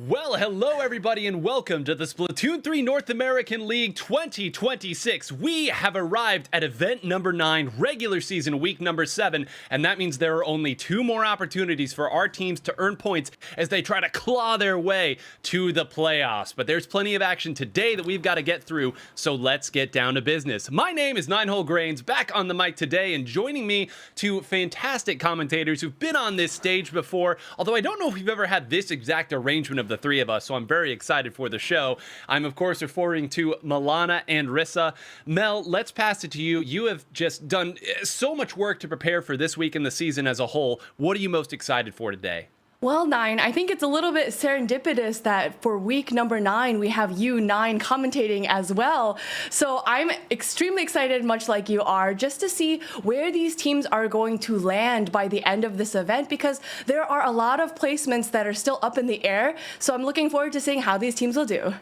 Well, hello everybody and welcome to the Splatoon 3 North American League 2026. We have arrived at event number 9, regular season week number 7, and that means there are only 2 more opportunities for our teams to earn points as they try to claw their way to the playoffs. But there's plenty of action today that we've got to get through, so let's get down to business. My name is Ninehole Grains, back on the mic today, and joining me two fantastic commentators who've been on this stage before, although I don't know if we've ever had this exact arrangement of the three of us, so I'm very excited for the show. I'm, of course, referring to Milana and Rissa. Mel, let's pass it to you. You have just done so much work to prepare for this week in the season as a whole. What are you most excited for today? Well, Nine, I think it's a little bit serendipitous that for week number 9, we have you, Nine, commentating as well. So I'm extremely excited, much like you are, just to see where these teams are going to land by the end of this event, because there are a lot of placements that are still up in the air. So I'm looking forward to seeing how these teams will do.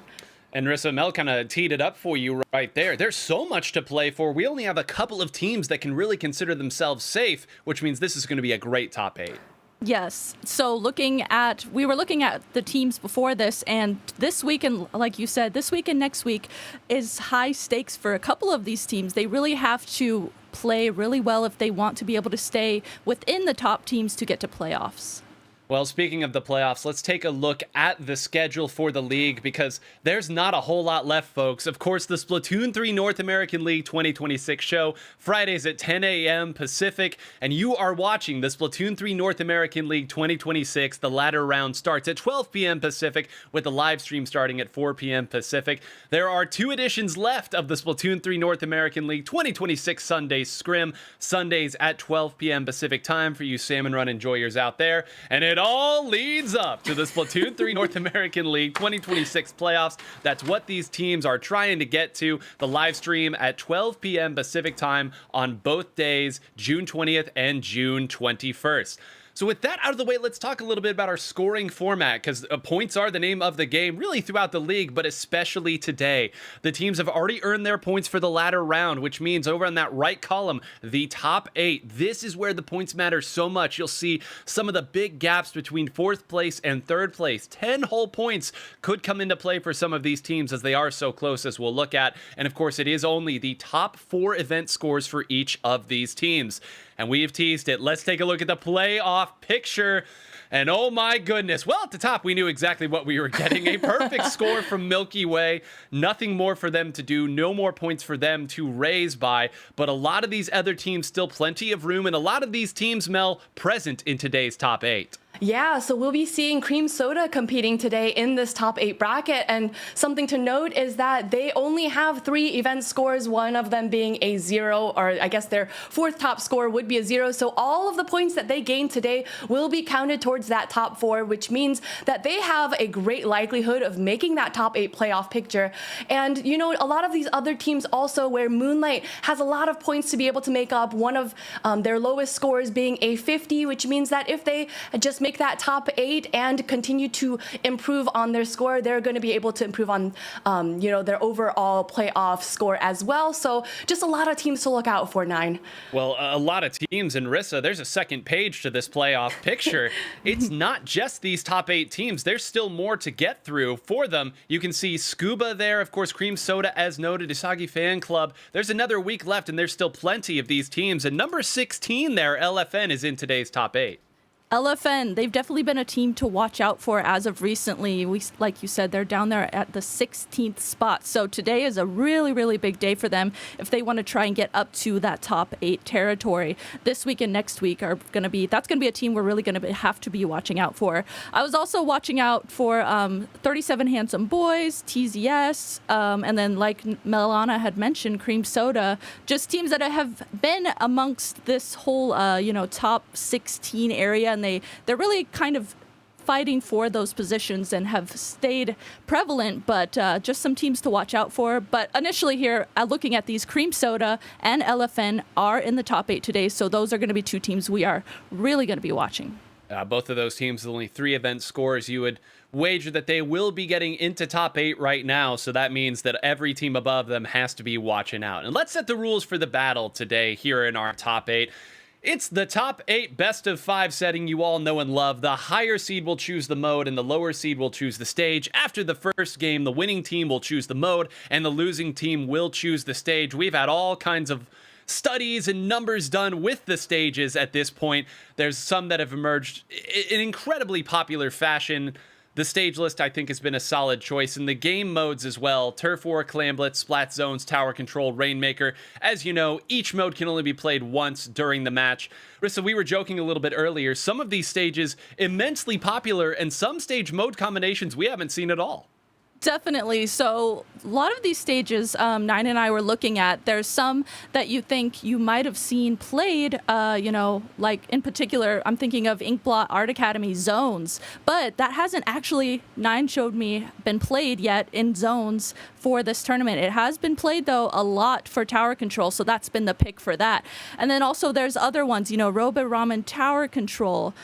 And Rissa, Mel kind of teed it up for you right there. There's so much to play for. We only have a couple of teams that can really consider themselves safe, which means this is going to be a great top 8. Yes. So we were looking at the teams before this, and this week, and like you said, this week and next week is high stakes for a couple of these teams. They really have to play really well if they want to be able to stay within the top teams to get to playoffs. Well, speaking of the playoffs, let's take a look at the schedule for the league because there's not a whole lot left, folks. Of course, the Splatoon 3 North American League 2026 show, Fridays at 10 a.m. Pacific, and you are watching the Splatoon 3 North American League 2026. The ladder round starts at 12 p.m. Pacific with the live stream starting at 4 p.m. Pacific. There are 2 editions left of the Splatoon 3 North American League 2026 Sunday Scrim, Sundays at 12 p.m. Pacific time for you Salmon Run enjoyers out there. And it all leads up to the Splatoon 3 North American League 2026 playoffs. That's what these teams are trying to get to. The live stream at 12 p.m. Pacific time on both days, June 20th and June 21st. So with that out of the way, let's talk a little bit about our scoring format, because points are the name of the game really throughout the league, but especially today. The teams have already earned their points for the ladder round, which means over on that right column, the top 8, this is where the points matter so much. You'll see some of the big gaps between 4th place and 3rd place. 10 whole points could come into play for some of these teams as they are so close, as we'll look at. And of course, it is only the top 4 event scores for each of these teams. And we've teased it. Let's take a look at the playoff picture. And oh my goodness. Well, at the top, we knew exactly what we were getting. A perfect score from Milky Way. Nothing more for them to do. No more points for them to raise by. But a lot of these other teams still plenty of room. And a lot of these teams, Mel, present in today's top 8. Yeah, so we'll be seeing Cream Soda competing today in this top 8 bracket. And something to note is that they only have 3 event scores, one of them being a 0, or I guess their 4th top score would be a 0. So all of the points that they gain today will be counted towards that top 4, which means that they have a great likelihood of making that top 8 playoff picture. And, you know, a lot of these other teams also, where Moonlight has a lot of points to be able to make up, one of their lowest scores being a 50, which means that if they just make that top 8 and continue to improve on their score, they're going to be able to improve on, their overall playoff score as well. So just a lot of teams to look out for, Nine. Well, a lot of teams in Rissa. There's a second page to this playoff picture. It's not just these top 8 teams. There's still more to get through for them. You can see Scuba there, of course, Cream Soda, as noted, Isagi Fan Club. There's another week left, and there's still plenty of these teams. And number 16 there, LFN, is in today's top 8. LFN, they've definitely been a team to watch out for as of recently. Like you said, they're down there at the 16th spot. So today is a really, really big day for them if they want to try and get up to that top 8 territory. This week and next week that's going to be a team we're really going to have to be watching out for. I was also watching out for 37 Handsome Boys, TZS, and then like Milana had mentioned, Cream Soda, just teams that have been amongst this whole, top 16 area. And they're really kind of fighting for those positions and have stayed prevalent, but just some teams to watch out for. But initially here, looking at these, Cream Soda and LFN are in the top 8 today, so those are going to be 2 teams we are really going to be watching. Both of those teams with only 3 event scores. You would wager that they will be getting into top 8 right now, so that means that every team above them has to be watching out. And let's set the rules for the battle today here in our top 8. It's the top 8 best of 5 setting you all know and love. The higher seed will choose the mode and the lower seed will choose the stage. After the first game, the winning team will choose the mode and the losing team will choose the stage. We've had all kinds of studies and numbers done with the stages at this point. There's some that have emerged in incredibly popular fashion. The stage list, I think, has been a solid choice. And the game modes as well: Turf War, Clamblitz, Splat Zones, Tower Control, Rainmaker. As you know, each mode can only be played once during the match. Rissa, we were joking a little bit earlier. Some of these stages, immensely popular, and some stage mode combinations we haven't seen at all. Definitely. So a lot of these stages, Nine and I were looking at, there's some that you think you might have seen played, like in particular, I'm thinking of Inkblot Art Academy Zones, but that hasn't actually, Nine showed me, been played yet in Zones for this tournament. It has been played, though, a lot for Tower Control, so that's been the pick for that. And then also there's other ones, Robo Ramen Tower Control,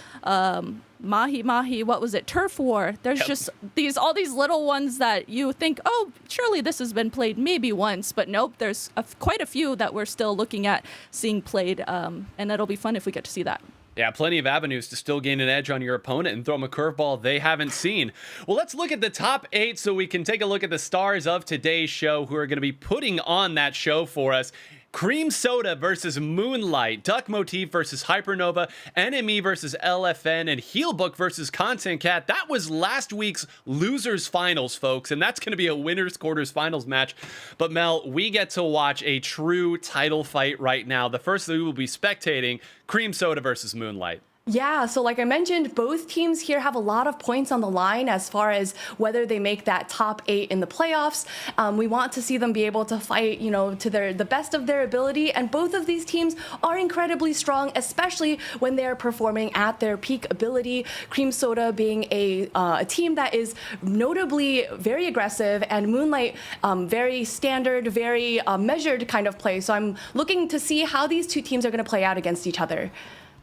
Mahi, what was it? Turf War. There's just all these little ones that you think, oh, surely this has been played maybe once, but nope, there's quite a few that we're still looking at seeing played, and it'll be fun if we get to see that. Yeah, plenty of avenues to still gain an edge on your opponent and throw them a curveball they haven't seen. Well, let's look at the top 8 so we can take a look at the stars of today's show who are going to be putting on that show for us. Cream Soda versus Moonlight, Duck Motif versus Hypernova, NME versus LFN, and Heelbook versus Content Cat. That was last week's losers finals, folks, and that's going to be a winners quarters finals match. But Mel, we get to watch a true title fight right now. The first that we will be spectating, Cream Soda versus Moonlight. Yeah, so like I mentioned, both teams here have a lot of points on the line as far as whether they make that top 8 in the playoffs. We want to see them be able to fight, to the best of their ability. And both of these teams are incredibly strong, especially when they're performing at their peak ability. Cream Soda being a team that is notably very aggressive, and Moonlight very standard, very measured kind of play. So I'm looking to see how these two teams are going to play out against each other.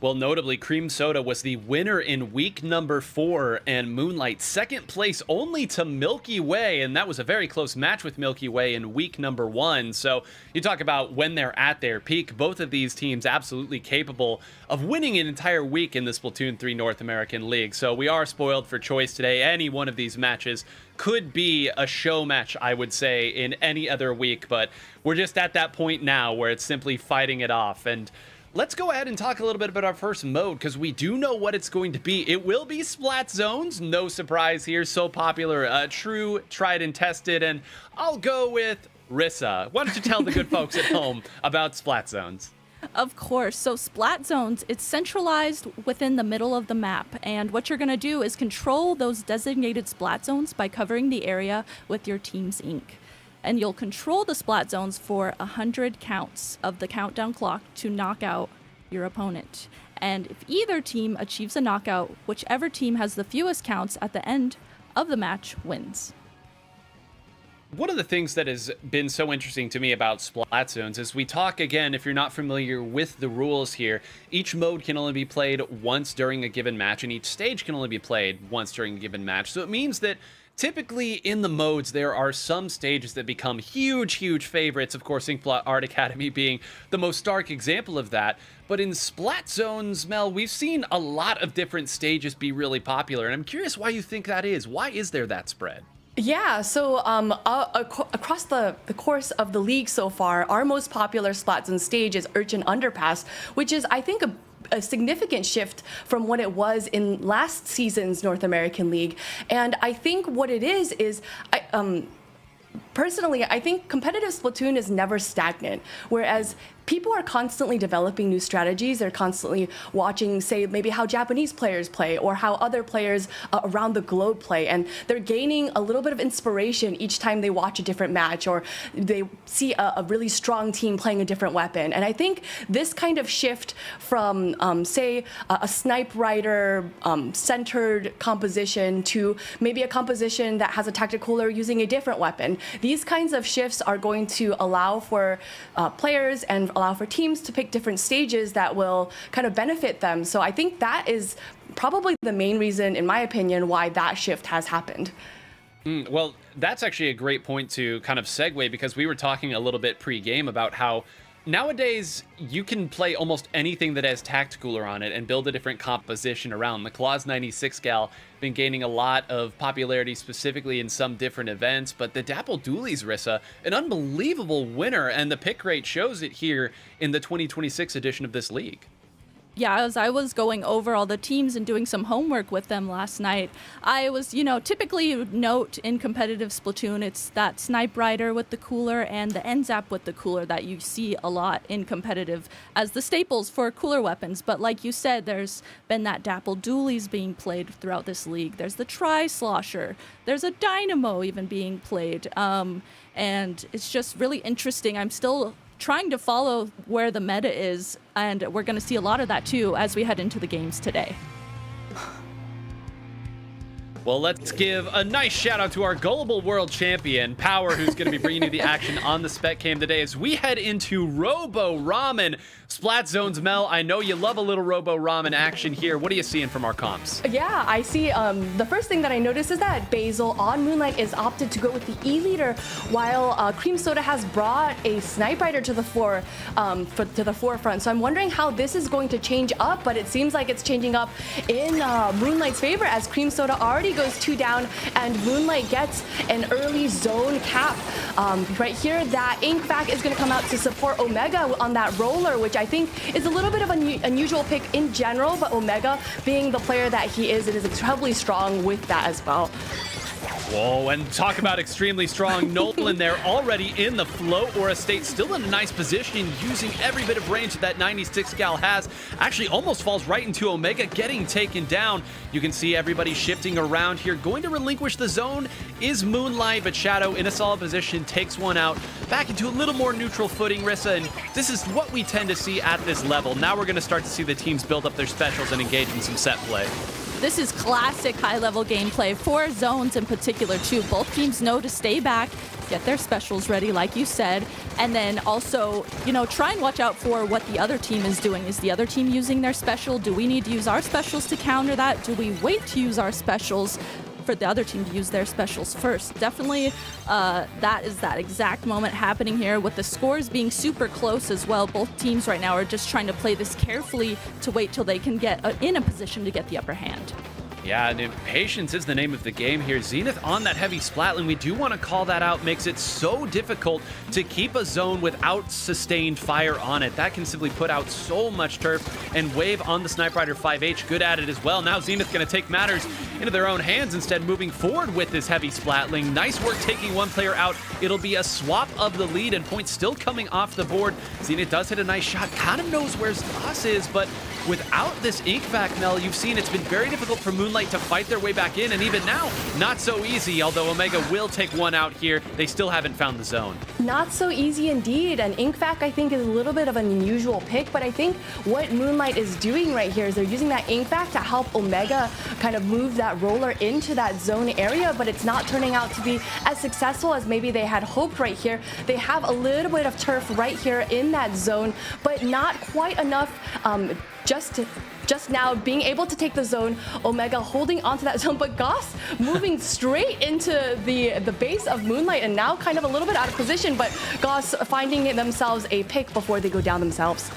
Well, notably, Cream Soda was the winner in week number 4, and Moonlight second place only to Milky Way, and that was a very close match with Milky Way in week number 1. So you talk about when they're at their peak, both of these teams absolutely capable of winning an entire week in the Splatoon 3 North American League. So we are spoiled for choice today. Any one of these matches could be a show match, I would say, in any other week, but we're just at that point now where it's simply fighting it off. And let's go ahead and talk a little bit about our first mode, because we do know what it's going to be. It will be Splat Zones. No surprise here. So popular, true, tried and tested. And I'll go with Rissa. Why don't you tell the good folks at home about Splat Zones? Of course. So Splat Zones, it's centralized within the middle of the map. And what you're going to do is control those designated Splat Zones by covering the area with your team's ink. And you'll control the Splat Zones for 100 counts of the countdown clock to knock out your opponent. And if either team achieves a knockout, whichever team has the fewest counts at the end of the match wins. One of the things that has been so interesting to me about Splat Zones is we talk, again, if you're not familiar with the rules here, each mode can only be played once during a given match, and each stage can only be played once during a given match. So it means that typically in the modes, there are some stages that become huge favorites. Of course, Inkblot Art Academy being the most stark example of that. But in Splat Zones, Mel, we've seen a lot of different stages be really popular. And I'm curious why you think that is. Why is there that spread? Yeah, so across the course of the league so far, our most popular Splat Zone stage is Urchin Underpass, which is, I think, a significant shift from what it was in last season's North American League. And I think what it is personally, I think competitive Splatoon is never stagnant, whereas people are constantly developing new strategies. They're constantly watching, say, maybe how Japanese players play or how other players around the globe play. And they're gaining a little bit of inspiration each time they watch a different match or they see a really strong team playing a different weapon. And I think this kind of shift from, say, a snipe rider centered composition to maybe a composition that has a tacticooler using a different weapon, these kinds of shifts are going to allow for players and allow for teams to pick different stages that will kind of benefit them. So I think that is probably the main reason, in my opinion, why that shift has happened. Well, that's actually a great point to kind of segue, because we were talking a little bit pre-game about how Nowadays, you can play almost anything that has Tacticooler on it and build a different composition around. The Claws 96 gal been gaining a lot of popularity specifically in some different events, but the Dapple Doolies, Rissa, an unbelievable winner, and the pick rate shows it here in the 2026 edition of this league. Yeah, as I was going over all the teams and doing some homework with them last night, I was, typically you would note in competitive Splatoon, it's that Snipe Rider with the cooler and the NZAP with the cooler that you see a lot in competitive as the staples for cooler weapons. But like you said, there's been that Dapple Doolies being played throughout this league. There's the Tri-Slosher. There's a Dynamo even being played. And it's just really interesting. I'm still trying to follow where the meta is, and we're going to see a lot of that too as we head into the games today. Well, let's give a nice shout out to our gullible world champion, Power, who's going to be bringing you the action on the Spec Cam today as we head into Robo Ramen. Splat Zones, Mel, I know you love a little Robo Ramen action here. What are you seeing from our comps? Yeah, I see. The first thing that I noticed is that Basil on Moonlight is opted to go with the E-Leader, while Cream Soda has brought a Snipe Rider to the forefront. So I'm wondering how this is going to change up, but it seems like it's changing up in Moonlight's favor as Cream Soda already goes 2 down and Moonlight gets an early zone cap. Right here, that Ink Vac is going to come out to support Omega on that roller, which I think is a little bit of an unusual pick in general, but Omega being the player that he is, it is incredibly strong with that as well. Whoa, and talk about extremely strong. Nolan there already in the float aura state, still in a nice position, using every bit of range that 96 gal has. Actually almost falls right into Omega, getting taken down. You can see everybody shifting around here. Going to relinquish the zone is Moonlight, but Shadow in a solid position takes one out. Back into a little more neutral footing, Rissa, and this is what we tend to see at this level. Now we're going to start to see the teams build up their specials and engage in some set play. This is classic high-level gameplay for zones in particular, too. Both teams know to stay back, get their specials ready, like you said, and then also, try and watch out for what the other team is doing. Is the other team using their special? Do we need to use our specials to counter that? Do we wait to use our specials for the other team to use their specials first? Definitely, that is that exact moment happening here with the scores being super close as well. Both teams right now are just trying to play this carefully to wait till they can get in a position to get the upper hand. Yeah, and patience is the name of the game here. Zenith on that heavy splatling, we do want to call that out, makes it so difficult to keep a zone without sustained fire on it. That can simply put out so much turf, and Wave on the Snipe Rider 5H, good at it as well. Now Zenith going to take matters into their own hands, instead moving forward with this heavy splatling. Nice work taking one player out. It'll be a swap of the lead, and points still coming off the board. Zenith does hit a nice shot, kind of knows where Stoss is, but without this Ink Vac, Mel, you've seen it's been very difficult for Moonlight to fight their way back in, and even now, not so easy, although Omega will take one out here. They still haven't found the zone. Not so easy indeed, and Ink Vac I think is a little bit of an unusual pick, but I think what Moonlight is doing right here is they're using that Ink Vac to help Omega kind of move that roller into that zone area, but it's not turning out to be as successful as maybe they had hoped right here. They have a little bit of turf right here in that zone, but not quite enough just now being able to take the zone. Omega holding onto that zone, but Goss moving straight into the base of Moonlight, and now kind of a little bit out of position, but Goss finding themselves a pick before they go down themselves.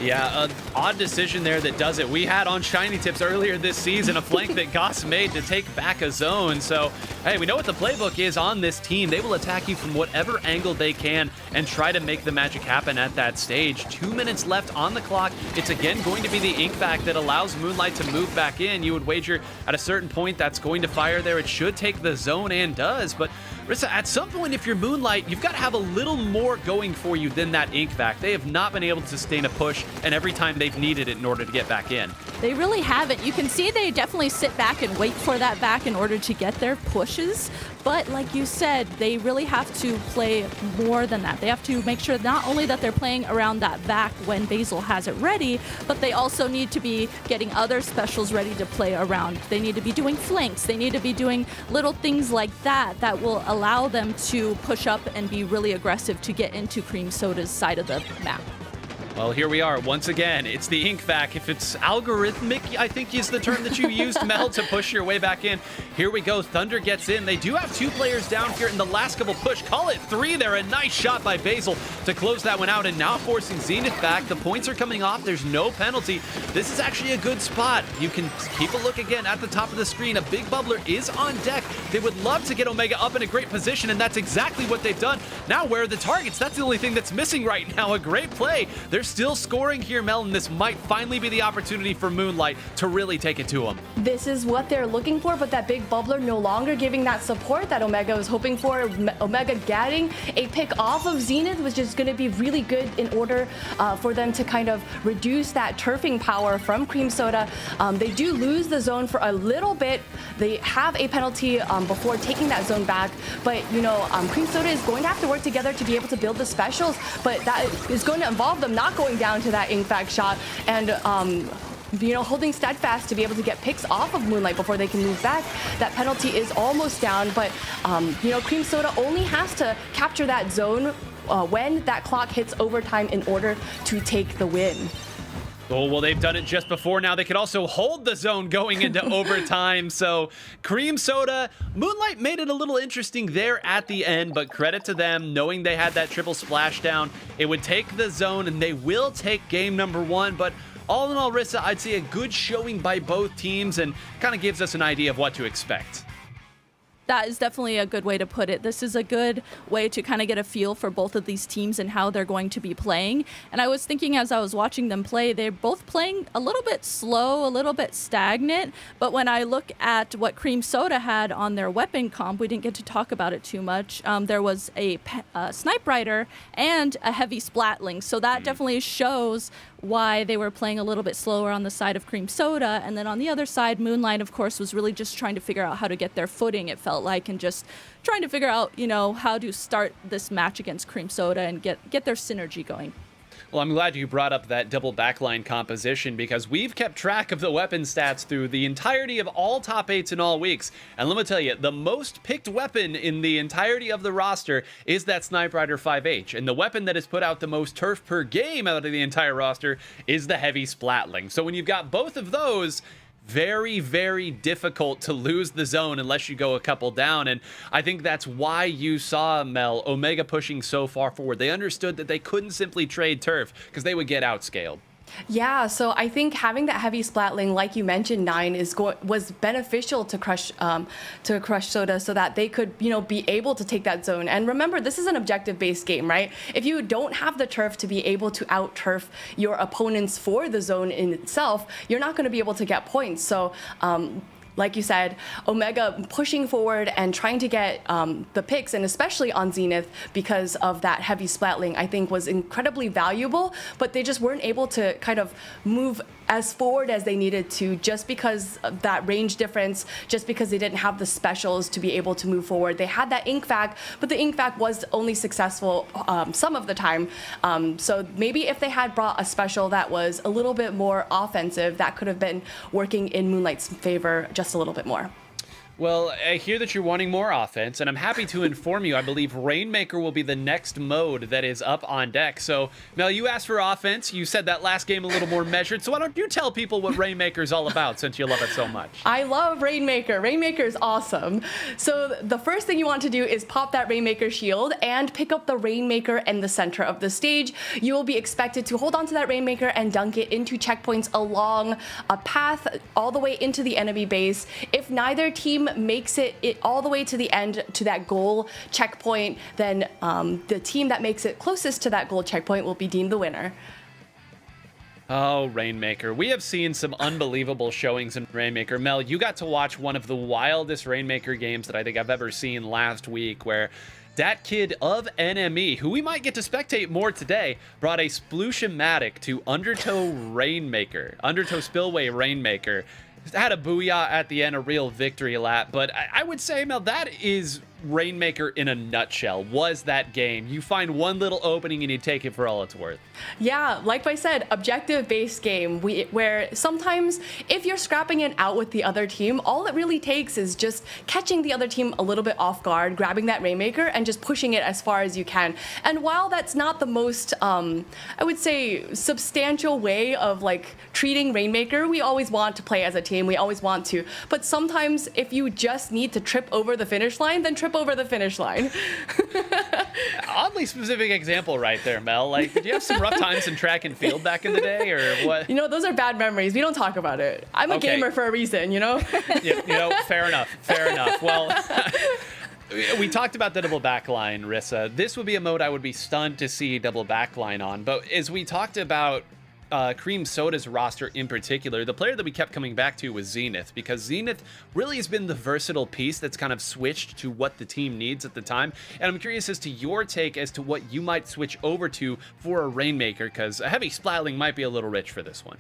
Yeah, an odd decision there that does it. We had on Shiny Tips earlier this season a flank that Goss made to take back a zone. So, hey, we know what the playbook is on this team. They will attack you from whatever angle they can and try to make the magic happen at that stage. 2 minutes left on the clock. It's again going to be the Ink Vac that allows Moonlight to move back in. You would wager at a certain point that's going to fire there. It should take the zone and does, but Rissa, at some point, if you're Moonlight, you've got to have a little more going for you than that Ink Vac. They have not been able to sustain a push, and every time they've needed it in order to get back in. They really haven't. You can see they definitely sit back and wait for that back in order to get their pushes. But like you said, they really have to play more than that. They have to make sure not only that they're playing around that back when Basil has it ready, but they also need to be getting other specials ready to play around. They need to be doing flanks. They need to be doing little things like that that will allow them to push up and be really aggressive to get into Cream Soda's side of the map. Well, here we are once again. It's the ink vac. If it's algorithmic, I think is the term that you used, Mel, to push your way back in. Here we go. Thunder gets in. They do have 2 players down here in the last couple push. Call it 3 there. A nice shot by Basil to close that one out, and now forcing Zenith back. The points are coming off. There's no penalty. This is actually a good spot. You can keep a look again at the top of the screen. A big bubbler is on deck. They would love to get Omega up in a great position, and that's exactly what they've done. Now, where are the targets? That's the only thing that's missing right now. A great play. They're still scoring here, Mel, and this might finally be the opportunity for Moonlight to really take it to them. This is what they're looking for, but that big bubbler no longer giving that support that Omega was hoping for. Omega getting a pick off of Zenith, which is going to be really good in order for them to kind of reduce that turfing power from Cream Soda. They do lose the zone for a little bit. They have a penalty before taking that zone back, but Cream Soda is going to have to work together to be able to build the specials, but that is going to involve them not going down to that ink vac shot and holding steadfast to be able to get picks off of Moonlight before they can move back. That penalty is almost down, but Cream Soda only has to capture that zone when that clock hits overtime in order to take the win. Oh, well, they've done it just before now. They could also hold the zone going into overtime. So Cream Soda, Moonlight made it a little interesting there at the end, but credit to them, knowing they had that triple splashdown. It would take the zone, and they will take game number 1. But all in all, Rissa, I'd say a good showing by both teams and kind of gives us an idea of what to expect. That is definitely a good way to put it. This is a good way to kind of get a feel for both of these teams and how they're going to be playing. And I was thinking as I was watching them play, they're both playing a little bit slow, a little bit stagnant. But when I look at what Cream Soda had on their weapon comp, we didn't get to talk about it too much. There was a Snipe Rider and a heavy Splatling. So that definitely shows why they were playing a little bit slower on the side of Cream Soda. And then on the other side, Moonlight, of course, was really just trying to figure out how to get their footing, it felt like, and just trying to figure out, how to start this match against Cream Soda and get their synergy going. Well, I'm glad you brought up that double backline composition because we've kept track of the weapon stats through the entirety of all top 8s in all weeks. And let me tell you, the most picked weapon in the entirety of the roster is that Snipe Rider 5H. And the weapon that has put out the most turf per game out of the entire roster is the heavy Splatling. So when you've got both of those, very, very difficult to lose the zone unless you go a couple down. And I think that's why you saw, Mel, Omega pushing so far forward. They understood that they couldn't simply trade turf because they would get outscaled. Yeah, so I think having that heavy Splatling, like you mentioned, 9 was beneficial to Crush Soda, so that they could be able to take that zone. And remember, this is an objective-based game, right? If you don't have the turf to be able to out turf your opponents for the zone in itself, you're not going to be able to get points. So like you said, Omega pushing forward and trying to get the picks, and especially on Zenith because of that heavy Splatling, I think was incredibly valuable, but they just weren't able to kind of move as forward as they needed to just because of that range difference, just because they didn't have the specials to be able to move forward. They had that ink vac, but the ink vac was only successful some of the time. So maybe if they had brought a special that was a little bit more offensive, that could have been working in Moonlight's favor just a little bit more. Well, I hear that you're wanting more offense, and I'm happy to inform you, I believe Rainmaker will be the next mode that is up on deck. So, Mel, you asked for offense. You said that last game a little more measured, so why don't you tell people what Rainmaker is all about since you love it so much? I love Rainmaker. Rainmaker is awesome. So the first thing you want to do is pop that Rainmaker shield and pick up the Rainmaker in the center of the stage. You will be expected to hold on to that Rainmaker and dunk it into checkpoints along a path all the way into the enemy base. If neither team makes it all the way to the end to that goal checkpoint, then the team that makes it closest to that goal checkpoint will be deemed the winner. Oh, Rainmaker. We have seen some unbelievable showings in Rainmaker. Mel, you got to watch one of the wildest Rainmaker games that I think I've ever seen last week, where that kid of NME, who we might get to spectate more today, brought a Splooshomatic to Undertow Rainmaker, Undertow Spillway Rainmaker. Had a booyah at the end, a real victory lap. But I would say, Mel, that is Rainmaker in a nutshell was that game. You find one little opening and you take it for all it's worth. Yeah, like I said, objective-based game where sometimes if you're scrapping it out with the other team, all it really takes is just catching the other team a little bit off guard, grabbing that Rainmaker, and just pushing it as far as you can. And while that's not the most, I would say, substantial way of like treating Rainmaker, we always want to play as a team. We always want to. But sometimes if you just need to trip over the finish line, then trip over the finish line. Oddly specific example right there, Mel. Like, did you have some rough times in track and field back in the day, or what? You know, those are bad memories. We don't talk about it. I'm a gamer for a reason, you know? Yeah, fair enough. Fair enough. Well, we talked about the double backline, Rissa. This would be a mode I would be stunned to see double backline on. But as we talked about Cream Soda's roster in particular, the player that we kept coming back to was Zenith, because Zenith really has been the versatile piece that's kind of switched to what the team needs at the time. And I'm curious as to your take as to what you might switch over to for a Rainmaker, because a heavy splatling might be a little rich for this one.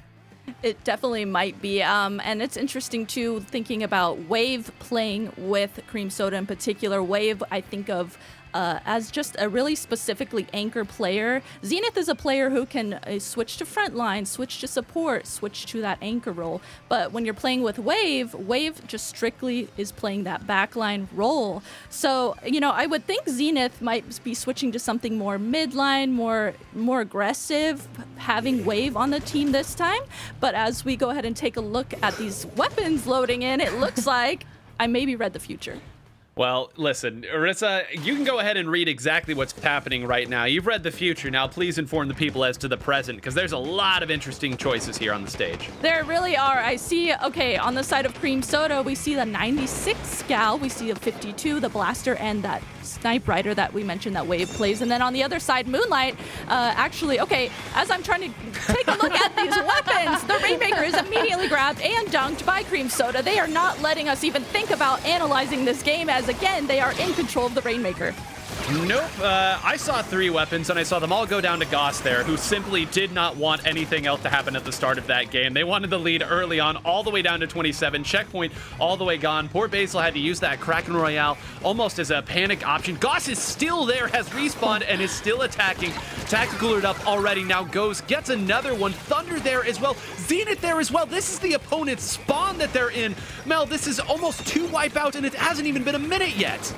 It definitely might be. And it's interesting, too, thinking about Wave playing with Cream Soda in particular. Wave, I think of as just a really specifically anchor player. Zenith is a player who can switch to frontline, switch to support, switch to that anchor role. But when you're playing with Wave, Wave just strictly is playing that backline role. So, you know, I would think Zenith might be switching to something more midline, more aggressive, having Wave on the team this time. But as we go ahead and take a look at these weapons loading in, it looks like I maybe read the future. Well, listen, Arissa, you can go ahead and read exactly what's happening right now. You've read the future. Now, please inform the people as to the present, because there's a lot of interesting choices here on the stage. There really are. I see, okay, on the side of Cream Soda, we see the 96 Scal, we see a 52, the Blaster, and that Snipe Rider that we mentioned that Wave plays. And then on the other side, Moonlight, actually, okay, as I'm trying to take a look at these weapons, the Rainmaker is immediately grabbed and dunked by Cream Soda. They are not letting us even think about analyzing this game, as again, they are in control of the Rainmaker. Nope. I saw 3 weapons, and I saw them all go down to Goss there, who simply did not want anything else to happen at the start of that game. They wanted the lead early on, all the way down to 27. Checkpoint all the way gone. Poor Basil had to use that Kraken Royale almost as a panic option. Goss is still there, has respawned, and is still attacking. Tactical it up already. Now goes, gets another one. Thunder there as well. Zenith there as well. This is the opponent's spawn that they're in. Mel, this is almost 2 wipeouts, and it hasn't even been a minute yet.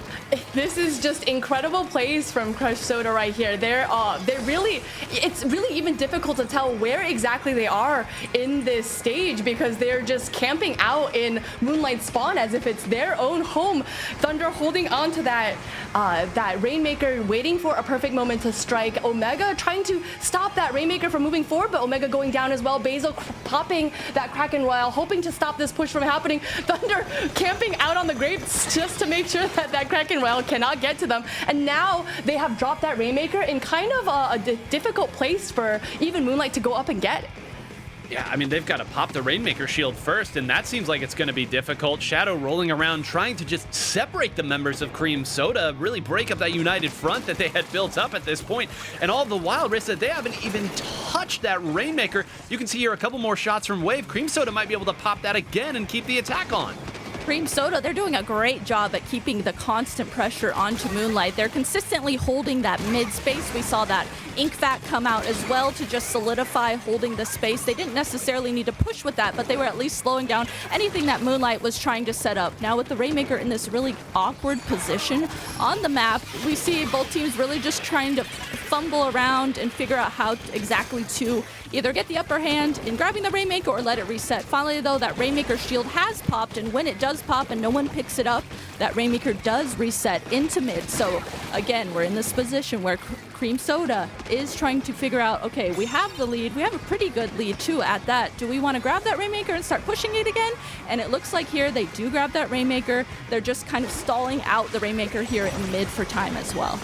This is just incredible plays from Crush Soda right here. It's really even difficult to tell where exactly they are in this stage, because they're just camping out in Moonlight spawn as if it's their own home. Thunder holding on to that Rainmaker, waiting for a perfect moment to strike. Omega trying to stop that Rainmaker from moving forward, but Omega going down as well. Basil popping that Kraken Royale, hoping to stop this push from happening. Thunder camping out on the grapes just to make sure that Kraken Royale cannot get to them. And now they have dropped that Rainmaker in kind of a difficult place for even Moonlight to go up and get. Yeah, I mean, they've got to pop the Rainmaker shield first, and that seems like it's going to be difficult. Shadow rolling around, trying to just separate the members of Cream Soda, really break up that united front that they had built up at this point. And all the while, Rissa, they haven't even touched that Rainmaker. You can see here a couple more shots from Wave. Cream Soda might be able to pop that again and keep the attack on. Cream Soda, they're doing a great job at keeping the constant pressure onto Moonlight. They're consistently holding that mid space. We saw that Ink Vat come out as well to just solidify holding the space. They didn't necessarily need to push with that, but they were at least slowing down anything that Moonlight was trying to set up. Now with the Rainmaker in this really awkward position on the map, we see both teams really just trying to fumble around and figure out how exactly to either get the upper hand in grabbing the Rainmaker or let it reset. Finally, though, that Rainmaker shield has popped, and when it does pop and no one picks it up, that Rainmaker does reset into mid. So again, we're in this position where Cream Soda is trying to figure out, okay, we have the lead. We have a pretty good lead, too, at that. Do we want to grab that Rainmaker and start pushing it again? And it looks like here they do grab that Rainmaker. They're just kind of stalling out the Rainmaker here in mid for time as well.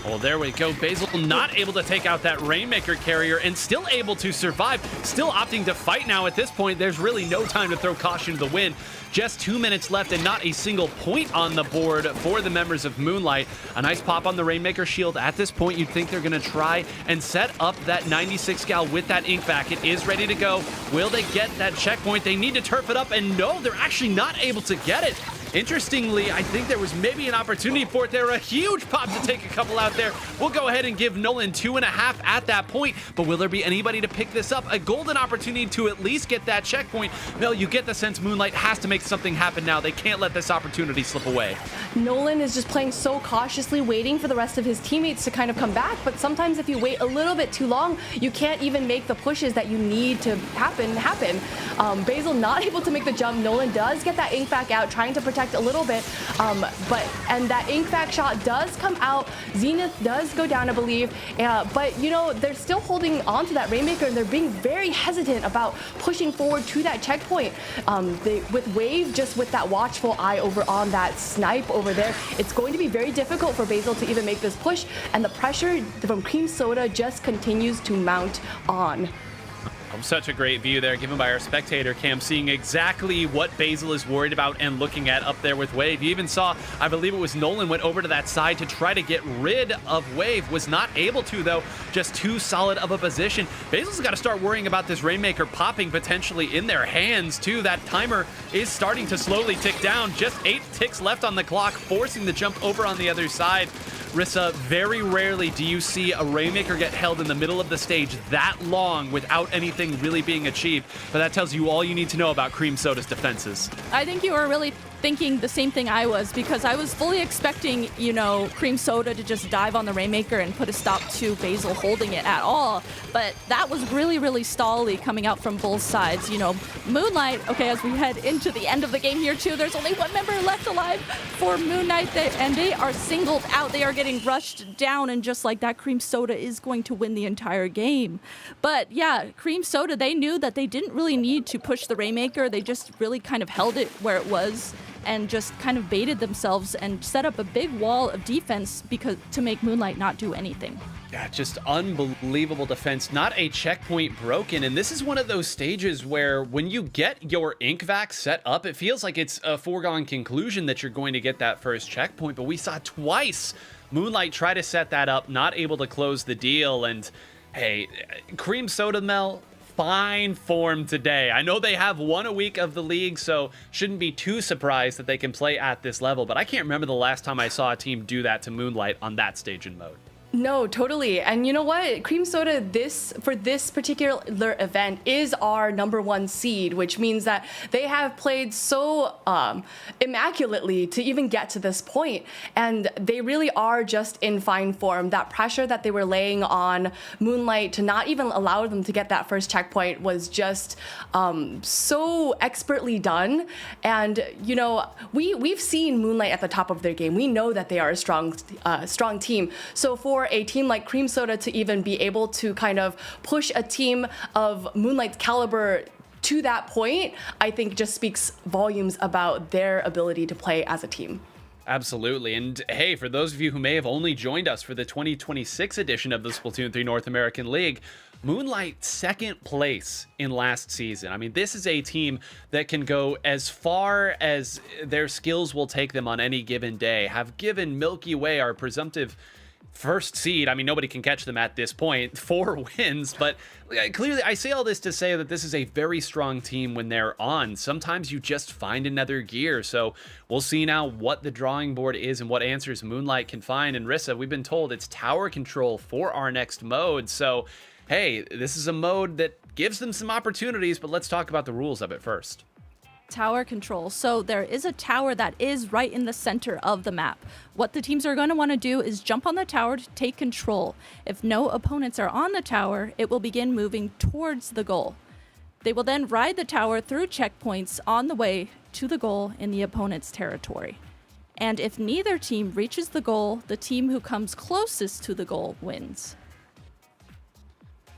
Well, there we go. Basil not able to take out that Rainmaker carrier and still able to survive. Still opting to fight now at this point. There's really no time to throw caution to the wind. Just 2 minutes left and not a single point on the board for the members of Moonlight. A nice pop on the Rainmaker shield. At this point, you'd think they're going to try and set up that 96 gal with that ink back. It is ready to go. Will they get that checkpoint? They need to turf it up, and no, they're actually not able to get it. Interestingly, I think there was maybe an opportunity for it there. A huge pop to take a couple out there. We'll go ahead and give Nolan 2.5 at that point, but will there be anybody to pick this up? A golden opportunity to at least get that checkpoint. Mel, you get the sense Moonlight has to make something happen now. They can't let this opportunity slip away. Nolan is just playing so cautiously, waiting for the rest of his teammates to kind of come back, but sometimes if you wait a little bit too long, you can't even make the pushes that you need to happen. Basil not able to make the jump. Nolan does get that ink back out, trying to protect a little bit, and that ink back shot does come out. Zenith does go down, I believe, but you know, they're still holding on to that Rainmaker, and they're being very hesitant about pushing forward to that checkpoint. With Wave just with that watchful eye over on that snipe over there, it's going to be very difficult for Basil to even make this push, and the pressure from Cream Soda just continues to mount on. Such a great view there given by our spectator cam, seeing exactly what Basil is worried about and looking at up there with Wave. You even saw, I believe it was Nolan, went over to that side to try to get rid of Wave. Was not able to, though. Just too solid of a position. Basil's got to start worrying about this Rainmaker popping potentially in their hands, too. That timer is starting to slowly tick down. Just 8 ticks left on the clock, forcing the jump over on the other side. Rissa, very rarely do you see a Rainmaker get held in the middle of the stage that long without anything really being achieved, but that tells you all you need to know about Cream Soda's defenses. I think you were really thinking the same thing I was, because I was fully expecting, you know, Cream Soda to just dive on the Rainmaker and put a stop to Basil holding it at all. But that was really, really stally coming out from both sides. You know, Moonlight, okay, as we head into the end of the game here too, there's only one member left alive for Moonlight, and they are singled out. They are getting rushed down, and just like that, Cream Soda is going to win the entire game. But yeah, Cream Soda, they knew that they didn't really need to push the Rainmaker. They just really kind of held it where it was and just kind of baited themselves and set up a big wall of defense to make Moonlight not do anything. Yeah, just unbelievable defense. Not a checkpoint broken. And this is one of those stages where when you get your ink vac set up, it feels like it's a foregone conclusion that you're going to get that first checkpoint. But we saw twice Moonlight try to set that up, not able to close the deal. And hey, Cream Soda, Mel, fine form today. I know they have one a week of the league, so shouldn't be too surprised that they can play at this level, but I can't remember the last time I saw a team do that to Moonlight on that stage and mode. No, totally. And you know what? Cream Soda, for this particular event, is our #1 seed, which means that they have played so immaculately to even get to this point. And they really are just in fine form. That pressure that they were laying on Moonlight to not even allow them to get that first checkpoint was just so expertly done. And, you know, we've seen Moonlight at the top of their game. We know that they are a strong team. So for a team like Cream Soda to even be able to kind of push a team of Moonlight's caliber to that point, I think just speaks volumes about their ability to play as a team. Absolutely. And hey, for those of you who may have only joined us for the 2026 edition of the Splatoon 3 North American League, Moonlight second place in last season. I mean, this is a team that can go as far as their skills will take them on any given day. Have given Milky Way, our presumptive first seed, I mean, nobody can catch them at this point, 4 wins, but clearly I say all this to say that this is a very strong team when they're on. Sometimes you just find another gear, so we'll see now what the drawing board is and what answers Moonlight can find. And Rissa, we've been told it's tower control for our next mode, so hey, this is a mode that gives them some opportunities, but let's talk about the rules of it first. Tower control. So there is a tower that is right in the center of the map. What the teams are going to want to do is jump on the tower to take control. If no opponents are on the tower, it will begin moving towards the goal. They will then ride the tower through checkpoints on the way to the goal in the opponent's territory. And if neither team reaches the goal, the team who comes closest to the goal wins.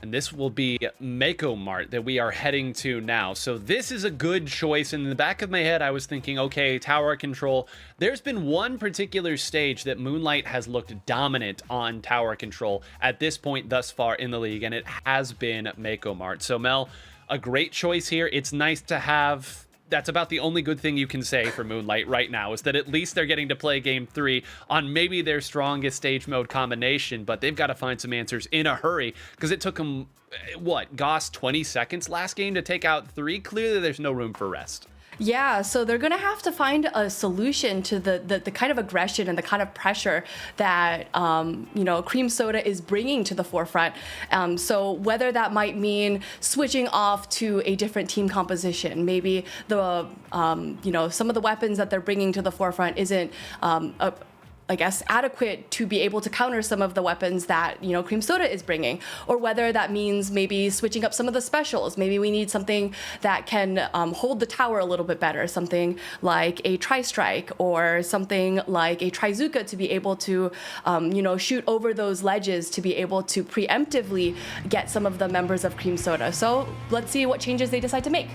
And this will be Mako Mart that we are heading to now. So this is a good choice. In the back of my head, I was thinking, okay, tower control. There's been one particular stage that Moonlight has looked dominant on tower control at this point thus far in the league, and it has been Mako Mart. So Mel, a great choice here. It's nice to have. That's about the only good thing you can say for Moonlight right now, is that at least they're getting to play game 3 on maybe their strongest stage mode combination, but they've got to find some answers in a hurry because it took them, what, Goss 20 seconds last game to take out 3? Clearly there's no room for rest. Yeah, so they're going to have to find a solution to the kind of aggression and the kind of pressure that, Cream Soda is bringing to the forefront. So whether that might mean switching off to a different team composition, maybe some of the weapons that they're bringing to the forefront isn't adequate to be able to counter some of the weapons that, Cream Soda is bringing, or whether that means maybe switching up some of the specials. Maybe we need something that can hold the tower a little bit better, something like a Tri-Strike or something like a Trizuka to be able to, shoot over those ledges to be able to preemptively get some of the members of Cream Soda. So let's see what changes they decide to make.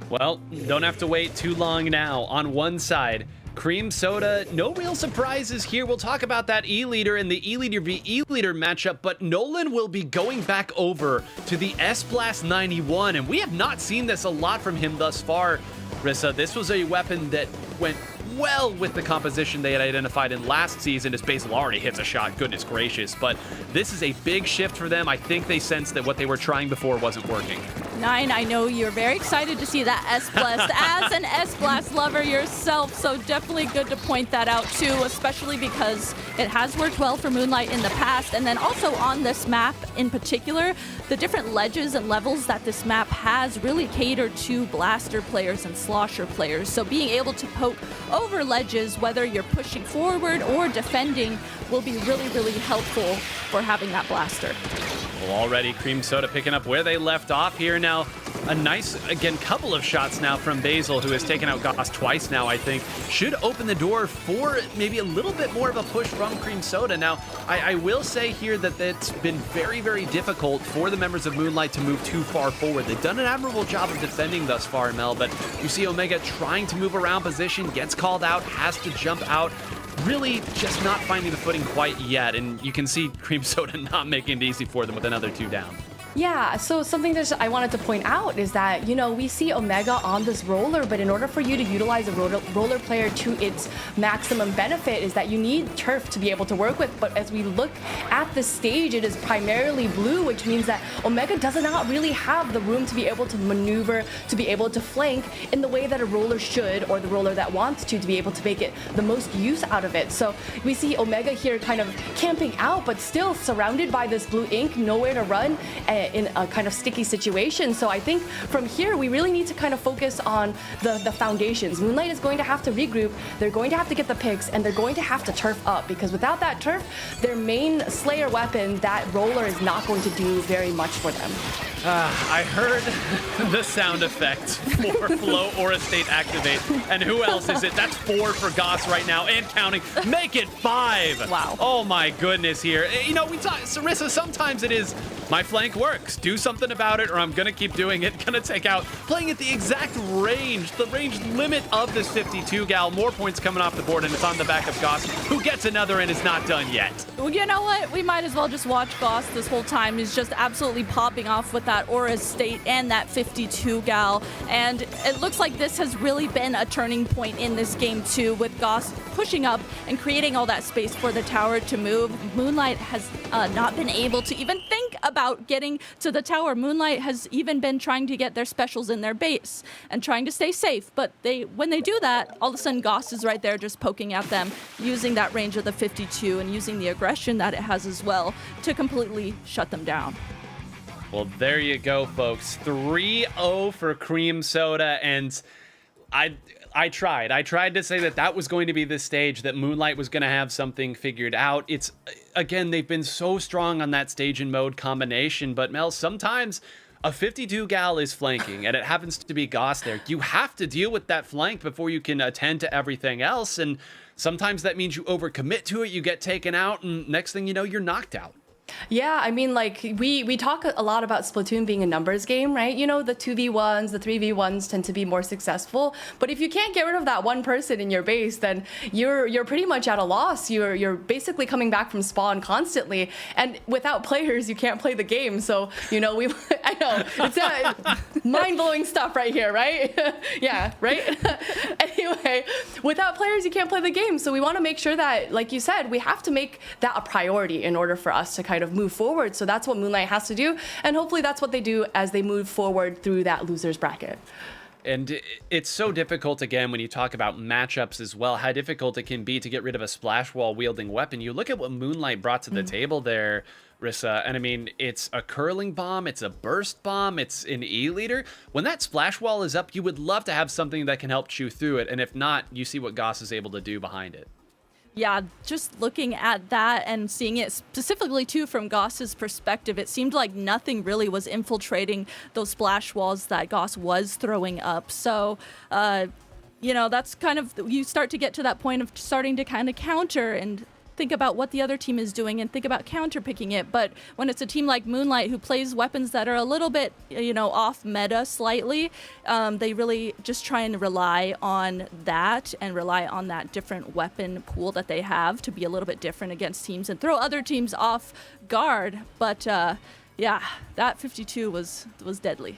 Well, don't have to wait too long now. On one side, Cream Soda, no real surprises here. We'll talk about that E-Leader and the E-Leader v E-Leader matchup, but Nolan will be going back over to the S-Blast 91, and we have not seen this a lot from him thus far. Rissa, this was a weapon that went well with the composition they had identified in last season, as Basil already hits a shot, goodness gracious, but this is a big shift for them. I think they sensed that what they were trying before wasn't working. Nine, I know you're very excited to see that S-Blast as an S-Blast lover yourself, so definitely good to point that out too, especially because it has worked well for Moonlight in the past, and then also on this map in particular, the different ledges and levels that this map has really cater to blaster players and slosher players, so being able to poke over ledges, whether you're pushing forward or defending, will be really, really helpful for having that blaster. Well, already Cream Soda picking up where they left off here. Now, a nice, again, couple of shots now from Basil, who has taken out Goss twice now, I think. Should open the door for maybe a little bit more of a push from Cream Soda. Now, I will say here that it's been very, very difficult for the members of Moonlight to move too far forward. They've done an admirable job of defending thus far, Mel, but you see Omega trying to move around position, gets called out, has to jump out. Really just not finding the footing quite yet, and you can see Cream Soda not making it easy for them with another 2 down. Yeah, so something that I wanted to point out is that, we see Omega on this roller, but in order for you to utilize a roller player to its maximum benefit is that you need turf to be able to work with. But as we look at the stage, it is primarily blue, which means that Omega does not really have the room to be able to maneuver, to be able to flank in the way that a roller should, or the roller that wants to be able to make it the most use out of it. So we see Omega here kind of camping out, but still surrounded by this blue ink, nowhere to run, in a kind of sticky situation. So I think from here, we really need to kind of focus on the foundations. Moonlight is going to have to regroup, they're going to have to get the picks, and they're going to have to turf up, because without that turf, their main Slayer weapon, that roller, is not going to do very much for them. I heard the sound effect for Flow Aura State Activate. And who else is it? That's 4 for Goss right now, and counting. Make it 5. Wow. Oh my goodness here. We talk, Sarissa, sometimes it is, my flank works. Do something about it, or I'm gonna keep doing it. Gonna take out, playing at the exact range, the range limit of this 52 gal. More points coming off the board, and it's on the back of Goss, who gets another and is not done yet. Well, you know what? We might as well just watch Goss this whole time. He's just absolutely popping off with that Aura State and that 52 gal. And it looks like this has really been a turning point in this game too, with Goss pushing up and creating all that space for the tower to move. Moonlight has not been able to even think about getting to the tower. Moonlight has even been trying to get their specials in their base and trying to stay safe. But when they do that, all of a sudden Goss is right there just poking at them, using that range of the 52 and using the aggression that it has as well to completely shut them down. Well, there you go, folks. 3-0 for Cream Soda, and I tried to say that was going to be the stage, that Moonlight was going to have something figured out. It's, again, they've been so strong on that stage and mode combination, but Mel, sometimes a 52 gal is flanking, and it happens to be Goss there. You have to deal with that flank before you can attend to everything else, and sometimes that means you overcommit to it, you get taken out, and next thing you know, you're knocked out. Yeah, I mean, like, we talk a lot about Splatoon being a numbers game, right? The 2v1s, the 3v1s tend to be more successful. But if you can't get rid of that one person in your base, then you're pretty much at a loss. You're basically coming back from spawn constantly. And without players, you can't play the game. So, I know, it's mind-blowing stuff right here, right? Yeah, right? Anyway, without players, you can't play the game. So we want to make sure that, like you said, we have to make that a priority in order for us to kind of move forward. So that's what Moonlight has to do, and hopefully that's what they do as they move forward through that losers bracket. And it's so difficult, again, when you talk about matchups as well, how difficult it can be to get rid of a splash wall wielding weapon. You look at what Moonlight brought to the table there, Rissa, and I mean, it's a curling bomb, it's a burst bomb, it's an E-leader. When that splash wall is up, you would love to have something that can help chew through it, and if not, you see what Goss is able to do behind it. Yeah, just looking at that and seeing it specifically too from Goss's perspective, it seemed like nothing really was infiltrating those splash walls that Goss was throwing up. So, that's kind of, you start to get to that point of starting to kind of counter and think about what the other team is doing and think about counter picking it. But when it's a team like Moonlight who plays weapons that are a little bit, off meta slightly, they really just try and rely on that and rely on that different weapon pool that they have to be a little bit different against teams and throw other teams off guard. But that 52 was deadly.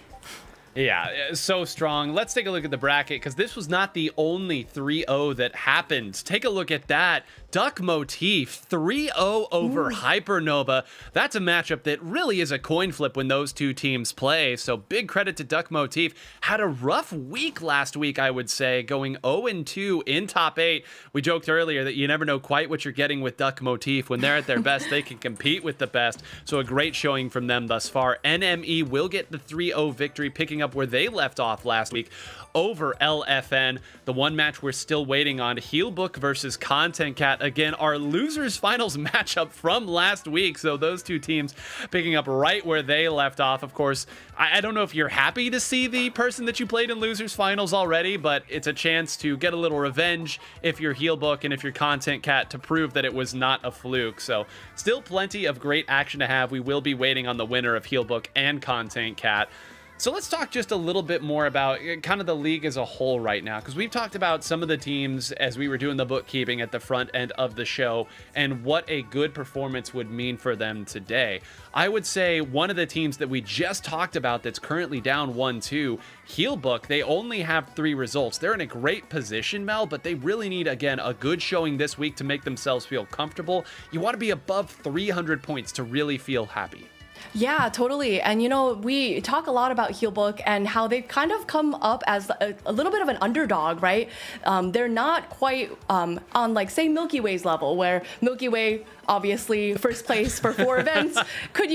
Yeah, so strong. Let's take a look at the bracket, because this was not the only 3-0 that happened. Take a look at that. Duck Motif 3-0 over Hypernova. That's a matchup that really is a coin flip when those two teams play. So big credit to Duck Motif. Had a rough week last week, I would say, going 0-2 in top 8. We joked earlier that you never know quite what you're getting with Duck Motif. When they're at their best, they can compete with the best. So a great showing from them thus far. NME will get the 3-0 victory, picking up where they left off last week over LFN. The one match we're still waiting on, Healbook versus Content Cat. Again, our losers finals matchup from last week. So those two teams picking up right where they left off. Of course, I don't know if you're happy to see the person that you played in losers finals already, but it's a chance to get a little revenge if you're Healbook and if you're Content Cat to prove that it was not a fluke. So still plenty of great action to have. We will be waiting on the winner of Healbook and Content Cat. So let's talk just a little bit more about kind of the league as a whole right now, because we've talked about some of the teams as we were doing the bookkeeping at the front end of the show and what a good performance would mean for them today. I would say one of the teams that we just talked about that's currently down 1-2, Healbook, they only have 3 results. They're in a great position, Mel, but they really need, again, a good showing this week to make themselves feel comfortable. You want to be above 300 points to really feel happy. Yeah, totally. And we talk a lot about Healbook and how they've kind of come up as a little bit of an underdog, right? They're not quite on, like, say, Milky Way's level, where Milky Way, obviously, first place for 4 events. Could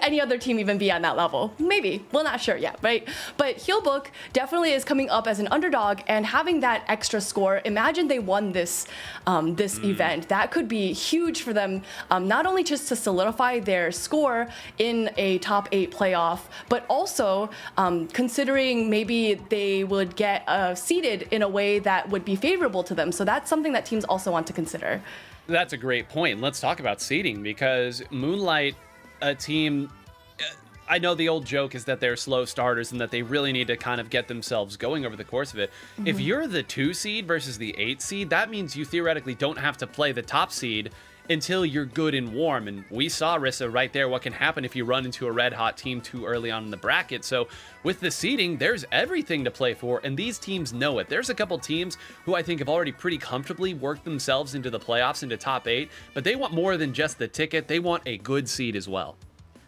any other team even be on that level? Maybe. We're not sure yet, right? But Healbook definitely is coming up as an underdog and having that extra score. Imagine they won this event. That could be huge for them, not only just to solidify their score in a top 8 playoff, but also considering maybe they would get seeded in a way that would be favorable to them. So that's something that teams also want to consider. That's a great point. Let's talk about seeding, because Moonlight, a team, I know the old joke is that they're slow starters and that they really need to kind of get themselves going over the course of it. If you're the 2 seed versus the 8 seed, that means you theoretically don't have to play the top seed until you're good and warm. And we saw, Rissa, right there what can happen if you run into a red hot team too early on in the bracket. So with the seeding, there's everything to play for, and these teams know it. There's a couple teams who I think have already pretty comfortably worked themselves into the playoffs, into top 8, but they want more than just the ticket. They want a good seed as well.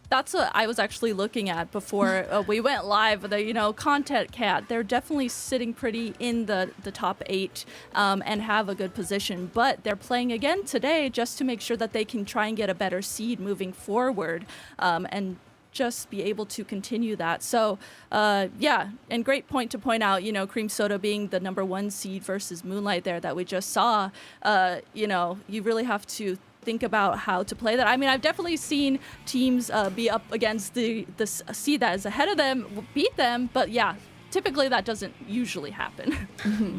That's what I was actually looking at before we went live. The Content Cat, they're definitely sitting pretty in the top 8 and have a good position, but they're playing again today just to make sure that they can try and get a better seed moving forward and just be able to continue that. So and great point to point out, Cream Soda being the number 1 seed versus Moonlight there that we just saw. You really have to think about how to play that. I mean, I've definitely seen teams be up against the seed that is ahead of them, beat them, but yeah, typically that doesn't usually happen.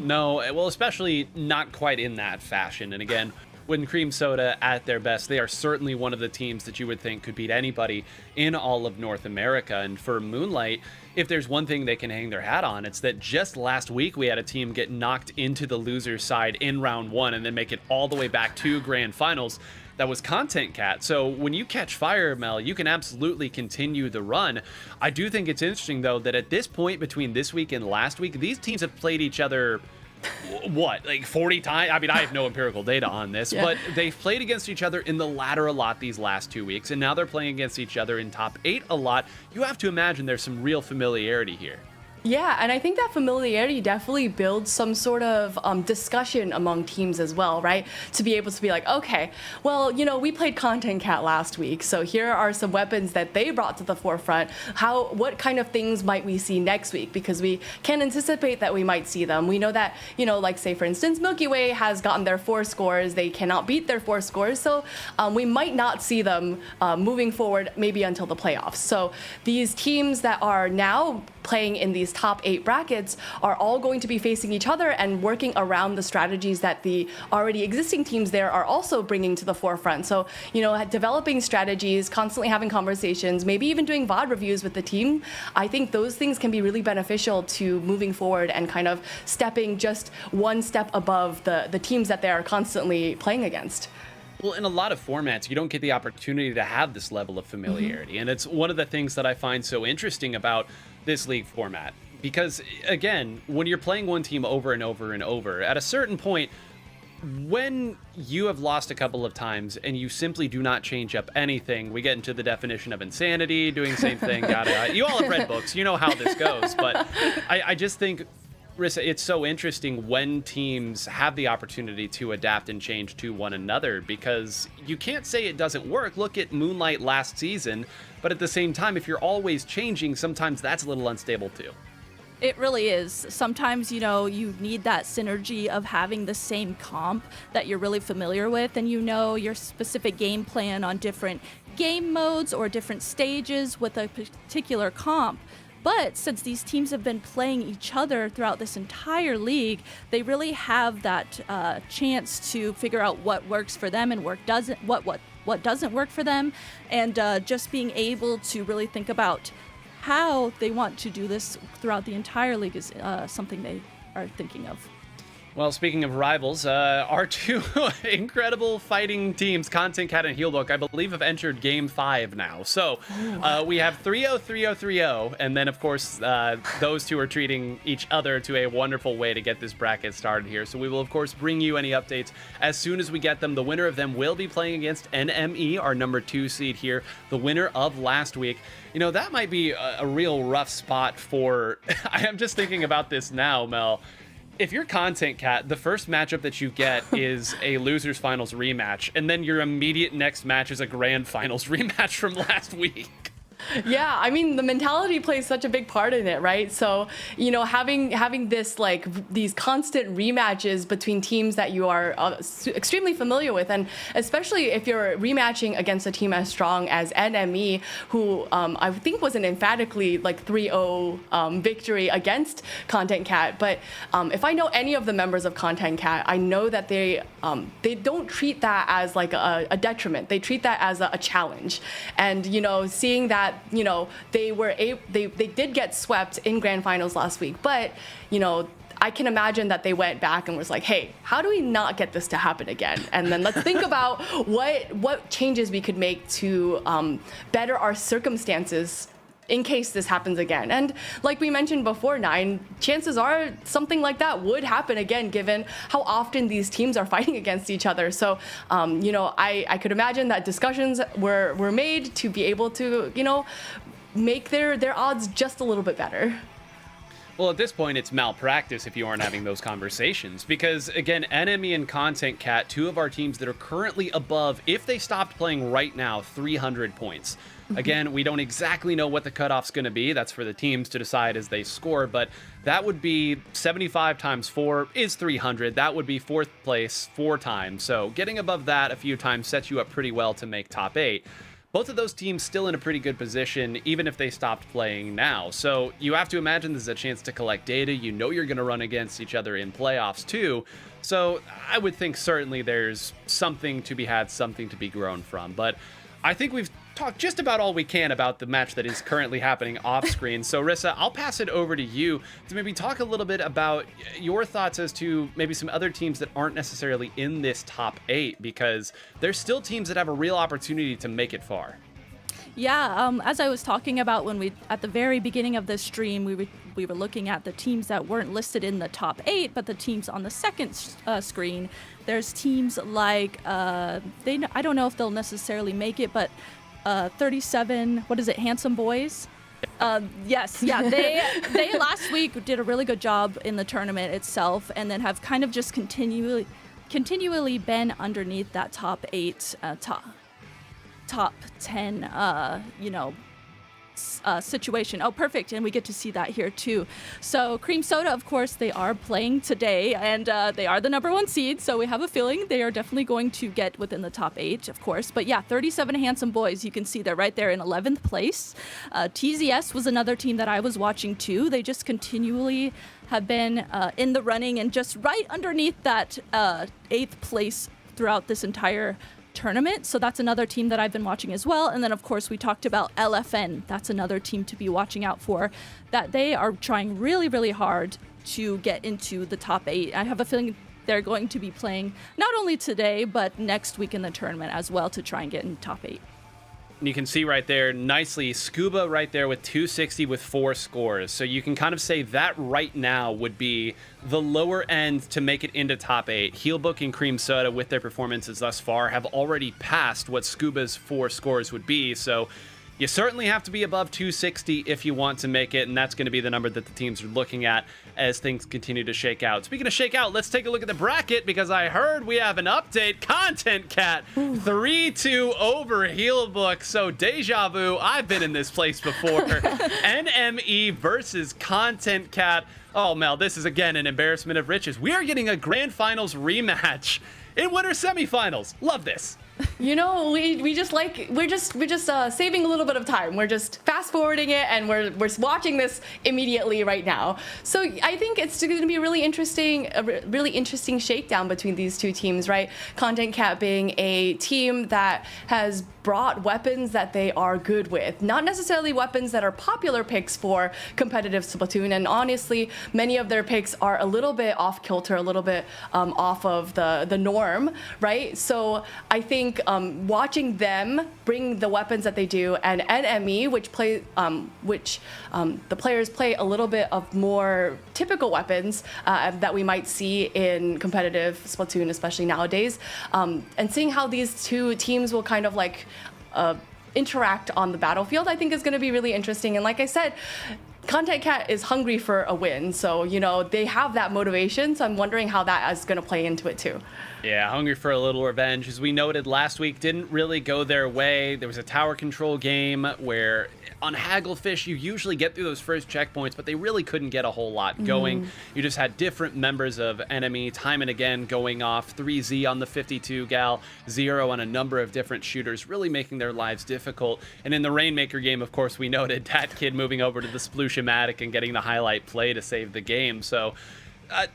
No, well, especially not quite in that fashion. And again, when Cream Soda at their best, they are certainly one of the teams that you would think could beat anybody in all of North America. And for Moonlight, if there's one thing they can hang their hat on, it's that just last week we had a team get knocked into the loser side in round 1 and then make it all the way back to grand finals. That was Content Cat. So when you catch fire, Mel, you can absolutely continue the run. I do think it's interesting, though, that at this point between this week and last week, these teams have played each other like 40 times? I mean, I have no empirical data on this, but they've played against each other in the ladder a lot these last 2 weeks, and now they're playing against each other in top 8 a lot. You have to imagine there's some real familiarity here. Yeah, and I think that familiarity definitely builds some sort of discussion among teams as well, right? To be able to be like, okay, well, we played Content Cat last week, so here are some weapons that they brought to the forefront. What kind of things might we see next week? Because we can anticipate that we might see them. We know that, like say for instance, Milky Way has gotten their 4 scores. They cannot beat their 4 scores, so we might not see them moving forward maybe until the playoffs. So these teams that are now playing in these top 8 brackets are all going to be facing each other and working around the strategies that the already existing teams there are also bringing to the forefront. So, developing strategies, constantly having conversations, maybe even doing VOD reviews with the team, I think those things can be really beneficial to moving forward and kind of stepping just one step above the teams that they are constantly playing against. Well, in a lot of formats, you don't get the opportunity to have this level of familiarity. And it's one of the things that I find so interesting about this league format. Because, again, when you're playing one team over and over and over, at a certain point, when you have lost a couple of times and you simply do not change up anything, we get into the definition of insanity, doing the same thing, yada. You all have read books, you know how this goes. But I just think, Rissa, it's so interesting when teams have the opportunity to adapt and change to one another, because you can't say it doesn't work. Look at Moonlight last season, but at the same time, if you're always changing, sometimes that's a little unstable too. It really is. Sometimes, you need that synergy of having the same comp that you're really familiar with, and your specific game plan on different game modes or different stages with a particular comp. But since these teams have been playing each other throughout this entire league, they really have that chance to figure out what works for them and what doesn't work for them, and just being able to really think about how they want to do this throughout the entire league is something they are thinking of. Well, speaking of rivals, our 2 incredible fighting teams, Content Cat and Heelbook, I believe have entered Game 5 now. So we have 3-0, 3-0, 3-0, and then, of course, those 2 are treating each other to a wonderful way to get this bracket started here. So we will, of course, bring you any updates as soon as we get them. The winner of them will be playing against NME, our number 2 seed here, the winner of last week. That might be a real rough spot for... I am just thinking about this now, Mel. If you're Content Cat, the first matchup that you get is a losers finals rematch, and then your immediate next match is a grand finals rematch from last week. Yeah, I mean, the mentality plays such a big part in it, right? So, having this, these constant rematches between teams that you are extremely familiar with, and especially if you're rematching against a team as strong as NME, who I think was an emphatically 3-0 victory against Content Cat. But if I know any of the members of Content Cat, I know that they don't treat that as a detriment. They treat that as a challenge. And, seeing that, they did get swept in grand finals last week, but I can imagine that they went back and was like, hey, how do we not get this to happen again? And then let's think about what changes we could make to better our circumstances in case this happens again. And like we mentioned before, Nine, chances are something like that would happen again, given how often these teams are fighting against each other. So, I could imagine that discussions were made to be able to, make their odds just a little bit better. Well, at this point, it's malpractice if you aren't having those conversations. Because, again, Enemy and Content Cat, 2 of our teams that are currently above, if they stopped playing right now, 300 points. Again, we don't exactly know what the cutoff's going to be. That's for the teams to decide as they score. But that would be 75 times 4 is 300. That would be 4th place 4 times. So getting above that a few times sets you up pretty well to make top 8. Both of those teams still in a pretty good position, even if they stopped playing now. So you have to imagine this is a chance to collect data. You know you're going to run against each other in playoffs too. So I would think certainly there's something to be had, something to be grown from. But I think we've talked just about all we can about the match that is currently happening off screen. So Rissa, I'll pass it over to you to maybe talk a little bit about your thoughts as to maybe some other teams that aren't necessarily in this top 8, because there's still teams that have a real opportunity to make it far. Yeah, as I was talking about at the very beginning of this stream, we were looking at the teams that weren't listed in the top 8, but the teams on the second screen. There's teams like I don't know if they'll necessarily make it, but 37, what is it, Handsome Boys? Yes, yeah. They last week did a really good job in the tournament itself, and then have kind of just continually been underneath that top 8, top 10, situation. Oh, perfect. And we get to see that here too. So Cream Soda, of course, they are playing today, and they are the #1 seed. So we have a feeling they are definitely going to get within the top 8, of course. But yeah, 37 Handsome Boys, you can see they're right there in 11th place. TZS was another team that I was watching too. They just continually have been in the running and just right underneath that 8th place throughout this entire tournament. So that's another team that I've been watching as well. And then of course we talked about LFN. That's another team to be watching out for, that they are trying really, really hard to get into the top 8. I have a feeling they're going to be playing not only today, but next week in the tournament as well to try and get in top 8. And you can see right there nicely Scuba right there with 260 with 4 scores. So you can kind of say that right now would be the lower end to make it into top 8. Heelbook and Cream Soda with their performances thus far have already passed what Scuba's 4 scores would be. So you certainly have to be above 260 if you want to make it, and that's going to be the number that the teams are looking at as things continue to shake out. Speaking of shake out, let's take a look at the bracket, because I heard we have an update. Content Cat 3-2 over Heelbook. So deja vu, I've been in this place before. NME versus Content Cat. Oh, Mel, this is again an embarrassment of riches. We are getting a grand finals rematch in winter semifinals. Love this. You know, we're just saving a little bit of time. We're just fast forwarding it, and we're watching this immediately right now. So I think it's going to be a really interesting shakedown between these two teams, right? Content Cat being a team that has brought weapons that they are good with, not necessarily weapons that are popular picks for competitive Splatoon, and honestly many of their picks are a little bit off kilter, a little bit off of the norm, right? So I think watching them bring the weapons that they do, and NME, which the players play a little bit of more typical weapons that we might see in competitive Splatoon, especially nowadays, and seeing how these two teams will kind of like interact on the battlefield, I think is going to be really interesting. And like I said, Content Cat is hungry for a win, so they have that motivation. So I'm wondering how that is going to play into it too. Yeah, hungry for a little revenge. As we noted last week, didn't really go their way. There was a tower control game where on Hagglefish, you usually get through those first checkpoints, but they really couldn't get a whole lot going. You just had different members of Enemy time and again going off. 3Z on the 52 gal, 0 on a number of different shooters, really making their lives difficult. And in the Rainmaker game, of course, we noted that kid moving over to the Splooshomatic and getting the highlight play to save the game. So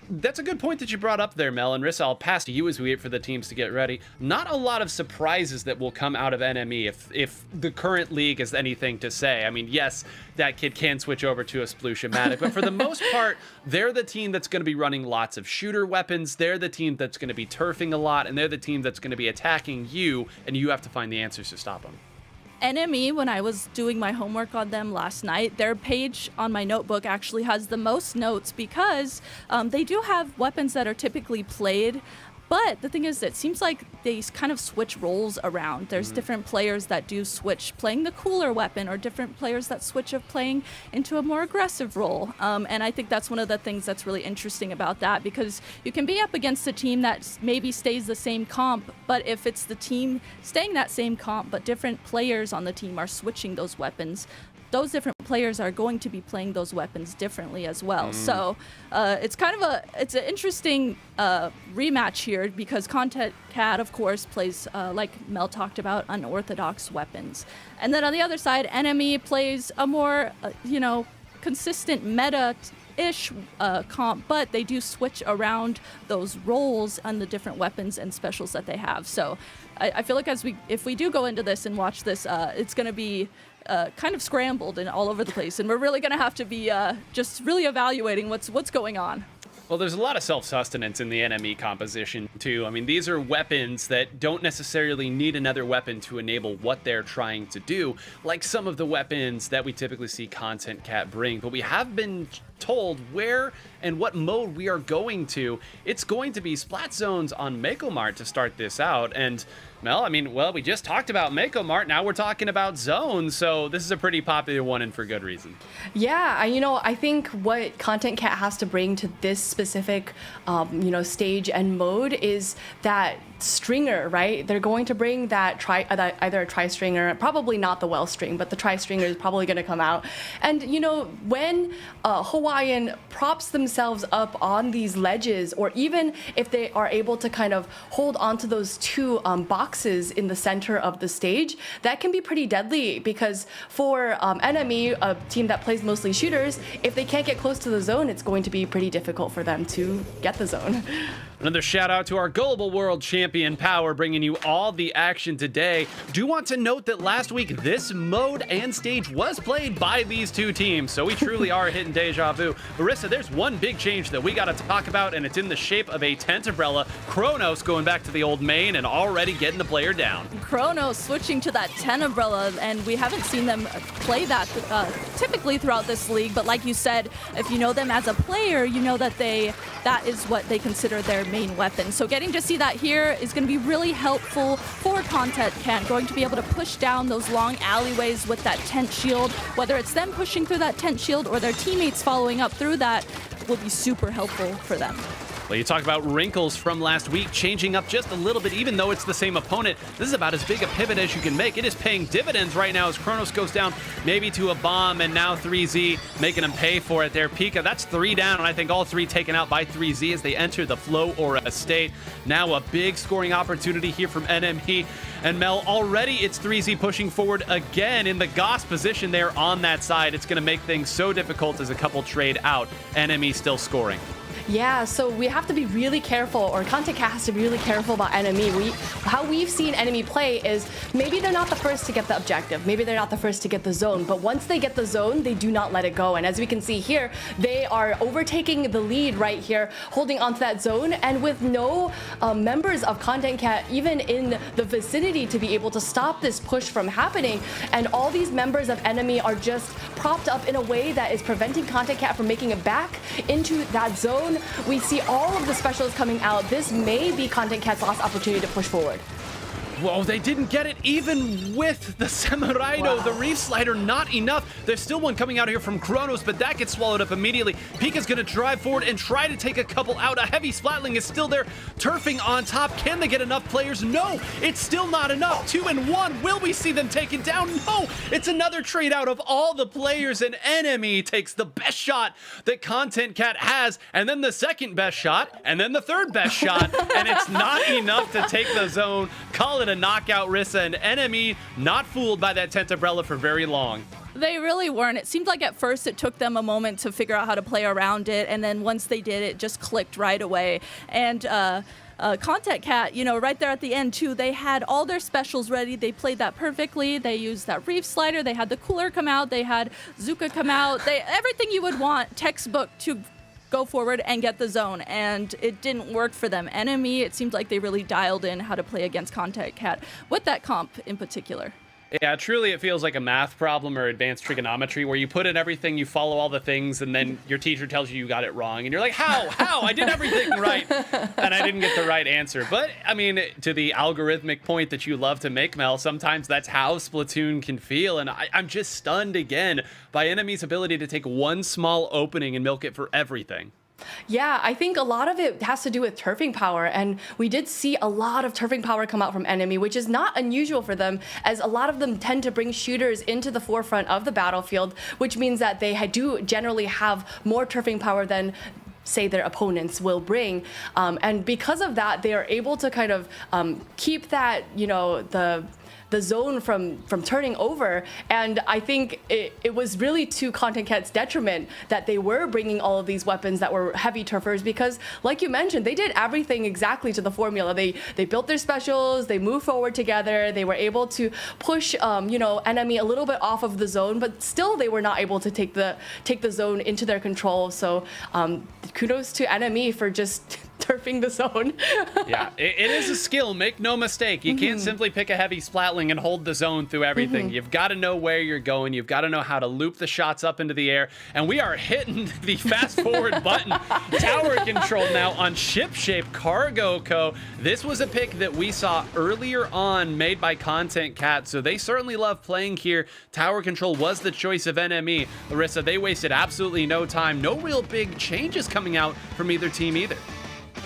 that's a good point that you brought up there, Mel. And Rissa, I'll pass to you as we wait for the teams to get ready. Not a lot of surprises that will come out of NME if the current league is anything to say. I mean, yes, that kid can switch over to a Splooshomatic, but for the most part, they're the team that's going to be running lots of shooter weapons. They're the team that's going to be turfing a lot, and they're the team that's going to be attacking you, and you have to find the answers to stop them. NME, when I was doing my homework on them last night, their page on my notebook actually has the most notes because they do have weapons that are typically played. But the thing is, it seems like they kind of switch roles around. There's different players that do switch playing the cooler weapon, or different players that switch of playing into a more aggressive role. And I think that's one of the things that's really interesting about that, because you can be up against a team that maybe stays the same comp, but if it's the team staying that same comp, but different players on the team are switching those weapons, those different players are going to be playing those weapons differently as well. So it's an interesting rematch here, because Content Cat, of course, plays, like Mel talked about, unorthodox weapons. And then on the other side, Enemy plays a more, consistent meta-ish comp, but they do switch around those roles on the different weapons and specials that they have. So I feel like if we do go into this and watch this, it's going to be kind of scrambled and all over the place, and we're really going to have to be just really evaluating what's going on. Well, there's a lot of self-sustenance in the enemy composition, too. I mean, these are weapons that don't necessarily need another weapon to enable what they're trying to do, like some of the weapons that we typically see Content Cat bring. But we have been told where and what mode we are going to, it's going to be Splat Zones on Mako Mart to start this out. And Mel, I mean, well, we just talked about Mako Mart. Now we're talking about zones. So this is a pretty popular one and for good reason. Yeah, I think what Content Cat has to bring to this specific, stage and mode is that stringer, right? They're going to bring that either a tri-stringer, probably not the well string, but the tri-stringer is probably going to come out. And when Hawaiian props themselves up on these ledges, or even if they are able to kind of hold onto those two boxes in the center of the stage, that can be pretty deadly, because for enemy, a team that plays mostly shooters, if they can't get close to the zone, it's going to be pretty difficult for them to get the zone. Another shout out to our Global World Champion Power, bringing you all the action today. Do want to note that last week this mode and stage was played by these two teams, so we truly are hitting deja vu. Marissa, there's one big change that we got to talk about, and it's in the shape of a tent umbrella. Kronos going back to the old main and already getting the player down. Kronos switching to that 10 umbrella, and we haven't seen them play that typically throughout this league, but like you said, if you know them as a player, you know that that is what they consider their main weapon. So getting to see that here is going to be really helpful for Content Cat, going to be able to push down those long alleyways with that tent shield. Whether it's them pushing through that tent shield or their teammates following up through that will be super helpful for them. Well, you talk about wrinkles from last week, changing up just a little bit, even though it's the same opponent. This is about as big a pivot as you can make. It is paying dividends right now as Kronos goes down maybe to a bomb, and now 3Z making them pay for it there. Pika, that's 3 down, and I think all 3 taken out by 3Z as they enter the Flow Aura Estate. Now a big scoring opportunity here from NME. And Mel, already it's 3Z pushing forward again in the Goss position there on that side. It's going to make things so difficult as a couple trade out. NME still scoring. Yeah, so we have to be really careful, or Content Cat has to be really careful about enemy. How we've seen enemy play is maybe they're not the first to get the objective, maybe they're not the first to get the zone, but once they get the zone, they do not let it go. And as we can see here, they are overtaking the lead right here, holding onto that zone, and with no members of Content Cat even in the vicinity to be able to stop this push from happening. And all these members of enemy are just propped up in a way that is preventing Content Cat from making it back into that zone. We see all of the specials coming out. This may be Content Cat's last opportunity to push forward. Whoa, they didn't get it even with the Samaraido. Wow. The Reef Slider, not enough. There's still one coming out here from Kronos, but that gets swallowed up immediately. Pika's going to drive forward and try to take a couple out. A heavy Splatling is still there, turfing on top. Can they get enough players? No, it's still not enough. 2 and 1. Will we see them taken down? No, it's another trade out of all the players, and Enemy takes the best shot that Content Cat has, and then the second best shot, and then the third best shot, and it's not enough to take the zone. Call it a knockout, Rissa, and Enemy not fooled by that tent umbrella for very long. They really weren't. It seemed like at first it took them a moment to figure out how to play around it, and then once they did, it just clicked right away. And Content Cat, right there at the end too, they had all their specials ready. They played that perfectly. They used that Reef Slider. They had the Cooler come out. They had Zuka come out. Everything you would want, textbook, to go forward and get the zone, and it didn't work for them. Enemy, it seemed like they really dialed in how to play against Content Cat with that comp in particular. Yeah, truly it feels like a math problem or advanced trigonometry where you put in everything, you follow all the things, and then your teacher tells you got it wrong. And you're like, how? I did everything right, and I didn't get the right answer. But, I mean, to the algorithmic point that you love to make, Mel, sometimes that's how Splatoon can feel. And I'm just stunned again by Enemy's ability to take one small opening and milk it for everything. Yeah, I think a lot of it has to do with turfing power, and we did see a lot of turfing power come out from Enemy, which is not unusual for them, as a lot of them tend to bring shooters into the forefront of the battlefield, which means that they do generally have more turfing power than, say, their opponents will bring. And because of that, they are able to kind of keep that, the zone from turning over. And I think it was really to Content Cat's detriment that they were bringing all of these weapons that were heavy turfers, because like you mentioned, they did everything exactly to the formula. They built their specials, they moved forward together, they were able to push Enemy a little bit off of the zone, but still they were not able to take the zone into their control. So kudos to Enemy for just turfing the zone. Yeah, it is a skill, make no mistake. You can't simply pick a heavy splatling and hold the zone through everything. You've got to know where you're going. You've got to know how to loop the shots up into the air. And we are hitting the fast forward button. Tower control now on Ship Shape Cargo Co. This was a pick that we saw earlier on made by Content Cat, so they certainly love playing here. Tower control was the choice of NME. Larissa, they wasted absolutely no time. No real big changes coming out from either team either.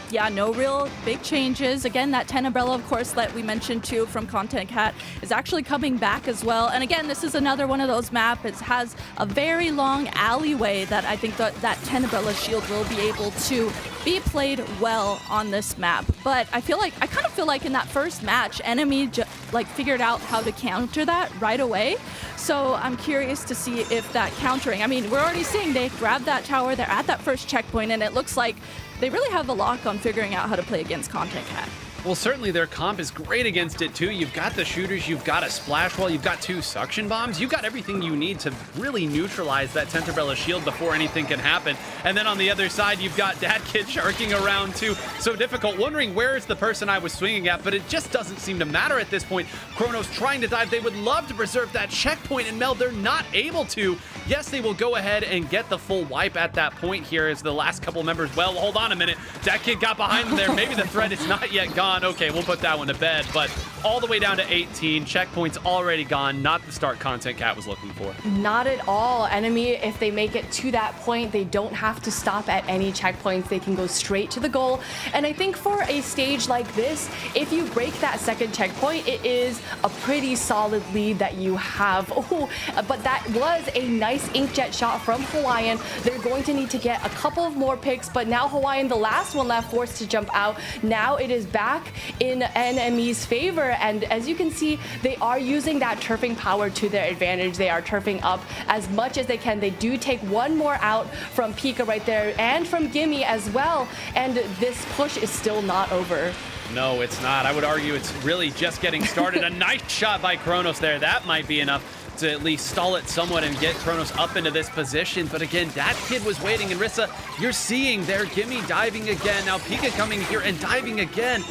Yeah, no real big changes. Again, that 10 umbrella, of course, that we mentioned too from Content Cat is actually coming back as well. And again, this is another one of those maps. It has a very long alleyway that I think that 10 umbrella shield will be able to be played well on this map. But I kind of feel like in that first match, enemy figured out how to counter that right away. So I'm curious to see if that countering, I mean, we're already seeing they grabbed that tower, they're at that first checkpoint, and it looks like they really have a lock on figuring out how to play against Content Cat. Well, certainly their comp is great against it, too. You've got the shooters, you've got a splash wall, you've got 2 suction bombs. You've got everything you need to really neutralize that 10th umbrella shield before anything can happen. And then on the other side, you've got Dad Kid sharking around, too. So difficult, wondering where is the person I was swinging at, but it just doesn't seem to matter at this point. Kronos trying to dive. They would love to preserve that checkpoint, and Mel, they're not able to. Yes, they will go ahead and get the full wipe at that point here as the last couple members. Well, hold on a minute. Dad Kid got behind them there. Maybe the threat is not yet gone. Okay, we'll put that one to bed, but all the way down to 18. Checkpoints already gone. Not the start Content Cat was looking for. Not at all. Enemy, if they make it to that point, they don't have to stop at any checkpoints. They can go straight to the goal. And I think for a stage like this, if you break that second checkpoint, it is a pretty solid lead that you have. Oh, but that was a nice inkjet shot from Hawaiian. They're going to need to get a couple of more picks, but now Hawaiian, the last one left, forced to jump out. Now it is back in NME's favor, and as you can see, they are using that turfing power to their advantage. They are turfing up as much as they can. They do take one more out from Pika right there and from Gimme as well, and this push is still not over. No, it's not. I would argue it's really just getting started. A nice shot by Kronos there. That might be enough to at least stall it somewhat and get Kronos up into this position. But again, that kid was waiting. And Rissa, you're seeing there Gimme diving again. Now Pika coming here and diving again.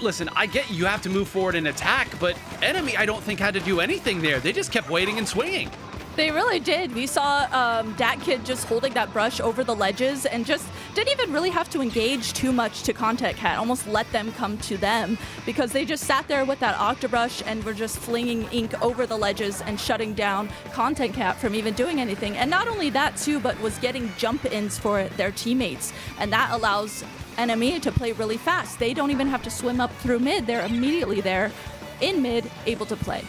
Listen, I get you have to move forward and attack, but enemy I don't think had to do anything there. They just kept waiting and swinging. They really did. We saw Dat Kid just holding that brush over the ledges and just didn't even really have to engage too much to Content Cat, almost let them come to them because they just sat there with that Octobrush and were just flinging ink over the ledges and shutting down Content Cat from even doing anything. And not only that too, but was getting jump-ins for their teammates. And that allows NME to play really fast. They don't even have to swim up through mid. They're immediately there in mid, able to play.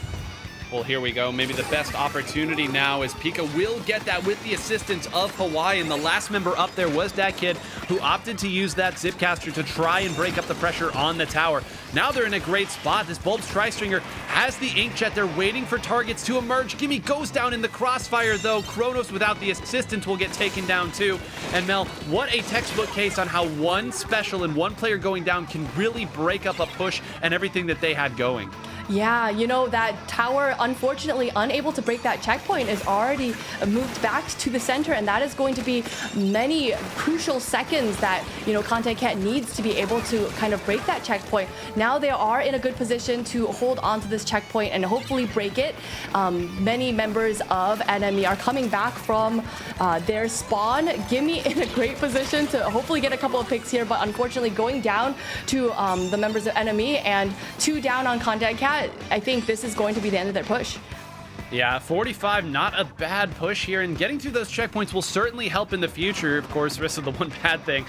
Well, here we go. Maybe the best opportunity now is Pika will get that with the assistance of Hawaii. And the last member up there was that kid who opted to use that Zipcaster to try and break up the pressure on the tower. Now they're in a great spot. This Bulbs Tri-Stringer has the Inkjet. They're waiting for targets to emerge. Gimme goes down in the crossfire, though. Kronos, without the assistance, will get taken down, too. And Mel, what a textbook case on how one special and one player going down can really break up a push and everything that they had going. Yeah, you know, that tower, unfortunately, unable to break that checkpoint, is already moved back to the center, and that is going to be many crucial seconds that, you know, Content Cat needs to be able to kind of break that checkpoint. Now they are in a good position to hold on to this checkpoint and hopefully break it. Many members of NME are coming back from their spawn. Gimme in a great position to hopefully get a couple of picks here, but unfortunately going down to the members of NME and 2 down on Content Cat. I think this is going to be the end of their push. Yeah, 45, not a bad push here, and getting through those checkpoints will certainly help in the future. Of course, risk of the one bad thing.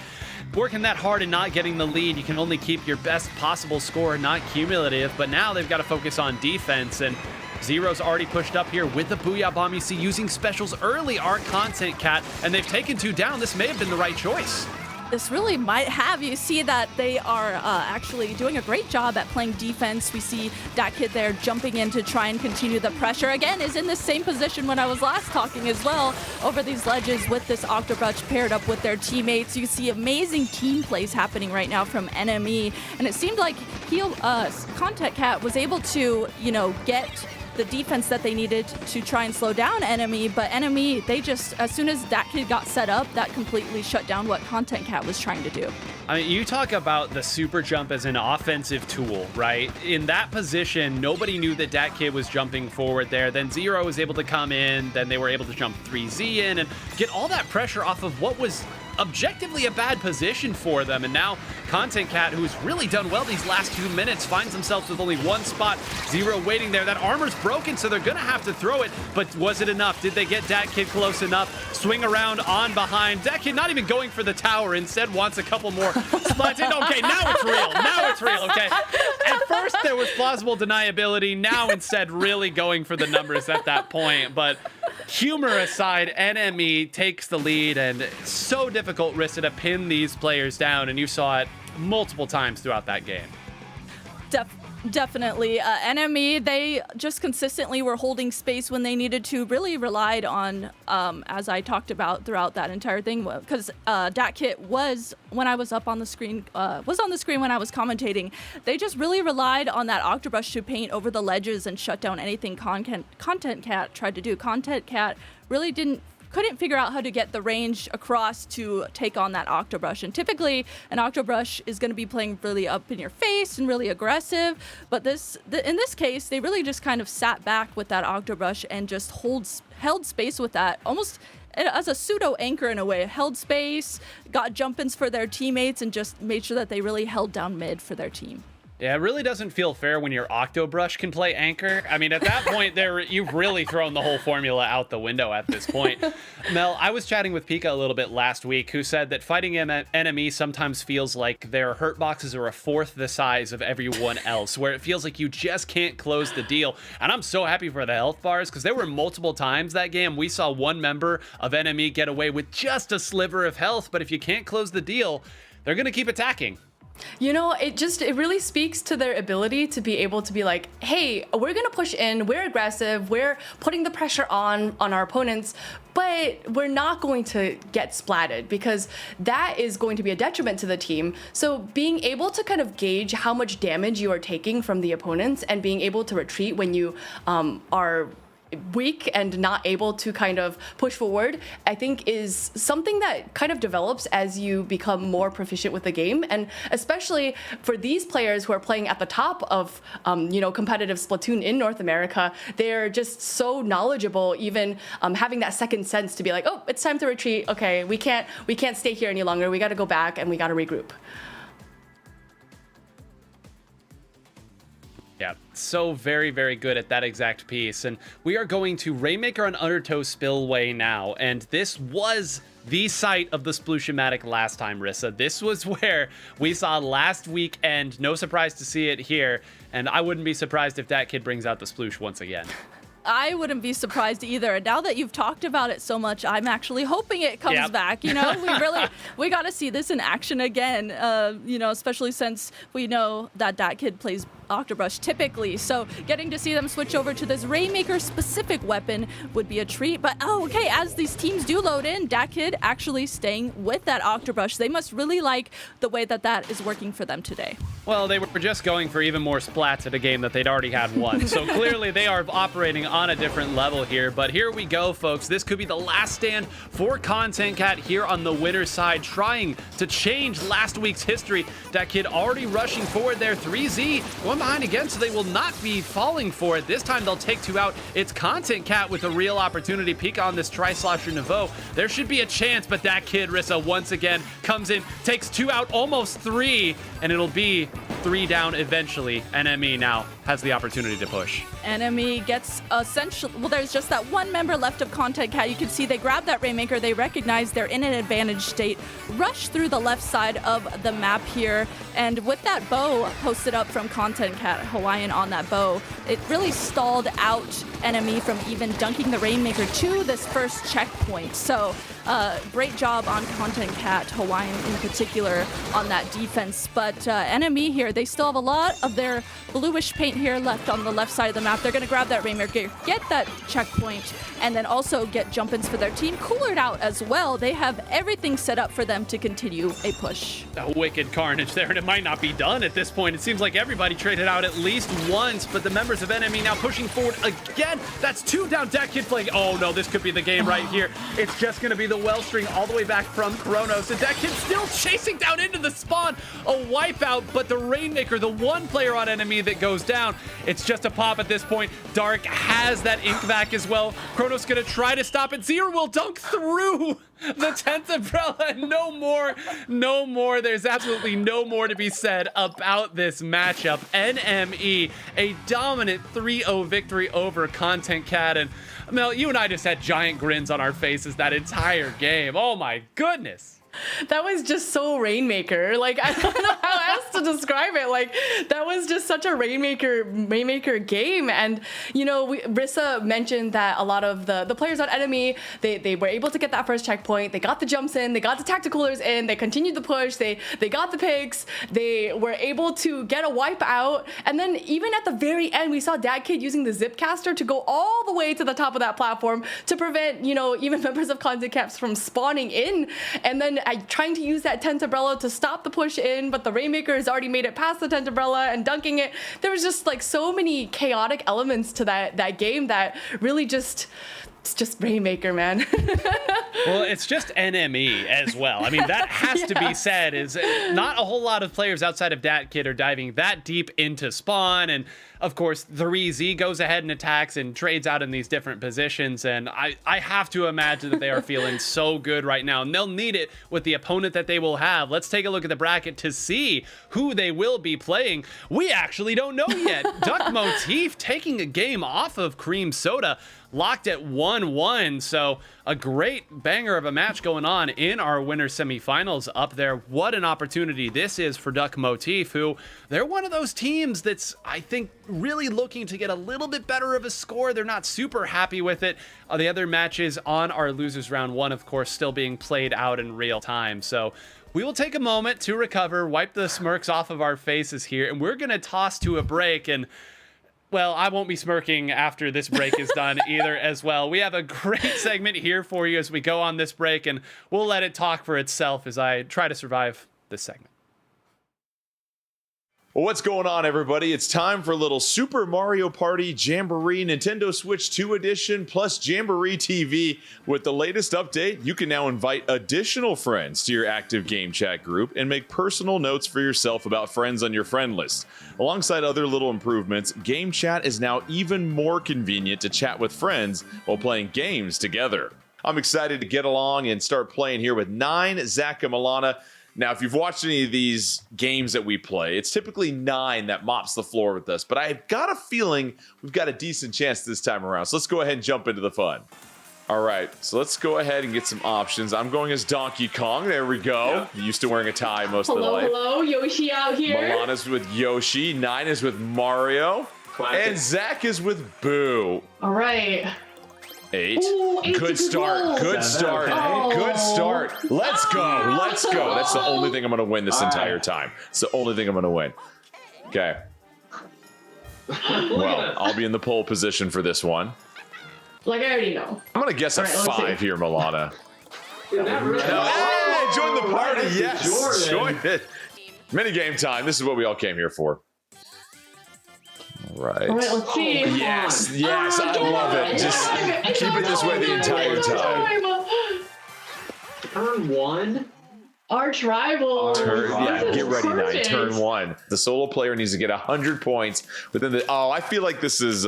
Working that hard and not getting the lead, you can only keep your best possible score, not cumulative, but now they've got to focus on defense, and Zero's already pushed up here with the Booyah Bomb. You see using specials early are Content Cat, and they've taken 2 down. This may have been the right choice. This really might have. You see that they are actually doing a great job at playing defense. We see that kid there jumping in to try and continue the pressure. Again, is in the same position when I was last talking as well, over these ledges with this Octobrush paired up with their teammates. You see amazing team plays happening right now from NME, and it seemed like Content Cat was able to, you know, get the defense that they needed to try and slow down Enemy, but Enemy, they just, as soon as that kid got set up, that completely shut down what Content Cat was trying to do. I mean, you talk about the super jump as an offensive tool, right? In that position, nobody knew that Dat Kid was jumping forward there. Then Zero was able to come in. Then they were able to jump 3Z in and get all that pressure off of what was objectively a bad position for them. And now Content Cat, who's really done well these last 2 minutes, finds themselves with only one spot. Zero waiting there. That armor's broken, so they're going to have to throw it. But was it enough? Did they get Dat Kid close enough? Swing around on behind. Dat Kid not even going for the tower. Instead wants a couple more splats in. Okay, now it's real. Now it's real. Okay. At first, there was plausible deniability. Now, instead, really going for the numbers at that point. But humor aside, Enemy takes the lead, and so difficult, Rissa, to pin these players down, and you saw it multiple times throughout that game. Definitely. Enemy, they just consistently were holding space when they needed to, really relied on, as I talked about throughout that entire thing, because Dat Kit was, when I was up on the screen, was on the screen when I was commentating, they just really relied on that Octobrush to paint over the ledges and shut down anything Content Cat tried to do. Content Cat really couldn't figure out how to get the range across to take on that Octobrush. And typically, an Octobrush is going to be playing really up in your face and really aggressive. But in this case, they really just kind of sat back with that Octobrush and just held space with that, almost as a pseudo anchor in a way. Held space, got jump-ins for their teammates, and just made sure that they really held down mid for their team. Yeah, it really doesn't feel fair when your Octobrush can play anchor. I mean, at that point, you've really thrown the whole formula out the window at this point. Mel, I was chatting with Pika a little bit last week, who said that fighting Enemy sometimes feels like their hurt boxes are a fourth the size of everyone else, where it feels like you just can't close the deal. And I'm so happy for the health bars, because there were multiple times that game we saw one member of Enemy get away with just a sliver of health, but if you can't close the deal, they're going to keep attacking. You know, it really speaks to their ability to be able to be like, hey, we're going to push in, we're aggressive, we're putting the pressure on our opponents, but we're not going to get splatted, because that is going to be a detriment to the team. So being able to kind of gauge how much damage you are taking from the opponents and being able to retreat when you are weak and not able to kind of push forward, I think is something that kind of develops as you become more proficient with the game. And especially for these players who are playing at the top of competitive Splatoon in North America, they're just so knowledgeable, even having that second sense to be like, oh, it's time to retreat. Okay, we can't stay here any longer. We got to go back and we got to regroup. Yeah, so very, very good at that exact piece. And we are going to Rainmaker on Undertow Spillway now. And this was the site of the Sploosh-O-Matic last time, Rissa. This was where we saw last weekend. No surprise to see it here. And I wouldn't be surprised if that kid brings out the Sploosh once again. I wouldn't be surprised either. Now that you've talked about it so much, I'm actually hoping it comes back. You know, we got to see this in action again. Especially since we know that kid plays Octobrush typically. So getting to see them switch over to this Rainmaker specific weapon would be a treat. But okay, as these teams do load in, Dat Kid actually staying with that Octobrush. They must really like the way that is working for them today. Well, they were just going for even more splats at a game that they'd already had won. So clearly they are operating on a different level here. But here we go, folks. This could be the last stand for Content Cat here on the winner's side, trying to change last week's history. Dat Kid already rushing forward there. 3Z going behind again, so they will not be falling for it. This time they'll take two out. It's Content Cat with a real opportunity. Pika on this Tri-Slosher Nouveau. There should be a chance, but Dat Kid, Rissa, once again comes in, takes two out, almost three, and it'll be 3 down eventually. Enemy now has the opportunity to push. Enemy gets essentially, well, there's just that one member left of Content Cat. You can see they grab that Rainmaker. They recognize they're in an advantage state. Rush through the left side of the map here. And with that bow posted up from Content Cat, Hawaiian on that bow, it really stalled out Enemy from even dunking the Rainmaker to this first checkpoint. So great job on Content Cat, Hawaiian in particular, on that defense. But Enemy here, they still have a lot of their bluish paint here left on the left side of the map. They're going to grab that Rainmaker, get that checkpoint and then also get jump-ins for their team. Cooler it out as well. They have everything set up for them to continue a push. A wicked carnage there, and it might not be done at this point. It seems like everybody traded out at least once, but the members of NME now pushing forward again. That's 2 down. Dat Kid playing. Oh no, this could be the game right here. It's just going to be the Wellstring all the way back from Kronos, and Dat Kid still chasing down into the spawn. A wipeout, but the Rainmaker, the one player on NME that goes down. It's just a pop at this point. Dark has that ink back as well. Kronos going to try to stop it. Zero will dunk through the 10th umbrella. No more. There's absolutely no more to be said about this matchup. NME, a dominant 3-0 victory over Content Cat. And Mel, you and I just had giant grins on our faces that entire game. Oh my goodness. That was just so Rainmaker. Like, I don't know how else to describe it. Like, that was just such a Rainmaker game. And, you know, Rissa mentioned that a lot of the players on Enemy, they were able to get that first checkpoint. They got the jumps in. They got the tacticalers in. They continued the push. They got the picks. They were able to get a wipe out. And then even at the very end, we saw Dat Kid using the Zipcaster to go all the way to the top of that platform to prevent, you know, even members of Content Caps from spawning in. And then trying to use that 10th umbrella to stop the push in, but the Rainmaker has already made it past the 10th umbrella and dunking it. There was just like so many chaotic elements to that game that really it's just Rainmaker, man. Well, it's just NME as well. I mean, that has to be said, is not a whole lot of players outside of Dat Kid are diving that deep into spawn. And of course, 3Z goes ahead and attacks and trades out in these different positions. And I have to imagine that they are feeling so good right now. And they'll need it with the opponent that they will have. Let's take a look at the bracket to see who they will be playing. We actually don't know yet. Duck Motif taking a game off of Cream Soda, locked at 1-1. So a great banger of a match going on in our winter semifinals up there. What an opportunity this is for Duck Motif, who they're one of those teams that's, I think, really looking to get a little bit better of a score. They're not super happy with it. The other matches on our losers round 1, of course, still being played out in real time. So we will take a moment to recover, wipe the smirks off of our faces here, and we're going to toss to a break. And well, I won't be smirking after this break is done either as well. We have a great segment here for you as we go on this break, and we'll let it talk for itself as I try to survive this segment. Well, what's going on, everybody? It's time for a little Super Mario Party Jamboree Nintendo Switch 2 Edition plus Jamboree TV. With the latest update, you can now invite additional friends to your active game chat group and make personal notes for yourself about friends on your friend list. Alongside other little improvements, game chat is now even more convenient to chat with friends while playing games together. I'm excited to get along and start playing here with 9, Zach and Milana. Now, if you've watched any of these games that we play, it's typically 9 that mops the floor with us. But I've got a feeling we've got a decent chance this time around. So let's go ahead and jump into the fun. All right, so let's go ahead and get some options. I'm going as Donkey Kong. There we go. Yep. Used to wearing a tie most of the life. Hello, Yoshi out here. Milana's with Yoshi. 9 is with Mario. Classic. And Zach is with Boo. All right. 8. Ooh, Good start. Good start. Oh. Good start. Let's go. Let's go. That's the only thing I'm going to win this entire time. It's the only thing I'm going to win. Okay. Well, I'll be in the pole position for this one. Like I already know. I'm going to guess a 5 here, Milana. Hey, join the party. Yes. Join it. Minigame time. This is what we all came here for. Right. All right, let's see. Yes, I love it. Just keep it this way the entire time. Turn 1. Arch rival. Get ready, 9. Turn 1. The solo player needs to get 100 points within the. Oh, I feel like this is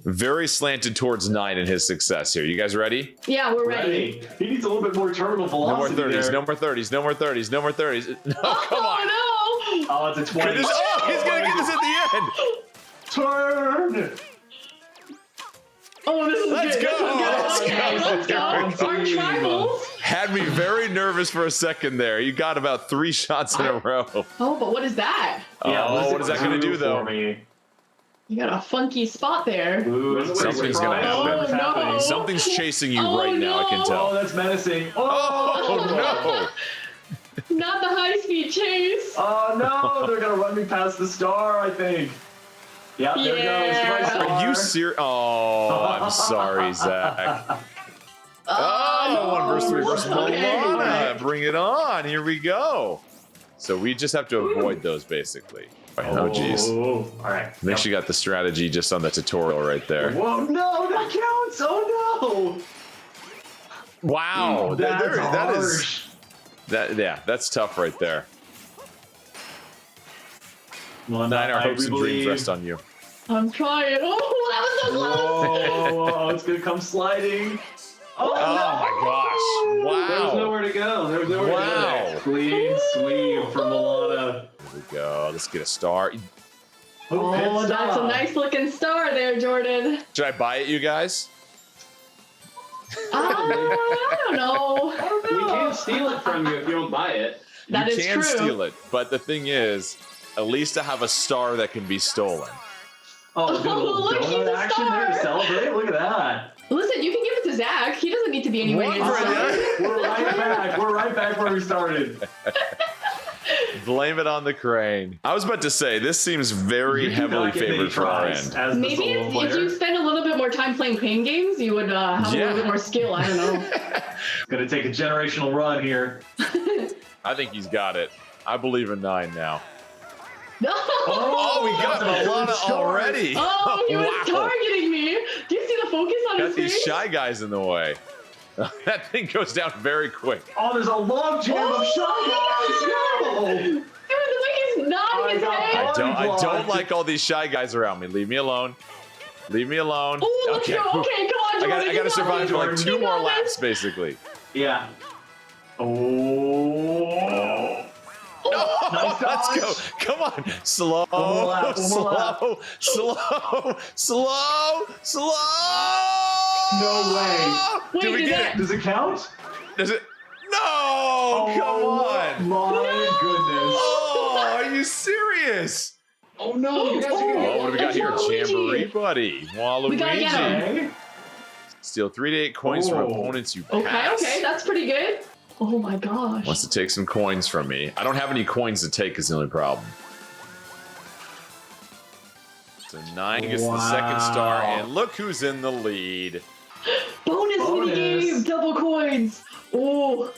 very slanted towards 9 in his success here. You guys ready? Yeah, we're ready. He needs a little bit more terminal velocity. No more 30s. There. No more 30s. No more 30s. No more 30s. No, come on. Oh no! Oh, it's a 20. He's gonna get this at the end. Turn. Oh, this is Let's good. go. Let's go. Arch rivals. Had me very nervous for a second there. You got about 3 shots in a row. Oh, but what is that? What is that going to do, though? You got a funky spot there. Ooh, Something's going to happen. Oh, no. Something's chasing you Oh, right now, I can tell. Oh, that's menacing. Oh, no. Not the high-speed chase. Oh, no. They're going to run me past the star, I think. Yeah, there Yeah. goes. Are you serious? Oh, I'm sorry, Zach. Oh, no. 1 versus 3 versus Okay. Milana. Bring it on. Here we go. So we just have to avoid those, basically. Oh, jeez. Oh, all right. I think she got the strategy just on the tutorial right there. Whoa, no, that counts. Oh, Wow. no. That's that is harsh. yeah, that's tough right there. Well, Nine, our hopes we and dreams believe. rest on you. I'm trying. Oh, that was so close. Whoa, it's going to come sliding. Oh my gosh. There was Wow. nowhere to go. There was nowhere Wow. to go there. Clean sweep from Milana. Here we go. Let's get a star. Oh, that's a nice looking star there, Jordan. Should I buy it, you guys? I don't know. We can't steal it from you if you don't buy it. That you is can true. steal it, but the thing is, at least I have a star that can be stolen. Oh, do a little Look, he's donut a action there to star. celebrate. Look at that. Listen, you can give it to Zach. He doesn't need to be anywhere One near for the star. that. We're right back. We're right back where we started. Blame it on the crane. I was about to say, this seems very You do heavily not get many favored for our tries end. as the Maybe solo if player. you spend a little bit more time playing crane games, you would have a Yeah. little bit more skill. I don't know. Gonna take a generational run here. I think he's got it. I believe in 9 now. No! Oh, we got that's a good Milana start. already. Oh, he was Wow. targeting me. Do you see the focus on Got his these face? shy guys in the way. That thing goes down very quick. Oh, there's a log jam of shot. No! Dude, the way he's nodding his I got head. I don't like all these shy guys around me. Leave me alone. Leave me alone. Oh, let's go. Okay, come on, I Jordan. gotta You got survive this. for like 2 You more got laps, this. basically. Yeah. Oh. No, Nice let's go. dodge. Come on. Slow, One more lap, one more lap. slow. No way. Wait, Did we is get that- it? Does it count? Does it? No, come on. My goodness. Oh, are you serious? Oh no, you guys are gonna Oh, what do we got here? Waluigi. Jamboree buddy. We gotta get him. Waluigi. Okay. Steal 3 to 8 coins from Oh. opponents you Okay, pass. okay, that's pretty good. Oh my gosh. Wants to take some coins from me. I don't have any coins to take is the only problem. So 9 gets the second star, Wow. and look who's in the lead. Bonus Bonus. minigame, double coins. Oh.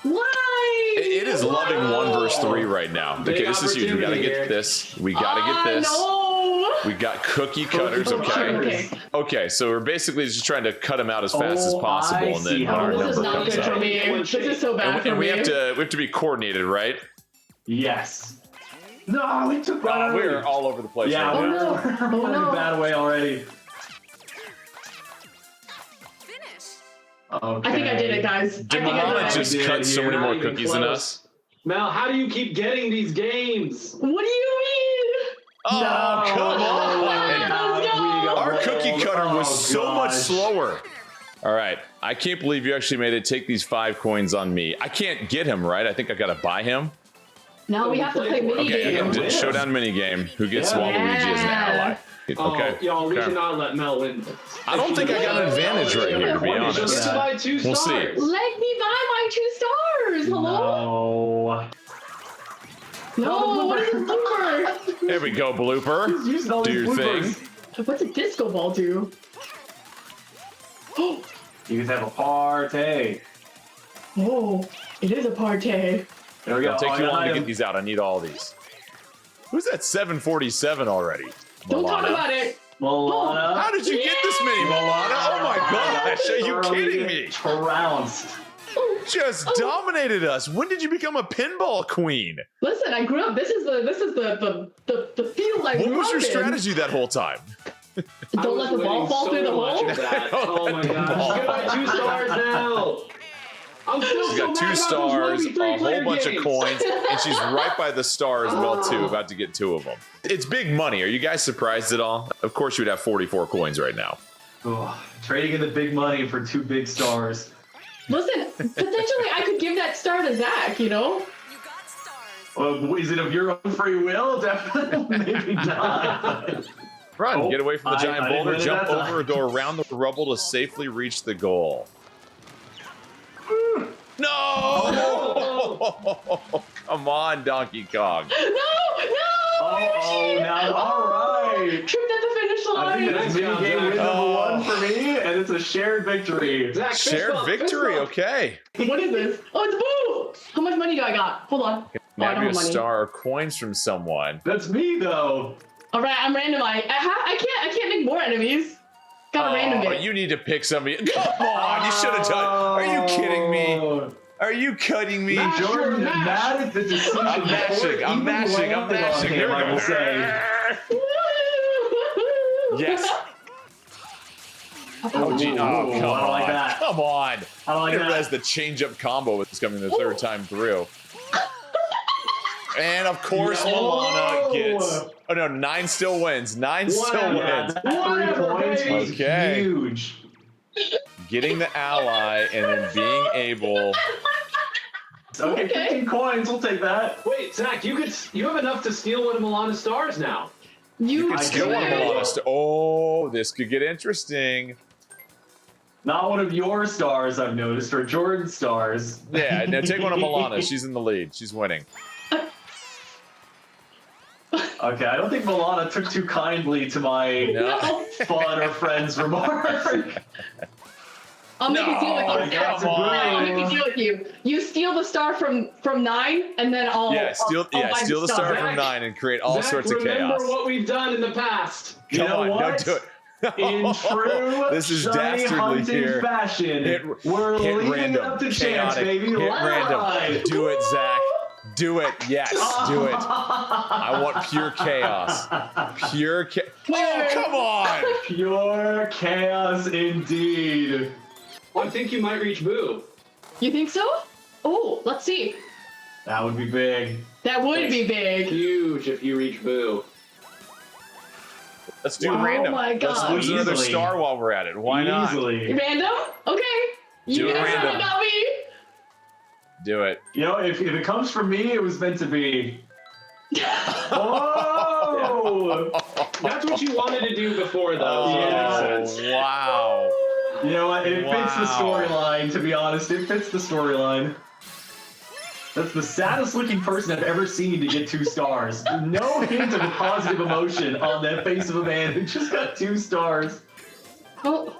Why? It is loving 1 versus 3 right now. Big Okay, this is huge. We gotta opportunity get here. this. We gotta get this. No. We got cookie cutters, okay? Okay. Okay, so we're basically just trying to cut them out as fast as Oh, possible, I and then see when how our this This is number not comes good for out. me. This is so bad And for we me. have to be coordinated, right? Yes. No, we took right Oh, away. we're all over the place. Yeah, right Oh, now. no. we're Oh, in no. a bad way already. Okay. I think I did it, guys. I Did think I Milana did it. just did cut so here. many Not more even cookies than close. us? Mel, how do you keep getting these games? What do you mean? Oh, come on! Let's go. We got Our rolled. cookie cutter was Oh, so much gosh. slower. All right, I can't believe you actually made it take these 5 coins on me. I can't get him, right? I think I gotta buy him. Now we have to play mini Okay, game. Yeah. showdown minigame. Who gets Yeah. Waluigi as an ally? Oh, Okay. y'all, we okay. cannot let Mel win. I don't think I got an advantage right here, to be Just honest. to buy 2 We'll see. stars. Let me buy my 2 stars. Hello? No. No, what is this blooper? There we go, blooper. Using all Do these your bloopers. thing. What's a disco ball do? You guys have a party. Oh, it is a party. There we go. It'll take too I got long to him. get these out. I need all these. Who's at 747 already? Don't talk Milana? about it. Milana. How did you get this many, Milana? Oh my gosh, are you kidding me? Trounced. Just dominated us. When did you become a pinball queen? Listen, I grew up. This is the field I What grew was up your in. strategy that whole time? Don't let the ball fall through the hole. Oh my gosh. Ball. She's got 2 stars now. I'm still She's so got mad 2 about stars, those a 1v3 whole player bunch of games. coins, and she's right by the star as well too, about to get 2 of them. It's big money. Are you guys surprised at all? Of course you would have 44 coins right now. Oh, trading in the big money for 2 big stars. Listen, potentially I could give that star to Zach. You know. Is it of your own free will? Definitely, maybe not. Run, Oh, get away from the I giant didn't boulder, win it jump that time. over, go around the rubble to safely reach the goal. No! Come on, Donkey Kong. No, no. now, all right. Tripped at the finish I think line. that's minigame win number one for me, and it's a shared victory. Zach, fist Shared bump, fist victory. bump. Okay. What is this? Oh, it's Boo! How much money do I got? Hold on. Oh, I Now don't you have a money. star or coins from someone. That's me, though. All right, I'm randomized. I can't make more enemies. Gotta random Oh, it. you need to pick somebody. Come on, you should have done. Are you kidding me? Oh. Are you cutting me? Mash. Jordan, mad at the decision. I'm mashing. I'm mashing. I'm mashing. Him, I will say. Yes. Oh, gee. Oh, come I don't on. like that. Come on. I don't like I didn't that. realize the change-up combo was coming the third time through. And of course, No. Milana gets. Oh no, 9 still wins. 9 still Yeah, wins. that 3 points was Okay. huge. Getting the ally and then being able. Okay, 15 coins, we'll take that. Wait, Zach, you have enough to steal one of Milana's stars now. You I Still do. want Milana. Oh, this could get interesting. Not one of your stars, I've noticed, or Jordan's stars. Yeah, now take one of Milana. She's in the lead. She's winning. Okay, I don't think Milana took too kindly to my No. fun or friends remark. I'll make a deal with No, you. come I'll make on. a deal with you. You steal the star from 9, and then I'll Steal the star from 9 and create all Zach, sorts of remember chaos. what we've done in the past. You Come know on, what? don't do it. In true This is shiny dastardly hunting here. fashion, we're Hit leaving random, it up to chance, chaotic, baby. hit Live. random. Do it, Zach. Do it. Yes, do it. I want pure chaos. Pure chaos. Oh, come on. Pure chaos indeed. I think you might reach Boo. You think so? Oh, let's see. That would be big. That would be big. Huge if you reach Boo. Let's do Oh random. my Let's God. lose another Easily. star while we're at it. Why not? Easily. Random? Okay. Do You it guys random. got me. Do it. You know, if it comes from me, it was meant to be. Oh! That's what you wanted to do before, though. so that makes sense. Oh, wow. You know what? It fits the Wow. storyline, to be honest. It fits the storyline. That's the saddest looking person I've ever seen to get 2 stars. No hint of a positive emotion on that face of a man who just got 2 stars. Oh.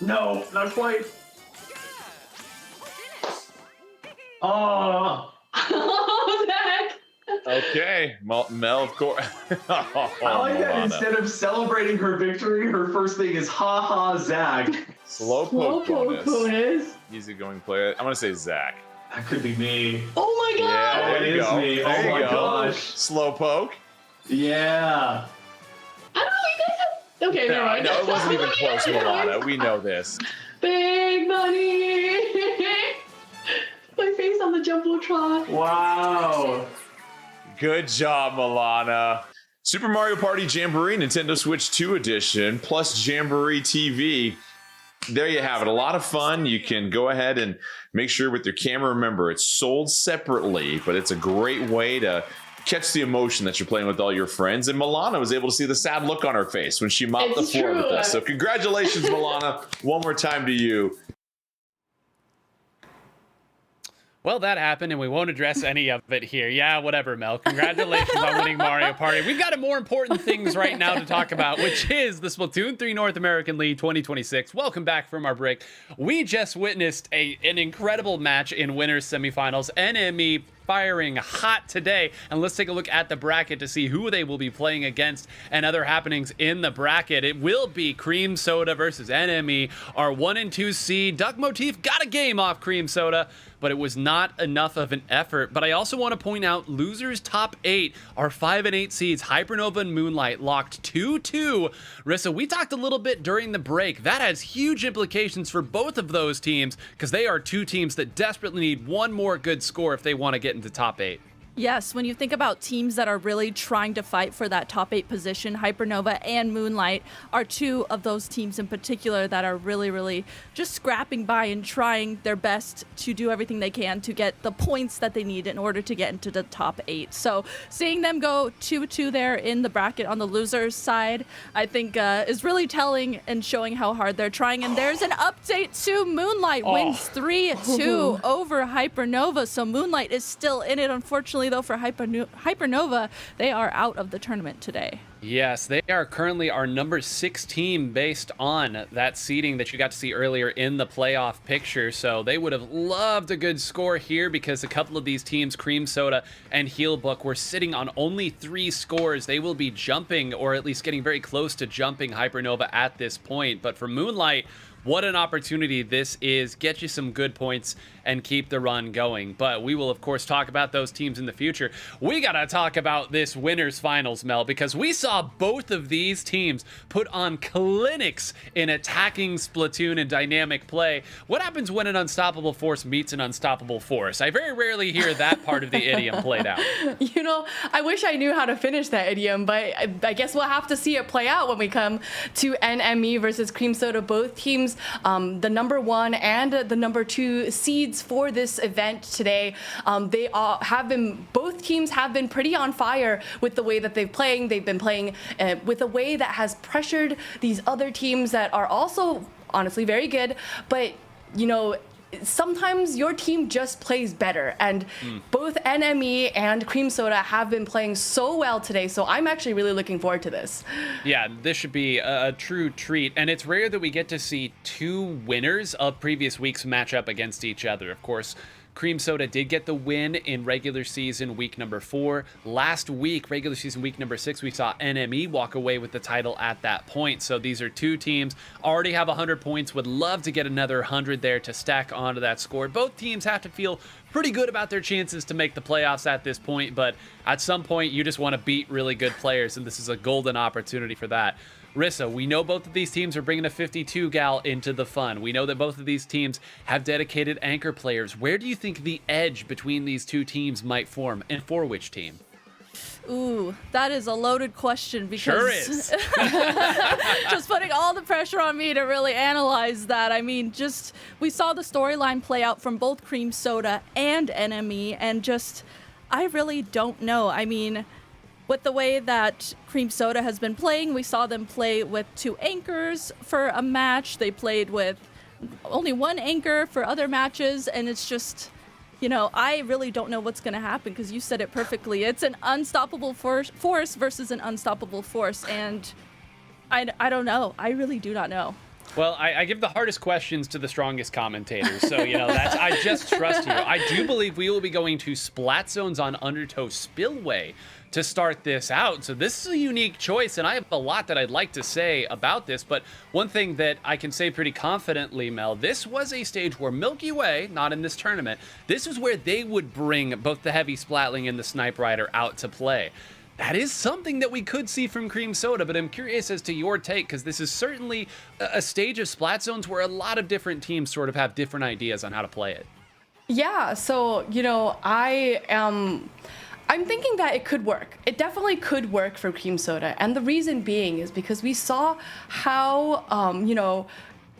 No, not quite. Oh, Oh, Zach. Okay. Mel, of course. Oh, I like that Milana. instead of celebrating her victory, her first thing is ha ha Zach. Slowpoke bonus. bonus. Easy going player. I'm going to say Zach. That could be me. Oh my God. Yeah, Oh, there it you is go. me. There Oh you my go. gosh. Slowpoke. Yeah. I don't know. You guys have. Okay, never No, mind. no, it wasn't even close, Never mind. Milana. We know this. Big money. My face on the jumbotron. Wow. Good job, Milana. Super Mario Party Jamboree Nintendo Switch 2 Edition plus Jamboree TV. There you have it. A lot of fun. You can go ahead and make sure with your camera, remember, it's sold separately, but it's a great way to catch the emotion that you're playing with all your friends. And Milana was able to see the sad look on her face when she mopped It's the floor true. with us. So congratulations, Milana. One more time to you. Well, that happened, and we won't address any of it here. Yeah, whatever, Mel. Congratulations on winning Mario Party. We've got more important things right now to talk about, which is the Splatoon 3 North American League 2026. Welcome back from our break. We just witnessed an incredible match in winners semifinals. NME firing hot today, and let's take a look at the bracket to see who they will be playing against and other happenings in the bracket. It will be Cream Soda versus NME. Our 1 and 2 seed Duck Motif got a game off Cream Soda, but it was not enough of an effort. But I also want to point out losers top 8 are 5 and 8 seeds Hypernova and Moonlight locked 2-2. Rissa, we talked a little bit during the break. That has huge implications for both of those teams because they are 2 teams that desperately need one more good score if they want to get into top 8. Yes, when you think about teams that are really trying to fight for that top 8 position, Hypernova and Moonlight are 2 of those teams in particular that are really, really just scrapping by and trying their best to do everything they can to get the points that they need in order to get into the top 8. So seeing them go 2-2 there in the bracket on the losers side, I think is really telling and showing how hard they're trying. And there's an update to Moonlight wins 3-2 over Hypernova. So Moonlight is still in it, unfortunately. unfortunately, though, for Hypernova, they are out of the tournament today. Yes, they are currently our number 6 team based on that seeding that you got to see earlier in the playoff picture. So they would have loved a good score here because a couple of these teams, Cream Soda and Heelbook, were sitting on only 3 scores. They will be jumping, or at least getting very close to jumping Hypernova at this point. But for Moonlight, what an opportunity this is. Get you some good points and keep the run going. But we will, of course, talk about those teams in the future. We got to talk about this winners finals, Mel, because we saw both of these teams put on clinics in attacking Splatoon and dynamic play. What happens when an unstoppable force meets an unstoppable force? I very rarely hear that part of the idiom played out. You know, I wish I knew how to finish that idiom, but I guess we'll have to see it play out when we come to NME versus Cream Soda. Both teams, the number 1 and the number 2 seeds for this event today. They all have been, both teams have been pretty on fire with the way that they've playing. They've been playing with a way that has pressured these other teams that are also honestly very good, but you know, sometimes your team just plays better, and both NME and Cream Soda have been playing so well today, so I'm actually really looking forward to this. Yeah, this should be a true treat, and it's rare that we get to see 2 winners of previous weeks match up against each other. Of course, Cream Soda did get the win in regular season week number 4. Last week, regular season week number 6, we saw NME walk away with the title at that point. So these are 2 teams, already have 100 points, would love to get another 100 there to stack onto that score. Both teams have to feel pretty good about their chances to make the playoffs at this point, but at some point you just want to beat really good players, and this is a golden opportunity for that. Rissa, we know both of these teams are bringing a 52 gal into the fun. We know that both of these teams have dedicated anchor players. Where do you think the edge between these 2 teams might form, and for which team? Ooh, that is a loaded question because Sure is. just putting all the pressure on me to really analyze that. I mean, just we saw the storyline play out from both Cream Soda and NME, and just I really don't know. I mean, with the way that Cream Soda has been playing, we saw them play with 2 anchors for a match. They played with only 1 anchor for other matches, and it's just, you know, I really don't know what's going to happen because you said it perfectly. It's an unstoppable force versus an unstoppable force, and I don't know. I really do not know. Well, I give the hardest questions to the strongest commentators, so, you know, that's, I just trust you. I do believe we will be going to Splat Zones on Undertow Spillway to start this out, so this is a unique choice, and I have a lot that I'd like to say about this, but one thing that I can say pretty confidently, Mel, this was a stage where Milky Way, not in this tournament, this is where they would bring both the Heavy Splatling and the Snipe Rider out to play. That is something that we could see from Cream Soda, but I'm curious as to your take, because this is certainly a stage of Splat Zones where a lot of different teams sort of have different ideas on how to play it. Yeah, so, you know, I'm thinking that it could work. It definitely could work for Cream Soda, and the reason being is because we saw how, you know,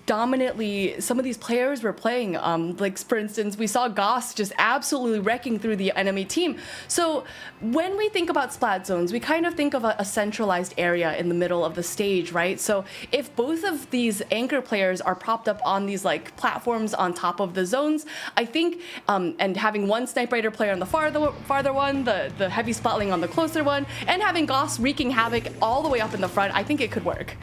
dominantly some of these players were playing. Like, for instance, we saw Goss just absolutely wrecking through the enemy team. So when we think about Splat Zones, we kind of think of a centralized area in the middle of the stage, right? So if both of these anchor players are propped up on these like platforms on top of the zones, I think, and having one Snipe Rider player on the farther one, the Heavy Splatling on the closer one, and having Goss wreaking havoc all the way up in the front, I think it could work.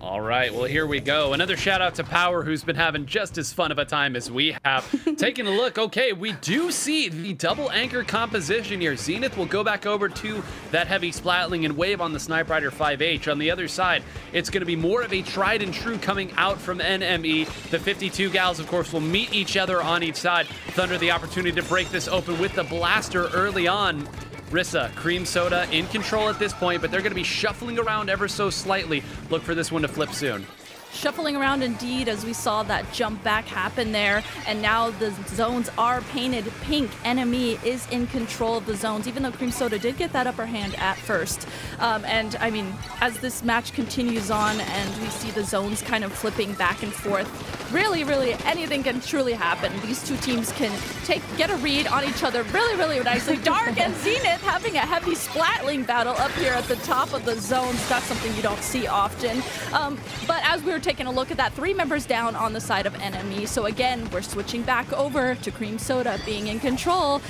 All right, well, here we go. Another shout out to Power, who's been having just as fun of a time as we have. Taking a look, okay, we do see the double anchor composition here. Zenith will go back over to that Heavy Splatling and wave on the Snipe Rider 5H. On the other side, it's going to be more of a tried and true coming out from NME. The 52 gals, of course, will meet each other on each side. Thunder the opportunity to break this open with the blaster early on. Rissa, Cream Soda in control at this point, but they're going to be shuffling around ever so slightly. Look for this one to flip soon. Shuffling around indeed, as we saw that jump back happen there, and now the zones are painted pink. NME is in control of the zones, even though Cream Soda did get that upper hand at first. And I mean, as this match continues on and we see the zones kind of flipping back and forth, really anything can truly happen. These two teams can get a read on each other really nicely. Dark and Zenith having a Heavy Splatling battle up here at the top of the zones. That's something you don't see often. But as we were taking a look at that, 3 members down on the side of enemy. So again, we're switching back over to Cream Soda being in control.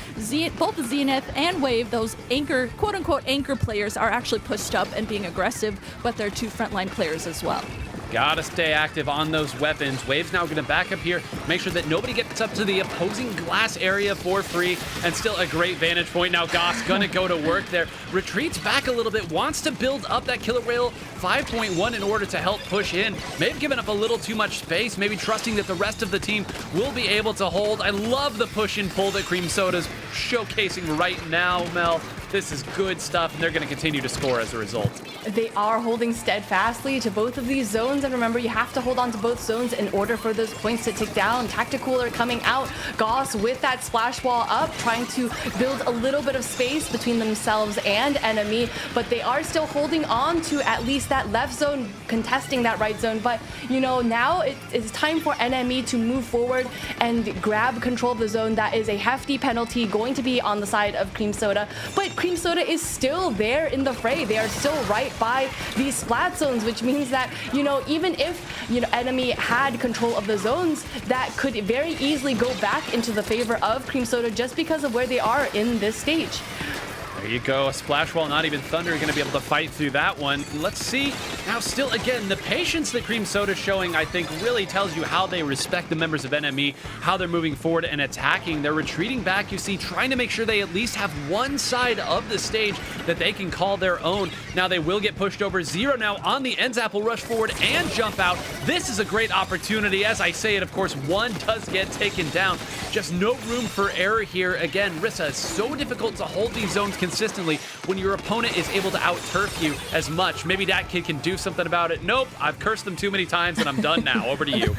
Both Zenith and Wave, those anchor, quote-unquote anchor players, are actually pushed up and being aggressive, but they're 2 frontline players as well. Gotta stay active on those weapons. Wave's now gonna back up here, make sure that nobody gets up to the opposing glass area for free, and still a great vantage point. Now Goss gonna go to work there. Retreats back a little bit, wants to build up that killer whale 5.1 in order to help push in. May have given up a little too much space, maybe trusting that the rest of the team will be able to hold. I love the push and pull that Cream Soda's showcasing right now, Mel. This is good stuff, and they're going to continue to score as a result. They are holding steadfastly to both of these zones, and remember, you have to hold on to both zones in order for those points to tick down. Tacticooler coming out, Goss with that splash wall up, trying to build a little bit of space between themselves and enemy, but they are still holding on to at least that left zone, contesting that right zone. But, you know, now it's time for enemy to move forward and grab control of the zone. That is a hefty penalty going to be on the side of Cream Soda, but Cream Soda is still there in the fray. They are still right by these splat zones, which means that, you know, even if, you know, enemy had control of the zones, that could very easily go back into the favor of Cream Soda just because of where they are in this stage. There you go, a splash wall, not even Thunder are going to be able to fight through that one. Let's see. Now still, again, the patience that Cream Soda's showing, I think, really tells you how they respect the members of NME, how they're moving forward and attacking. They're retreating back, you see, trying to make sure they at least have one side of the stage that they can call their own. Now they will get pushed over. Zero now on the ends app will rush forward and jump out. This is a great opportunity. As I say it, of course, one does get taken down. Just no room for error here. Again, Rissa, it's so difficult to hold these zones consistently when your opponent is able to out-turf you as much. Maybe that kid can do something about it. Nope, I've cursed them too many times and I'm done now. Over to you.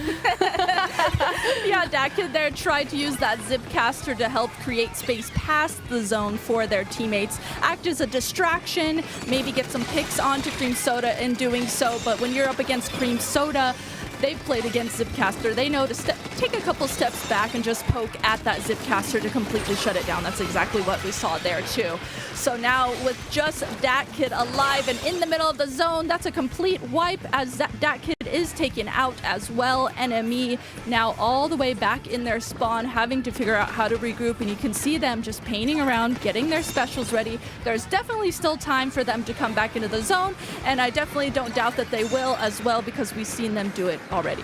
Yeah, that kid there tried to use that zip caster to help create space past the zone for their teammates, act as a distraction, maybe get some picks onto Cream Soda in doing so. But when you're up against Cream Soda, they've played against Zipcaster. They know to take a couple steps back and just poke at that Zipcaster to completely shut it down. That's exactly what we saw there too. So now with just Dat Kid alive and in the middle of the zone, that's a complete wipe as Dat Kid is taken out as well. NME now all the way back in their spawn, having to figure out how to regroup, and you can see them just painting around, getting their specials ready. There's definitely still time for them to come back into the zone, and I definitely don't doubt that they will as well, because we've seen them do it already.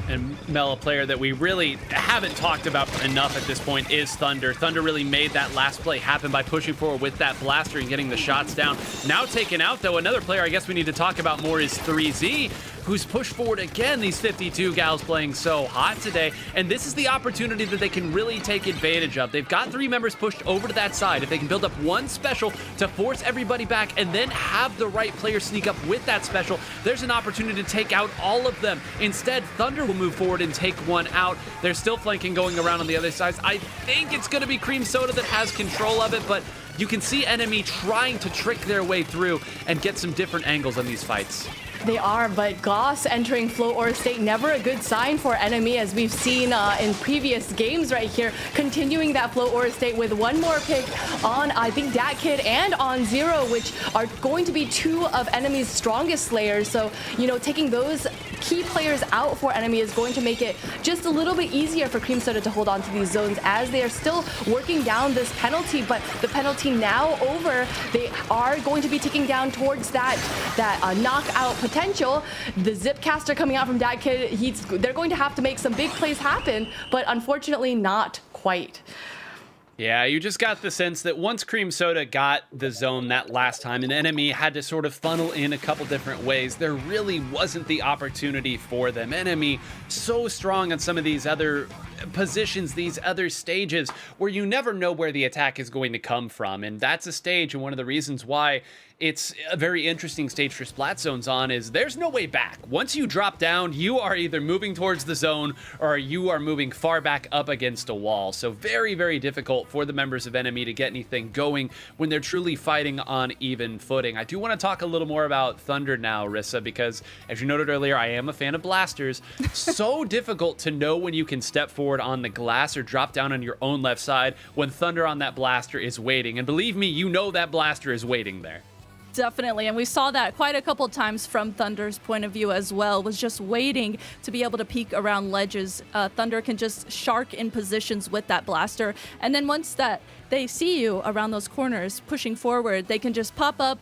And Mel, a player that we really haven't talked about enough at this point is Thunder. Thunder really made that last play happen by pushing forward with that blaster and getting the shots down. Now taken out, though, another player I guess we need to talk about more is 3Z, who's pushed forward again. These 52 gals playing so hot today, and this is the opportunity that they can really take advantage of. They've got 3 members pushed over to that side. If they can build up one special to force everybody back and then have the right player sneak up with that special, there's an opportunity to take out all of them. Instead, Thunder will move forward and take one out. They're still flanking going around on the other side. I think it's going to be Cream Soda that has control of it, but you can see enemy trying to trick their way through and get some different angles on these fights. They are, but Goss entering float or state, never a good sign for enemy, as we've seen in previous games right here, continuing that float or state with one more pick on, I think, Dat Kid and on Zero, which are going to be 2 of enemy's strongest slayers. So, you know, taking those key players out for enemy is going to make it just a little bit easier for Cream Soda to hold on to these zones, as they are still working down this penalty, but the penalty now over, they are going to be ticking down towards that knockout potential. The Zipcaster coming out from Dat Kid, they're going to have to make some big plays happen, but unfortunately not quite. Yeah, you just got the sense that once Cream Soda got the zone that last time, an enemy had to sort of funnel in a couple different ways. There really wasn't the opportunity for them. Enemy so strong on some of these other positions, these other stages, where you never know where the attack is going to come from. And that's a stage, and one of the reasons why it's a very interesting stage for Splat Zones on is there's no way back. Once you drop down, you are either moving towards the zone or you are moving far back up against a wall. So very, very difficult for the members of enemy to get anything going when they're truly fighting on even footing. I do want to talk a little more about Thunder now, Rissa, because as you noted earlier, I am a fan of blasters. So difficult to know when you can step forward on the glass or drop down on your own left side when Thunder on that blaster is waiting. And believe me, you know that blaster is waiting there. Definitely, and we saw that quite a couple times from Thunder's point of view as well, was just waiting to be able to peek around ledges. Thunder can just shark in positions with that blaster, and then once that they see you around those corners pushing forward, they can just pop up,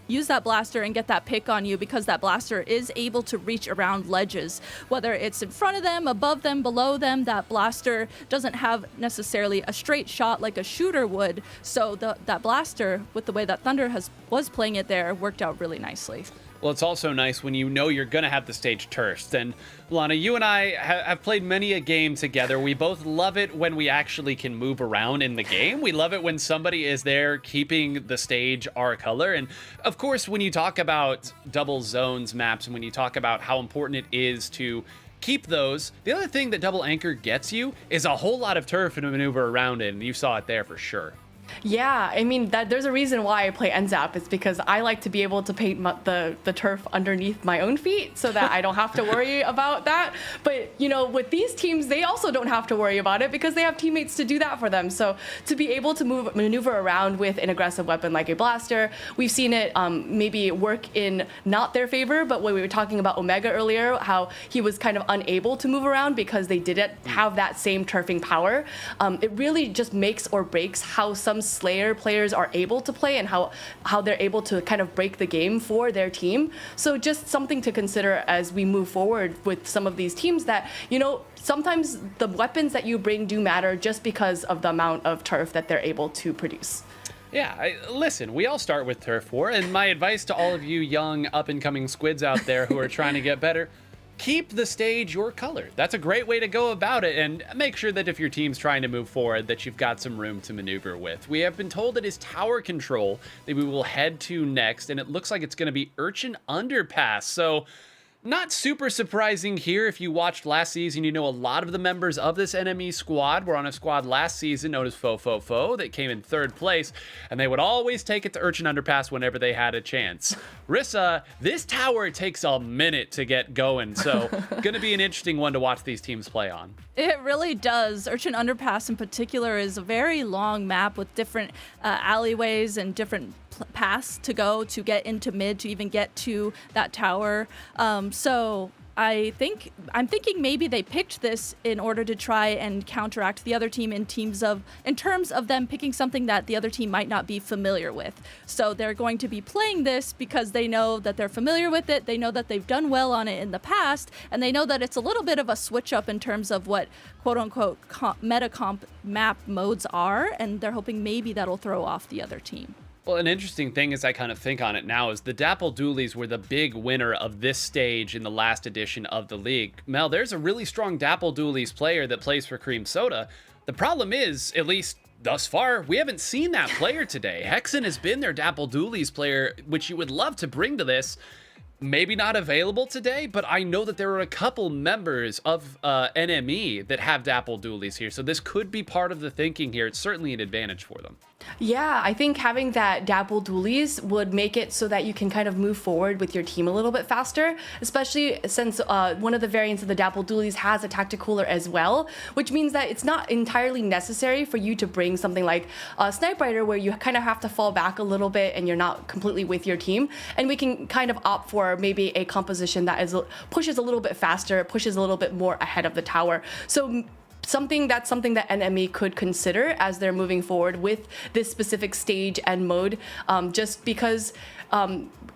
use that blaster and get that pick on you, because that blaster is able to reach around ledges. Whether it's in front of them, above them, below them, that blaster doesn't have necessarily a straight shot like a shooter would. So that blaster, with the way that Thunder was playing it there, worked out really nicely. Well, it's also nice when you know you're going to have the stage turfed. And Lana, you and I have played many a game together. We both love it when we actually can move around in the game. We love it when somebody is there keeping the stage our color. And of course, when you talk about double zones maps and when you talk about how important it is to keep those, the other thing that double anchor gets you is a whole lot of turf to maneuver around in. And you saw it there for sure. Yeah, I mean, there's a reason why I play NZAP. It's because I like to be able to paint the turf underneath my own feet so that I don't have to worry about that. But, you know, with these teams, they also don't have to worry about it because they have teammates to do that for them. So to be able to maneuver around with an aggressive weapon like a blaster, we've seen it maybe work in not their favor, but when we were talking about Omega earlier, how he was kind of unable to move around because they didn't have that same turfing power. It really just makes or breaks how some Slayer players are able to play and how they're able to kind of break the game for their team. So just something to consider as we move forward with some of these teams that, you know, sometimes the weapons that you bring do matter just because of the amount of turf that they're able to produce. Yeah, listen, we all start with turf war, and my advice to all of you young up-and-coming squids out there who are trying to get better, keep the stage your color. That's a great way to go about it, and make sure that if your team's trying to move forward, that you've got some room to maneuver with. We have been told it is tower control that we will head to next, and it looks like it's going to be Urchin Underpass. So not super surprising here. If you watched last season, you know a lot of the members of this enemy squad were on a squad last season known as Fo that came in 3rd place, and they would always take it to Urchin Underpass whenever they had a chance. Rissa, this tower takes a minute to get going, so going to be an interesting one to watch these teams play on. It really does. Urchin Underpass in particular is a very long map with different alleyways and different paths to go to get into mid to even get to that tower. So I'm thinking maybe they picked this in order to try and counteract the other team in terms of them picking something that the other team might not be familiar with. So they're going to be playing this because they know that they're familiar with it, they know that they've done well on it in the past, and they know that it's a little bit of a switch up in terms of what quote-unquote meta comp map modes are, and they're hoping maybe that'll throw off the other team. Well, an interesting thing as I kind of think on it now is the Dapple Doolies were the big winner of this stage in the last edition of the league. Mel, there's a really strong Dapple Doolies player that plays for Cream Soda. The problem is, at least thus far, we haven't seen that player today. Hexen has been their Dapple Doolies player, which you would love to bring to this. Maybe not available today, but I know that there are a couple members of NME that have Dapple Doolies here, so this could be part of the thinking here. It's certainly an advantage for them. Yeah, I think having that Dapple Doolies would make it so that you can kind of move forward with your team a little bit faster, especially since one of the variants of the Dapple Doolies has a Tacticooler as well, which means that it's not entirely necessary for you to bring something like a Snipe Rider where you kind of have to fall back a little bit and you're not completely with your team. And we can kind of opt for maybe a composition that pushes a little bit faster, pushes a little bit more ahead of the tower. So something that NME could consider as they're moving forward with this specific stage and mode, just because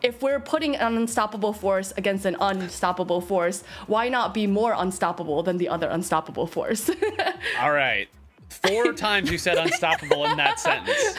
if we're putting an unstoppable force against an unstoppable force, why not be more unstoppable than the other unstoppable force? All right. 4 times you said unstoppable in that sentence.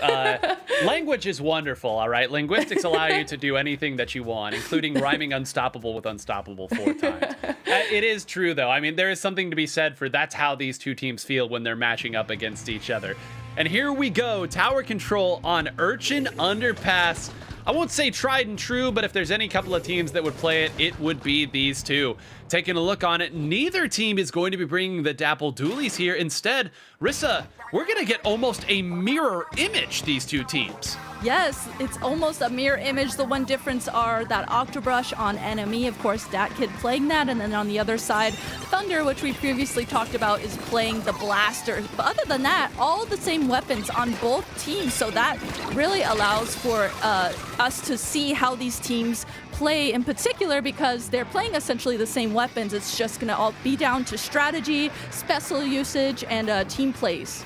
Language is wonderful, all right? Linguistics allow you to do anything that you want, including rhyming unstoppable with unstoppable 4 times. It is true, though. I mean, there is something to be said for that's how these two teams feel when they're matching up against each other. And here we go, tower control on Urchin Underpass. I won't say tried and true, but if there's any couple of teams that would play it, it would be these two. Taking a look on it, neither team is going to be bringing the Dapple Doolies here. Instead, Rissa, we're going to get almost a mirror image, these two teams. Yes, it's almost a mirror image. The one difference are that Octobrush on Enemy, of course, that kid playing that, and then on the other side, Thunder, which we previously talked about, is playing the Blaster. But other than that, all the same weapons on both teams, so that really allows for us to see how these teams play in particular, because they're playing essentially the same weapons. It's just going to all be down to strategy, special usage, and team plays.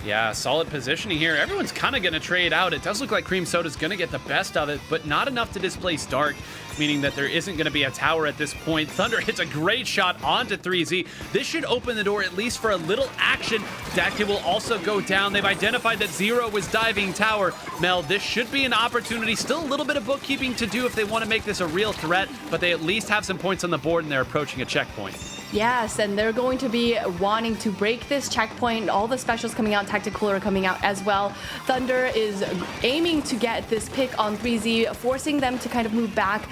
Yeah, solid positioning here. Everyone's kind of going to trade out. It does look like Cream Soda's going to get the best of it, but not enough to displace Dark, meaning that there isn't going to be a tower at this point. Thunder hits a great shot onto 3Z. This should open the door at least for a little action. Datkid will also go down. They've identified that Zero was diving tower. Mel, this should be an opportunity. Still a little bit of bookkeeping to do if they want to make this a real threat, but they at least have some points on the board and they're approaching a checkpoint. Yes, and they're going to be wanting to break this checkpoint. All the specials coming out, Tactical are coming out as well. Thunder is aiming to get this pick on 3Z, forcing them to kind of move back.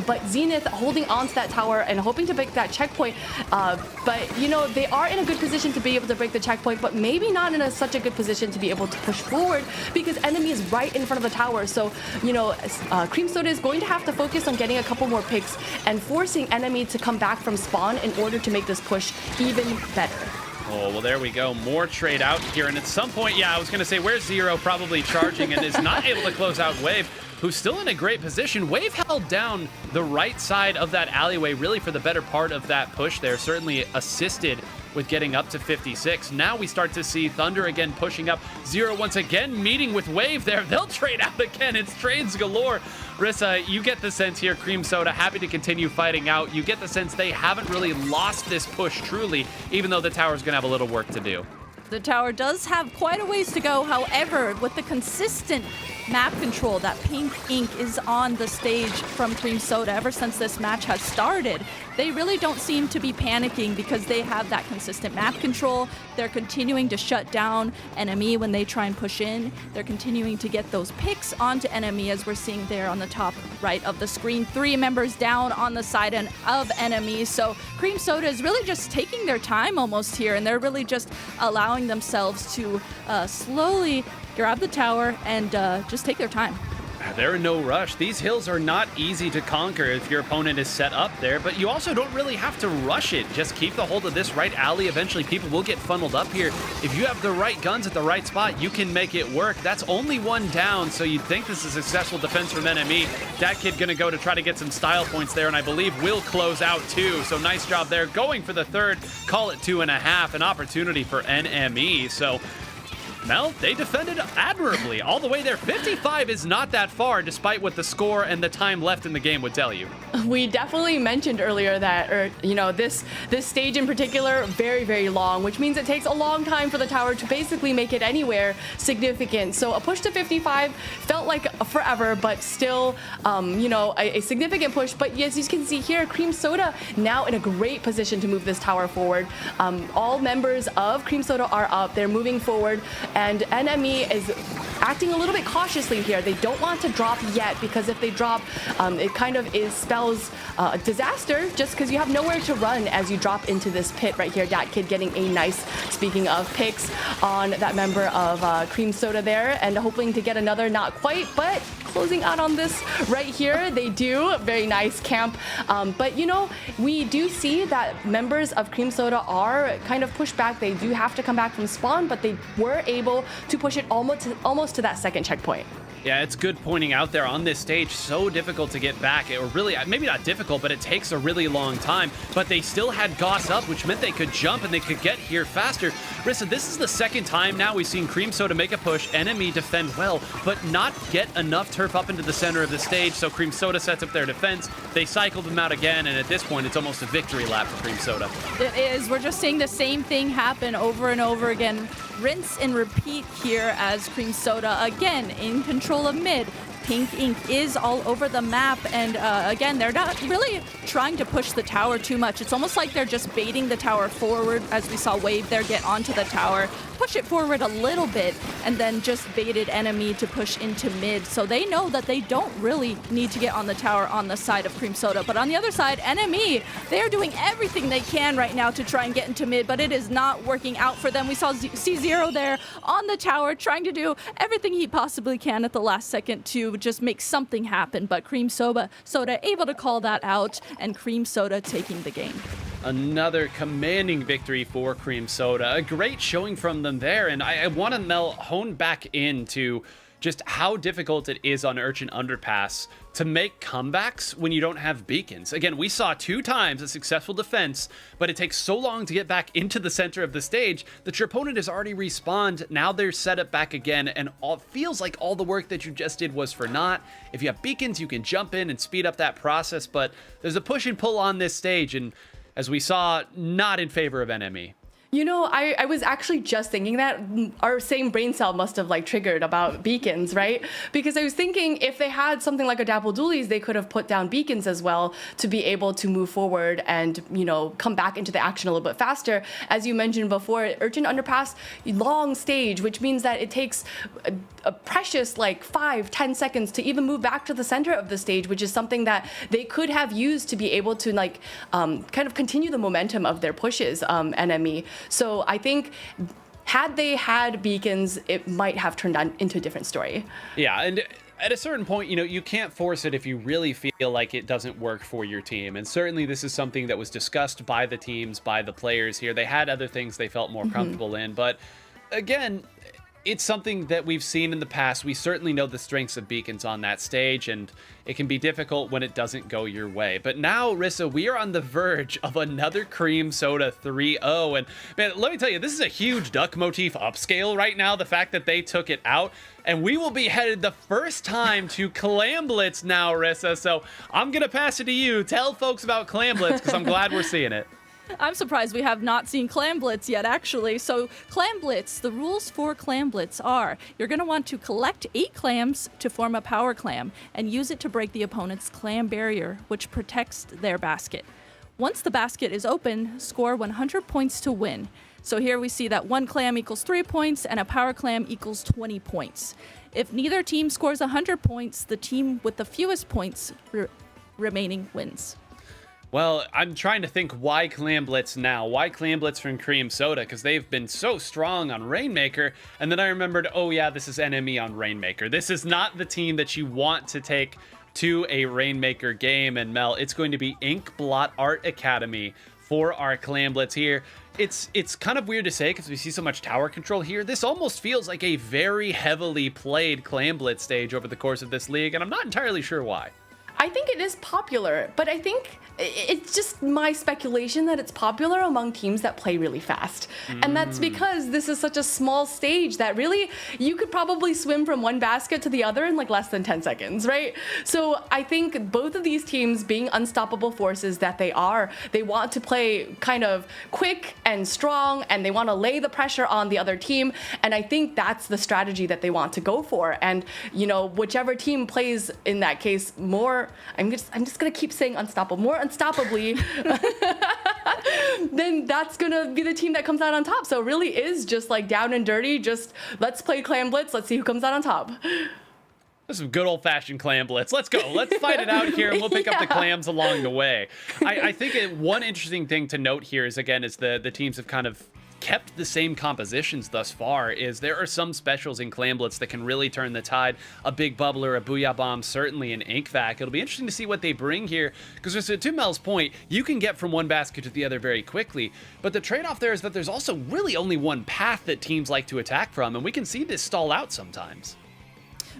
But Zenith holding on to that tower and hoping to break that checkpoint. But, you know, they are in a good position to be able to break the checkpoint, but maybe not in such a good position to be able to push forward because Enemy is right in front of the tower. So, you know, Cream Soda is going to have to focus on getting a couple more picks and forcing Enemy to come back from spawn in order to make this push even better. Oh, well, there we go. More trade out here. And at some point, yeah, I was going to say, where's Zero probably charging and is not able to close out Wave, who's still in a great position. Wave held down the right side of that alleyway really for the better part of that push there. Certainly assisted with getting up to 56. Now we start to see Thunder again pushing up. Zero once again meeting with Wave there. They'll trade out again. It's trades galore. Rissa, you get the sense here, Cream Soda happy to continue fighting out. You get the sense they haven't really lost this push truly, even though the tower's gonna have a little work to do. The tower does have quite a ways to go. However, with the consistent map control, that pink ink is on the stage from Cream Soda ever since this match has started. They really don't seem to be panicking because they have that consistent map control. They're continuing to shut down Enemy when they try and push in. They're continuing to get those picks onto Enemy, as we're seeing there on the top right of the screen. 3 members down on the side end of Enemy. So Cream Soda is really just taking their time almost here, and they're really just allowing themselves to slowly grab the tower and just take their time. They're in no rush. These hills are not easy to conquer if your opponent is set up there, but you also don't really have to rush it. Just keep the hold of this right alley. Eventually, people will get funneled up here. If you have the right guns at the right spot, you can make it work. That's only one down, so you'd think this is a successful defense from Enemy. That kid gonna go to try to get some style points there, and I believe will close out too. So nice job there. Going for the third, call it 2.5, an opportunity for NME. So Mel, they defended admirably all the way there. 55 is not that far, despite what the score and the time left in the game would tell you. We definitely mentioned earlier that, this stage in particular, very, very long, which means it takes a long time for the tower to basically make it anywhere significant. So a push to 55 felt like forever, but still, a significant push. But as you can see here, Cream Soda now in a great position to move this tower forward. All members of Cream Soda are up. They're moving forward. And Enemy is acting a little bit cautiously here. They don't want to drop yet, because if they drop, it kind of spells disaster, just because you have nowhere to run as you drop into this pit right here. Dat Kid getting a nice, speaking of picks, on that member of Cream Soda there, and hoping to get another, not quite, but closing out on this right here. They do. Very nice camp. But, we do see that members of Cream Soda are kind of pushed back. They do have to come back from spawn, but they were able to push it almost to that second checkpoint. Yeah, it's good pointing out there on this stage, so difficult to get back. Or really, maybe not difficult, but it takes a really long time. But they still had Goss up, which meant they could jump and they could get here faster. Rissa, this is the second time now we've seen Cream Soda make a push, Enemy defend well, but not get enough turf up into the center of the stage. So Cream Soda sets up their defense. They cycled them out again, and at this point, it's almost a victory lap for Cream Soda. It is. We're just seeing the same thing happen over and over again. Rinse and repeat here as Cream Soda, again, in control of mid. pink ink is all over the map, and again, they're not really trying to push the tower too much. It's almost like they're just baiting the tower forward, as we saw Wave there get onto the tower, push it forward a little bit, and then just baited enemy to push into mid. So they know that they don't really need to get on the tower on the side of Cream Soda. But on the other side, enemy, they are doing everything they can right now to try and get into mid, but it is not working out for them. We saw C0 there on the tower trying to do everything he possibly can at the last second to just make something happen. But Cream Soda able to call that out, and Cream Soda taking the game. Another commanding victory for Cream Soda. A great showing from them there, and I want to, Mel, hone back into just how difficult it is on Urchin Underpass to make comebacks when you don't have beacons. Again, we saw 2 times a successful defense, but it takes so long to get back into the center of the stage that your opponent has already respawned. Now they're set up back again, and it feels like all the work that you just did was for naught. If you have beacons, you can jump in and speed up that process, but there's a push and pull on this stage, and as we saw, not in favor of NME. You know, I was actually just thinking that our same brain cell must have like triggered about beacons, right? Because I was thinking if they had something like a Dapple Doolies, they could have put down beacons as well to be able to move forward and, you know, come back into the action a little bit faster. As you mentioned before, Urchin Underpass, long stage, which means that it takes a precious like 5-10 seconds to even move back to the center of the stage, which is something that they could have used to be able to like kind of continue the momentum of their pushes, NME. So I think had they had beacons, it might have turned on into a different story. Yeah, and at a certain point, you know, you can't force it if you really feel like it doesn't work for your team. And certainly this is something that was discussed by the teams, by the players here. They had other things they felt more comfortable in. But again, it's something that we've seen in the past. We certainly know the strengths of beacons on that stage, and it can be difficult when it doesn't go your way. But now, Rissa, we are on the verge of another Cream Soda 3-0. And man, let me tell you, this is a huge duck motif upscale right now, the fact that they took it out. And we will be headed the first time to Clamblitz now, Rissa. So I'm going to pass it to you. Tell folks about Clamblitz, because I'm glad we're seeing it. I'm surprised we have not seen Clamblitz yet, actually. So Clamblitz, the rules for Clamblitz are you're going to want to collect 8 clams to form a power clam and use it to break the opponent's clam barrier, which protects their basket. Once the basket is open, score 100 points to win. So here we see that 1 clam equals 3 points and a power clam equals 20 points. If neither team scores 100 points, the team with the fewest points remaining wins. Well, I'm trying to think why Clamblitz now? Why Clamblitz from Cream Soda? Because they've been so strong on Rainmaker, and then I remembered, oh yeah, this is NME on Rainmaker. This is not the team that you want to take to a Rainmaker game, and Mel, it's going to be Ink Blot Art Academy for our Clamblitz here. It's kind of weird to say because we see so much tower control here. This almost feels like a very heavily played Clamblitz stage over the course of this league, and I'm not entirely sure why. I think it is popular, but I think it's just my speculation that it's popular among teams that play really fast. And that's because this is such a small stage that really you could probably swim from one basket to the other in like less than 10 seconds, right? So I think both of these teams, being unstoppable forces that they are, they want to play kind of quick and strong, and they want to lay the pressure on the other team. And I think that's the strategy that they want to go for. And, you know, whichever team plays in that case more, I'm just gonna keep saying unstoppable, more unstoppably, then that's gonna be the team that comes out on top. So it really is just like down and dirty, just let's play Clamblitz, let's see who comes out on top. This is good old-fashioned Clamblitz. Let's go. Let's fight it out here, and we'll pick up the clams along the way. I think one interesting thing to note here is, again, is the teams have kind of kept the same compositions thus far. Is there are some specials in Clamblitz that can really turn the tide. A Big Bubbler, a Booyah Bomb, certainly an Ink Vac. It'll be interesting to see what they bring here, because to Mel's point, you can get from one basket to the other very quickly, but the trade-off there is that there's also really only one path that teams like to attack from, and we can see this stall out sometimes.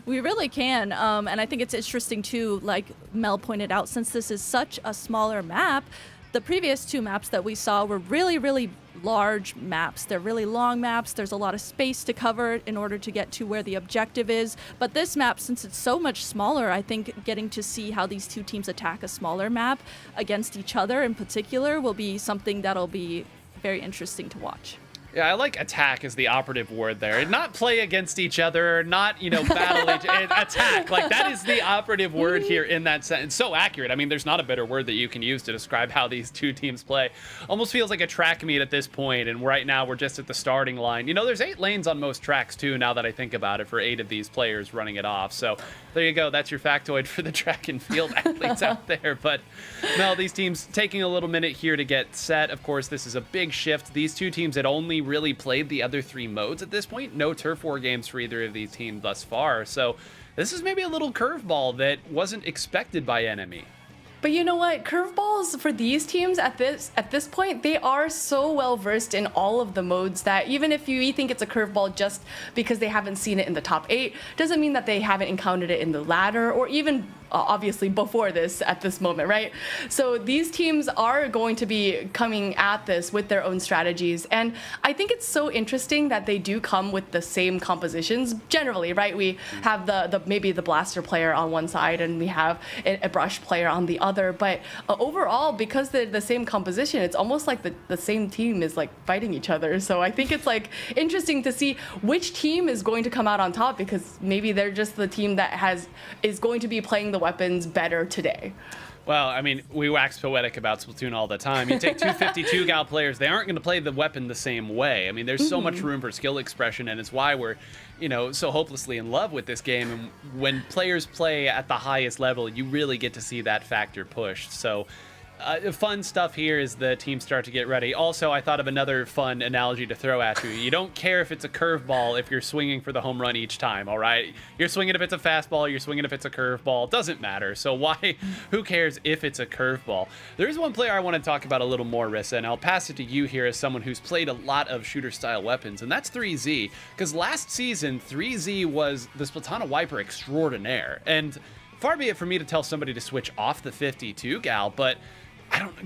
We really can, and I think it's interesting too, like Mel pointed out, since this is such a smaller map, the previous 2 maps that we saw were really, really large maps. They're really long maps. There's a lot of space to cover in order to get to where the objective is. But this map, since it's so much smaller, I think getting to see how these 2 teams attack a smaller map against each other in particular will be something that'll be very interesting to watch. Yeah, I like attack as the operative word there. Not play against each other, not, battle attack. Like, that is the operative word here in that sentence. So accurate. I mean, there's not a better word that you can use to describe how these two teams play. Almost feels like a track meet at this point, and right now we're just at the starting line. There's 8 lanes on most tracks, too, now that I think about it, for 8 of these players running it off. So there you go. That's your factoid for the track and field athletes out there. But, Mel, these teams taking a little minute here to get set. Of course, this is a big shift. These two teams had only really played the other 3 modes at this point. No turf war games for either of these teams thus far. So this is maybe a little curveball that wasn't expected by Enemy. But you know what? Curveballs for these teams at this point, they are so well versed in all of the modes that even if you think it's a curveball just because they haven't seen it in the top 8, doesn't mean that they haven't encountered it in the ladder or even obviously before this at this moment, right? So these teams are going to be coming at this with their own strategies, and I think it's so interesting that they do come with the same compositions generally, right? We have the maybe the blaster player on one side and we have a brush player on the other, but overall, because they're the same composition, it's almost like the same team is like fighting each other. So I think it's like interesting to see which team is going to come out on top, because maybe they're just the team that is going to be playing the weapons better today. Well, I mean, we wax poetic about Splatoon all the time. You take 252 gal players, they aren't going to play the weapon the same way. I mean, there's so much room for skill expression, and it's why we're, so hopelessly in love with this game. And when players play at the highest level, you really get to see that factor pushed. So fun stuff here as the teams start to get ready. Also, I thought of another fun analogy to throw at you. You don't care if it's a curveball if you're swinging for the home run each time, all right? You're swinging if it's a fastball, you're swinging if it's a curveball. Doesn't matter. So who cares if it's a curveball? There is one player I want to talk about a little more, Rissa, and I'll pass it to you here as someone who's played a lot of shooter-style weapons, and that's 3Z. Because last season, 3Z was the Splatana wiper extraordinaire. And far be it for me to tell somebody to switch off the 52 gal, but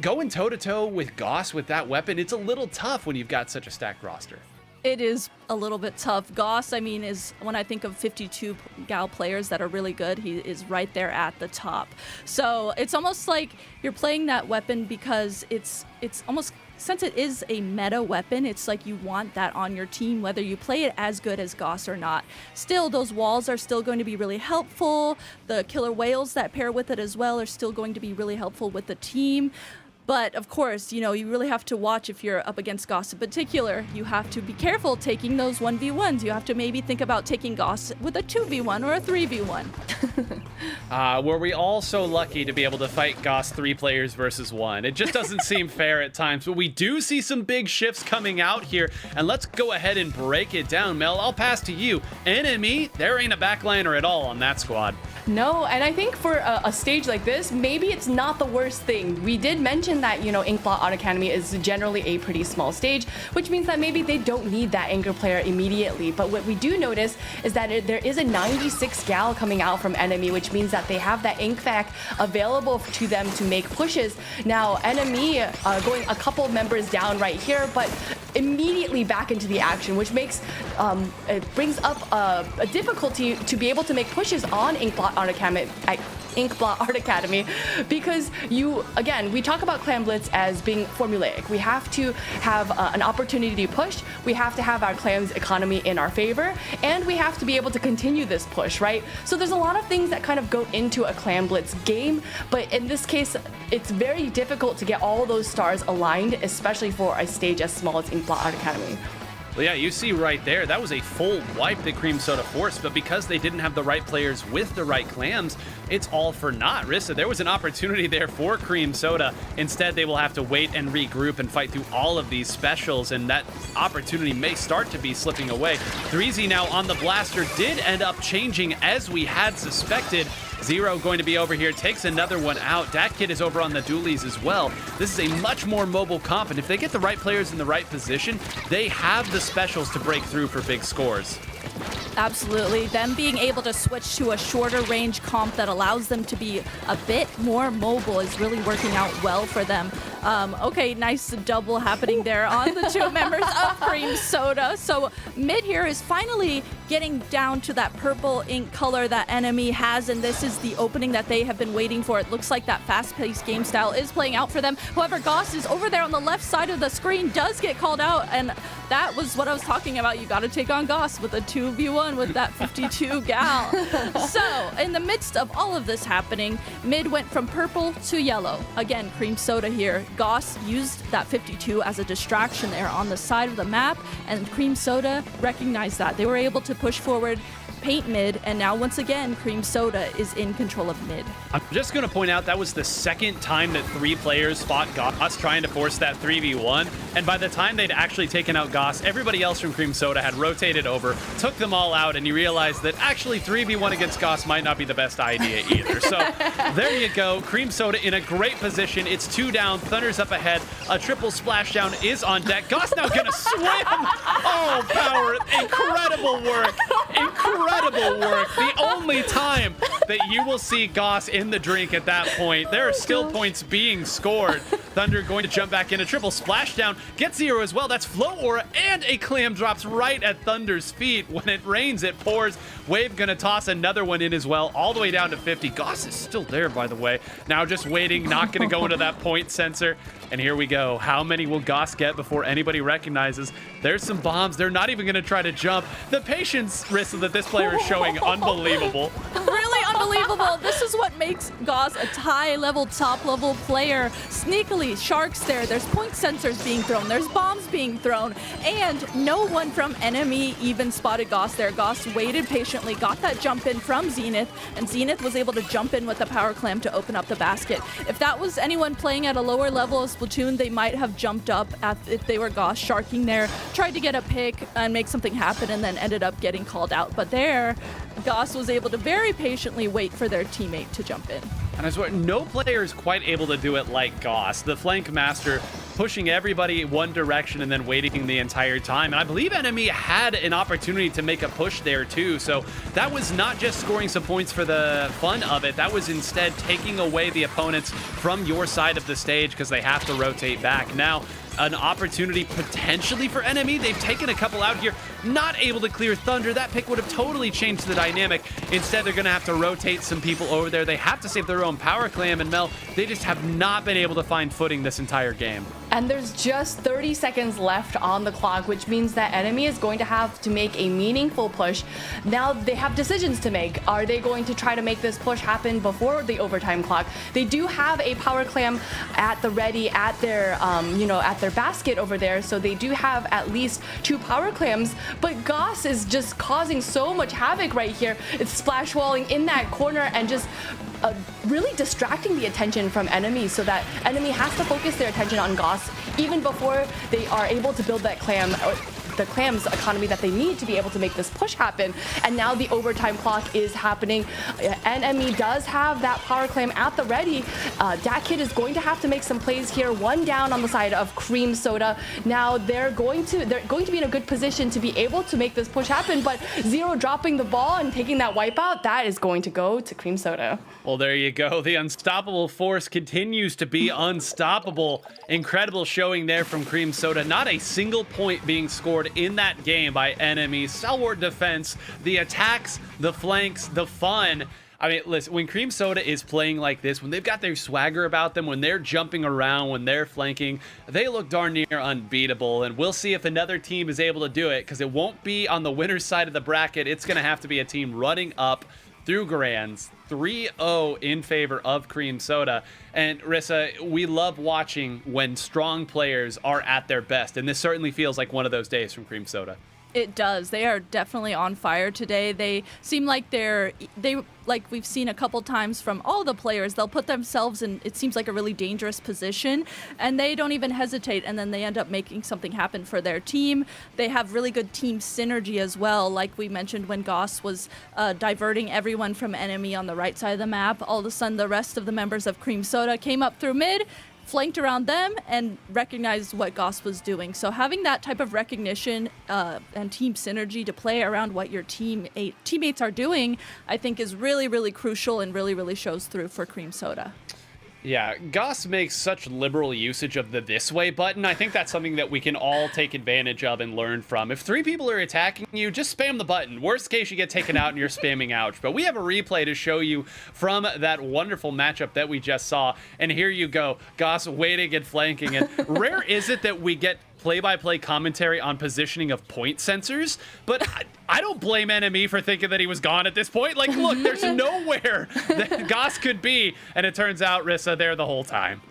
going toe-to-toe with Goss with that weapon, it's a little tough when you've got such a stacked roster. It is a little bit tough. Goss, I mean, is when I think of 52 gal players that are really good, he is right there at the top. So it's almost like you're playing that weapon because it's almost, since it is a meta weapon, it's like you want that on your team, whether you play it as good as Goss or not. Still, those walls are still going to be really helpful. The killer whales that pair with it as well are still going to be really helpful with the team. But of course, you really have to watch if you're up against Goss in particular. You have to be careful taking those 1v1s. You have to maybe think about taking Goss with a 2v1 or a 3v1. Were we all so lucky to be able to fight Goss 3 players versus 1? It just doesn't seem fair at times, but we do see some big shifts coming out here, and let's go ahead and break it down. Mel, I'll pass to you. Enemy, there ain't a backliner at all on that squad. No, and I think for a stage like this, maybe it's not the worst thing. We did mention that, Inkblot Art Academy is generally a pretty small stage, which means that maybe they don't need that anchor player immediately. But what we do notice is that there is a 96 gal coming out from Enemy, which means that they have that ink fac available to them to make pushes. Now, Enemy going a couple of members down right here, but immediately back into the action, which makes it brings up a difficulty to be able to make pushes on Inkblot Art Academy, because we talk about Clan Blitz as being formulaic. We have to have an opportunity to push, we have to have our clan's economy in our favor, and we have to be able to continue this push, right? So there's a lot of things that kind of go into a Clan Blitz game, but in this case, it's very difficult to get all those stars aligned, especially for a stage as small as Inkblot Art Academy. Well, yeah, you see right there, that was a full wipe that Cream Soda forced, but because they didn't have the right players with the right clams, it's all for naught. Rissa, there was an opportunity there for Cream Soda. Instead, they will have to wait and regroup and fight through all of these specials, and that opportunity may start to be slipping away. 3Z now on the blaster did end up changing as we had suspected. Zero going to be over here, takes another one out. Dat Kid is over on the dualies as well. This is a much more mobile comp, and if they get the right players in the right position, they have the specials to break through for big scores. Absolutely. Them being able to switch to a shorter range comp that allows them to be a bit more mobile is really working out well for them. Okay, nice double happening there on the 2 members of Cream Soda. So mid here is finally getting down to that purple ink color that Enemy has, and this is the opening that they have been waiting for. It looks like that fast-paced game style is playing out for them. However, Goss is over there on the left side of the screen, does get called out, and that was what I was talking about. You got to take on Goss with a 2v1 with that 52 gal. So, in the midst of all of this happening, mid went from purple to yellow. Again, Cream Soda here. Goss used that 52 as a distraction there on the side of the map, and Cream Soda recognized that. They were able to push forward, paint mid, and now once again Cream Soda is in control of mid. I'm just going to point out that was the second time that 3 players fought Goss trying to force that 3v1, and by the time they'd actually taken out Goss, everybody else from Cream Soda had rotated over, took them all out, and you realize that actually 3v1 against Goss might not be the best idea either. So there you go, Cream Soda in a great position. It's 2 down, Thunder's up ahead, a triple splashdown is on deck. Goss now gonna swim! Oh, power, incredible work, incredible work. The only time that you will see Goss in the drink at that point. There are still points being scored. Thunder going to jump back in, a triple splashdown, gets 0 as well. That's Flow Aura, and a clam drops right at Thunder's feet. When it rains, it pours. Wave gonna toss another one in as well, all the way down to 50. Goss is still there, by the way. Now just waiting, not gonna go into that point sensor. And here we go. How many will Goss get before anybody recognizes? There's some bombs. They're not even gonna try to jump. The patience risk that this player is showing, unbelievable. Really unbelievable. This is what makes Goss a high-level, top-level player. Sneakily, Sharks there. There's point sensors being thrown. There's bombs being thrown. And no one from Enemy even spotted Goss there. Goss waited patiently, got that jump in from Zenith, and Zenith was able to jump in with the power clam to open up the basket. If that was anyone playing at a lower level of Splatoon, they might have jumped up if they were Goss, sharking there, tried to get a pick and make something happen, and then ended up getting called out. But there, Goss was able to very patiently wait for their teammate to jump in. And I swear, no player is quite able to do it like Goss. The flank master pushing everybody one direction and then waiting the entire time. And I believe Enemy had an opportunity to make a push there too. So that was not just scoring some points for the fun of it. That was instead taking away the opponents from your side of the stage because they have to rotate back. Now, an opportunity potentially for Enemy. They've taken a couple out here, not able to clear Thunder. That pick would have totally changed the dynamic. Instead, they're going to have to rotate some people over there. They have to save their own power clam, and Mel, they just have not been able to find footing this entire game. And there's just 30 seconds left on the clock, which means that Enemy is going to have to make a meaningful push. Now they have decisions to make. Are they going to try to make this push happen before the overtime clock? They do have a power clam at the ready at their, at their basket over there, so they do have at least 2 power clams. But Goss is just causing so much havoc right here. It's splash walling in that corner and just really distracting the attention from Enemy, so that Enemy has to focus their attention on Goss even before they are able to build that clam, or the clam's economy that they need to be able to make this push happen. And now the overtime clock is happening. Enemy does have that power clam at the ready. Dat Kid is going to have to make some plays here. 1 down on the side of Cream Soda. Now they're going to be in a good position to be able to make this push happen, but Zero dropping the ball and taking that wipeout, that is going to go to Cream Soda. Well, there you go. The unstoppable force continues to be unstoppable. Incredible showing there from Cream Soda. Not a single point being scored in that game by Enemy. Stalwart defense, the attacks, the flanks, the fun. I mean, listen, when Cream Soda is playing like this, when they've got their swagger about them, when they're jumping around, when they're flanking, they look darn near unbeatable. And we'll see if another team is able to do it, because it won't be on the winner's side of the bracket. It's going to have to be a team running up through Grands. 3-0 in favor of Cream Soda. And Rissa, we love watching when strong players are at their best, and this certainly feels like one of those days from Cream Soda. It does. They are definitely on fire today. They seem like they like we've seen a couple times from all the players, they'll put themselves in, it seems like, a really dangerous position, and they don't even hesitate, and then they end up making something happen for their team. They have really good team synergy as well, like we mentioned when Goss was diverting everyone from Enemy on the right side of the map. All of a sudden, the rest of the members of Cream Soda came up through mid, flanked around them, and recognized what Goss was doing. So having that type of recognition and team synergy to play around what your teammates are doing, I think is really, really crucial and really, really shows through for Cream Soda. Yeah, Goss makes such liberal usage of the this way button. I think that's something that we can all take advantage of and learn from. If 3 people are attacking you, just spam the button. Worst case, you get taken out and you're spamming ouch. But we have a replay to show you from that wonderful matchup that we just saw. And here you go, Goss waiting and flanking. And rare is it that we get play-by-play commentary on positioning of point sensors, but I don't blame NME for thinking that he was gone at this point. Like, look, there's nowhere that Goss could be, and it turns out Rissa there the whole time.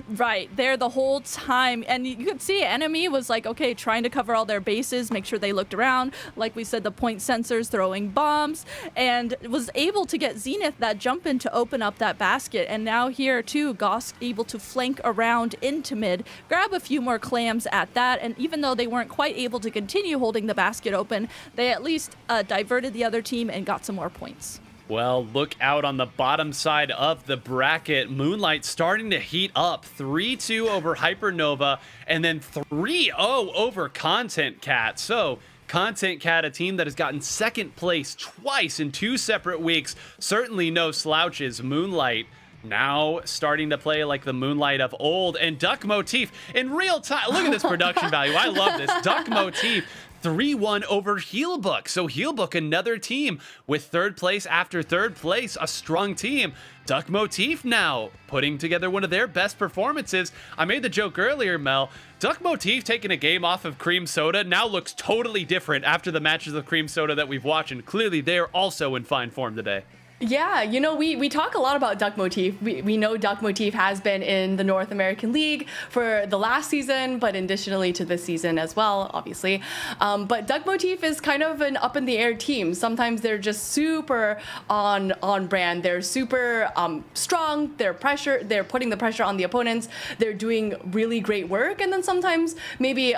Right, there the whole time. And you could see Enemy was like, okay, trying to cover all their bases, make sure they looked around. Like we said, the point sensors throwing bombs, and was able to get Zenith that jump in to open up that basket. And now here too, Goss able to flank around into mid, grab a few more clams at that. And even though they weren't quite able to continue holding the basket open, they at least diverted the other team and got some more points. Well, look out on the bottom side of the bracket. Moonlight starting to heat up. 3-2 over Hypernova, and then 3-0 over Content Cat. So, Content Cat, a team that has gotten second place twice in 2 separate weeks. Certainly no slouches. Moonlight now starting to play like the Moonlight of old. And Duck Motif in real time. Look at this production value. I love this. Duck Motif 3-1 over Healbook. So Healbook, another team with third place after third place, a strong team. Duck Motif now putting together one of their best performances. I made the joke earlier, Mel. Duck Motif taking a game off of Cream Soda now looks totally different after the matches of Cream Soda that we've watched, and clearly they're also in fine form today. Yeah, you know, we talk a lot about Duck Motif. We know Duck Motif has been in the North American League for the last season, but additionally to this season as well, obviously. But Duck Motif is kind of an up-in-the-air team. Sometimes they're just super on brand. They're super strong. They're putting the pressure on the opponents. They're doing really great work. And then sometimes maybe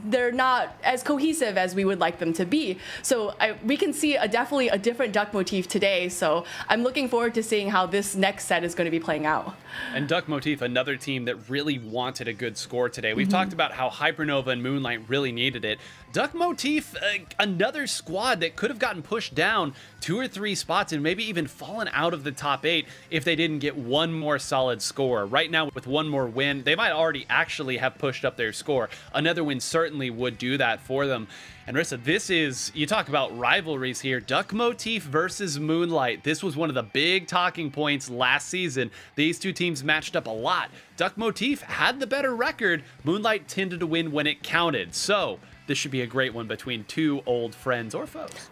they're not as cohesive as we would like them to be. So we can see definitely a different Duck Motif today. So I'm looking forward to seeing how this next set is going to be playing out. And Duck Motif, another team that really wanted a good score today. We've talked about how Hypernova and Moonlight really needed it. Duck Motif, another squad that could have gotten pushed down 2 or 3 spots and maybe even fallen out of the top 8 if they didn't get one more solid score. Right now, with one more win, they might already actually have pushed up their score. Another win certainly would do that for them. And Rissa, this is, you talk about rivalries here, Duck Motif versus Moonlight. This was one of the big talking points last season. These two teams matched up a lot. Duck Motif had the better record. Moonlight tended to win when it counted. So this should be a great one between 2 old friends or foes.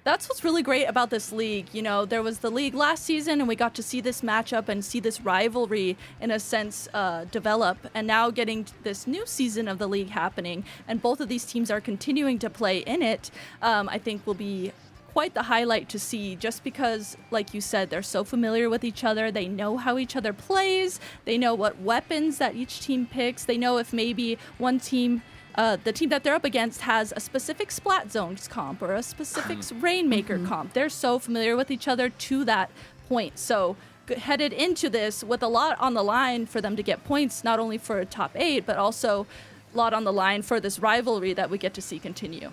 That's what's really great about this league. You know, there was the league last season and we got to see this matchup and see this rivalry in a sense develop, and now getting this new season of the league happening and both of these teams are continuing to play in it, I think will be quite the highlight to see, just because, like you said, they're so familiar with each other. They know how each other plays. They know what weapons that each team picks. They know if maybe one team, the team that they're up against, has a specific Splat Zones comp or a specific Rainmaker comp. They're so familiar with each other to that point. So headed into this with a lot on the line for them to get points, not only for a top 8, but also a lot on the line for this rivalry that we get to see continue.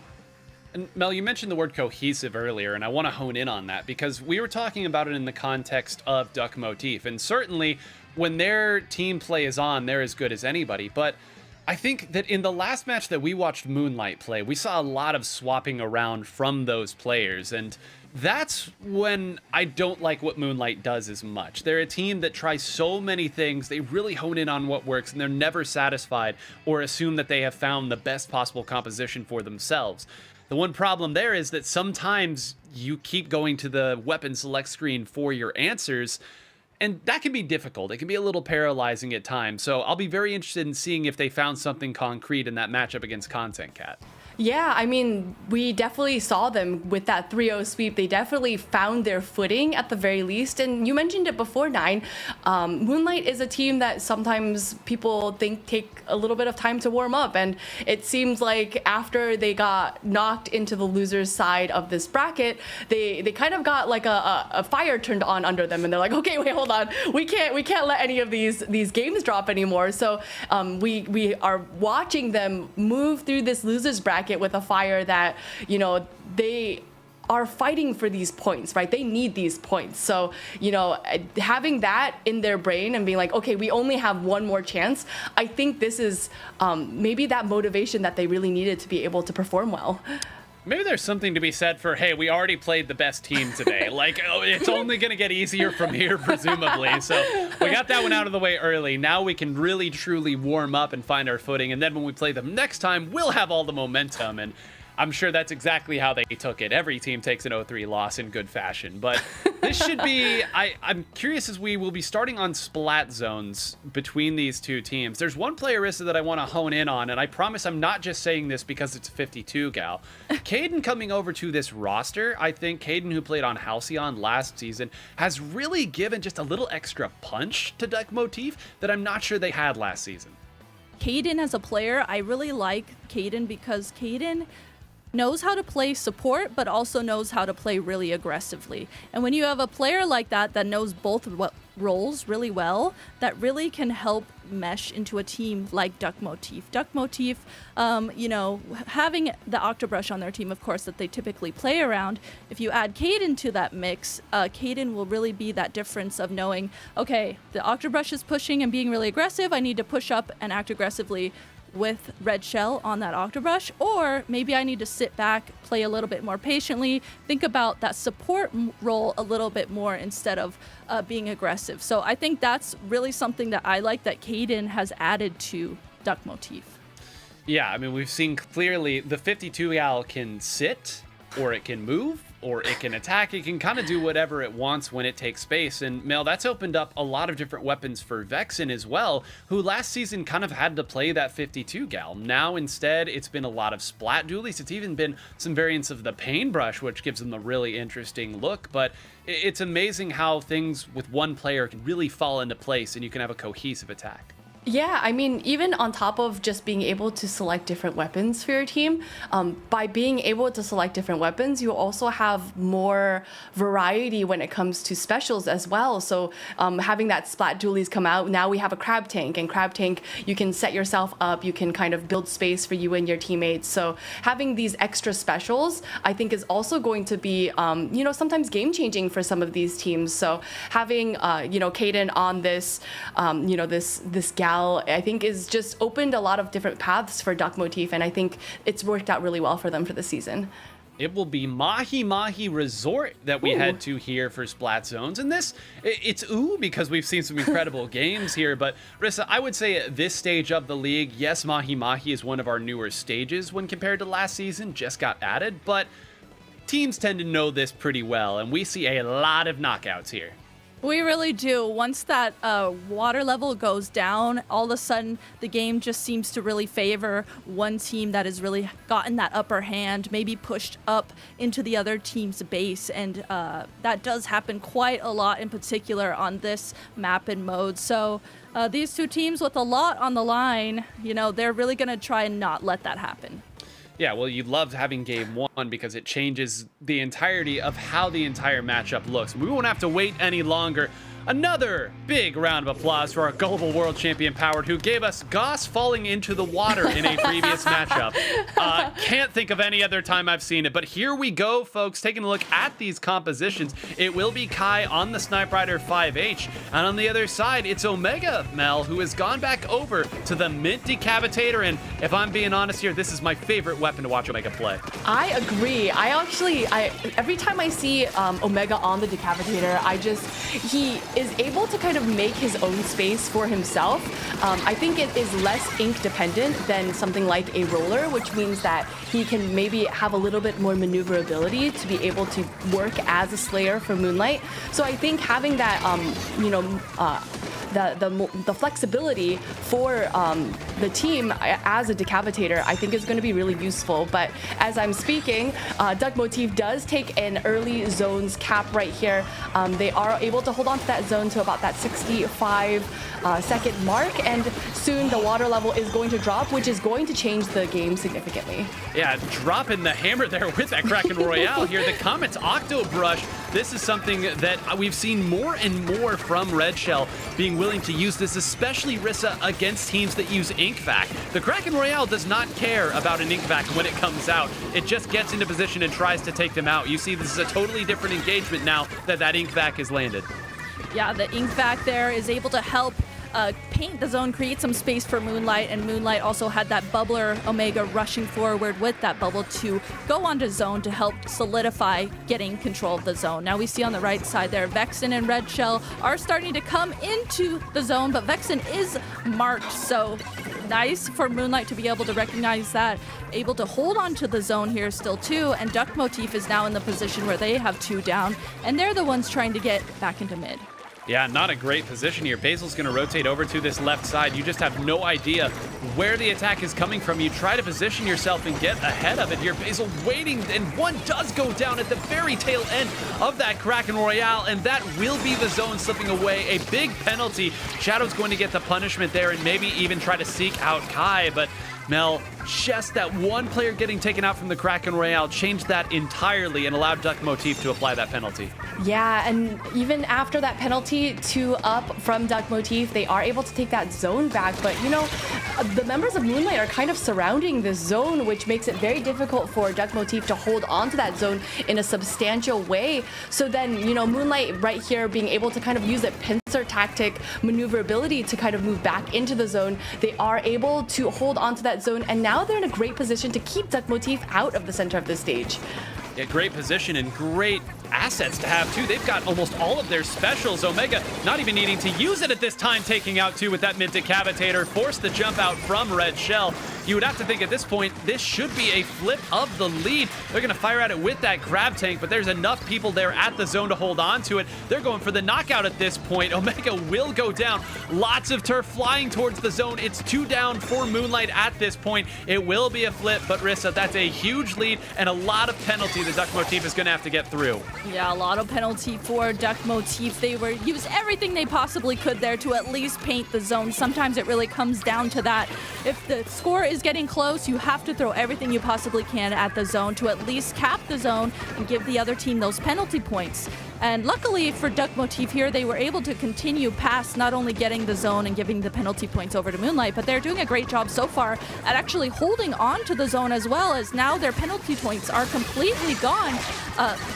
And Mel, you mentioned the word cohesive earlier, and I want to hone in on that because we were talking about it in the context of Duck Motif. And certainly when their team play is on, they're as good as anybody. But I think that in the last match that we watched Moonlight play, we saw a lot of swapping around from those players. And that's when I don't like what Moonlight does as much. They're a team that tries so many things. They really hone in on what works, and they're never satisfied or assume that they have found the best possible composition for themselves. The one problem there is that sometimes you keep going to the weapon select screen for your answers, and that can be difficult. It can be a little paralyzing at times. So I'll be very interested in seeing if they found something concrete in that matchup against Content Cat. Yeah, I mean, we definitely saw them with that 3-0 sweep. They definitely found their footing at the very least. And you mentioned it before, Nine. Moonlight is a team that sometimes people think take a little bit of time to warm up. And it seems like after they got knocked into the loser's side of this bracket, they kind of got like a fire turned on under them. And they're like, okay, wait, hold on. We can't let any of these games drop anymore. So we are watching them move through this loser's bracket with a fire that, you know, they are fighting for these points, right? They need these points. So, having that in their brain and being like, okay, we only have one more chance, I think this is maybe that motivation that they really needed to be able to perform well. Maybe there's something to be said for, hey, we already played the best team today. Like, it's only going to get easier from here, presumably. So we got that one out of the way early. Now we can really, truly warm up and find our footing. And then when we play them next time, we'll have all the momentum. And I'm sure that's exactly how they took it. Every team takes an 0-3 loss in good fashion. But this should be, I'm curious, as we will be starting on splat zones between these two teams. There's one player, Rissa, that I want to hone in on, and I promise I'm not just saying this because it's a 52 gal. Caden coming over to this roster, I think Caden, who played on Halcyon last season, has really given just a little extra punch to Duck Motif that I'm not sure they had last season. Caden as a player, I really like Caden because Caden knows how to play support, but also knows how to play really aggressively. And when you have a player like that knows both roles really well, that really can help mesh into a team like Duck Motif. Duck Motif, having the Octobrush on their team, of course, that they typically play around, if you add Caden to that mix, Caden will really be that difference of knowing, okay, the Octobrush is pushing and being really aggressive, I need to push up and act aggressively with Red Shell on that Octobrush, or maybe I need to sit back, play a little bit more patiently, think about that support role a little bit more instead of being aggressive. So I think that's really something that I like that Caden has added to Duck Motif. Yeah, I mean, we've seen clearly the 52 gal can sit, or it can move, or it can attack. It can kind of do whatever it wants when it takes space. And Mel, that's opened up a lot of different weapons for Vexen as well, who last season kind of had to play that 52 gal. Now instead, it's been a lot of splat dualies. It's even been some variants of the Paintbrush, which gives them a really interesting look. But it's amazing how things with one player can really fall into place and you can have a cohesive attack. Yeah, I mean, even on top of just being able to select different weapons for your team, by being able to select different weapons, you also have more variety when it comes to specials as well. So having that splat dualies come out, now we have a crab tank, and crab tank, you can set yourself up, you can kind of build space for you and your teammates. So having these extra specials, I think, is also going to be, sometimes game changing for some of these teams. So having, Caden on this, this gal, I think, is just opened a lot of different paths for Duck Motif, and I think it's worked out really well for them for the season. It will be Mahi Mahi Resort that we head to here for Splat Zones. And it's because we've seen some incredible games here. But Rissa, I would say at this stage of the league, yes, Mahi Mahi is one of our newer stages when compared to last season, just got added. But teams tend to know this pretty well, and we see a lot of knockouts here. We really do. Once that water level goes down, all of a sudden the game just seems to really favor one team that has really gotten that upper hand, maybe pushed up into the other team's base. And that does happen quite a lot, in particular on this map and mode. So these two teams with a lot on the line, they're really going to try and not let that happen. Yeah, well, you loved having game one because it changes the entirety of how the entire matchup looks. We won't have to wait any longer. Another big round of applause for our global world champion Powered, who gave us Goss falling into the water in a previous matchup. Can't think of any other time I've seen it, but here we go, folks, taking a look at these compositions. It will be Kai on the Snipe Rider 5H, and on the other side, it's Omega Mel, who has gone back over to the Mint Decapitator, and if I'm being honest here, this is my favorite weapon to watch Omega play. I agree. I every time I see Omega on the Decapitator, he is able to kind of make his own space for himself. I think it is less ink dependent than something like a roller, which means that he can maybe have a little bit more maneuverability to be able to work as a Slayer for Moonlight. So I think having that, the flexibility for the team as a Decapitator, I think is going to be really useful. But as I'm speaking, Duck Motif does take an early zones cap right here. They are able to hold on to that zone to about that 65-second mark, and soon the water level is going to drop, which is going to change the game significantly. Yeah, dropping the hammer there with that Kraken Royale here. The Comet's Octobrush this is something that we've seen more and more from Red Shell being willing to use this, especially Rissa against teams that use Ink Vac. The Kraken Royale does not care about an Ink Vac when it comes out. It just gets into position and tries to take them out. You see, this is a totally different engagement now that Ink Vac is landed. Yeah, the Ink Vac there is able to help paint the zone, create some space for Moonlight, and Moonlight also had that bubbler Omega rushing forward with that bubble to go onto zone to help solidify getting control of the zone. Now we see on the right side there, Vexen and Red Shell are starting to come into the zone, but Vexen is marked, so nice for Moonlight to be able to recognize that, able to hold on to the zone here still too, and Duck Motif is now in the position where they have 2 down, and they're the ones trying to get back into mid. Yeah, not a great position here. Basil's going to rotate over to this left side. You just have no idea where the attack is coming from. You try to position yourself and get ahead of it here. Basil waiting, and one does go down at the very tail end of that Kraken Royale, and that will be the zone slipping away. A big penalty. Shadow's going to get the punishment there and maybe even try to seek out Kai, but Mel, just that one player getting taken out from the Kraken Royale changed that entirely and allowed Duck Motif to apply that penalty. Yeah, and even after that penalty 2 up from Duck Motif, they are able to take that zone back. But, you know, the members of Moonlight are kind of surrounding this zone, which makes it very difficult for Duck Motif to hold on to that zone in a substantial way. So then, you know, Moonlight right here being able to kind of use that pincer tactic maneuverability to kind of move back into the zone. They are able to hold on to that zone, and now they're in a great position to keep Duck Motif out of the center of the stage. Yeah, great position and great assets to have too. They've got almost all of their specials. Omega not even needing to use it at this time, taking out 2 with that mid decapitator, forced the jump out from Red Shell. You would have to think at this point, this should be a flip of the lead. They're going to fire at it with that grab tank, but there's enough people there at the zone to hold on to it. They're going for the knockout at this point. Omega will go down. Lots of turf flying towards the zone. It's 2 down for Moonlight at this point. It will be a flip, but Rissa, that's a huge lead and a lot of penalty the Duck Motif is going to have to get through. Yeah, a lot of penalty for Duck Motif. They were use everything they possibly could there to at least paint the zone. Sometimes it really comes down to that. If the score is getting close, you have to throw everything you possibly can at the zone to at least cap the zone and give the other team those penalty points. And luckily for Duck Motif here, they were able to continue past not only getting the zone and giving the penalty points over to Moonlight, but they're doing a great job so far at actually holding on to the zone as well, as now their penalty points are completely gone.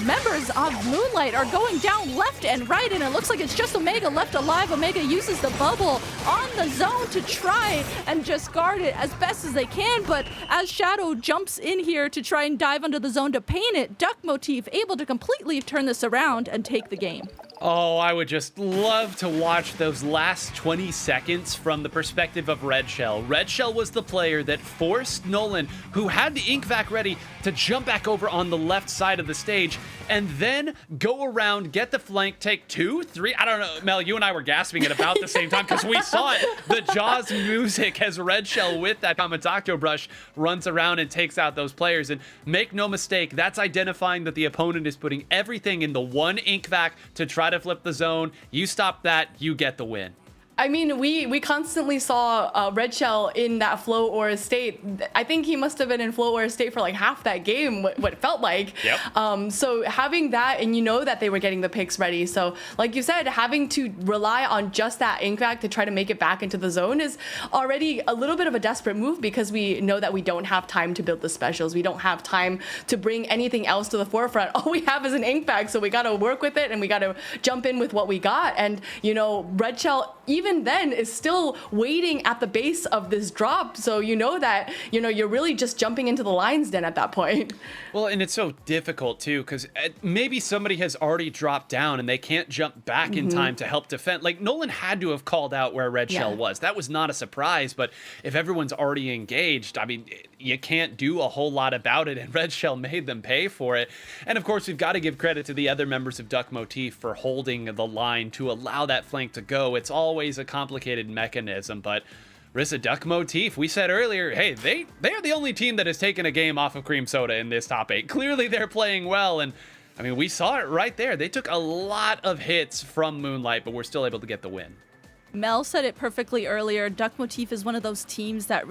Members of Moonlight are going down left and right, and it looks like it's just Omega left alive. Omega uses the bubble on the zone to try and just guard it as best as they can, but as Shadow jumps in here to try and dive under the zone to paint it, Duck Motif able to completely turn this around and take the game. Oh, I would just love to watch those last 20 seconds from the perspective of Red Shell. Red Shell was the player that forced Nolan, who had the Ink Vac ready, to jump back over on the left side of the stage and then go around, get the flank, take 2, 3. I don't know, Mel, you and I were gasping at about the same time because we saw it. The Jaws music as Red Shell with that Kamatako brush runs around and takes out those players. And make no mistake, that's identifying that the opponent is putting everything in the one Ink Vac to try to flip the zone. You stop that, you get the win. I mean, we constantly saw Red Shell in that flow aura state. I think he must have been in flow aura state for like half that game, what it felt like. Yep. So having that, and you know that they were getting the picks ready. So like you said, having to rely on just that Ink Vac to try to make it back into the zone is already a little bit of a desperate move, because we know that we don't have time to build the specials. We don't have time to bring anything else to the forefront. All we have is an Ink Vac, so we got to work with it and we got to jump in with what we got. And, you know, Red Shell, even then, is still waiting at the base of this drop. So you know that, you know, you're really just jumping into the lion's den at that point. Well, and it's so difficult too, because maybe somebody has already dropped down and they can't jump back in time to help defend. Like, Nolan had to have called out where Red Shell was. That was not a surprise, but if everyone's already engaged, I mean, you can't do a whole lot about it, and Red Shell made them pay for it. And of course, we've got to give credit to the other members of Duck Motif for holding the line to allow that flank to go. It's always a complicated mechanism, but Rissa, Duck Motif, we said earlier, hey, they're the only team that has taken a game off of Cream Soda in this top 8. Clearly they're playing well, and I mean, we saw it right there. They took a lot of hits from Moonlight, but we're still able to get the win. Mel said it perfectly earlier. Duck Motif is one of those teams that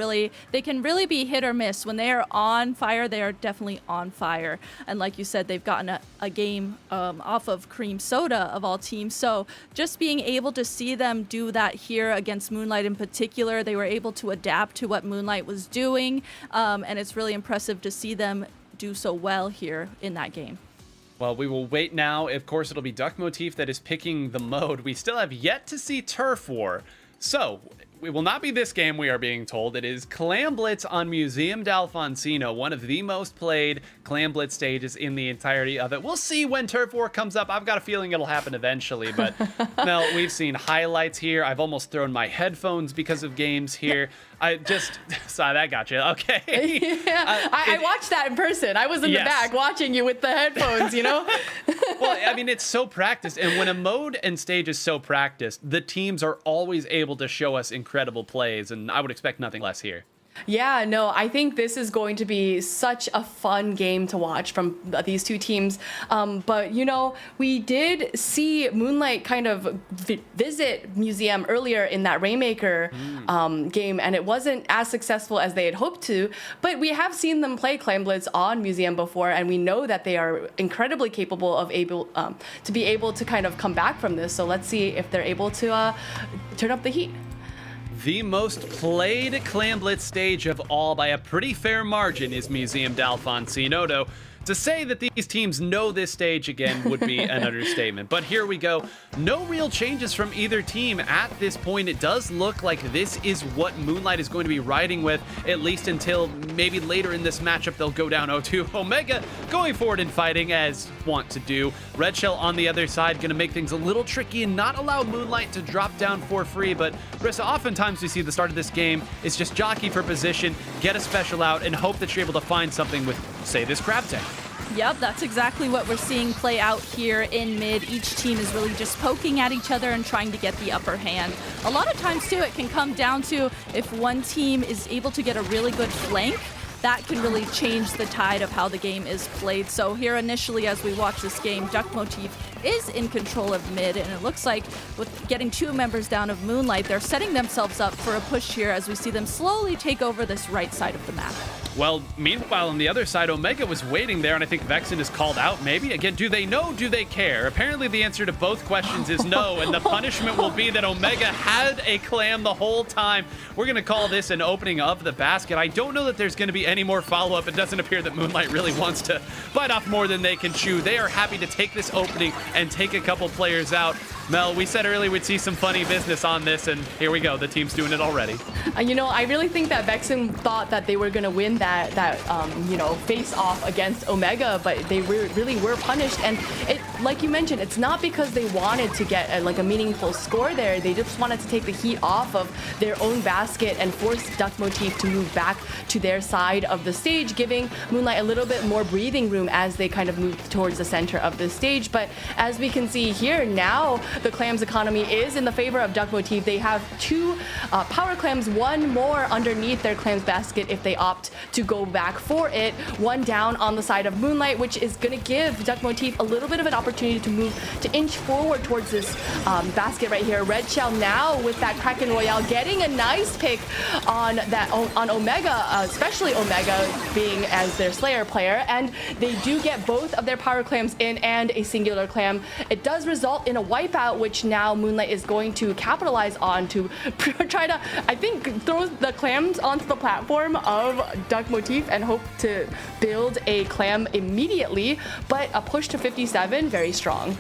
they can really be hit or miss. When they are on fire, they are definitely on fire. And like you said, they've gotten a game off of Cream Soda of all teams. So just being able to see them do that here against Moonlight in particular, they were able to adapt to what Moonlight was doing. And it's really impressive to see them do so well here in that game. Well, we will wait now. Of course, it'll be Duck Motif that is picking the mode. We still have yet to see Turf War. So, it will not be this game, we are being told. It is Clam Blitz on Museum d'Alfonsino, one of the most played Clam Blitz stages in the entirety of it. We'll see when Turf War comes up. I've got a feeling it'll happen eventually, but Mel, we've seen highlights here. I've almost thrown my headphones because of games here. Sorry, that got you. Okay. Yeah, I watched that in person. I was in the back watching you with the headphones, you know? Well, I mean, it's so practiced. And when a mode and stage is so practiced, the teams are always able to show us incredible plays. And I would expect nothing less here. Yeah, no, I think this is going to be such a fun game to watch from these two teams. But, you know, we did see Moonlight kind of visit Museum earlier in that Rainmaker game, and it wasn't as successful as they had hoped to. But we have seen them play Clam Blitz on Museum before, and we know that they are incredibly capable of to be able to kind of come back from this. So let's see if they're able to turn up the heat. The most played Clam Blitz stage of all by a pretty fair margin is Museum d'Alfonsino, though to say that these teams know this stage again would be an understatement. But here we go. No real changes from either team at this point. It does look like this is what Moonlight is going to be riding with, at least until maybe later in this matchup they'll go down 0-2. Omega going forward and fighting as want to do. Red Shell on the other side going to make things a little tricky and not allow Moonlight to drop down for free. But Rissa, oftentimes we see the start of this game is just jockey for position, get a special out, and hope that you're able to find something with, say, this grab tech. Yep, that's exactly what we're seeing play out here in mid. Each team is really just poking at each other and trying to get the upper hand. A lot of times, too, it can come down to if one team is able to get a really good flank, that can really change the tide of how the game is played. So here initially as we watch this game, Duck Motif is in control of mid, and it looks like with getting two members down of Moonlight, they're setting themselves up for a push here as we see them slowly take over this right side of the map. Well, meanwhile, on the other side, Omega was waiting there, and I think Vexen is called out, maybe. Again, do they know? Do they care? Apparently, the answer to both questions is no, and the punishment will be that Omega had a clam the whole time. We're going to call this an opening of the basket. I don't know that there's going to be any more follow-up. It doesn't appear that Moonlight really wants to bite off more than they can chew. They are happy to take this opening and take a couple players out. Mel, we said earlier we'd see some funny business on this, and here we go. The team's doing it already. You know, I really think that Vexen thought that they were going to win that face-off against Omega, but they really were punished. And it, like you mentioned, it's not because they wanted to get a meaningful score there. They just wanted to take the heat off of their own basket and force Duck Motif to move back to their side of the stage, giving Moonlight a little bit more breathing room as they kind of move towards the center of the stage. But as we can see here now, the clams economy is in the favor of Duck Motif. They have two power clams, one more underneath their clams basket if they opt to go back for it, one down on the side of Moonlight, which is going to give Duck Motif a little bit of an opportunity to inch forward towards this basket right here. Red Shell now with that Kraken Royale getting a nice pick on Omega, especially Omega being as their Slayer player, and they do get both of their power clams in and a singular clam. It does result in a wipeout, which now Moonlight is going to capitalize on to try to, I think, throw the clams onto the platform of Duck Motif and hope to build a clam immediately, but a push to 57, very strong.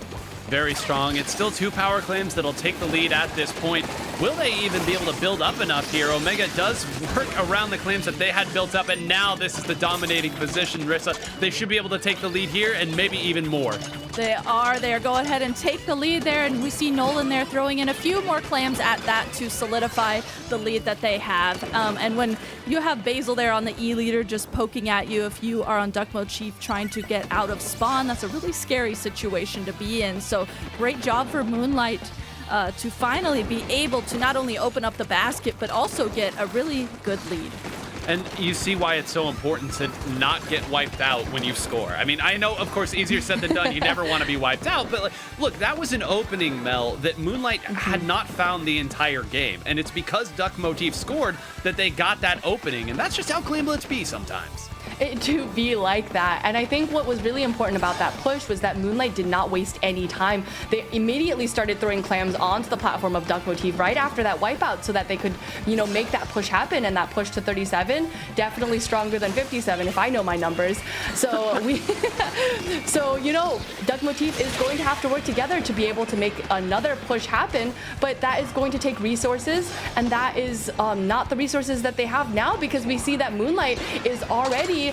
Very strong. It's still two power claims that'll take the lead at this point. Will they even be able to build up enough here? Omega does work around the claims that they had built up, and now this is the dominating position, Rissa. They should be able to take the lead here and maybe even more. They are. Go ahead and take the lead there, and we see Nolan there throwing in a few more clams at that to solidify the lead that they have. And when you have Basil there on the E leader just poking at you, if you are on Duck Motif trying to get out of spawn, that's a really scary situation to be in. So great job for Moonlight to finally be able to not only open up the basket, but also get a really good lead. And you see why it's so important to not get wiped out when you score. I mean, I know, of course, easier said than done. You never want to be wiped out. But, like, look, that was an opening, Mel, that Moonlight had not found the entire game. And it's because Duck Motif scored that they got that opening. And that's just how Clan Blitz be sometimes. It to be like that. And I think what was really important about that push was that Moonlight did not waste any time. They immediately started throwing clams onto the platform of Duck Motif right after that wipeout so that they could, make that push happen. And that push to 37, definitely stronger than 57 if I know my numbers. So Duck Motif is going to have to work together to be able to make another push happen, but that is going to take resources, and that is not the resources that they have now, because we see that Moonlight is already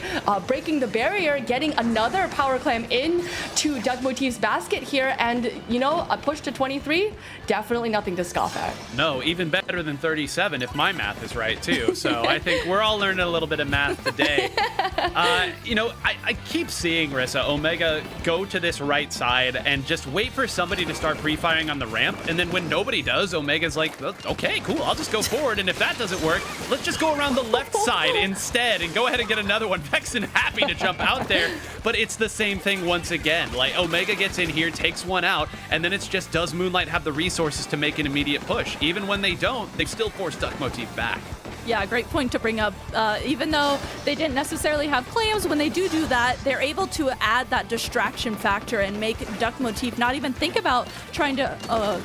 breaking the barrier, getting another power clam in to Duck Motif's basket here, and a push to 23, definitely nothing to scoff at. No, even better than 37 if my math is right too. So I think we're all learning a little bit of math today. I keep seeing Rissa Omega go to this right side and just wait for somebody to start pre-firing on the ramp, and then when nobody does, Omega's like, okay, cool, I'll just go forward, and if that doesn't work, let's just go around the left side instead and go ahead and get another one. Vexen happy to jump out there, but it's the same thing once again. Like, Omega gets in here, takes one out, and then it's just, does Moonlight have the resources to make an immediate push? Even when they don't, they still force Duck Motif back. Yeah, great point to bring up. Even though they didn't necessarily have clams, when they do that, they're able to add that distraction factor and make Duck Motif not even think about trying to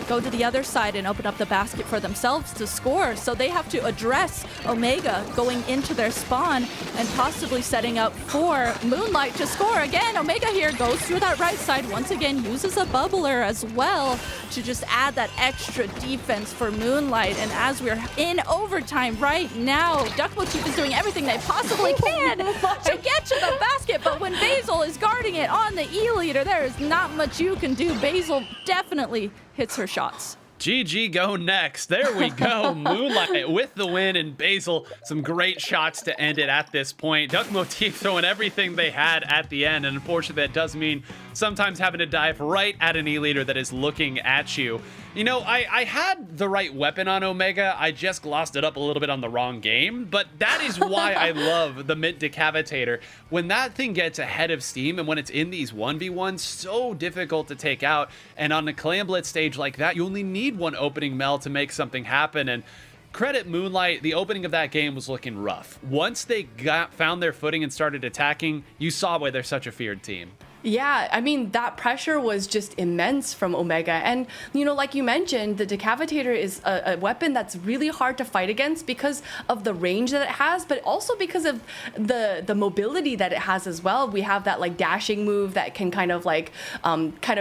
go to the other side and open up the basket for themselves to score. So they have to address Omega going into their spawn and possibly setting up for Moonlight to score. Again, Omega here goes through that right side, once again uses a bubbler as well to just add that extra defense for Moonlight. And as we're in overtime right now, Duck Motif is doing everything they possibly can to get to the basket, but when Basil is guarding it on the E-leader, there is not much you can do. Basil definitely hits her shots. GG go next. There we go. Moonlight with the win, and Basil, some great shots to end it at this point. Duck Motif throwing everything they had at the end, and unfortunately that does mean sometimes having to dive right at an E-leader that is looking at you. I had the right weapon on Omega. I just glossed it up a little bit on the wrong game, but that is why I love the Mint Decavitator. When that thing gets ahead of steam and when it's in these 1v1s, so difficult to take out. And on a Clan Blitz stage like that, you only need one opening Mel to make something happen. And credit Moonlight, the opening of that game was looking rough. Once they found their footing and started attacking, you saw why they're such a feared team. Yeah, I mean, that pressure was just immense from Omega. And, like you mentioned, the Decavitator is a weapon that's really hard to fight against because of the range that it has, but also because of the mobility that it has as well. We have that, dashing move that can kind of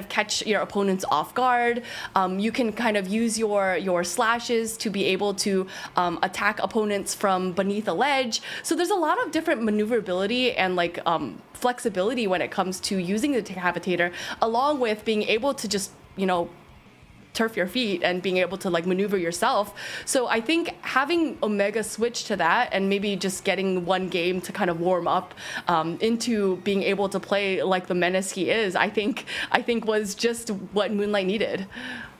catch your opponents off guard. You can kind of use your slashes to be able to attack opponents from beneath a ledge. So there's a lot of different maneuverability and, flexibility when it comes to using the Decavitator, along with being able to just, turf your feet and being able to maneuver yourself. So I think having Omega switch to that and maybe just getting one game to kind of warm up into being able to play like the menace he is, I think was just what Moonlight needed.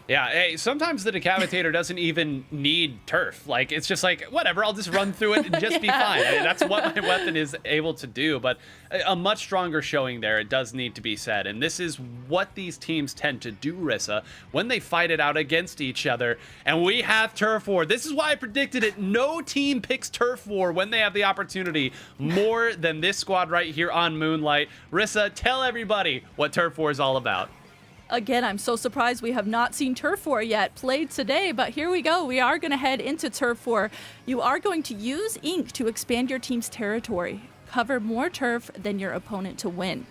Yeah, hey, sometimes the Decavitator doesn't even need turf. It's just whatever, I'll just run through it and just be fine. I mean, that's what my weapon is able to do, but a much stronger showing there, it does need to be said. And this is what these teams tend to do, Rissa, when they fight it out against each other. And we have Turf War. This is why I predicted it. No team picks Turf War when they have the opportunity more than this squad right here on Moonlight. Rissa, tell everybody what Turf War is all about. Again, I'm so surprised we have not seen Turf War yet played today, but here we go. We are going to head into Turf War. You are going to use ink to expand your team's territory. Cover more turf than your opponent to win.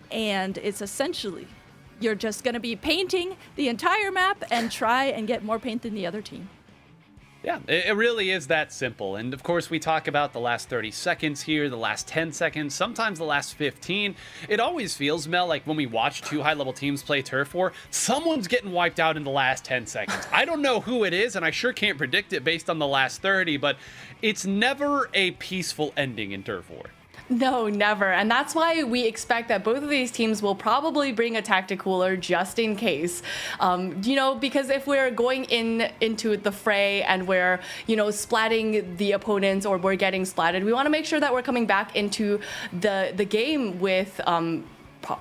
And it's essentially, you're just going to be painting the entire map and try and get more paint than the other team. Yeah, it really is that simple. And of course, we talk about the last 30 seconds here, the last 10 seconds, sometimes the last 15. It always feels, Mel, like when we watch two high-level teams play Turf War, someone's getting wiped out in the last 10 seconds. I don't know who it is, and I sure can't predict it based on the last 30, but it's never a peaceful ending in Turf War. No, never. And that's why we expect that both of these teams will probably bring a tactic cooler just in case. Because if we're going into the fray and we're, splatting the opponents or we're getting splatted, we want to make sure that we're coming back into the game with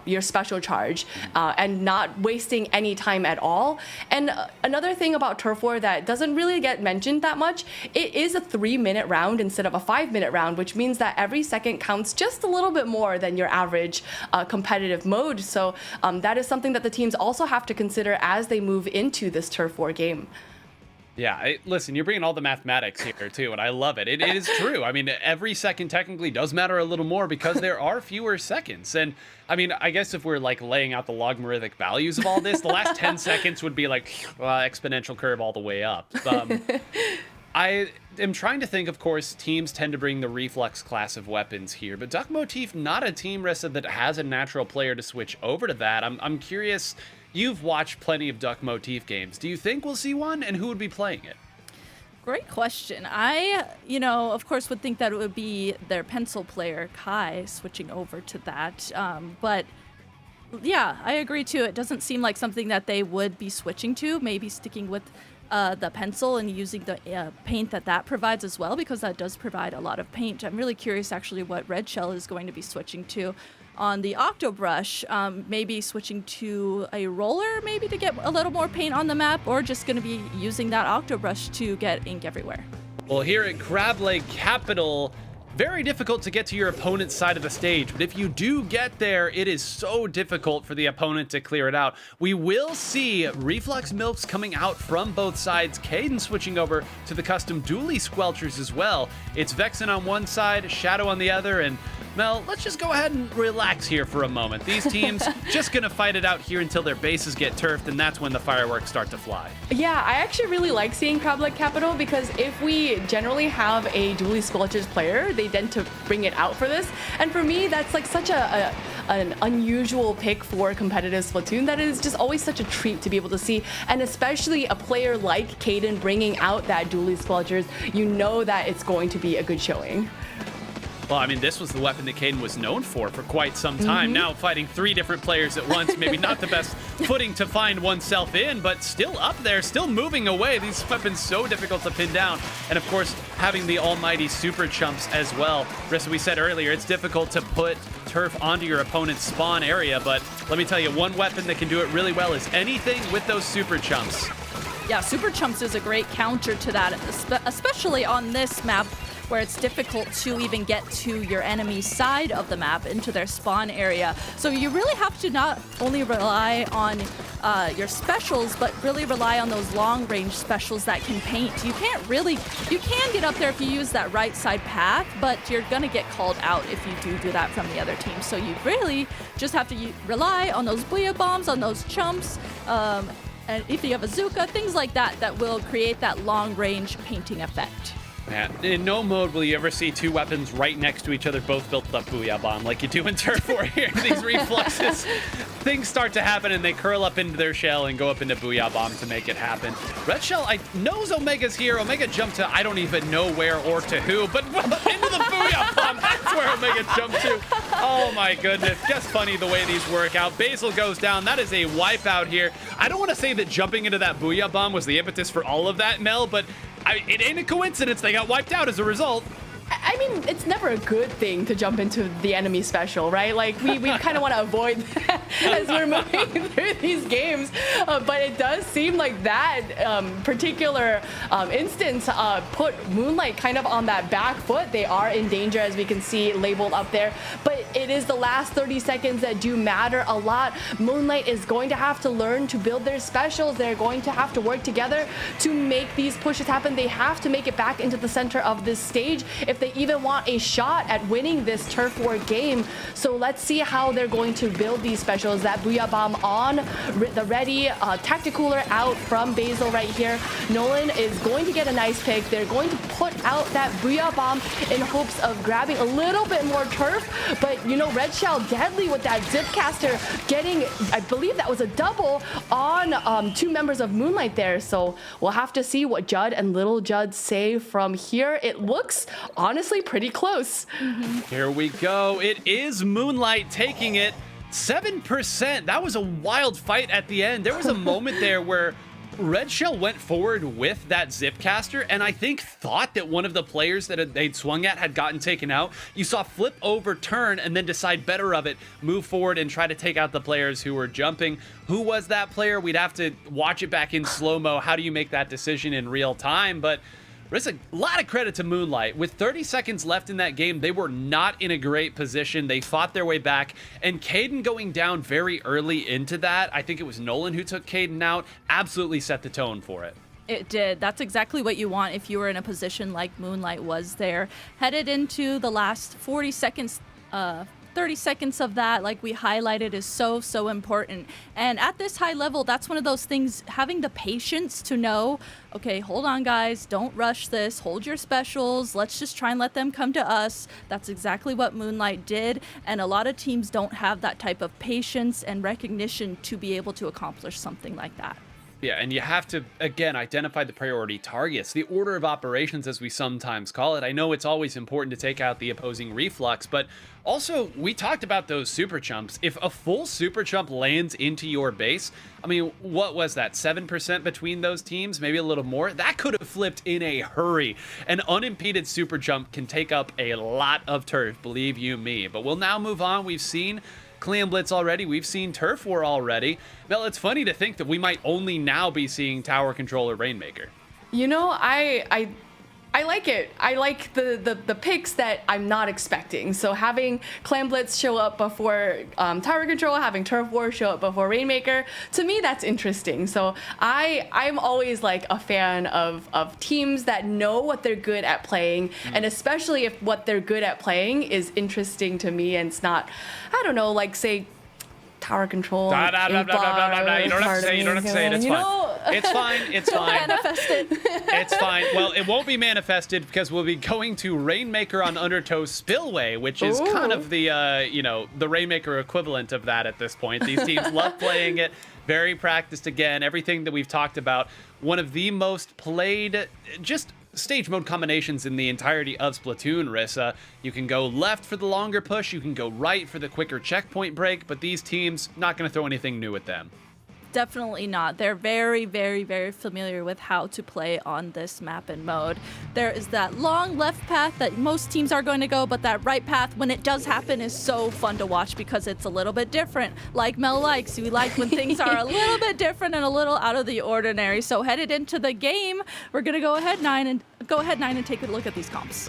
your special charge and not wasting any time at all. And another thing about Turf War that doesn't really get mentioned that much, it is a 3-minute round instead of a 5-minute round, which means that every second counts just a little bit more than your average competitive mode. So that is something that the teams also have to consider as they move into this Turf War game. Yeah, listen, you're bringing all the mathematics here too, and I love it. It is true. I mean, every second technically does matter a little more because there are fewer seconds. And I mean, I guess if we're like laying out the logarithmic values of all this, the last 10 seconds would be like exponential curve all the way up. I am trying to think, of course, teams tend to bring the reflex class of weapons here, but Duck Motif, not a team, Rissa, that has a natural player to switch over to that. I'm curious. You've watched plenty of Duck Motif games. Do you think we'll see one, and who would be playing it? Great question. I, of course, would think that it would be their pencil player, Kai, switching over to that. But yeah, I agree too. It doesn't seem like something that they would be switching to, maybe sticking with the pencil and using the paint that provides as well, because that does provide a lot of paint. I'm really curious actually what Red Shell is going to be switching to. On the Octobrush, maybe switching to a roller, maybe to get a little more paint on the map, or just going to be using that Octobrush to get ink everywhere. Well, here at Crab Lake Capital, very difficult to get to your opponent's side of the stage, but if you do get there, it is so difficult for the opponent to clear it out. We will see Reflex Milks coming out from both sides, Caden switching over to the custom Dually Squelchers as well. It's Vexen on one side, Shadow on the other, and Mel, let's just go ahead and relax here for a moment. These teams just gonna fight it out here until their bases get turfed, and that's when the fireworks start to fly. Yeah, I actually really like seeing Crab Lake Capital because if we generally have a Dually Squelchers player, they tend to bring it out for this. And for me, that's like such an unusual pick for competitive Splatoon that is just always such a treat to be able to see. And especially a player like Caden bringing out that Dually Squelchers, you know that it's going to be a good showing. Well, I mean, this was the weapon that Caden was known for quite some time. Now fighting 3 different players at once, maybe not the best footing to find oneself in, but still up there, still moving away. These weapons so difficult to pin down. And of course, having the almighty super chumps as well. Rissa, we said earlier, it's difficult to put turf onto your opponent's spawn area, but let me tell you, one weapon that can do it really well is anything with those super chumps. Yeah, super chumps is a great counter to that, especially on this map, where it's difficult to even get to your enemy's side of the map into their spawn area. So you really have to not only rely on your specials, but really rely on those long-range specials that can paint. You can get up there if you use that right side path, but you're gonna get called out if you do that from the other team. So you really just have to rely on those Booyah Bombs, on those chumps, and if you have a Zuka, things like that, that will create that long-range painting effect. Man, in no mode will you ever see 2 weapons right next to each other, both built up Booyah Bomb like you do in Turf War here. These reflexes, things start to happen and they curl up into their shell and go up into Booyah Bomb to make it happen. Red Shell, I knows Omega's here. Omega jumped to I don't even know where or to who, but into the Booyah Bomb, that's where Omega jumped to. Oh my goodness, just funny the way these work out. Basil goes down, that is a wipeout here. I don't want to say that jumping into that Booyah Bomb was the impetus for all of that, Mel, but it ain't a coincidence they got wiped out as a result. I mean, it's never a good thing to jump into the enemy special, right? Like, we kind of want to avoid that as we're moving through these games. But it does seem like that particular instance put Moonlight kind of on that back foot. They are in danger, as we can see labeled up there. But it is the last 30 seconds that do matter a lot. Moonlight is going to have to learn to build their specials. They're going to have to work together to make these pushes happen. They have to make it back into the center of this stage if they even want a shot at winning this Turf War game. So let's see how they're going to build these specials. That Booyah Bomb on the ready, Tacticooler out from Basil right here. Nolan is going to get a nice pick. They're going to put out that Booyah Bomb in hopes of grabbing a little bit more turf, but Red Shell deadly with that Zipcaster getting, I believe that was a double on 2 members of Moonlight there. So we'll have to see what Judd and Little Judd say from here. It looks honestly honestly pretty close. Here we go. It is Moonlight taking it. 7%. That was a wild fight at the end. There was a moment there where Red Shell went forward with that Zipcaster, and I think thought that one of the players that they'd swung at had gotten taken out. You saw Flip overturn and then decide better of it, move forward and try to take out the players who were jumping. Who was that player? We'd have to watch it back in slow-mo. How do you make that decision in real time? But there's a lot of credit to Moonlight. With 30 seconds left in that game, they were not in a great position. They fought their way back, and Caden going down very early into that, I think it was Nolan who took Caden out, absolutely set the tone for it. It did. That's exactly what you want if you were in a position like Moonlight was there. Headed into the last 40 seconds, 30 seconds of that, like we highlighted, is so important. And at this high level, that's one of those things, having the patience to know, okay, hold on guys, don't rush this, hold your specials, let's just try and let them come to us. That's exactly what Moonlight did, and a lot of teams don't have that type of patience and recognition to be able to accomplish something like that. Yeah, and you have to, again, identify the priority targets, the order of operations, as we sometimes call it. I know it's always important to take out the opposing reflux, but also, we talked about those super chumps. If a full super chump lands into your base, I mean, what was that, 7% between those teams? Maybe a little more? That could have flipped in a hurry. An unimpeded super jump can take up a lot of turf, believe you me. But we'll now move on. We've seen Clan Blitz already. We've seen Turf War already. Mel, it's funny to think that we might only now be seeing Tower Controller Rainmaker. You know, I like it. I like the picks that I'm not expecting. So having Clan Blitz show up before Tower Control, having Turf War show up before Rainmaker, to me that's interesting. So I'm always like a fan of teams that know what they're good at playing, and especially if what they're good at playing is interesting to me and it's not, I don't know, like say Tower Control. You don't have to say it. It's fine. It's fine. It's fine. Manifest it. It's fine. Well, it won't be manifested because we'll be going to Rainmaker on Undertow Spillway, which is kind of the, the Rainmaker equivalent of that at this point. These teams love playing it. Very practiced again. Everything that we've talked about. One of the most played, just stage mode combinations in the entirety of Splatoon, Rissa. You can go left for the longer push, you can go right for the quicker checkpoint break, but these teams, not going to throw anything new at them. Definitely not. They're very familiar with how to play on this map and mode. There is that long left path that most teams are going to go, but that right path, when it does happen, is so fun to watch because it's a little bit different. Like Mel likes. We like when things are a little bit different and a little out of the ordinary. So headed into the game, we're going to go ahead 9 and take a look at these comps.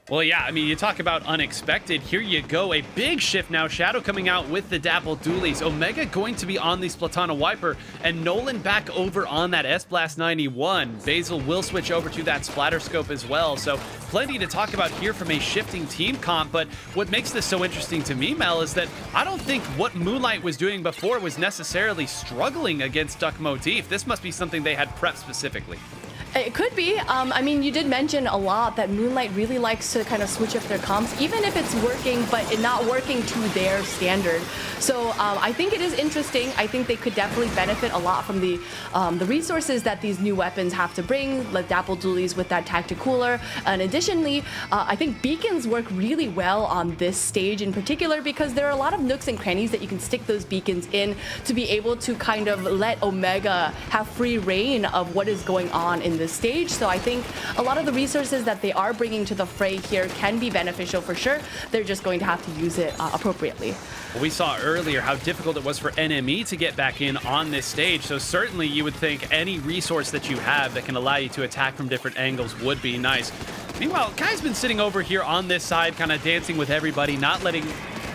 Well, yeah, I mean, you talk about unexpected. Here you go. A big shift now. Shadow coming out with the Dapple Dualies. Omega going to be on the Splatana Wiper, and Nolan back over on that S-Blast 91. Basil will switch over to that Splatter Scope as well. So plenty to talk about here from a shifting team comp. But what makes this so interesting to me, Mel, is that I don't think what Moonlight was doing before was necessarily struggling against Duck Motif. This must be something they had prepped specifically. It could be. I mean, you did mention a lot that Moonlight really likes to kind of switch up their comps, even if it's working, but it not working to their standard. So I think it is interesting. I think they could definitely benefit a lot from the resources that these new weapons have to bring, like Dapple Dualies with that Tacticooler. And additionally, I think beacons work really well on this stage in particular because there are a lot of nooks and crannies that you can stick those beacons in to be able to kind of let Omega have free reign of what is going on in this stage. So I think a lot of the resources that they are bringing to the fray here can be beneficial for sure. They're just going to have to use it appropriately. Well, we saw earlier how difficult it was for NME to get back in on this stage, so certainly you would think any resource that you have that can allow you to attack from different angles would be nice. Meanwhile, Kai's been sitting over here on this side, kind of dancing with everybody, not letting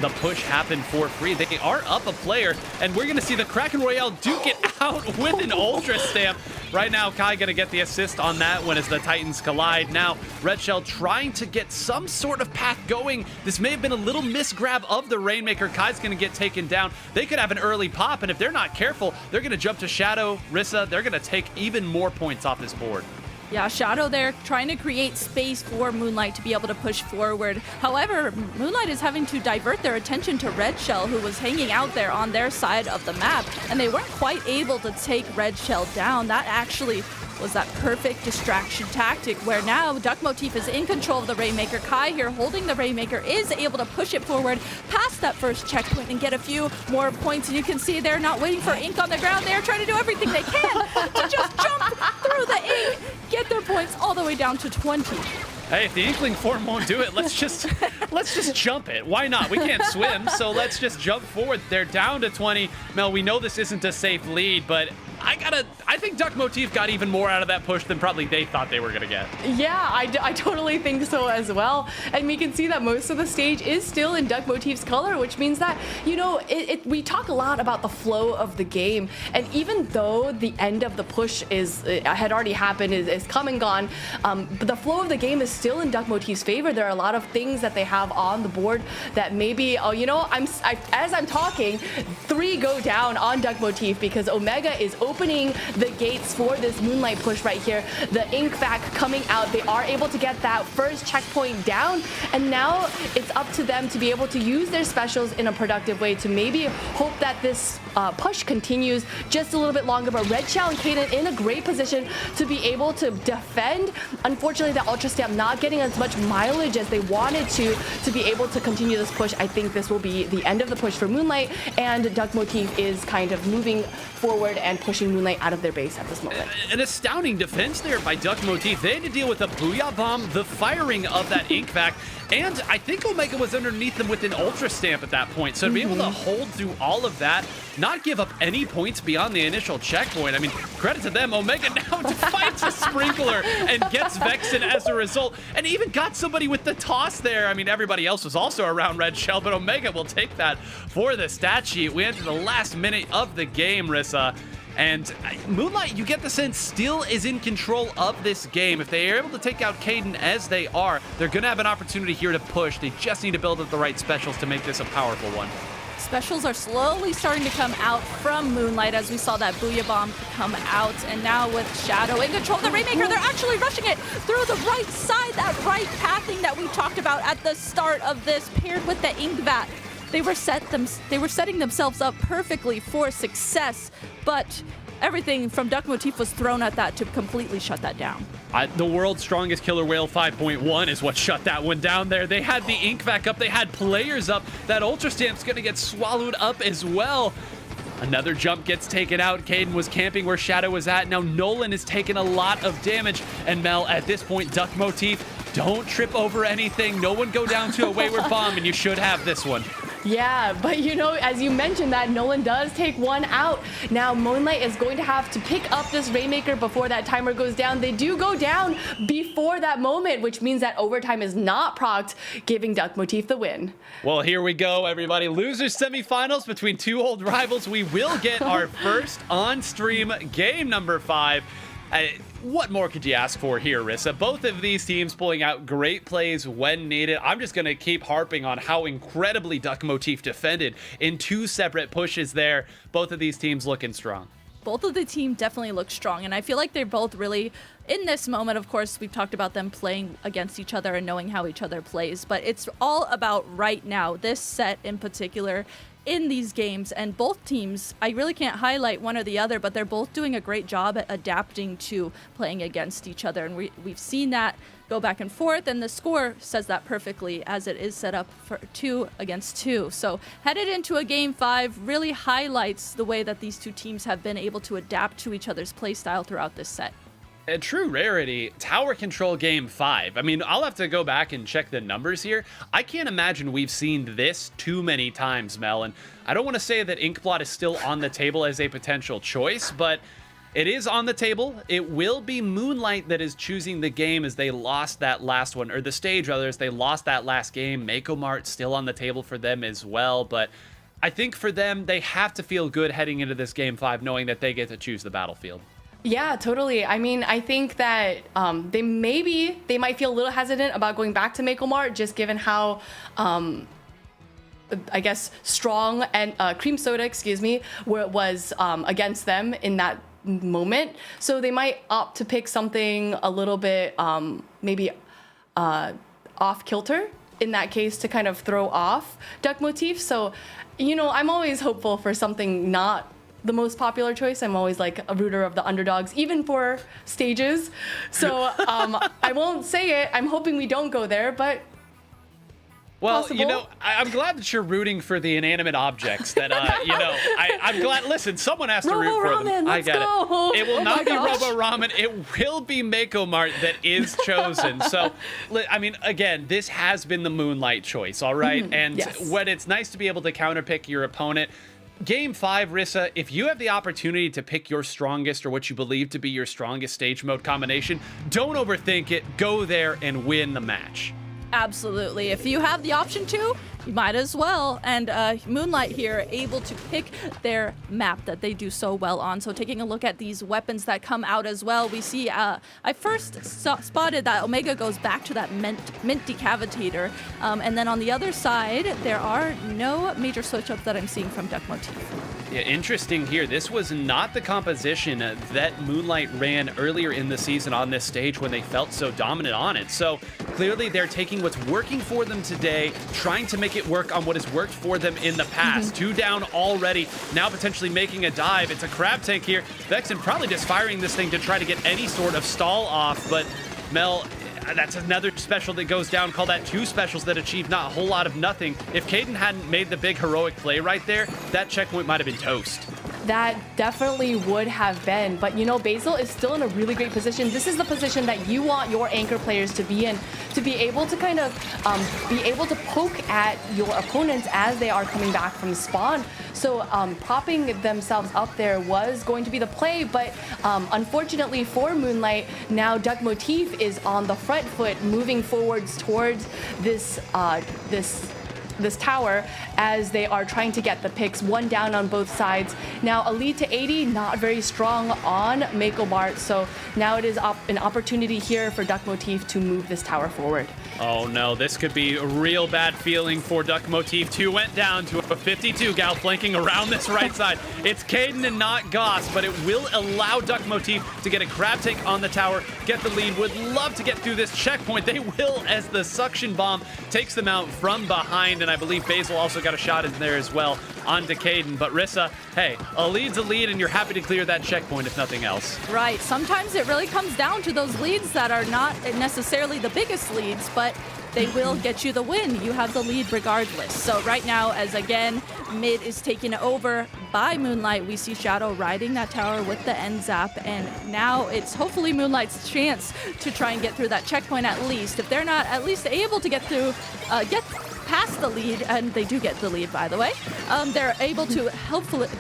the push happen for free. They are up a player, and we're going to see the Kraken Royale duke it out with an Ultra Stamp. Right now, Kai going to get the assist on that one as the Titans collide. Now, Red Shell trying to get some sort of path going. This may have been a little misgrab of the Rainmaker. Kai's going to get taken down. They could have an early pop, and if they're not careful, they're going to jump to Shadow, Rissa. They're going to take even more points off this board. Yeah, Shadow there trying to create space for Moonlight to be able to push forward. However, Moonlight is having to divert their attention to Red Shell, who was hanging out there on their side of the map, and they weren't quite able to take Red Shell down. That actually was that perfect distraction tactic where now Duck Motif is in control of the Rainmaker. Kai here holding the Rainmaker is able to push it forward past that first checkpoint and get a few more points. And you can see they're not waiting for ink on the ground. They're trying to do everything they can to just jump through the ink, get their points all the way down to 20. Hey, if the Inkling form won't do it, let's just jump it. Why not? We can't swim, so let's just jump forward. They're down to 20. Mel, we know this isn't a safe lead, but I think Duck Motif got even more out of that push than probably they thought they were going to get. Yeah, I totally think so as well. And we can see that most of the stage is still in Duck Motif's color, which means that, you know, we talk a lot about the flow of the game. And even though the end of the push had already happened, is come and gone, but the flow of the game is still in Duck Motif's favor. There are a lot of things that they have on the board that maybe, you know, as I'm talking, 3 go down on Duck Motif because Omega is opening the gates for this Moonlight push right here. The ink back coming out. They are able to get that first checkpoint down, and now it's up to them to be able to use their specials in a productive way to maybe hope that this push continues just a little bit longer. But Red Shell and Kaden in a great position to be able to defend. Unfortunately, the Ultra Stamp not getting as much mileage as they wanted to be able to continue this push. I think this will be the end of the push for Moonlight, and Duck Motif is kind of moving forward and pushing Moonlight out of their base at this moment. An astounding defense there by Duck Motif. They had to deal with a Booyah Bomb, the firing of that ink back, and I think Omega was underneath them with an Ultra Stamp at that point. So to be able to hold through all of that, not give up any points beyond the initial checkpoint. I mean, credit to them. Omega now fights a Sprinkler and gets Vexen as a result, and even got somebody with the toss there. I mean, everybody else was also around Red Shell, but Omega will take that for the stat sheet. We enter the last minute of the game, Rissa. And Moonlight, you get the sense, still is in control of this game. If they are able to take out Kaden as they are, they're going to have an opportunity here to push. They just need to build up the right specials to make this a powerful one. Specials are slowly starting to come out from Moonlight as we saw that Booyah Bomb come out. And now with Shadow in control of the Rainmaker, they're actually rushing it through the right side, that right pathing that we talked about at the start of this, paired with the Ink Vat. They were setting themselves up perfectly for success, but everything from Duck Motif was thrown at that to completely shut that down. The world's strongest killer whale 5.1 is what shut that one down there. They had the ink back up, they had players up. That Ultra Stamp's gonna get swallowed up as well. Another jump gets taken out. Kaden was camping where Shadow was at. Now Nolan is taking a lot of damage. And Mel, at this point, Duck Motif, don't trip over anything. No one go down to a wayward bomb, and you should have this one. Yeah, but you know, as you mentioned that, Nolan does take one out. Now, Moonlight is going to have to pick up this Rainmaker before that timer goes down. They do go down before that moment, which means that overtime is not procced, giving Duck Motif the win. Well, here we go, everybody. Losers semifinals between two old rivals. We will get our first on-stream game number 5. What more could you ask for here, Rissa? Both of these teams pulling out great plays when needed. I'm just going to keep harping on how incredibly Duck Motif defended in 2 separate pushes there. Both of these teams looking strong. Both of the team definitely look strong, and I feel like they're both really, in this moment, of course, we've talked about them playing against each other and knowing how each other plays, but it's all about right now, this set in particular, in these games. And both teams, I really can't highlight one or the other, but they're both doing a great job at adapting to playing against each other. And we've seen that go back and forth, and the score says that perfectly as it is set up for 2 against 2. So headed into a game 5 really highlights the way that these two teams have been able to adapt to each other's play style throughout this set. A true rarity, tower control game 5. I mean, I'll have to go back and check the numbers here. I can't imagine we've seen this too many times, Mel. And I don't want to say that Inkblot is still on the table as a potential choice, but it is on the table. It will be Moonlight that is choosing the game as they lost that last one, or the stage rather, as they lost that last game. Mako Mart still on the table for them as well, but I think for them, they have to feel good heading into this game 5, knowing that they get to choose the battlefield. Yeah, totally. I mean, I think that they might feel a little hesitant about going back to Mako Mart, just given how, I guess, strong and Cream Soda, where it was against them in that moment. So they might opt to pick something a little bit maybe off kilter in that case to kind of throw off Duck Motif. So, you know, I'm always hopeful for something not the most popular choice. I'm always like a rooter of the underdogs, even for stages. So I won't say it. I'm hoping we don't go there, but Well, possible. I'm glad that you're rooting for the inanimate objects. That I'm glad. Listen, someone has to root for them. Robo-ramen, I let's get go. it. It will Oh not my be gosh. Robo Ramen. It will be Mako Mart that is chosen. So, I mean, again, this has been the Moonlight choice, all right? And yes. when it's nice to be able to counterpick your opponent. Game 5, Rissa, if you have the opportunity to pick your strongest or what you believe to be your strongest stage mode combination, don't overthink it. Go there and win the match. Absolutely. If you have the option to, you might as well. And Moonlight here able to pick their map that they do so well on. So taking a look at these weapons that come out as well, we see I first spotted that Omega goes back to that mint decavitator. And then on the other side, there are no major switch-ups that I'm seeing from Duck Motif. Yeah, interesting here. This was not the composition that Moonlight ran earlier in the season on this stage when they felt so dominant on it. So clearly they're taking what's working for them today, trying to make it work on what has worked for them in the past. 2 down already, now potentially making a dive. It's a crab tank here. Vexen probably just firing this thing to try to get any sort of stall off, but Mel, that's another special that goes down. Call that 2 specials that achieve not a whole lot of nothing. If Caden hadn't made the big heroic play right there, that checkpoint might have been toast. That definitely would have been. But Basil is still in a really great position. This is the position that you want your anchor players to be in, to be able to kind of be able to poke at your opponents as they are coming back from spawn. So propping themselves up there was going to be the play, but unfortunately for Moonlight, now Duck Motif is on the front foot, moving forwards towards this this tower as they are trying to get the picks. 1 down on both sides. Now Elite to 80, not very strong on Mako Mart, so now it is an opportunity here for Duck Motif to move this tower forward. Oh no, this could be a real bad feeling for Duck Motif. 2 went down to a 52 gal flanking around this right side. It's Caden and not Goss, but it will allow Duck Motif to get a crab tank on the tower, get the lead. Would love to get through this checkpoint. They will, as the suction bomb takes them out from behind, and I believe Basil also got a shot in there as well onto Caden. But Rissa, hey, a lead's a lead, and you're happy to clear that checkpoint if nothing else. Right. Sometimes it really comes down to those leads that are not necessarily the biggest leads, but they will get you the win. You have the lead regardless. So right now, as again, mid is taken over by Moonlight, we see Shadow riding that tower with the end zap, and now it's hopefully Moonlight's chance to try and get through that checkpoint at least. If they're not at least able to get through, get past the lead, and they do get the lead, by the way, they're able to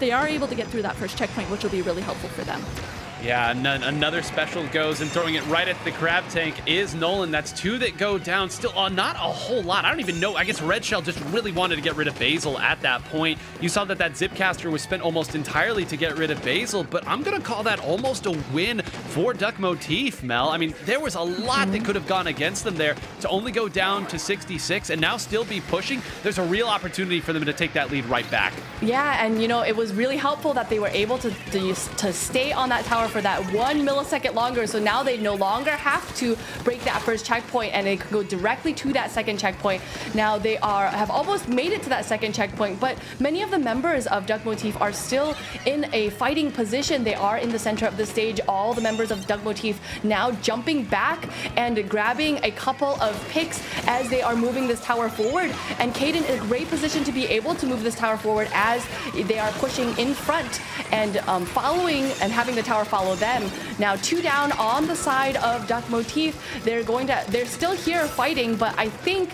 they are able to get through that first checkpoint, which will be really helpful for them. Yeah, another special goes, and throwing it right at the crab tank is Nolan. That's 2 that go down. Still, not a whole lot. I don't even know. I guess Red Shell just really wanted to get rid of Basil at that point. You saw that Zipcaster was spent almost entirely to get rid of Basil, but I'm going to call that almost a win for Duck Motif, Mel. I mean, there was a lot that could have gone against them there to only go down to 66 and now still be pushing. There's a real opportunity for them to take that lead right back. Yeah, and it was really helpful that they were able to stay on that tower for that 1 millisecond longer, so now they no longer have to break that first checkpoint and they can go directly to that second checkpoint. Now they have almost made it to that second checkpoint, but many of the members of Duck Motif are still in a fighting position. They are in the center of the stage. All the members of Duck Motif now jumping back and grabbing a couple of picks as they are moving this tower forward, and Caden in a great position to be able to move this tower forward as they are pushing in front and following and having the tower follow them. Now 2 down on the side of Duck Motif. They're still here fighting, but I think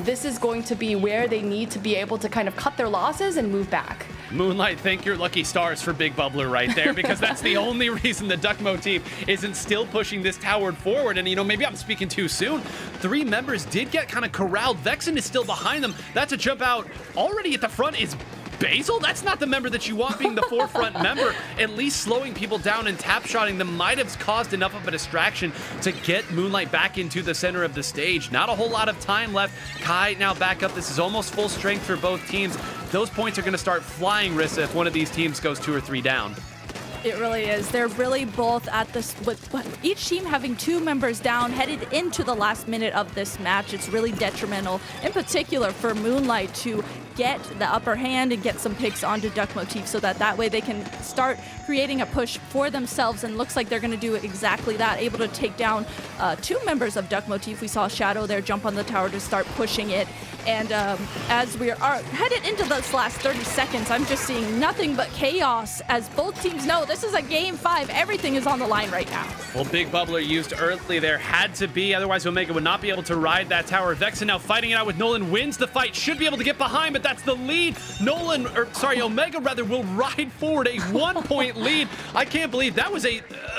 this is going to be where they need to be able to kind of cut their losses and move back. Moonlight, thank your lucky stars for Big Bubbler right there, because that's the only reason the Duck Motif isn't still pushing this tower forward. And, maybe I'm speaking too soon. 3 members did get kind of corralled. Vexen is still behind them. That's a jump out. Already at the front is Basil? That's not the member that you want being the forefront member. At least slowing people down and tap-shotting them might have caused enough of a distraction to get Moonlight back into the center of the stage. Not a whole lot of time left. Kai now back up. This is almost full strength for both teams. Those points are going to start flying, Rissa, if one of these teams goes 2 or 3 down. It really is. They're really both at this, with each team having 2 members down headed into the last minute of this match. It's really detrimental, in particular for Moonlight, to get the upper hand and get some picks onto Duck Motif so that way they can start creating a push for themselves, and looks like they're going to do exactly that, able to take down 2 members of Duck Motif. We saw Shadow there jump on the tower to start pushing it, and as we are headed into this last 30 seconds, I'm just seeing nothing but chaos as both teams know this is a game 5. Everything is on the line right now. Well, Big Bubbler used early there, had to be, otherwise Omega would not be able to ride that tower. Vexen now fighting it out with Nolan, wins the fight, should be able to get behind, but that's the lead. Omega rather, will ride forward, a 1-point lead. I can't believe that was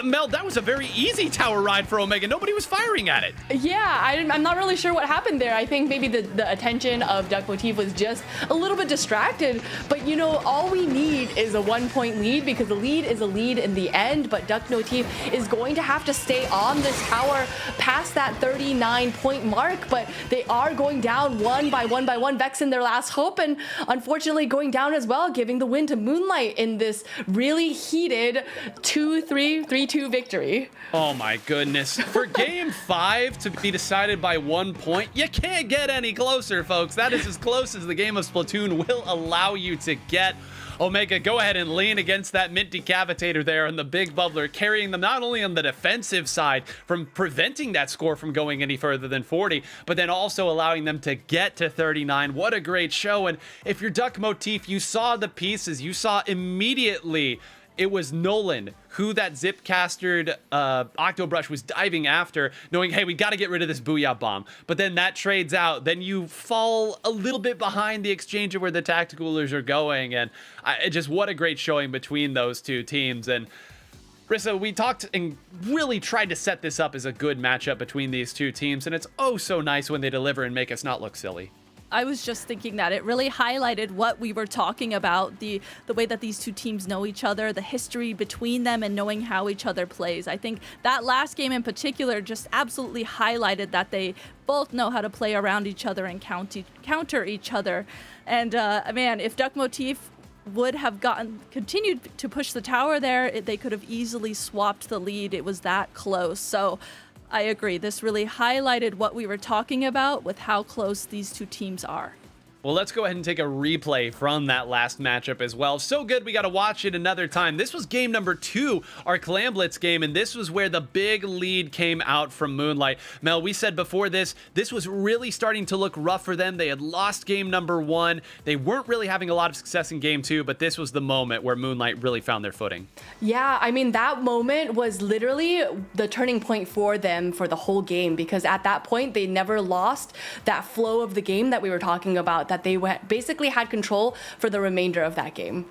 Mel, that was a very easy tower ride for Omega. Nobody was firing at it. Yeah, I'm not really sure what happened there. I think maybe the attention of Duck Motif was just a little bit distracted, but all we need is a 1-point lead, because the lead is a lead in the end, but Duck Motif is going to have to stay on this tower past that 39-point mark, but they are going down one by one. Vexen, their last hope, and unfortunately going down as well, giving the win to Moonlight in this really heated 2-3, 3-2 victory. Oh my goodness. For game 5 to be decided by 1 point, you can't get any closer, folks. That is as close as the game of Splatoon will allow you to get. Omega, go ahead and lean against that Mint Decapitator there, and the Big Bubbler carrying them not only on the defensive side from preventing that score from going any further than 40, but then also allowing them to get to 39. What a great show. And if you're Duck Motif, you saw the pieces. You saw immediately it was Nolan who that zip-castered Octobrush was diving after, knowing, hey, we got to get rid of this Booyah Bomb. But then that trades out. Then you fall a little bit behind the exchange of where the Tacticalers are going. And just what a great showing between those two teams. And Rissa, we talked and really tried to set this up as a good matchup between these two teams. And it's oh so nice when they deliver and make us not look silly. I was just thinking that it really highlighted what we were talking about, the way that these two teams know each other, the history between them, and knowing how each other plays. I think that last game in particular just absolutely highlighted that they both know how to play around each other and counter each other. And man, if Duck Motif would have continued to push the tower there, they could have easily swapped the lead. It was that close. So I agree. This really highlighted what we were talking about with how close these two teams are. Well, let's go ahead and take a replay from that last matchup as well. So good, we got to watch it another time. This was game number 2, our Clam Blitz game, and this was where the big lead came out from Moonlight. Mel, we said before this was really starting to look rough for them. They had lost game number 1. They weren't really having a lot of success in game 2, but this was the moment where Moonlight really found their footing. Yeah, I mean, that moment was literally the turning point for them for the whole game, because at that point, they never lost that flow of the game that we were talking about, that they basically had control for the remainder of that game.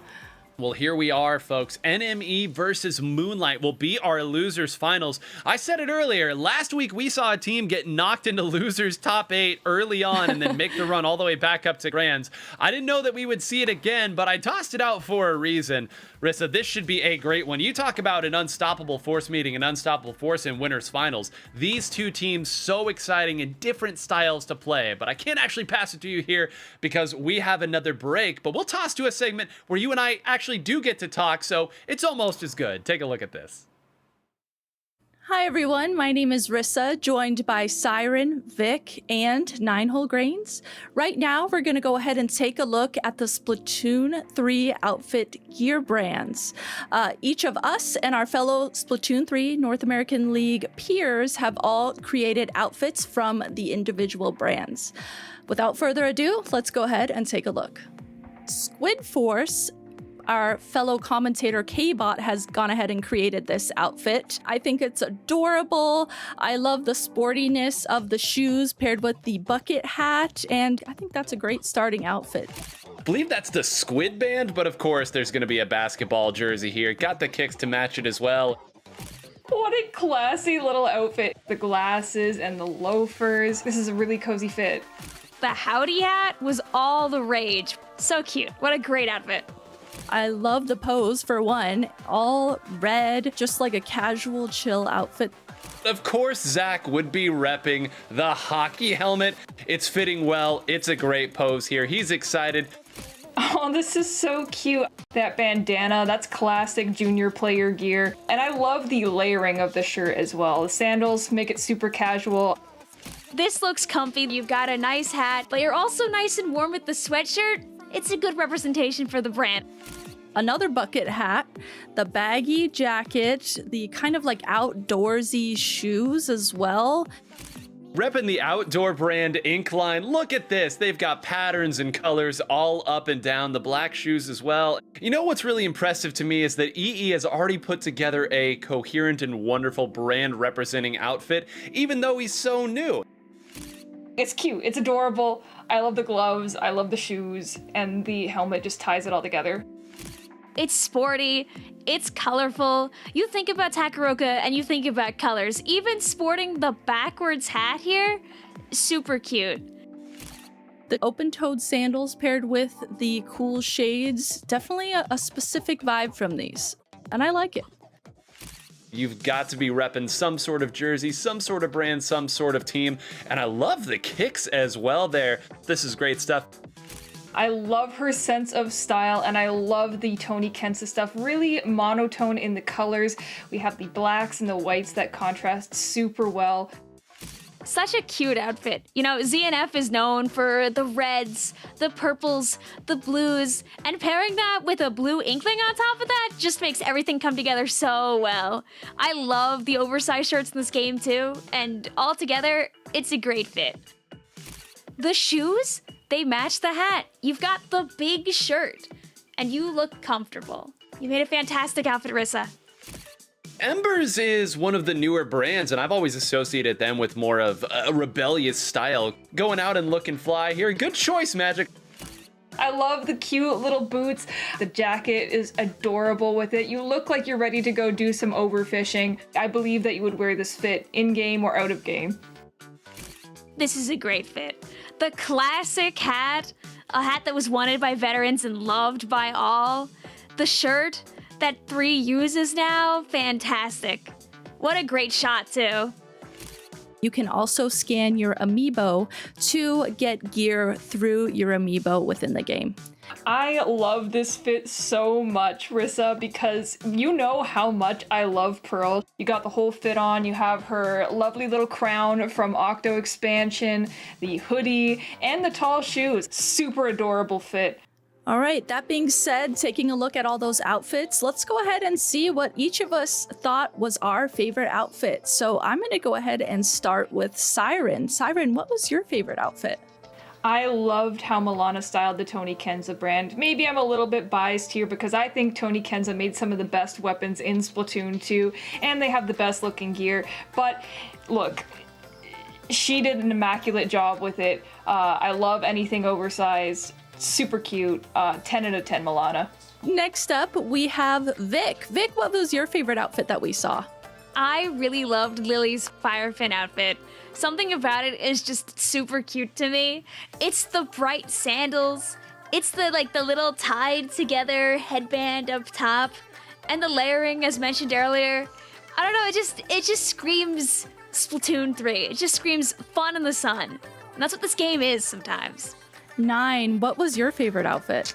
Well, here we are, folks. NME versus Moonlight will be our losers finals. I said it earlier. Last week, we saw a team get knocked into losers top 8 early on and then make the run all the way back up to grands. I didn't know that we would see it again, but I tossed it out for a reason. Rissa, this should be a great one. You talk about an unstoppable force meeting, an unstoppable force in winners finals. These two teams, so exciting in different styles to play, but I can't actually pass it to you here because we have another break, but we'll toss to a segment where you and I actually do get to talk, so it's almost as good. Take a look at this. Hi everyone, my name is Rissa, joined by Siren, Vic, and 9 Whole Grains. Right now, we're going to go ahead and take a look at the Splatoon 3 outfit gear brands. Each of us and our fellow Splatoon 3 North American League peers have all created outfits from the individual brands. Without further ado, let's go ahead and take a look. Squid Force, our fellow commentator K-Bot, has gone ahead and created this outfit. I think it's adorable. I love the sportiness of the shoes paired with the bucket hat, and I think that's a great starting outfit. I believe that's the Squid Band, but of course there's going to be a basketball jersey here. Got the kicks to match it as well. What a classy little outfit. The glasses and the loafers. This is a really cozy fit. The Howdy hat was all the rage. So cute. What a great outfit. I love the pose, for one. All red, just like a casual chill outfit. Of course, Zach would be repping the hockey helmet. It's fitting well. It's a great pose here. He's excited. Oh, this is so cute. That bandana, that's classic junior player gear. And I love the layering of the shirt as well. The sandals make it super casual. This looks comfy. You've got a nice hat, but you're also nice and warm with the sweatshirt. It's a good representation for the brand. Another bucket hat, the baggy jacket, the kind of like outdoorsy shoes as well. Repping the outdoor brand Inkline. Look at this. They've got patterns and colors all up and down, the black shoes as well. You know what's really impressive to me is that EE has already put together a coherent and wonderful brand representing outfit, even though he's so new. It's cute. It's adorable. I love the gloves. I love the shoes. And the helmet just ties it all together. It's sporty, it's colorful. You think about Takaroka and you think about colors. Even sporting the backwards hat here, super cute. The open-toed sandals paired with the cool shades, definitely a specific vibe from these. And I like it. You've got to be repping some sort of jersey, some sort of brand, some sort of team. And I love the kicks as well there. This is great stuff. I love her sense of style, and I love the Tony Kensa stuff. Really monotone in the colors. We have the blacks and the whites that contrast super well. Such a cute outfit. You know, ZNF is known for the reds, the purples, the blues, and pairing that with a blue inkling on top of that just makes everything come together so well. I love the oversized shirts in this game too, and altogether, it's a great fit. The shoes? They match the hat. You've got the big shirt, and you look comfortable. You made a fantastic outfit, Rissa. Embers is one of the newer brands, and I've always associated them with more of a rebellious style. Going out and looking fly here. Good choice, Magic. I love the cute little boots. The jacket is adorable with it. You look like you're ready to go do some overfishing. I believe that you would wear this fit in-game or out of game. This is a great fit. The classic hat, a hat that was wanted by veterans and loved by all. The shirt that 3 uses now, fantastic. What a great shot too. You can also scan your amiibo to get gear through your amiibo within the game. I love this fit so much, Rissa, because you know how much I love Pearl. You got the whole fit on, you have her lovely little crown from Octo Expansion, the hoodie, and the tall shoes. Super adorable fit. All right, that being said, taking a look at all those outfits, let's go ahead and see what each of us thought was our favorite outfit. So I'm going to go ahead and start with Siren. Siren, what was your favorite outfit? I loved how Milana styled the Tony Kensa brand. Maybe I'm a little bit biased here because I think Tony Kensa made some of the best weapons in Splatoon 2, and they have the best looking gear. But look, she did an immaculate job with it. I love anything oversized. Super cute. 10 out of 10 Milana. Next up, we have Vic. Vic, what was your favorite outfit that we saw? I really loved Lily's Firefin outfit. Something about it is just super cute to me. It's the bright sandals. It's the little tied together headband up top, and the layering as mentioned earlier. I don't know, it just screams Splatoon 3. It just screams fun in the sun. And that's what this game is sometimes. 9, what was your favorite outfit?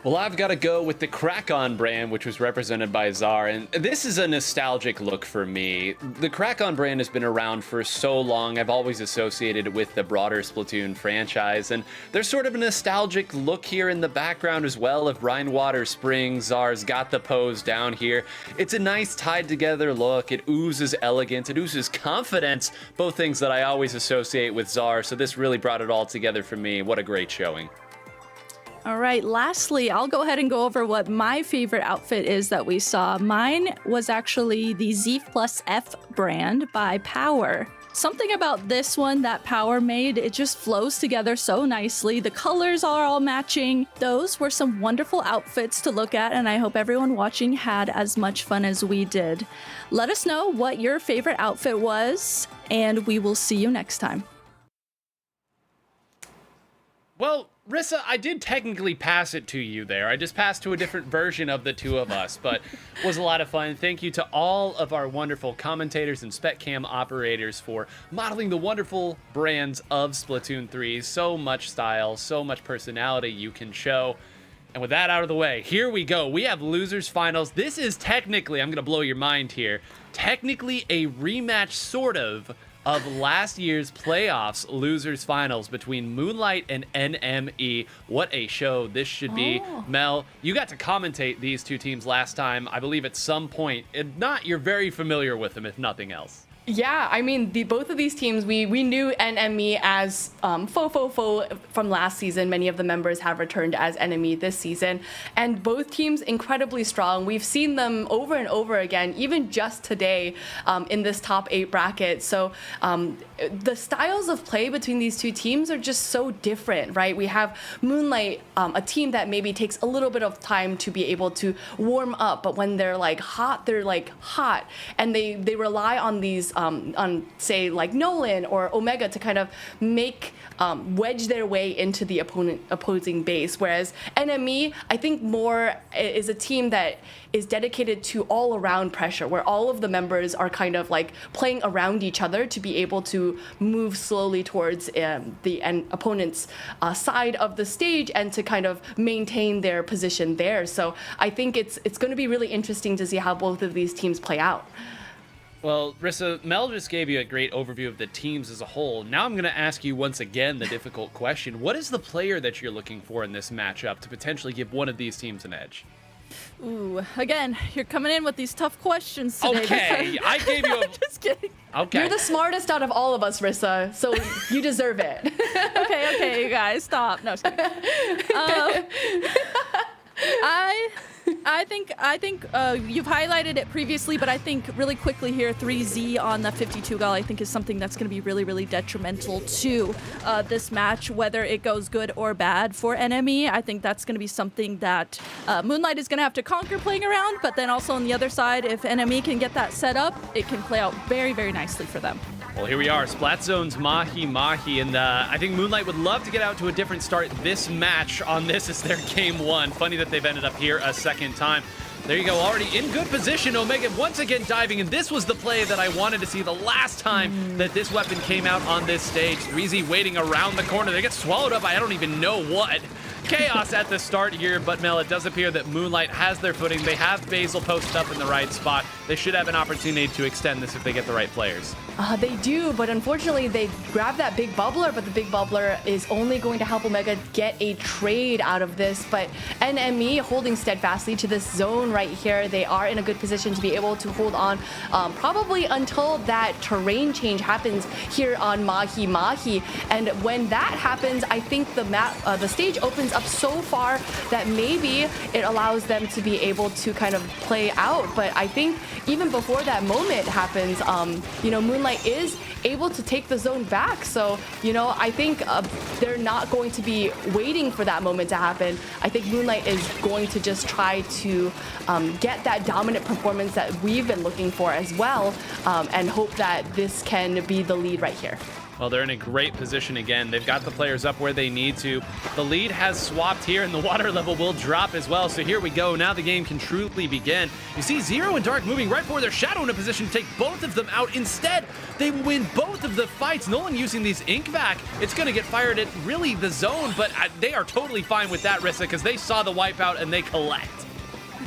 Well, I've got to go with the Crack-On brand, which was represented by Czar, and this is a nostalgic look for me. The Crack-On brand has been around for so long. I've always associated it with the broader Splatoon franchise, and there's sort of a nostalgic look here in the background as well of Rhinewater Springs. Czar's got the pose down here. It's a nice tied together look. It oozes elegance. It oozes confidence, both things that I always associate with Czar, so this really brought it all together for me. What a great showing. All right, lastly, I'll go ahead and go over what my favorite outfit is that we saw. Mine was actually the Zeef Plus F brand by Power. Something about this one that Power made, it just flows together so nicely. The colors are all matching. Those were some wonderful outfits to look at, and I hope everyone watching had as much fun as we did. Let us know what your favorite outfit was, and we will see you next time. Well, Rissa, I did technically pass it to you there. I just passed to a different version of the two of us, but it was a lot of fun. Thank you to all of our wonderful commentators and SpecCam operators for modeling the wonderful brands of Splatoon 3. So much style, so much personality you can show. And with that out of the way, here we go. We have losers finals. This is technically, I'm going to blow your mind here, technically a rematch sort of of last year's playoffs losers finals between Moonlight and NME. What a show this should be. Mel, you got to commentate these two teams last time, I believe at some point. If not, you're very familiar with them, if nothing else. Yeah, I mean, both of these teams, we knew NME as foe from last season. Many of the members have returned as enemy this season. And both teams incredibly strong. We've seen them over and over again, even just today in this top 8 bracket. So the styles of play between these two teams are just so different, right? We have Moonlight, a team that maybe takes a little bit of time to be able to warm up. But when they're like hot, they're like hot. And they rely on these on say like Nolan or Omega to kind of make wedge their way into the opposing base, whereas NME I think more is a team that is dedicated to all around pressure, where all of the members are kind of like playing around each other to be able to move slowly towards the opponent's side of the stage and to kind of maintain their position there. So I think it's going to be really interesting to see how both of these teams play out. Well, Rissa, Mel just gave you a great overview of the teams as a whole. Now I'm going to ask you once again the difficult question. What is the player that you're looking for in this matchup to potentially give one of these teams an edge? Ooh, again, you're coming in with these tough questions today. Okay, I gave you a... Just kidding. Okay. You're the smartest out of all of us, Rissa, so you deserve it. Okay, you guys, stop. No, just kidding. I think you've highlighted it previously, but I think really quickly here, 3Z on the 52 gal I think is something that's going to be really, really detrimental to this match, whether it goes good or bad for NME. I think that's going to be something that Moonlight is going to have to conquer playing around, but then also on the other side, if NME can get that set up, it can play out very, very nicely for them. Well, here we are, Splat Zone's Mahi, and I think Moonlight would love to get out to a different start. This match on this is their game 1. Funny that they've ended up here a second time. There you go, already in good position. Omega once again diving, and this was the play that I wanted to see the last time that this weapon came out on this stage. 3Z waiting around the corner. They get swallowed up by I don't even know what. Chaos at the start here, but Mel, it does appear that Moonlight has their footing. They have Basil posted up in the right spot. They should have an opportunity to extend this if they get the right players. They do, but unfortunately they grab that big bubbler, but the big bubbler is only going to help Omega get a trade out of this. But NME holding steadfastly to this zone right here. They are in a good position to be able to hold on probably until that terrain change happens here on Mahi. And when that happens, I think the stage opens up so far that maybe it allows them to be able to kind of play out. But I think even before that moment happens, Moonlight is able to take the zone back. So, I think they're not going to be waiting for that moment to happen. I think Moonlight is going to just try to get that dominant performance that we've been looking for as well, and hope that this can be the lead right here. Well, they're in a great position again. They've got the players up where they need to. The lead has swapped here, and the water level will drop as well. So here we go. Now the game can truly begin. You see Zero and Dark moving right for their Shadow in a position to take both of them out. Instead, they win both of the fights. Nolan using these ink vac. It's going to get fired at really the zone, but they are totally fine with that, Rissa, because they saw the wipeout and they collect.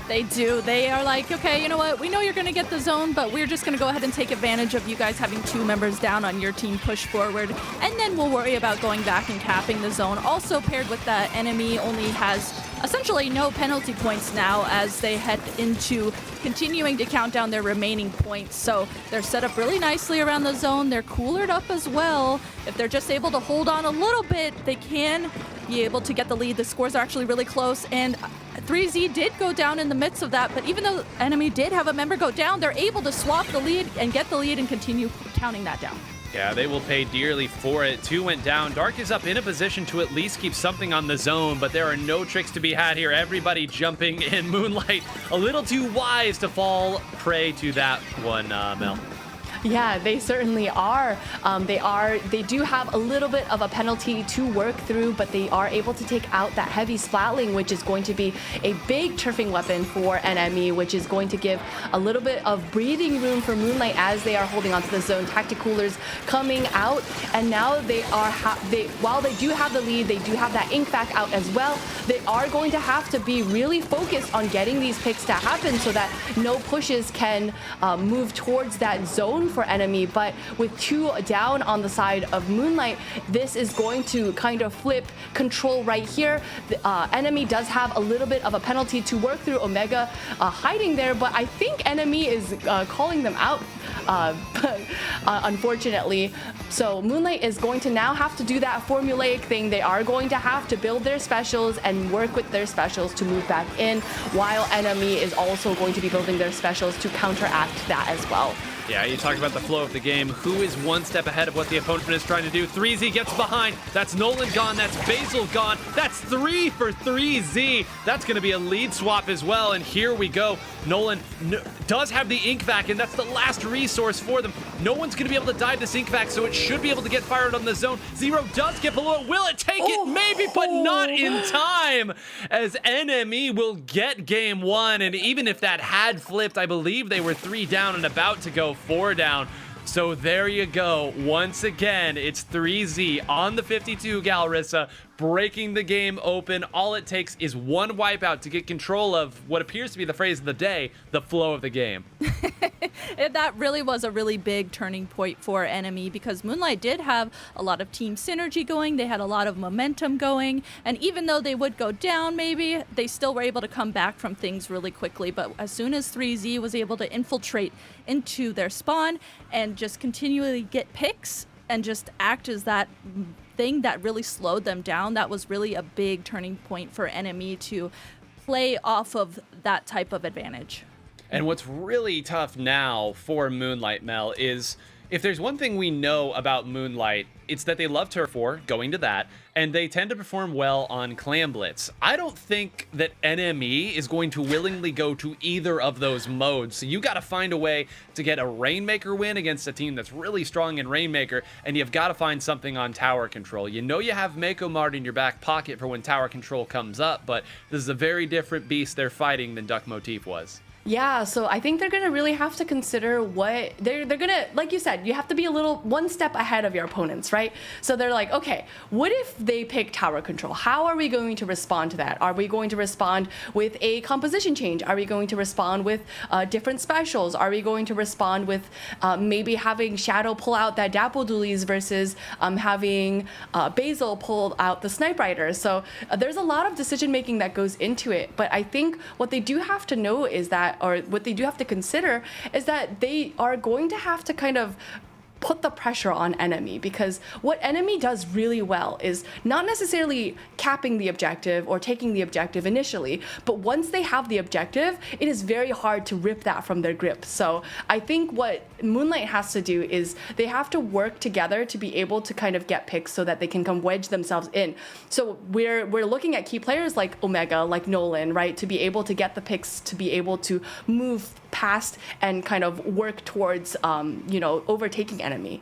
They do. They are like, okay, you know what? We know you're going to get the zone, but we're just going to go ahead and take advantage of you guys having 2 members down on your team, push forward, and then we'll worry about going back and capping the zone. Also paired with that, NME only has essentially no penalty points now as they head into continuing to count down their remaining points. So they're set up really nicely around the zone. They're coolered up as well. If they're just able to hold on a little bit, they can be able to get the lead. The scores are actually really close, and 3Z did go down in the midst of that, but even though NME did have a member go down, they're able to swap the lead and get the lead and continue counting that down. Yeah, they will pay dearly for it. 2 went down. Dark is up in a position to at least keep something on the zone, but there are no tricks to be had here. Everybody jumping in. Moonlight a little too wise to fall prey to that one, Mel. Yeah, they certainly are. They do have a little bit of a penalty to work through, but they are able to take out that heavy splatling, which is going to be a big turfing weapon for NME, which is going to give a little bit of breathing room for Moonlight as they are holding onto the zone. Tacticoolers coming out, and now they are while they do have the lead, they do have that ink back out as well. They are going to have to be really focused on getting these picks to happen so that no pushes can move towards that zone for Enemy, but with 2 down on the side of Moonlight, this is going to kind of flip control right here. The Enemy does have a little bit of a penalty to work through. Omega hiding there, but I think Enemy is calling them out, unfortunately. So Moonlight is going to now have to do that formulaic thing. They are going to have to build their specials and work with their specials to move back in, while Enemy is also going to be building their specials to counteract that as well. Yeah, you talked about the flow of the game. Who is one step ahead of what the opponent is trying to do? 3Z gets behind. That's Nolan gone. That's Basil gone. That's 3 for 3Z. That's going to be a lead swap as well. And here we go. Nolan does have the ink vac, and that's the last resource for them. No one's going to be able to dive this ink vac, so it should be able to get fired on the zone. Zero does get below it. Will it take it? Maybe, but not in time, as Enemy will get game 1. And even if that had flipped, I believe they were 3 down and about to go 4 down. So there you go. Once again, it's 3Z on the 52 Galrissa, breaking the game open. All it takes is one wipeout to get control of what appears to be the phrase of the day, the flow of the game. That really was a really big turning point for Enemy, because Moonlight did have a lot of team synergy going. They had a lot of momentum going. And even though they would go down maybe, they still were able to come back from things really quickly. But as soon as 3Z was able to infiltrate into their spawn and just continually get picks and just act as that thing that really slowed them down, that was really a big turning point for Enemy to play off of that type of advantage. And what's really tough now for Moonlight, Mel, is if there's one thing we know about Moonlight, it's that they love Turf War, going to that, and they tend to perform well on Clam Blitz. I don't think that Enemy is going to willingly go to either of those modes, so you got to find a way to get a Rainmaker win against a team that's really strong in Rainmaker, and you've got to find something on tower control. You know you have Mako Mart in your back pocket for when tower control comes up, but this is a very different beast they're fighting than Duck Motif was. Yeah, so I think they're gonna really have to consider what they're gonna, like you said, you have to be a little one step ahead of your opponents, right? So they're like, okay, what if they pick tower control? How are we going to respond to that? Are we going to respond with a composition change? Are we going to respond with different specials? Are we going to respond with maybe having Shadow pull out that Dapple Doolies versus having Basil pull out the Snipe Rider? So there's a lot of decision making that goes into it, but I think what they do have to know is that, or what they do have to consider, is that they are going to have to kind of put the pressure on Enemy, because what Enemy does really well is not necessarily capping the objective or taking the objective initially, but once they have the objective, it is very hard to rip that from their grip. So I think what Moonlight has to do is they have to work together to be able to kind of get picks so that they can come wedge themselves in. So we're looking at key players like Omega, like Nolan, right, to be able to get the picks, to be able to move past and kind of work towards overtaking Enemy.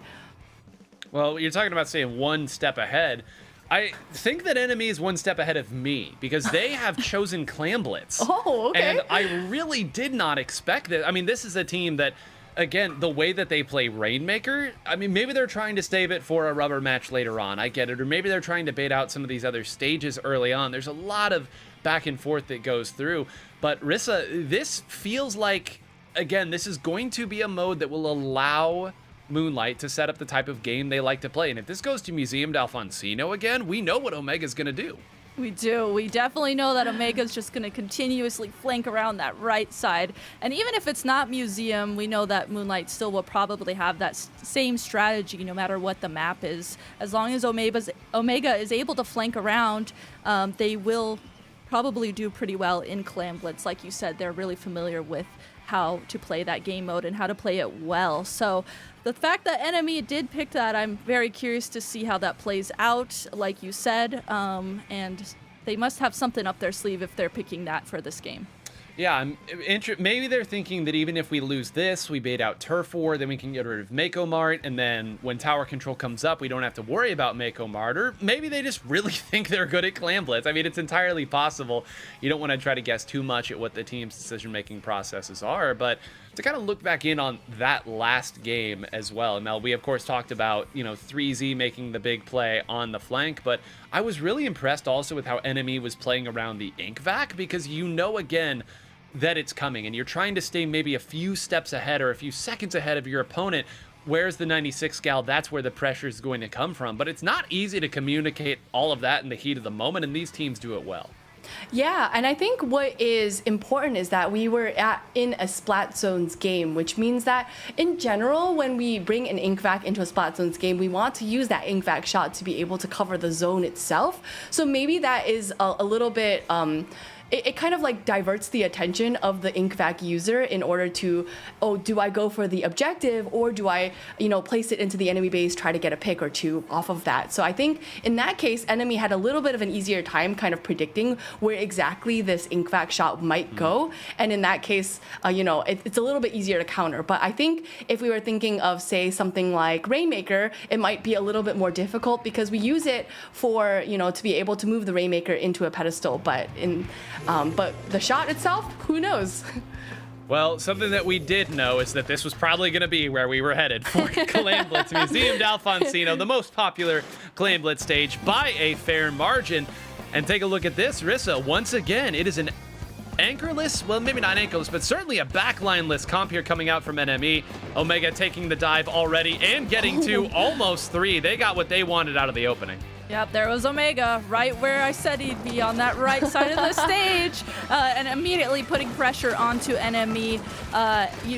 Well, you're talking about saying one step ahead. I think that Enemy is one step ahead of me, because they have chosen Clam Blitz. Oh, okay. And I really did not expect that. I mean, this is a team that, again, the way that they play Rainmaker, I mean, maybe they're trying to save it for a rubber match later on. I get it. Or maybe they're trying to bait out some of these other stages early on. There's a lot of back and forth that goes through. But Rissa, this feels like, again, this is going to be a mode that will allow Moonlight to set up the type of game they like to play. And if this goes to Museum d'Alfonsino again, we know what Omega's going to do. We do. We definitely know that Omega's just going to continuously flank around that right side. And even if it's not Museum, we know that Moonlight still will probably have that same strategy no matter what the map is. As long as Omega is able to flank around, they will probably do pretty well in Clam Blitz. Like you said, they're really familiar with how to play that game mode and how to play it well. So the fact that Enemy did pick that, I'm very curious to see how that plays out, like you said, and they must have something up their sleeve if they're picking that for this game. Yeah, maybe they're thinking that even if we lose this, we bait out Turf War, then we can get rid of Mako Mart, and then when tower control comes up, we don't have to worry about Mako Mart. Or maybe they just really think they're good at Clam Blitz. I mean, it's entirely possible. You don't want to try to guess too much at what the team's decision-making processes are, but to kind of look back in on that last game as well. Now, we of course talked about, 3Z making the big play on the flank, but I was really impressed also with how Enemy was playing around the ink vac, because again, that it's coming, and you're trying to stay maybe a few steps ahead or a few seconds ahead of your opponent. Where's the 96 gal? That's where the pressure is going to come from. But it's not easy to communicate all of that in the heat of the moment, and these teams do it well. Yeah, and I think what is important is that we were in a Splat Zones game, which means that in general, when we bring an Ink Vac into a Splat Zones game, we want to use that Ink Vac shot to be able to cover the zone itself. So maybe that is a little bit... It kind of like diverts the attention of the Ink Vac user in order to, oh, do I go for the objective or do I, place it into the enemy base, try to get a pick or two off of that? So I think in that case, enemy had a little bit of an easier time kind of predicting where exactly this Ink Vac shot might go. And in that case, it's a little bit easier to counter. But I think if we were thinking of, say, something like Rainmaker, it might be a little bit more difficult because we use it for, to be able to move the Rainmaker into a pedestal. But the shot itself, who knows? Well, something that we did know is that this was probably going to be where we were headed for Clan Blitz Museum d'Alfonsino, the most popular Clan Blitz stage by a fair margin. And take a look at this, Rissa. Once again, it is an anchorless, well, maybe not anchorless, but certainly a backline-less comp here coming out from NME. Omega taking the dive already and getting to almost 3. They got what they wanted out of the opening. Yep, there was Omega, right where I said he'd be, on that right side of the stage, and immediately putting pressure onto NME.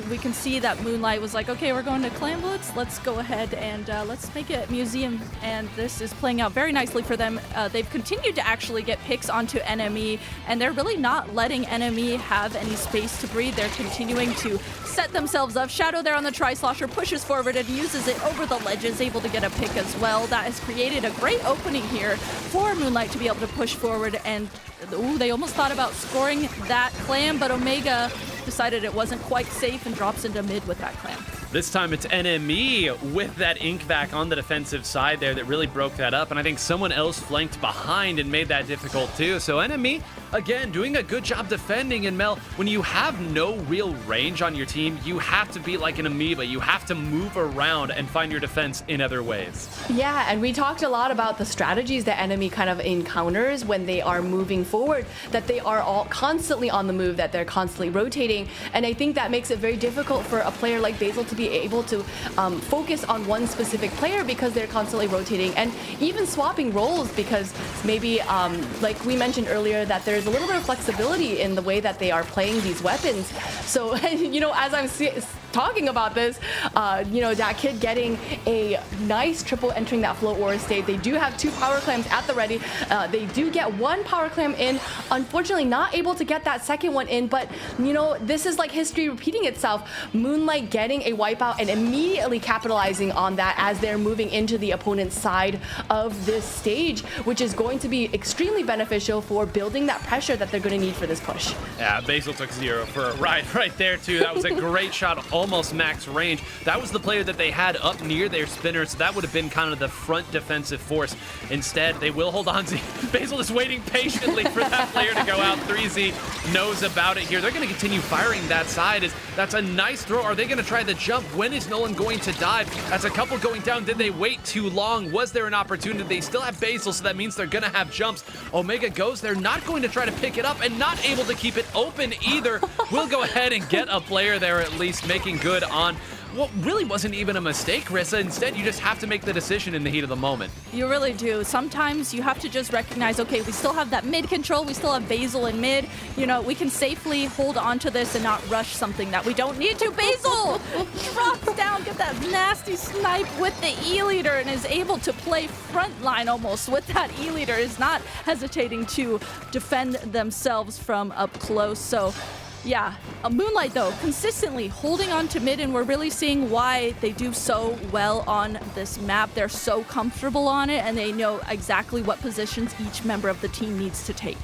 We can see that Moonlight was like, okay, we're going to Clan Blitz, let's go ahead and let's make it Museum, and this is playing out very nicely for them. They've continued to actually get picks onto NME, and they're really not letting NME have any space to breathe. They're continuing to set themselves up. Shadow there on the Tri-Slosher pushes forward and uses it over the ledges, able to get a pick as well. That has created a great opening here for Moonlight to be able to push forward, and they almost thought about scoring that clam, but Omega decided it wasn't quite safe and drops into mid with that clam. This time it's NME with that Ink Vac on the defensive side there that really broke that up, and I think someone else flanked behind and made that difficult too. So NME, again, doing a good job defending. And Mel, when you have no real range on your team, you have to be like an amoeba. You have to move around and find your defense in other ways. Yeah, and we talked a lot about the strategies that enemy kind of encounters when they are moving forward, that they are all constantly on the move, that they're constantly rotating. And I think that makes it very difficult for a player like Basil to be able to focus on one specific player because they're constantly rotating and even swapping roles, because maybe like we mentioned earlier that there's a little bit of flexibility in the way that they are playing these weapons. So as I'm talking about this, that kid getting a nice triple entering that float war state. They do have 2 power clams at the ready. They do get 1 power clam in, unfortunately not able to get that second one in, but this is like history repeating itself. Moonlight getting a wipeout and immediately capitalizing on that as they're moving into the opponent's side of this stage, which is going to be extremely beneficial for building that pressure that they're going to need for this push. Yeah, Basil took 0 for a ride right there too. That was a great shot, almost max range. That was the player that they had up near their spinner, so that would have been kind of the front defensive force. Instead, they will hold on to Basil is waiting patiently for that player to go out. 3Z knows about it here. They're going to continue firing that side. That's a nice throw. Are they going to try the jump? When is Nolan going to dive? That's a couple going down. Did they wait too long? Was there an opportunity? They still have Basil, so that means they're going to have jumps. Omega goes. They're not going to try to pick it up and not able to keep it open either. We'll go ahead and get a player there at least, making good on what really wasn't even a mistake, Rissa. Instead, you just have to make the decision in the heat of the moment. You really do. Sometimes you have to just recognize, okay, we still have that mid control. We still have Basil in mid. We can safely hold on to this and not rush something that we don't need to. Basil drops down, get that nasty snipe with the E-leader and is able to play front line almost with that E-leader. Is not hesitating to defend themselves from up close. So yeah, Moonlight, though, consistently holding on to mid, and we're really seeing why they do so well on this map. They're so comfortable on it, and they know exactly what positions each member of the team needs to take.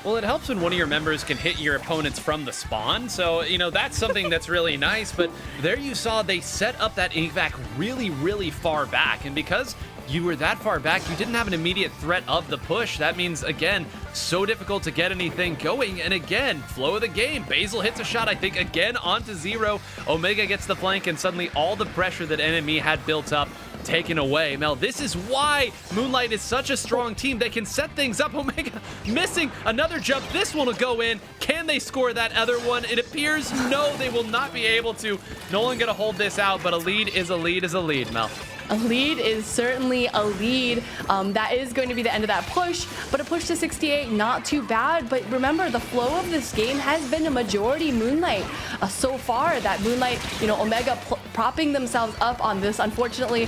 Well, it helps when one of your members can hit your opponents from the spawn, so, that's something that's really nice, but there you saw they set up that Ink Vac really, really far back, and because you were that far back, you didn't have an immediate threat of the push. That means, again, so difficult to get anything going. And again, flow of the game. Basil hits a shot, I think, again onto 0. Omega gets the flank, and suddenly all the pressure that NME had built up taken away. Mel, this is why Moonlight is such a strong team. They can set things up. Omega missing another jump. This one will go in. Can they score that other one? It appears no, they will not be able to. Nolan gonna hold this out, but a lead is a lead is a lead, Mel. A lead is certainly a lead. That is going to be the end of that push, but a push to 68, not too bad. But remember, the flow of this game has been a majority Moonlight so far. That Moonlight, Omega propping themselves up on this. Unfortunately,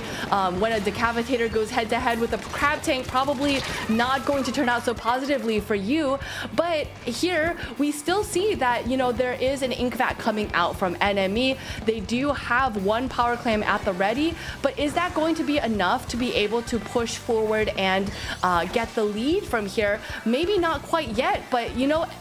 when a Decavitator goes head to head with a Crab Tank, probably not going to turn out so positively for you. But here, we still see that, there is an Ink Vac coming out from NME. They do have one Power Clam at the ready, but is that going to be enough to be able to push forward and get the lead from here? Maybe not quite yet, but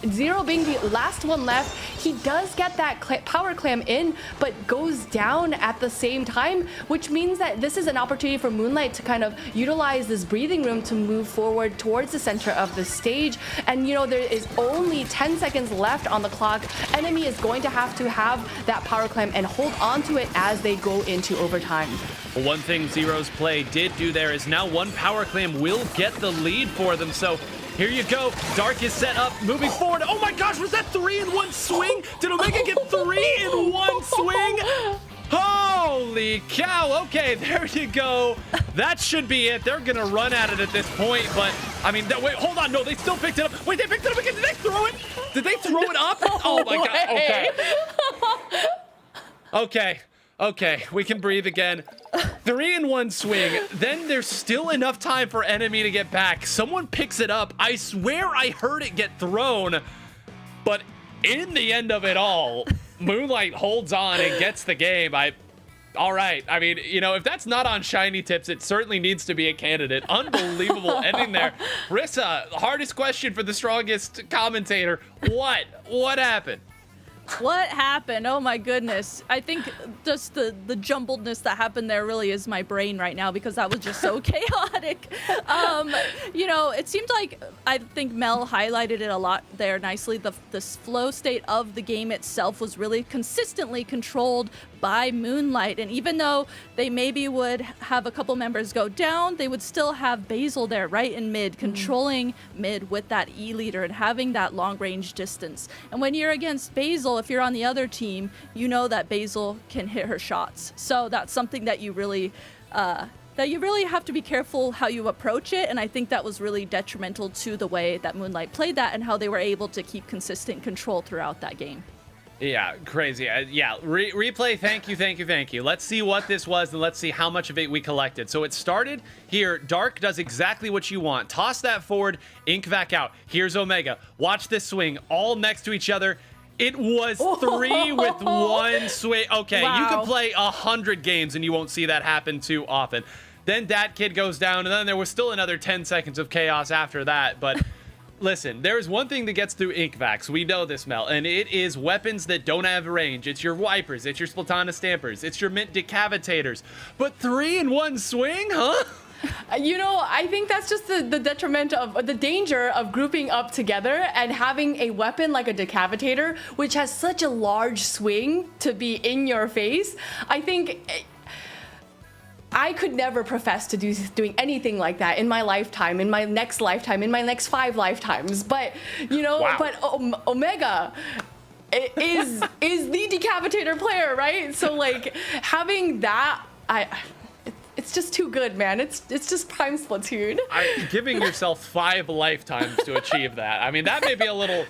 Zero being the last one left, he does get that Power Clam in, but goes down at the same time, which means that this is an opportunity for Moonlight to kind of utilize this breathing room to move forward towards the center of the stage. And there is only 10 seconds left on the clock. Enemy is going to have that Power Clam and hold on to it as they go into overtime. One thing Zero's play did do there is now one Power Clam will get the lead for them. So here you go. Dark is set up, moving forward. Oh my gosh, was that 3-in-1 swing? Did Omega get 3-in-1 swing? Holy cow. Okay, there you go. That should be it. They're going to run at it at this point. But, I mean, wait, hold on. No, they still picked it up. Wait, they picked it up again. Did they throw it? Did they throw it up? Oh my God. Okay. Okay, we can breathe again. 3-in-1 swing. Then there's still enough time for Enemy to get back. Someone picks it up. I swear I heard it get thrown. But in the end of it all, Moonlight holds on and gets the game. All right. I mean, if that's not on Shiny Tips, it certainly needs to be a candidate. Unbelievable ending there. Rissa, hardest question for the strongest commentator. What happened? What happened? Oh my goodness. I think just the jumbledness that happened there really is my brain right now, because that was just so chaotic. It seemed like, I think Mel highlighted it a lot there nicely. The flow state of the game itself was really consistently controlled by Moonlight, and even though they maybe would have a couple members go down, they would still have Basil there right in mid, controlling mid with that E leader and having that long range distance. And when you're against Basil, if you're on the other team, you know that Basil can hit her shots. So that's something that you really have to be careful how you approach it, and I think that was really detrimental to the way that Moonlight played that and how they were able to keep consistent control throughout that game. Yeah, crazy. Replay, thank you. Let's see what this was, and let's see how much of it we collected. So it started here. Dark does exactly what you want. Toss that forward, Ink Vac out. Here's Omega. Watch this swing, all next to each other. It was 3 with 1 swing. Okay, wow. You could play 100 games, and you won't see that happen too often. Then that kid goes down, and then there was still another 10 seconds of chaos after that, but... Listen, there is one thing that gets through Ink Vacs. We know this, Mel, and it is weapons that don't have range. It's your wipers, it's your Splatana Stampers, it's your Mint Decavitators. But 3-in-1 swing, huh? I think that's just the detriment of the danger of grouping up together and having a weapon like a Decavitator, which has such a large swing to be in your face. I think... I could never profess to doing anything like that in my lifetime, in my next lifetime, in my next 5 lifetimes. But Wow. but Omega is the Decavitator player, right? So like having that, it's just too good, man. It's just prime Splatoon. Giving yourself 5 lifetimes to achieve that. I mean, that may be a little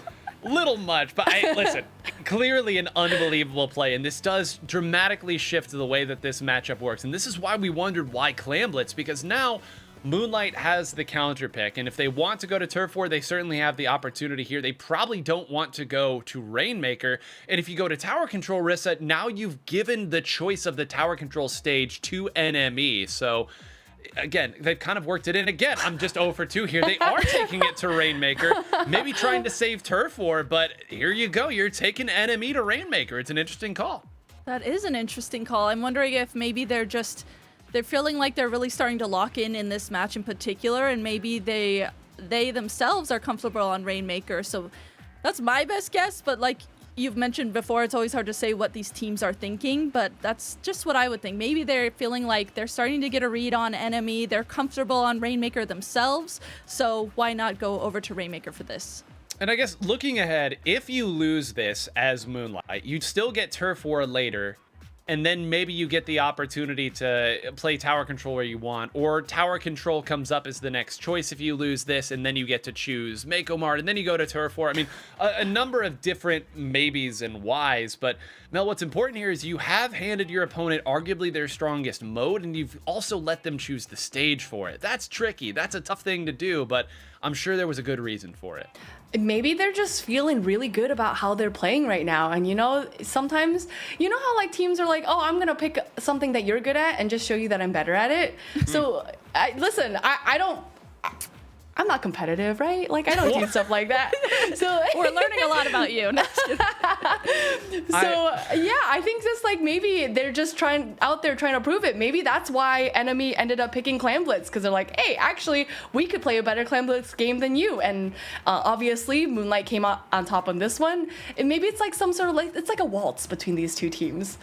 much, but listen, clearly an unbelievable play, and this does dramatically shift the way that this matchup works. And this is why we wondered why Clamblitz, because now Moonlight has the counter pick, and if they want to go to Turf War, they certainly have the opportunity here. They probably don't want to go to Rainmaker, and if you go to Tower Control, Rissa, now you've given the choice of the Tower Control stage to NME, so... Again, they've kind of worked it in. Again, I'm just 0 for 2 here. They are taking it to Rainmaker, maybe trying to save Turf War, but here you go. You're taking Enemy to Rainmaker. It's an interesting call. That is an interesting call. I'm wondering if maybe they're feeling like they're really starting to lock in this match in particular, and maybe they themselves are comfortable on Rainmaker. So that's my best guess, but like you've mentioned before, it's always hard to say what these teams are thinking, but that's just what I would think. Maybe they're feeling like they're starting to get a read on Enemy. They're comfortable on Rainmaker themselves, so why not go over to Rainmaker for this? And I guess looking ahead, if you lose this as Moonlight, you'd still get Turf War later, and then maybe you get the opportunity to play tower control where you want, or tower control comes up as the next choice if you lose this, and then you get to choose Mako Mart, and then you go to Turf War. I mean, a number of different maybes and whys, but Mel, what's important here is you have handed your opponent arguably their strongest mode, and you've also let them choose the stage for it. That's tricky. That's a tough thing to do, but I'm sure there was a good reason for it. Maybe they're just feeling really good about how they're playing right now. And sometimes, how like teams are like, oh, I'm going to pick something that you're good at and just show you that I'm better at it. So listen, I'm not competitive, right? Like, I don't do stuff like that. So We're learning a lot about you. No, I think just like maybe they're just out there trying to prove it. Maybe that's why Enemy ended up picking Clan Blitz, because they're like, hey, actually, we could play a better Clan Blitz game than you. And obviously, Moonlight came out on top on this one. And maybe it's like some sort of it's like a waltz between these two teams.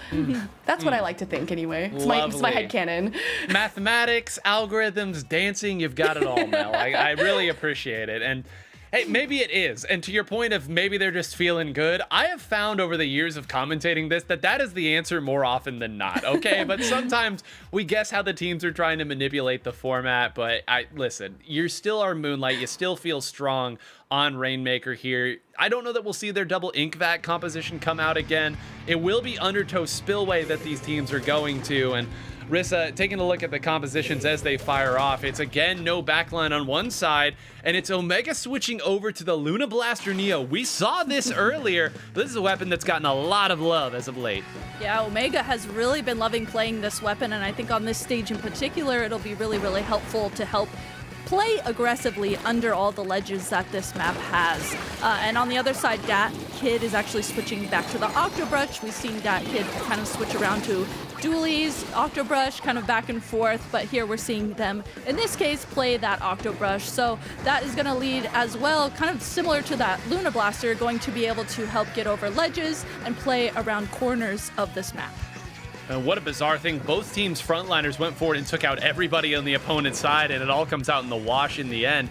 That's what I like to think anyway. It's my headcanon. Mathematics, algorithms, dancing, you've got it all, Mel. I really appreciate it. And hey, maybe it is. And to your point of maybe they're just feeling good, I have found over the years of commentating this that is the answer more often than not, okay? But sometimes we guess how the teams are trying to manipulate the format, but listen, you still are Moonlight, you still feel strong on Rainmaker here. I don't know that we'll see their double ink vat composition come out again. It will be Undertow Spillway that these teams are going to, and Rissa, taking a look at the compositions as they fire off, it's again no backline on one side, and it's Omega switching over to the Luna Blaster Neo. We saw this earlier, but this is a weapon that's gotten a lot of love as of late. Yeah, Omega has really been loving playing this weapon, and I think on this stage in particular, it'll be really, really helpful to help play aggressively under all the ledges that this map has. And on the other side, Dat Kid is actually switching back to the Octobrush. We've seen Dat Kid kind of switch around to Dualies, Octobrush, kind of back and forth, but here we're seeing them, in this case, play that Octobrush. So that is going to lead as well, kind of similar to that Luna Blaster, going to be able to help get over ledges and play around corners of this map. And what a bizarre thing. Both teams' frontliners went forward and took out everybody on the opponent's side, and it all comes out in the wash in the end.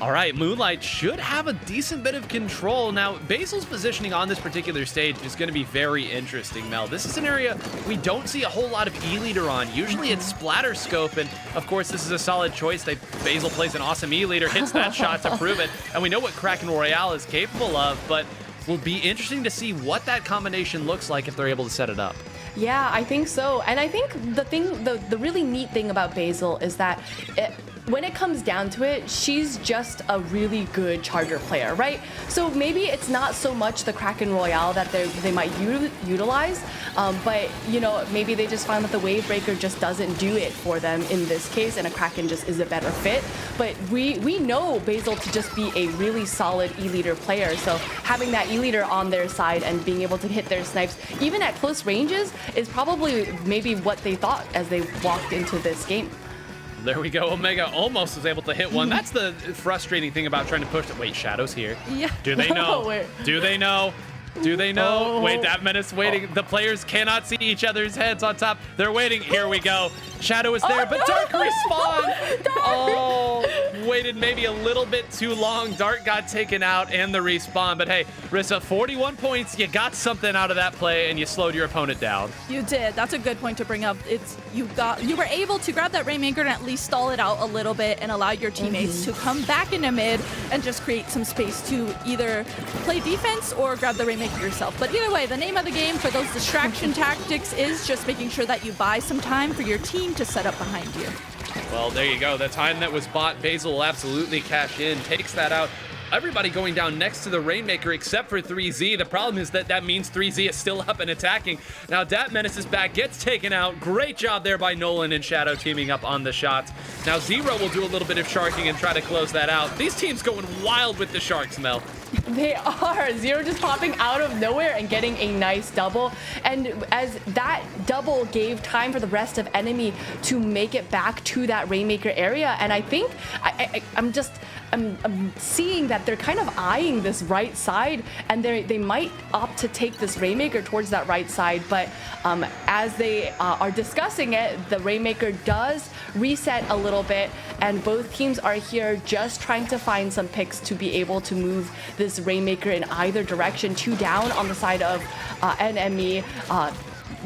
All right, Moonlight should have a decent bit of control. Now, Basil's positioning on this particular stage is going to be very interesting, Mel. This is an area we don't see a whole lot of E-Leader on. Usually it's Splatter Scope, and of course this is a solid choice. Basil plays an awesome E-Leader, hits that shot to prove it, and we know what Kraken Royale is capable of, but will be interesting to see what that combination looks like if they're able to set it up. Yeah, I think so. And I think the really neat thing about Basil is that when it comes down to it, she's just a really good charger player, right? So maybe it's not so much the Kraken Royale that they might utilize, but maybe they just find that the Wave Breaker just doesn't do it for them in this case, and a Kraken just is a better fit. But we know Basil to just be a really solid E-Leader player, so having that E-Leader on their side and being able to hit their snipes, even at close ranges, is probably maybe what they thought as they walked into this game. There we go. Omega almost was able to hit one. That's the frustrating thing about trying to push. Wait, Shadow's here. Yeah. Do they know? Do they know? Do they know? Oh. Wait, that Menace waiting. The players cannot see each other's heads on top. They're waiting. Here we go. Shadow is there, but Dark respawned. Oh, waited maybe a little bit too long. Dark got taken out and the respawn. But hey, Rissa, 41 points. You got something out of that play, and you slowed your opponent down. You did. That's a good point to bring up. You were able to grab that Rainmaker and at least stall it out a little bit and allow your teammates to come back into mid and just create some space to either play defense or grab the Rainmaker yourself. But either way, the name of the game for those distraction tactics is just making sure that you buy some time for your team to set up behind you. Well, there you go. The time that was bought, Basil will absolutely cash in, takes that out. Everybody going down next to the Rainmaker except for 3Z. The problem is that means 3Z is still up and attacking. Now, Dat Menace is back, gets taken out. Great job there by Nolan and Shadow teaming up on the shots. Now, Zero will do a little bit of sharking and try to close that out. These teams going wild with the sharks, Mel. They are. Zero just popping out of nowhere and getting a nice double. And as that double gave time for the rest of enemy to make it back to that Rainmaker area. And I think I'm seeing that they're kind of eyeing this right side, and they might opt to take this Rainmaker towards that right side. But as they are discussing it, the Rainmaker does reset a little bit, and both teams are here just trying to find some picks to be able to move this Rainmaker in either direction. 2 down on the side of NME.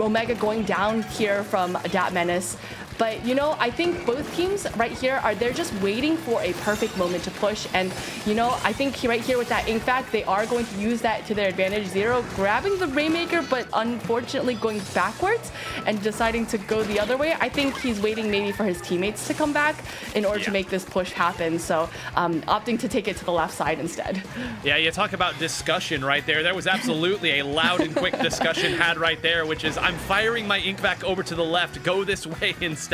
Omega going down here from Dat Menace. But, you know, I think both teams right here they're just waiting for a perfect moment to push. And, you know, I think right here with that ink back, they are going to use that to their advantage. Zero grabbing the Rainmaker, but unfortunately going backwards and deciding to go the other way. I think he's waiting maybe for his teammates to come back in order to make this push happen. So opting to take it to the left side instead. Yeah, you talk about discussion right there. There was absolutely a loud and quick discussion had right there, which is I'm firing my ink back over to the left. Go this way instead.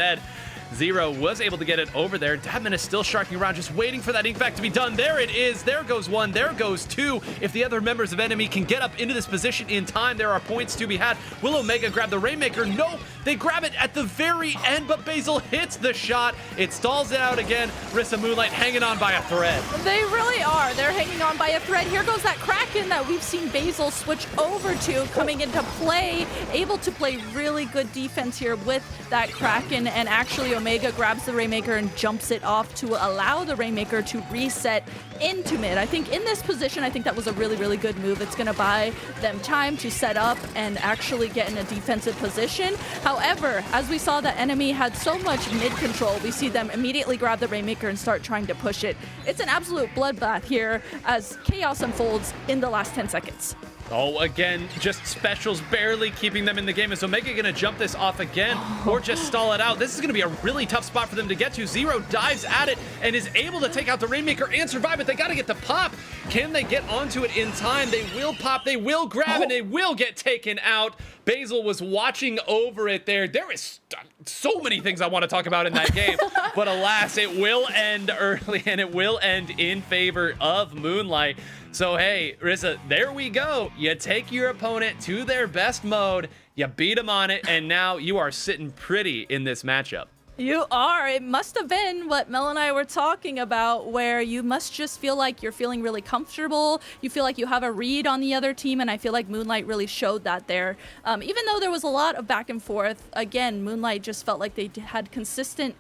Zero was able to get it over there. Dabman is still sharking around, just waiting for that ink back to be done. There it is. There goes 1. There goes 2. If the other members of enemy can get up into this position in time, there are points to be had. Will Omega grab the Rainmaker? No, they grab it at the very end, but Basil hits the shot. It stalls it out again. Rissa Moonlight hanging on by a thread. They really are. They're hanging on by a thread. Here goes that Kraken that we've seen Basil switch over to, coming into play, able to play really good defense here with that Kraken, and actually Omega grabs the Rainmaker and jumps it off to allow the Rainmaker to reset into mid. I think in this position, I think that was a really, really good move. It's going to buy them time to set up and actually get in a defensive position. However, as we saw, the enemy had so much mid control, we see them immediately grab the Rainmaker and start trying to push it. It's an absolute bloodbath here as chaos unfolds in the last 10 seconds. Oh, again, just specials barely keeping them in the game. Is Omega going to jump this off again or just stall it out? This is going to be a really tough spot for them to get to. Zero dives at it and is able to take out the Rainmaker and survive, but they got to get the pop. Can they get onto it in time? They will pop, they will grab, and they will get taken out. Basil was watching over it there. There is so many things I want to talk about in that game, but alas, it will end early, and it will end in favor of Moonlight. So, hey, Rissa, there we go. You take your opponent to their best mode, you beat them on it, and now you are sitting pretty in this matchup. You are. It must have been what Mel and I were talking about, where you must just feel like you're feeling really comfortable. You feel like you have a read on the other team, and I feel like Moonlight really showed that there. Even though there was a lot of back and forth, again, Moonlight just felt like they had consistent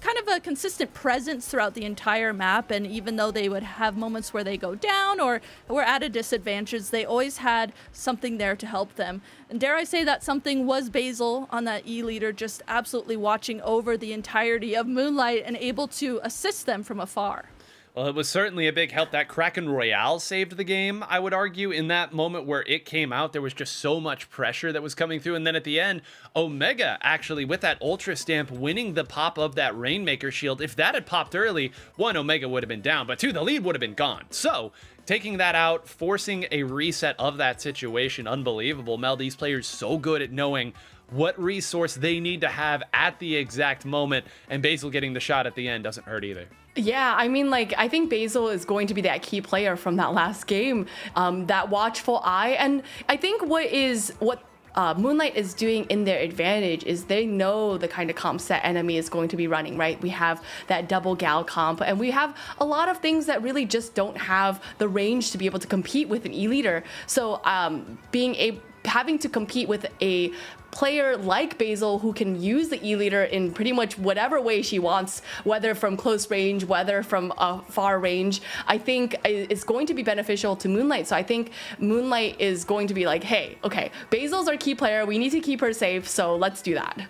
kind of a consistent presence throughout the entire map, and even though they would have moments where they go down or were at a disadvantage, they always had something there to help them. And dare I say that something was Basil on that E leader, just absolutely watching over the entirety of Moonlight and able to assist them from afar. Well, it was certainly a big help. That Kraken Royale saved the game, I would argue. In that moment where it came out, there was just so much pressure that was coming through. And then at the end, Omega actually, with that Ultra Stamp, winning the pop of that Rainmaker shield. If that had popped early, 1, Omega would have been down, but 2, the lead would have been gone. So, taking that out, forcing a reset of that situation, unbelievable. Mel, these players so good at knowing what resource they need to have at the exact moment, and Basil getting the shot at the end doesn't hurt either. Yeah, I mean, like, I think Basil is going to be that key player from that last game, that watchful eye. And I think what Moonlight is doing in their advantage is they know the kind of comps that enemy is going to be running, right? We have that double gal comp, and we have a lot of things that really just don't have the range to be able to compete with an E-leader. So having to compete with a player like Basil who can use the E-leader in pretty much whatever way she wants, whether from close range, whether from a far range, I think is going to be beneficial to Moonlight. So I think Moonlight is going to be like, hey, okay, Basil's our key player, we need to keep her safe, so let's do that.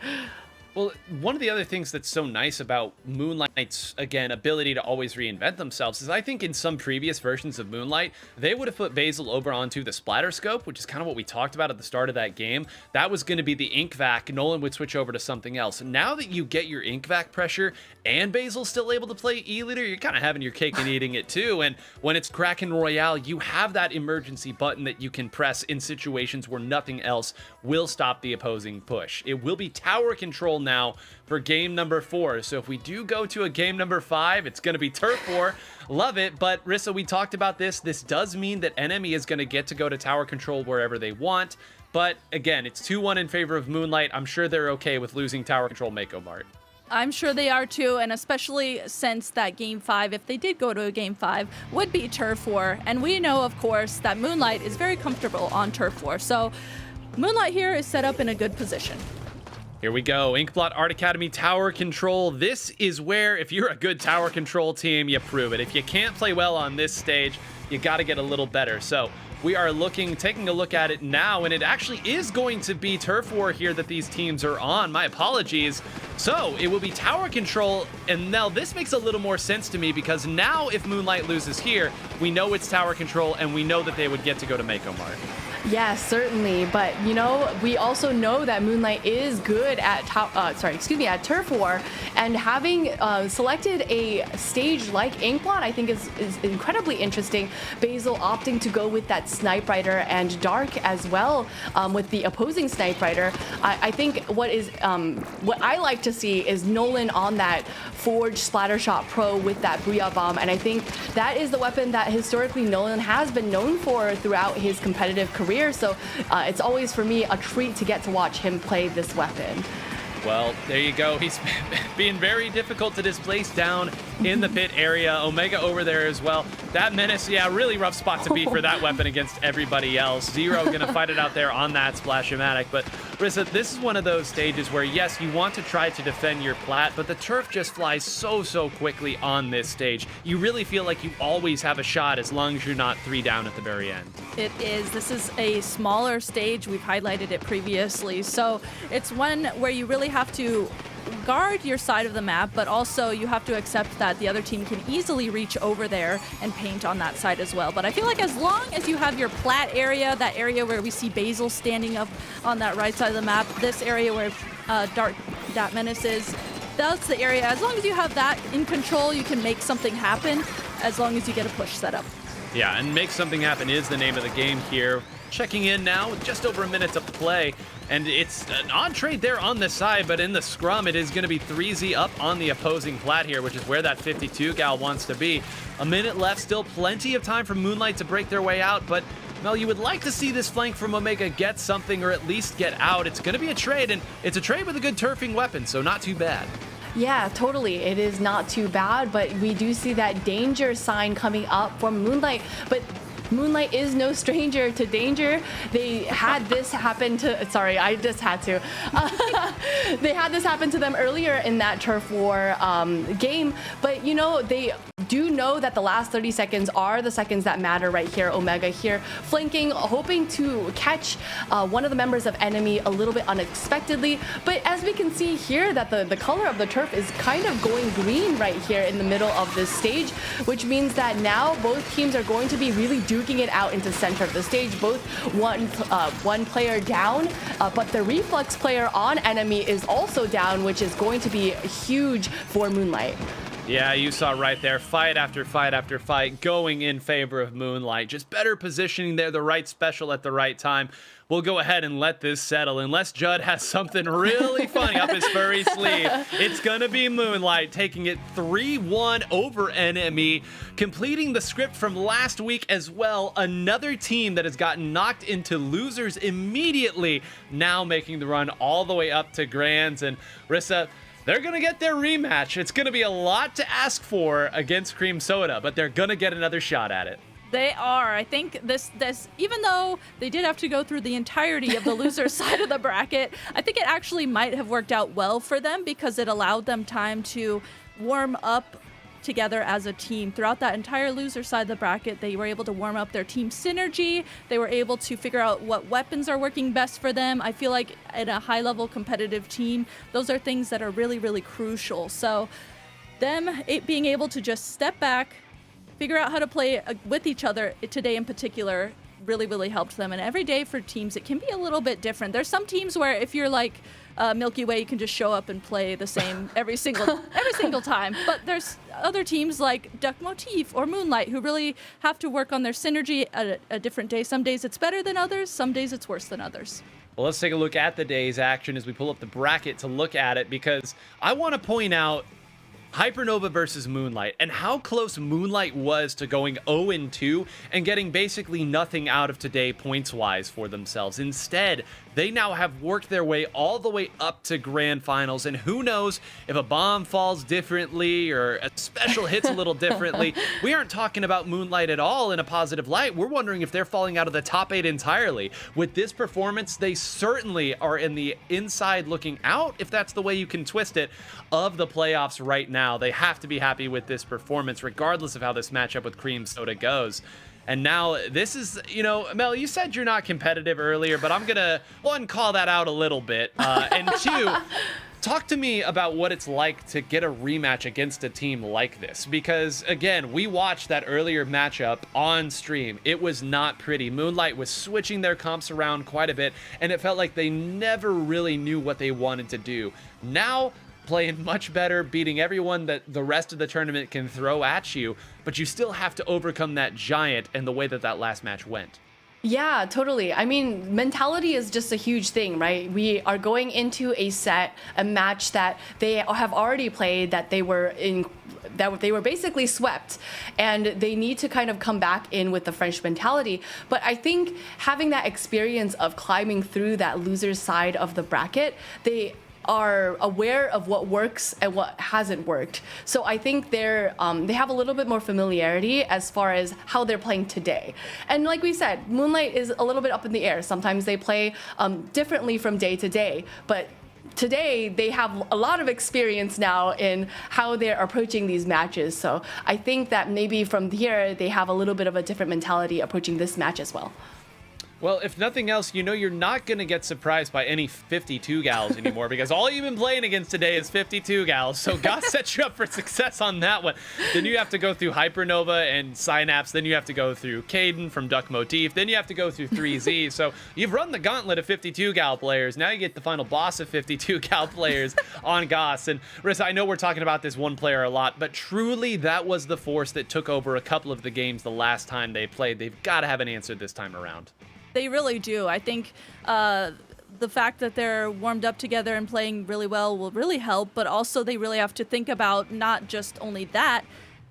Well, one of the other things that's so nice about Moonlight's, again, ability to always reinvent themselves is I think in some previous versions of Moonlight, they would have put Basil over onto the splatter scope, which is kind of what we talked about at the start of that game. That was going to be the ink vac. Nolan would switch over to something else. Now that you get your ink vac pressure and Basil's still able to play E-leader, you're kind of having your cake and eating it too. And when it's Kraken Royale, you have that emergency button that you can press in situations where nothing else will stop the opposing push. It will be tower control now for game number 4. So if we do go to a game number 5, it's going to be Turf War. Love it. But Rissa, we talked about this. This does mean that Enemy is going to get to go to tower control wherever they want. But again, it's 2-1 in favor of Moonlight. I'm sure they're okay with losing tower control Mako Mart. I'm sure they are too, and especially since that Game 5, if they did go to a Game 5, would be Turf War. And we know, of course, that Moonlight is very comfortable on Turf War. So Moonlight here is set up in a good position. Here we go. Inkblot Art Academy Tower Control. This is where, if you're a good tower control team, you prove it. If you can't play well on this stage, you got to get a little better. So we are taking a look at it now, and it actually is going to be Turf War here that these teams are on. My apologies. So it will be tower control, and now this makes a little more sense to me because now if Moonlight loses here, we know it's tower control, and we know that they would get to go to Mako Mart. Yes, certainly. But, you know, we also know that Moonlight is good at at Turf War, and having selected a stage like Inkblot, I think is incredibly interesting. Basil opting to go with that Snipe Rider and Dark as well with the opposing Snipe Rider. I think what I like to see is Nolan on that Forge Splattershot Pro with that Booyah Bomb, and I think that is the weapon that historically Nolan has been known for throughout his competitive career. So it's always, for me, a treat to get to watch him play this weapon. Well, there you go. He's being very difficult to displace down in the pit area. Omega over there as well. That Menace, yeah, really rough spot to beat for that weapon against everybody else. Zero gonna fight it out there on that Splash-O-Matic. But Rissa, this is one of those stages where, yes, you want to try to defend your plat, but the turf just flies so quickly on this stage. You really feel like you always have a shot as long as you're not 3 down at the very end. It is. This is a smaller stage. We've highlighted it previously. So it's one where you really have to guard your side of the map, but also you have to accept that the other team can easily reach over there and paint on that side as well. But I feel like as long as you have your plat area, that area where we see Basil standing up on that right side of the map, this area where Dark Dat Menace is, that's the area. As long as you have that in control, you can make something happen as long as you get a push set up. Yeah, and make something happen is the name of the game here. Checking in now with just over a minute to play, and it's an odd trade there on the side, but in the scrum it is going to be 3Z up on the opposing plat here, which is where that 52 gal wants to be. A minute left, still plenty of time for Moonlight to break their way out, but Mel, you would like to see this flank from Omega get something or at least get out. It's going to be a trade, and it's a trade with a good turfing weapon, so not too bad. Yeah, totally. It is not too bad, but we do see that danger sign coming up from Moonlight. But Moonlight is no stranger to danger. They had this happen to, sorry, I just had to. They had this happen to them earlier in that Turf War game, but you know, they do know that the last 30 seconds are the seconds that matter right here. Omega here flanking, hoping to catch one of the members of Enemy a little bit unexpectedly, but as we can see here that the color of the turf is kind of going green right here in the middle of this stage, which means that now both teams are going to be really duking it out into center of the stage. Both one player down, but the reflex player on Enemy is also down, which is going to be huge for Moonlight. Yeah, you saw right there, fight after fight after fight going in favor of Moonlight. Just better positioning there, the right special at the right time. We'll go ahead and let this settle. Unless Judd has something really funny up his furry sleeve, it's gonna be Moonlight taking it 3-1 over Enemy, completing the script from last week as well. Another team that has gotten knocked into losers immediately, now making the run all the way up to Grands. And Rissa, they're going to get their rematch. It's going to be a lot to ask for against Cream Soda, but they're going to get another shot at it. They are. I think this, even though they did have to go through the entirety of the loser side of the bracket, I think it actually might have worked out well for them because it allowed them time to warm up together as a team. Throughout that entire loser side of the bracket, they were able to warm up their team synergy. They were able to figure out what weapons are working best for them. I feel like in a high-level competitive team, those are things that are really crucial. So it being able to just step back, figure out how to play with each other today in particular really helped them. And every day for teams, it can be a little bit different. There's some teams where if you're like Milky Way, you can just show up and play the same every single time. But there's other teams like Duck Motif or Moonlight who really have to work on their synergy at a different day. Some days it's better than others. Some days it's worse than others. Well, let's take a look at the day's action as we pull up the bracket to look at it, because I want to point out Hypernova versus Moonlight and how close Moonlight was to going 0-2 and getting basically nothing out of today points-wise for themselves. Instead, they now have worked their way all the way up to grand finals, and who knows if a bomb falls differently or a special hits a little differently. We aren't talking about Moonlight at all in a positive light. We're wondering if they're falling out of the top 8 entirely. With this performance, they certainly are in the inside looking out, if that's the way you can twist it, of the playoffs right now. They have to be happy with this performance, regardless of how this matchup with Cream Soda goes. And now this is, Mel, you said you're not competitive earlier, but I'm going to, one, call that out a little bit. And two, talk to me about what it's like to get a rematch against a team like this. Because, again, we watched that earlier matchup on stream. It was not pretty. Moonlight was switching their comps around quite a bit, and it felt like they never really knew what they wanted to do. Now, playing much better, beating everyone that the rest of the tournament can throw at you, but you still have to overcome that giant and the way that that last match went. Yeah, totally. I mean, mentality is just a huge thing, right? We are going into a match that they have already played, that they were basically swept, and they need to kind of come back in with the French mentality. But I think having that experience of climbing through that loser's side of the bracket, they are aware of what works and what hasn't worked. So I think they have a little bit more familiarity as far as how they're playing today. And like we said, Moonlight is a little bit up in the air. Sometimes they play differently from day to day, but today they have a lot of experience now in how they're approaching these matches. So I think that maybe from here they have a little bit of a different mentality approaching this match as well. Well, if nothing else, you're not going to get surprised by any 52 gals anymore, because all you've been playing against today is 52 gals. So God set you up for success on that one. Then you have to go through Hypernova and Synapse. Then you have to go through Caden from Duck Motif. Then you have to go through 3Z. So you've run the gauntlet of 52 gal players. Now you get the final boss of 52 gal players on Goss. And Rissa, I know we're talking about this one player a lot, but truly that was the force that took over a couple of the games the last time they played. They've got to have an answer this time around. They really do. I think the fact that they're warmed up together and playing really well will really help, but also they really have to think about not just only that.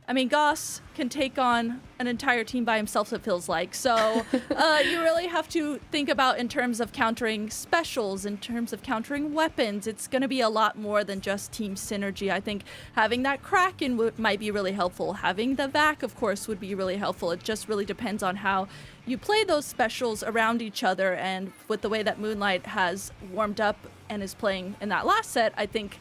I mean, Goss can take on an entire team by himself, it feels like. So you really have to think about in terms of countering specials, in terms of countering weapons. It's going to be a lot more than just team synergy. I think having that Kraken might be really helpful. Having the VAC, of course, would be really helpful. It just really depends on how you play those specials around each other. And with the way that Moonlight has warmed up and is playing in that last set, I think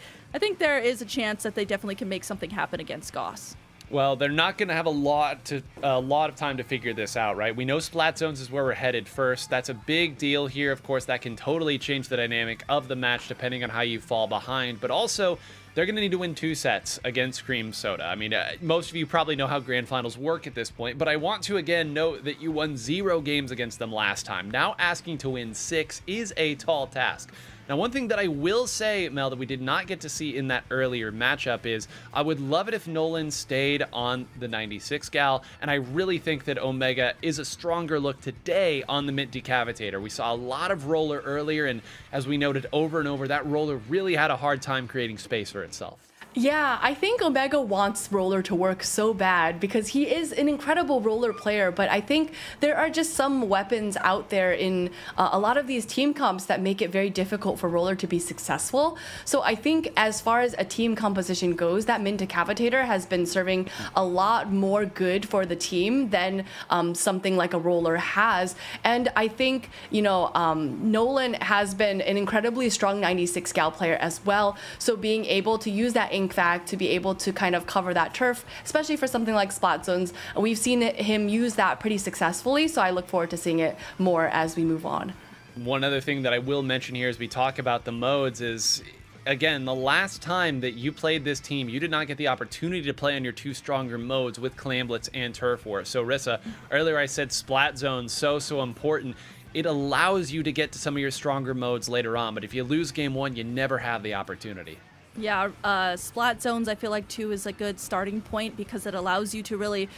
there is a chance that they definitely can make something happen against Goss. Well, they're not going to have a lot of time to figure this out, right? We know Splat Zones is where we're headed first. That's a big deal here. Of course, that can totally change the dynamic of the match depending on how you fall behind. But also, they're going to need to win 2 sets against Cream Soda. I mean, most of you probably know how grand finals work at this point, but I want to again note that you won 0 games against them last time. Now asking to win 6 is a tall task. Now, one thing that I will say, Mel, that we did not get to see in that earlier matchup is I would love it if Nolan stayed on the 96 gal, and I really think that Omega is a stronger look today on the Mint Decavitator. We saw a lot of roller earlier, and as we noted over and over, that roller really had a hard time creating space for itself. Yeah, I think Omega wants Roller to work so bad because he is an incredible Roller player, but I think there are just some weapons out there in a lot of these team comps that make it very difficult for Roller to be successful. So I think as far as a team composition goes, that Mint Decavitator has been serving a lot more good for the team than something like a Roller has. And I think, Nolan has been an incredibly strong 96 gal player as well. So being able to use that ink fact to be able to kind of cover that turf, especially for something like Splat Zones. We've seen him use that pretty successfully, so I look forward to seeing it more as we move on. One other thing that I will mention here as we talk about the modes is, again, the last time that you played this team, you did not get the opportunity to play on your 2 stronger modes with Clamblitz and Turf War. So Rissa, earlier I said Splat Zone, so important. It allows you to get to some of your stronger modes later on, but if you lose game 1, you never have the opportunity. Yeah, Splat Zones I feel like too is a good starting point because it allows you to really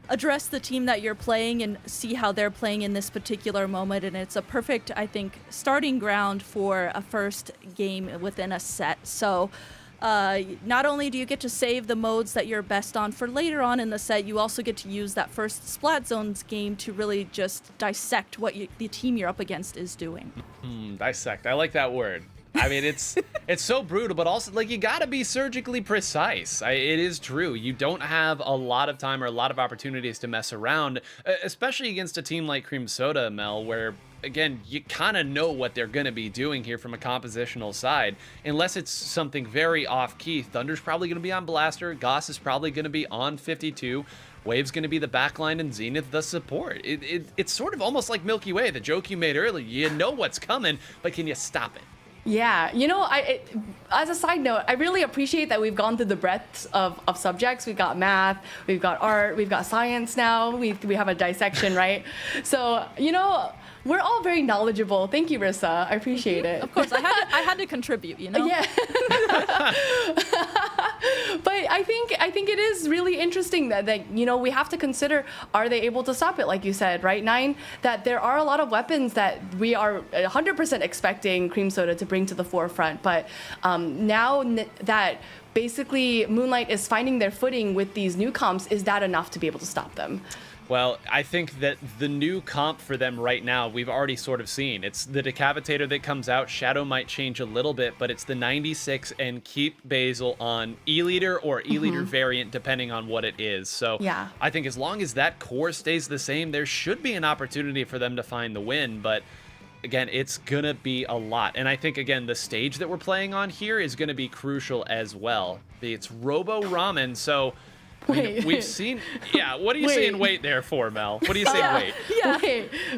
address the team that you're playing and see how they're playing in this particular moment. And it's a perfect, I think, starting ground for a first game within a set. So not only do you get to save the modes that you're best on for later on in the set, you also get to use that first Splat Zones game to really just dissect what the team you're up against is doing. Dissect. I like that word. I mean, it's so brutal, but also, like, you gotta be surgically precise. It is true. You don't have a lot of time or a lot of opportunities to mess around, especially against a team like Cream Soda, Mel, where, again, you kind of know what they're going to be doing here from a compositional side. Unless it's something very off-key, Thunder's probably going to be on Blaster, Goss is probably going to be on 52, Wave's going to be the backline, and Zenith the support. It's sort of almost like Milky Way, the joke you made earlier. You know what's coming, but can you stop it? Yeah, you know, as a side note, I really appreciate that we've gone through the breadth of subjects. We've got math, we've got art, we've got science now, we have a dissection, right? So, you know, we're all very knowledgeable. Thank you, Rissa. I appreciate it. Of course, I had to contribute, you know? Yeah. But I think it is really interesting that you know, we have to consider, are they able to stop it, like you said, right, Nine? That there are a lot of weapons that we are 100% expecting Cream Soda to bring to the forefront. But now that basically Moonlight is finding their footing with these new comps, is that enough to be able to stop them? Well, I think that the new comp for them right now, we've already sort of seen. It's the Decapitator that comes out. Shadow might change a little bit, but it's the 96 and keep Basil on E-Liter or E-Liter variant, depending on what it is. So yeah. I think as long as that core stays the same, there should be an opportunity for them to find the win. But again, it's going to be a lot. And I think, again, the stage that we're playing on here is going to be crucial as well. It's Robo Ramen, so... Wait. We've seen, yeah. What are you saying wait there for, Mel? What are you saying wait? Yeah.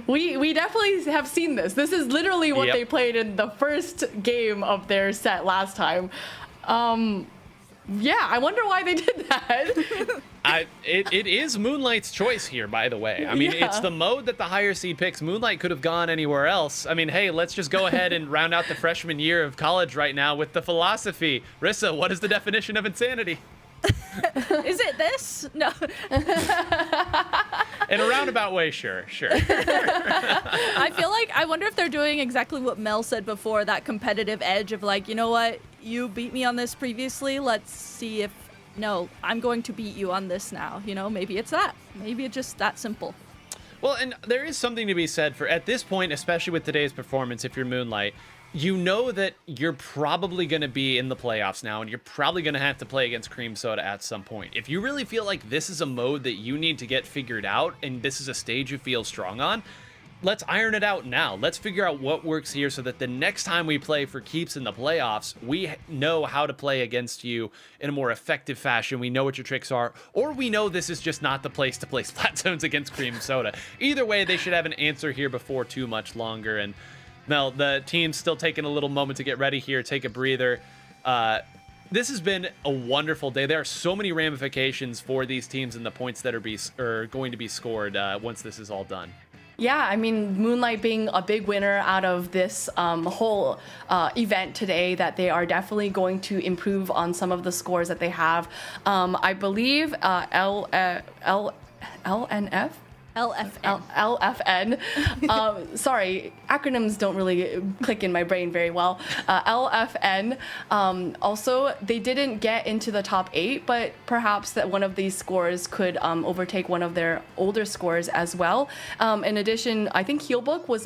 Wait, we definitely have seen this. This is literally what Yep. they played in the first game of their set last time. Yeah, I wonder why they did that. It is Moonlight's choice here, by the way. I mean, Yeah. it's the mode that the higher seed picks. Moonlight could have gone anywhere else. I mean, hey, let's just go ahead and round out the freshman year of college right now with the philosophy. Rissa, what is the definition of insanity? Is it this? No. In a roundabout way, sure. I feel like, I wonder if they're doing exactly what Mel said before, that competitive edge of like, you know what, you beat me on this previously, let's see if, no, I'm going to beat you on this now. You know, maybe it's that. Maybe it's just that simple. Well, and there is something to be said for, at this point, especially with today's performance, if you're Moonlight, you know that you're probably going to be in the playoffs now, and you're probably going to have to play against Cream Soda at some point. If you really feel like this is a mode that you need to get figured out, and this is a stage you feel strong on, let's iron it out now. Let's figure out what works here so that the next time we play for keeps in the playoffs, we know how to play against you in a more effective fashion. We know what your tricks are, or we know this is just not the place to play Splat Zones against Cream Soda. Either way, they should have an answer here before too much longer. And Mel, the team's still taking a little moment to get ready here, take a breather. This has been a wonderful day. There are so many ramifications for these teams and the points that are going to be scored once this is all done. Yeah, I mean, Moonlight being a big winner out of this whole event today, that they are definitely going to improve on some of the scores that they have. I believe LNF? LFN. Sorry, acronyms don't really click in my brain very well. LFN. Also, they didn't get into the top 8, but perhaps that one of these scores could overtake one of their older scores as well. In addition, I think Healbook was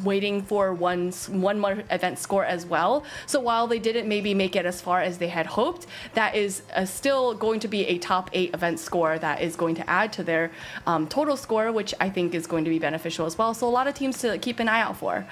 waiting for one more event score as well. So while they didn't maybe make it as far as they had hoped, that is still going to be a top 8 event score that is going to add to their total score, which I think is going to be beneficial as well. So a lot of teams to keep an eye out for.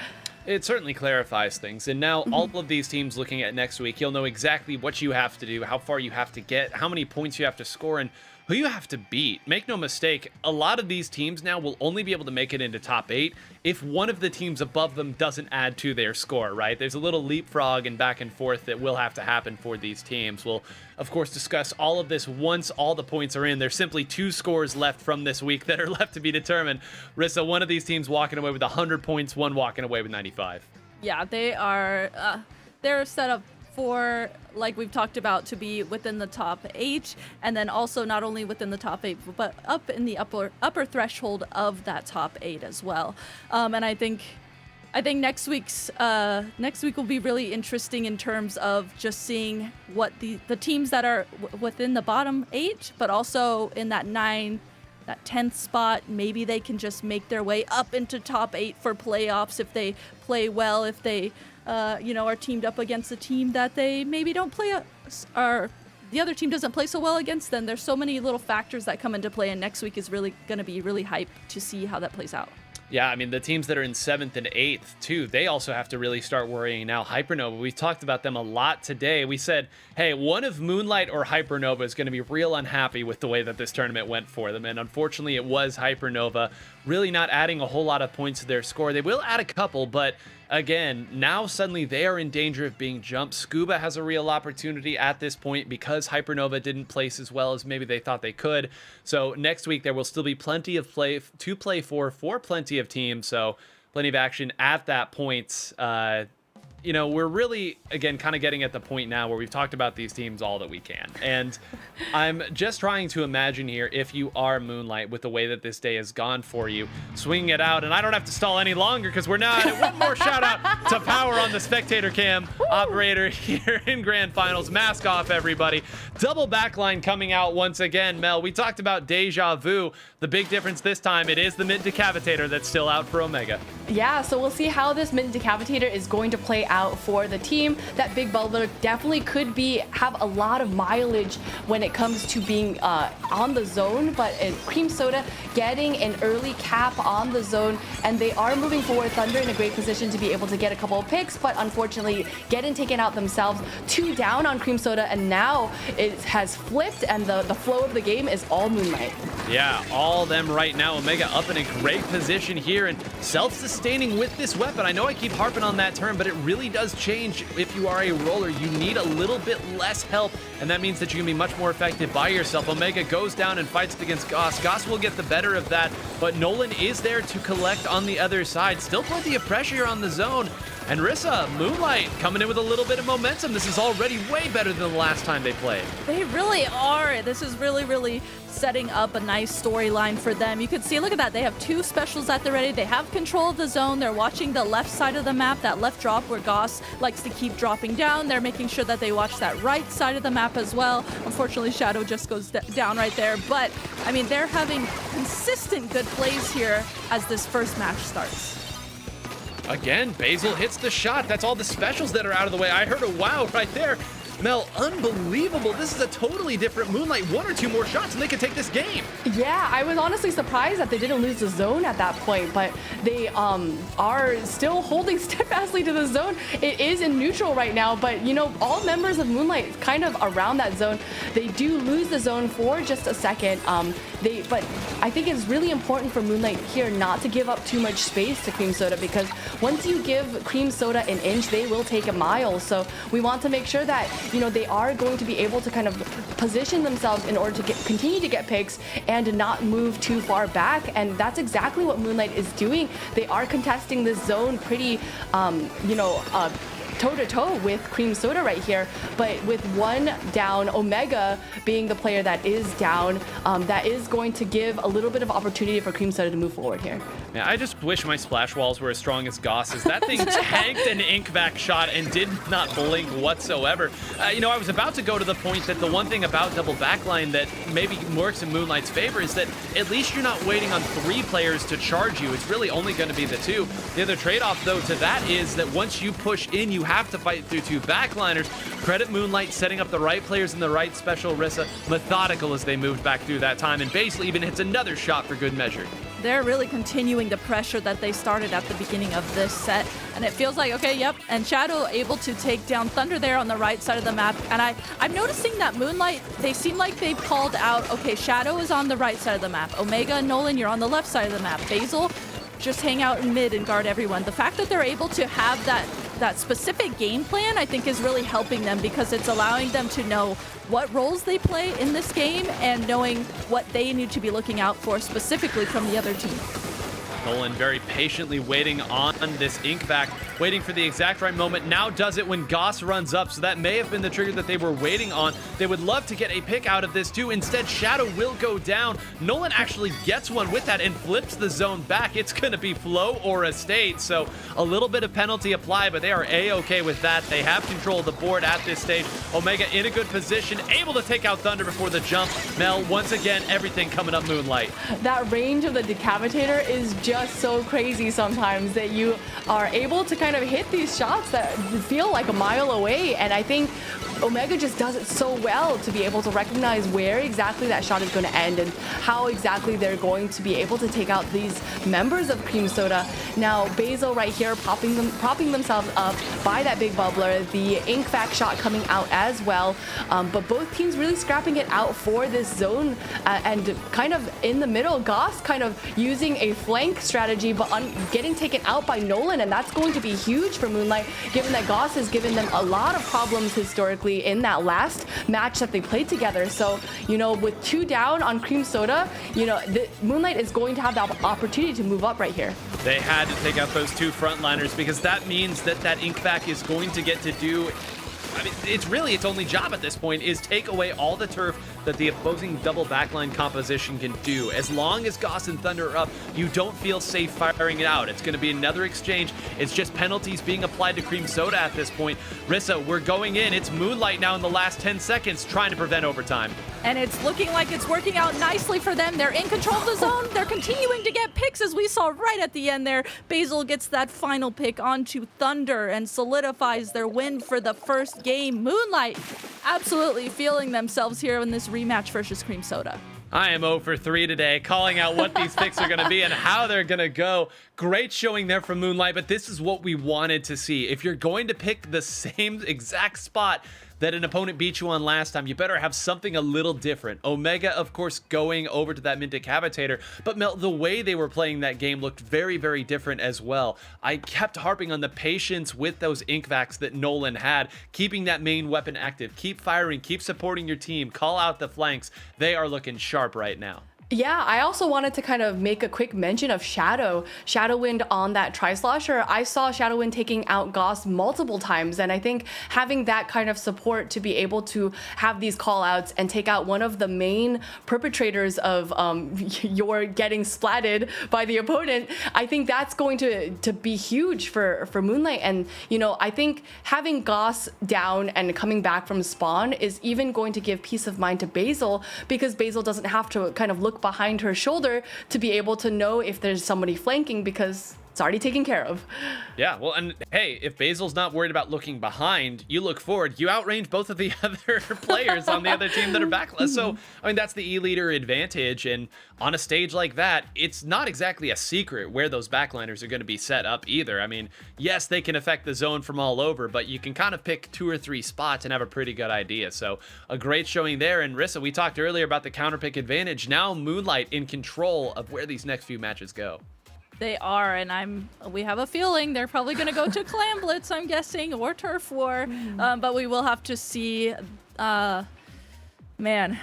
It certainly clarifies things. And now all of these teams looking at next week, you'll know exactly what you have to do, how far you have to get, how many points you have to score, and who you have to beat. Make no mistake, a lot of these teams now will only be able to make it into top 8 if one of the teams above them doesn't add to their score, right? There's a little leapfrog and back and forth that will have to happen for these teams. We'll, of course, discuss all of this once all the points are in. There's simply 2 scores left from this week that are left to be determined. Rissa, one of these teams walking away with 100 points, one walking away with 95. Yeah, they are, they're set up for, like we've talked about, to be within the top 8, and then also not only within the top 8, but up in the upper threshold of that top 8 as well. And I think next week will be really interesting in terms of just seeing what the teams that are within the bottom 8, but also in that 10th spot, maybe they can just make their way up into top 8 for playoffs if they play well, if they are teamed up against a team that they maybe don't play or the other team doesn't play so well against. Then there's so many little factors that come into play, and next week is really going to be really hype to see how that plays out. Yeah, I mean, the teams that are in 7th and 8th, too, they also have to really start worrying now. Hypernova, we talked about them a lot today. We said, hey, one of Moonlight or Hypernova is going to be real unhappy with the way that this tournament went for them. And unfortunately, it was Hypernova, really not adding a whole lot of points to their score. They will add a couple, but again, now suddenly they are in danger of being jumped. Scuba has a real opportunity at this point because Hypernova didn't place as well as maybe they thought they could. So next week there will still be plenty of play to play for plenty of teams. So plenty of action at that point. We're really, again, kind of getting at the point now where we've talked about these teams all that we can. And I'm just trying to imagine here, if you are Moonlight, with the way that this day has gone for you, swinging it out. And I don't have to stall any longer because we're not. One more shout out to Power on the spectator cam operator here in Grand Finals. Mask off, everybody. Double backline coming out once again. Mel, we talked about Deja Vu. The big difference this time, it is the mid decapitator that's still out for Omega. Yeah, so we'll see how this mid decapitator is going to play out for the team. That big bubbler definitely could have a lot of mileage when it comes to being on the zone, but Cream Soda getting an early cap on the zone, and they are moving forward. Thunder in a great position to be able to get a couple of picks, but unfortunately getting taken out themselves. 2 down on Cream Soda, and now it has flipped, and the flow of the game is all Moonlight. Yeah, all them right now. Omega up in a great position here and self-sustaining with this weapon. I know I keep harping on that term, but it really does change if you are a roller. You need a little bit less help, and that means that you can be much more effective by yourself. Omega goes down and fights it against Goss. Goss will get the better of that, but Nolan is there to collect on the other side. Still plenty of pressure on the zone. And Rissa, Moonlight, coming in with a little bit of momentum. This is already way better than the last time they played. They really are. This is really, really setting up a nice storyline for them. You can see, look at that. They have 2 specials at the ready. They have control of the zone. They're watching the left side of the map, that left drop where Goss likes to keep dropping down. They're making sure that they watch that right side of the map as well. Unfortunately, Shadow just goes down right there. But, I mean, they're having consistent good plays here as this first match starts. Again, Basil hits the shot. That's all the specials that are out of the way. I heard a wow right there. Mel, unbelievable. This is a totally different Moonlight. 1 or 2 more shots and they could take this game. Yeah, I was honestly surprised that they didn't lose the zone at that point, but they are still holding steadfastly to the zone. It is in neutral right now, but all members of Moonlight kind of around that zone. They do lose the zone for just a second. But I think it's really important for Moonlight here not to give up too much space to Cream Soda, because once you give Cream Soda an inch, they will take a mile. So we want to make sure that they are going to be able to kind of position themselves in order to continue to get picks and not move too far back. And that's exactly what Moonlight is doing. They are contesting this zone pretty, toe-to-toe with Cream Soda right here, but with 1 down, Omega being the player that is down, that is going to give a little bit of opportunity for Cream Soda to move forward here. Yeah, I just wish my splash walls were as strong as Goss's. That thing tanked an ink back shot and did not blink whatsoever. I was about to go to the point that the one thing about double backline that maybe works in Moonlight's favor is that at least you're not waiting on 3 players to charge you. It's really only going to be the 2. The other trade-off, though, to that is that once you push in, you have to fight through 2 backliners. Credit Moonlight setting up the right players in the right special. Rissa methodical as they moved back through that time, and Basil even hits another shot for good measure. They're really continuing the pressure that they started at the beginning of this set, and it feels like, okay, yep, and Shadow able to take down Thunder there on the right side of the map. And I'm noticing that Moonlight, they seem like they've called out, okay, Shadow is on the right side of the map, Omega and Nolan, you're on the left side of the map, Basil, just hang out in mid and guard everyone. The fact that they're able to have that specific game plan, I think, is really helping them, because it's allowing them to know what roles they play in this game and knowing what they need to be looking out for specifically from the other team. Nolan very patiently waiting on this ink vac, waiting for the exact right moment. Now does it when Goss runs up, so that may have been the trigger that they were waiting on. They would love to get a pick out of this too. Instead, Shadow will go down. Nolan actually gets one with that and flips the zone back. It's going to be Flow or Estate, so a little bit of penalty applied, but they are A-okay with that. They have control of the board at this stage. Omega in a good position, able to take out Thunder before the jump. Mel, once again, everything coming up Moonlight. That range of the decapitator is just so crazy sometimes that you are able to kind of hit these shots that feel like a mile away, and I think Omega just does it so well to be able to recognize where exactly that shot is going to end and how exactly they're going to be able to take out these members of Cream Soda. Now Basil right here propping themselves up by that big bubbler, the ink vac shot coming out as well, but both teams really scrapping it out for this zone, and kind of in the middle, Goss kind of using a flank strategy but getting taken out by Nolan, and that's going to be huge for Moonlight given that Goss has given them a lot of problems historically in that last match that they played together. So, you know, with 2 down on Cream Soda, you know, Moonlight is going to have the opportunity to move up right here. They had to take out those 2 frontliners because that means that that ink vac is going to get to do, I mean, it's really its only job at this point is take away all the turf that the opposing double backline composition can do. As long as Goss and Thunder are up, you don't feel safe firing it out. It's going to be another exchange. It's just penalties being applied to Cream Soda at this point. Rissa, we're going in. It's Moonlight now in the last 10 seconds trying to prevent overtime. And it's looking like it's working out nicely for them. They're in control of the zone. They're continuing to get picks, as we saw right at the end there. Basil gets that final pick onto Thunder and solidifies their win for the first game. Moonlight absolutely feeling themselves here in this rematch versus Cream Soda. I am 0 for 3 today, calling out what these picks are going to be and how they're going to go. Great showing there from Moonlight, but this is what we wanted to see. If you're going to pick the same exact spot that an opponent beat you on last time, you better have something a little different. Omega, of course, going over to that mid decapitator, but Mel, the way they were playing that game looked very, very different as well. I kept harping on the patience with those ink vacs that Nolan had, keeping that main weapon active, keep firing, keep supporting your team, call out the flanks. They are looking sharp right now. Yeah, I also wanted to kind of make a quick mention of Shadowwind on that Tri-Slosher. I saw Shadowwind taking out Goss multiple times, and I think having that kind of support to be able to have these call-outs and take out one of the main perpetrators of your getting splatted by the opponent, I think that's going to be huge for Moonlight. And, you know, I think having Goss down and coming back from spawn is even going to give peace of mind to Basil, because Basil doesn't have to kind of look behind her shoulder to be able to know if there's somebody flanking, because it's already taken care of. Yeah, well, and hey, if Basil's not worried about looking behind, you look forward, you outrange both of the other players on the other team that are backless. So, I mean, that's the E-leader advantage, and on a stage like that, it's not exactly a secret where those backliners are going to be set up either. I mean, yes, they can affect the zone from all over, but you can kind of pick 2 or 3 spots and have a pretty good idea. So, a great showing there. And Rissa, we talked earlier about the counterpick advantage. Now Moonlight in control of where these next few matches go. They are, and we have a feeling they're probably going to go to Clan Blitz, I'm guessing, or Turf War, but we will have to see. Man,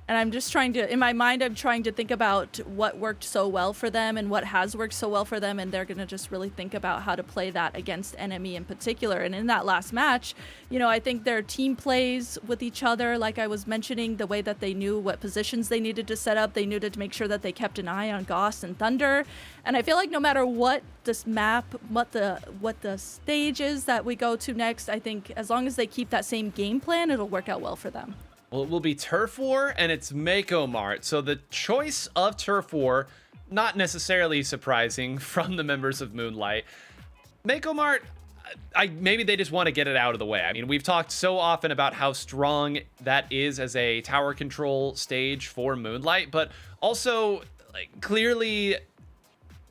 and I'm just trying to, in my mind, I'm trying to think about what worked so well for them and what has worked so well for them, and they're going to just really think about how to play that against enemy in particular. And in that last match, you know, I think their team plays with each other, like I was mentioning, the way that they knew what positions they needed to set up, they needed to make sure that they kept an eye on Goss and Thunder. And I feel like no matter what this map, what the stage is that we go to next, I think as long as they keep that same game plan, it'll work out well for them. Well, it will be Turf War, and it's Mako Mart. So the choice of Turf War, not necessarily surprising from the members of Moonlight. Mako Mart, maybe they just want to get it out of the way. I mean, we've talked so often about how strong that is as a tower control stage for Moonlight, but also, like, clearly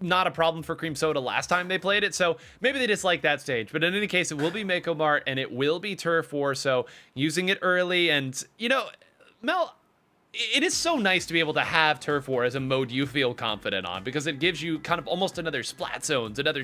not a problem for Cream Soda last time they played it, so maybe they just like that stage. But in any case, it will be Mako Mart and it will be Turf War, so using it early. And, you know, Mel, it is so nice to be able to have Turf War as a mode you feel confident on, because it gives you kind of almost another splat zones, another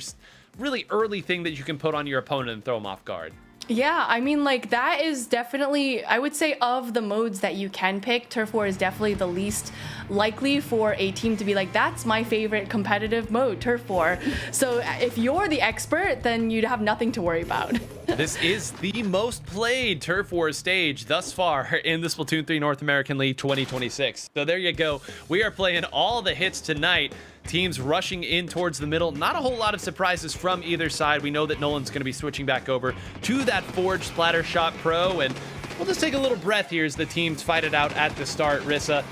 really early thing that you can put on your opponent and throw them off guard. Yeah, I mean, like, that is definitely, I would say, of the modes that you can pick, Turf War is definitely the least likely for a team to be like, that's my favorite competitive mode, Turf War. So if you're the expert, then you'd have nothing to worry about. This is the most played Turf War stage thus far in the Splatoon 3 North American League 2026. So there you go. We are playing all the hits tonight. Teams rushing in towards the middle. Not a whole lot of surprises from either side. We know that Nolan's going to be switching back over to that Forge Splattershot Pro, and we'll just take a little breath here as the teams fight it out at the start. Rissa,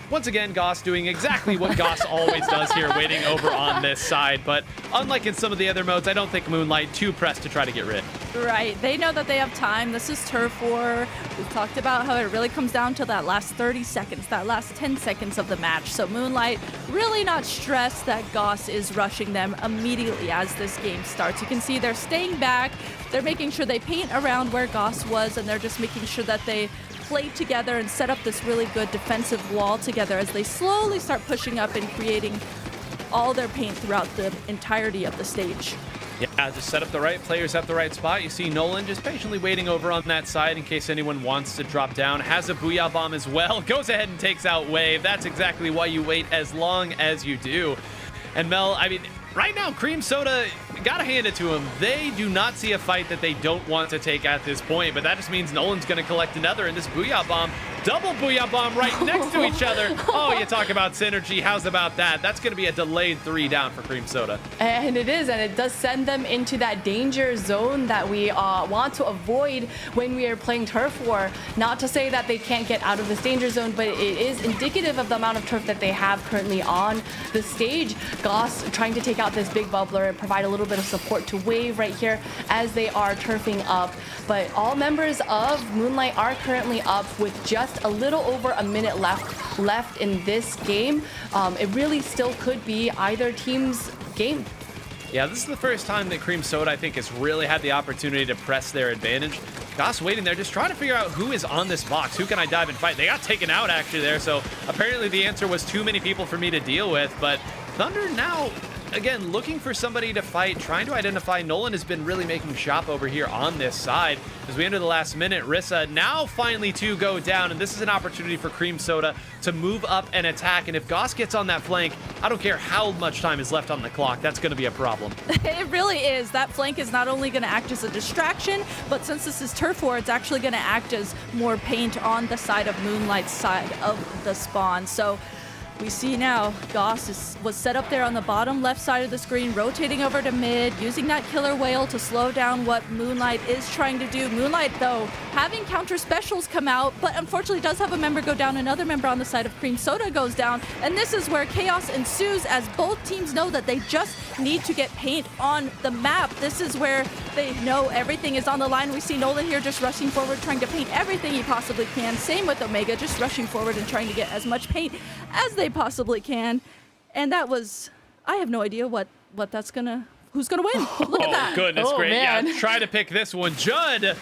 once again, Goss doing exactly what Goss always does here, waiting over on this side. But unlike in some of the other modes, I don't think Moonlight too pressed to try to get rid. Right. They know that they have time. This is Turf War. We've talked about how it really comes down to that last 30 seconds, that last 10 seconds of the match. So Moonlight really not stressed that Goss is rushing them immediately as this game starts. You can see they're staying back. They're making sure they paint around where Goss was, and they're just making sure that they play together and set up this really good defensive wall together as they slowly start pushing up and creating all their paint throughout the entirety of the stage. Yeah, just set up the right players at the right spot. You see Nolan just patiently waiting over on that side in case anyone wants to drop down. Has a Booyah Bomb as well. Goes ahead and takes out Wave. That's exactly why you wait as long as you do. And Mel, I mean, right now, Cream Soda, gotta hand it to them. They do not see a fight that they don't want to take at this point, but that just means Nolan's gonna collect another, and this Booyah Bomb, double Booyah Bomb right next to each other. Oh, you talk about synergy. How's about that? That's gonna be a delayed 3 down for Cream Soda. And it is, and it does send them into that danger zone that we want to avoid when we are playing Turf War. Not to say that they can't get out of this danger zone, but it is indicative of the amount of turf that they have currently on the stage. Goss trying to take out this big bubbler and provide a little bit of support to Wave right here as they are turfing up. But all members of Moonlight are currently up with just a little over a minute left in this game. It really still could be either team's game. Yeah, this is the first time that Cream Soda, I think, has really had the opportunity to press their advantage. Goss waiting there, just trying to figure out who is on this box. Who can I dive and fight? They got taken out, actually, there. So apparently the answer was too many people for me to deal with. But Thunder now, again, looking for somebody to fight, trying to identify. Nolan has been really making shop over here on this side. As we enter the last minute, Rissa now finally to go down, and this is an opportunity for Cream Soda to move up and attack. And if Goss gets on that flank, I don't care how much time is left on the clock, that's going to be a problem. It really is. That flank is not only going to act as a distraction, but since this is Turf War, it's actually going to act as more paint on the side of Moonlight's side of the spawn. So we see now Goss was set up there on the bottom left side of the screen, rotating over to mid, using that killer whale to slow down what Moonlight is trying to do. Moonlight, though, having counter specials come out, but unfortunately does have a member go down. Another member on the side of Cream Soda goes down, and this is where chaos ensues as both teams know that they just need to get paint on the map. This is where they know everything is on the line. We see Nolan here just rushing forward, trying to paint everything he possibly can. Same with Omega, just rushing forward and trying to get as much paint as they possibly can. And that was, I have no idea who's gonna win. Look at that. Oh, goodness, Oh, great. man. Yeah, try to pick this one. Judd,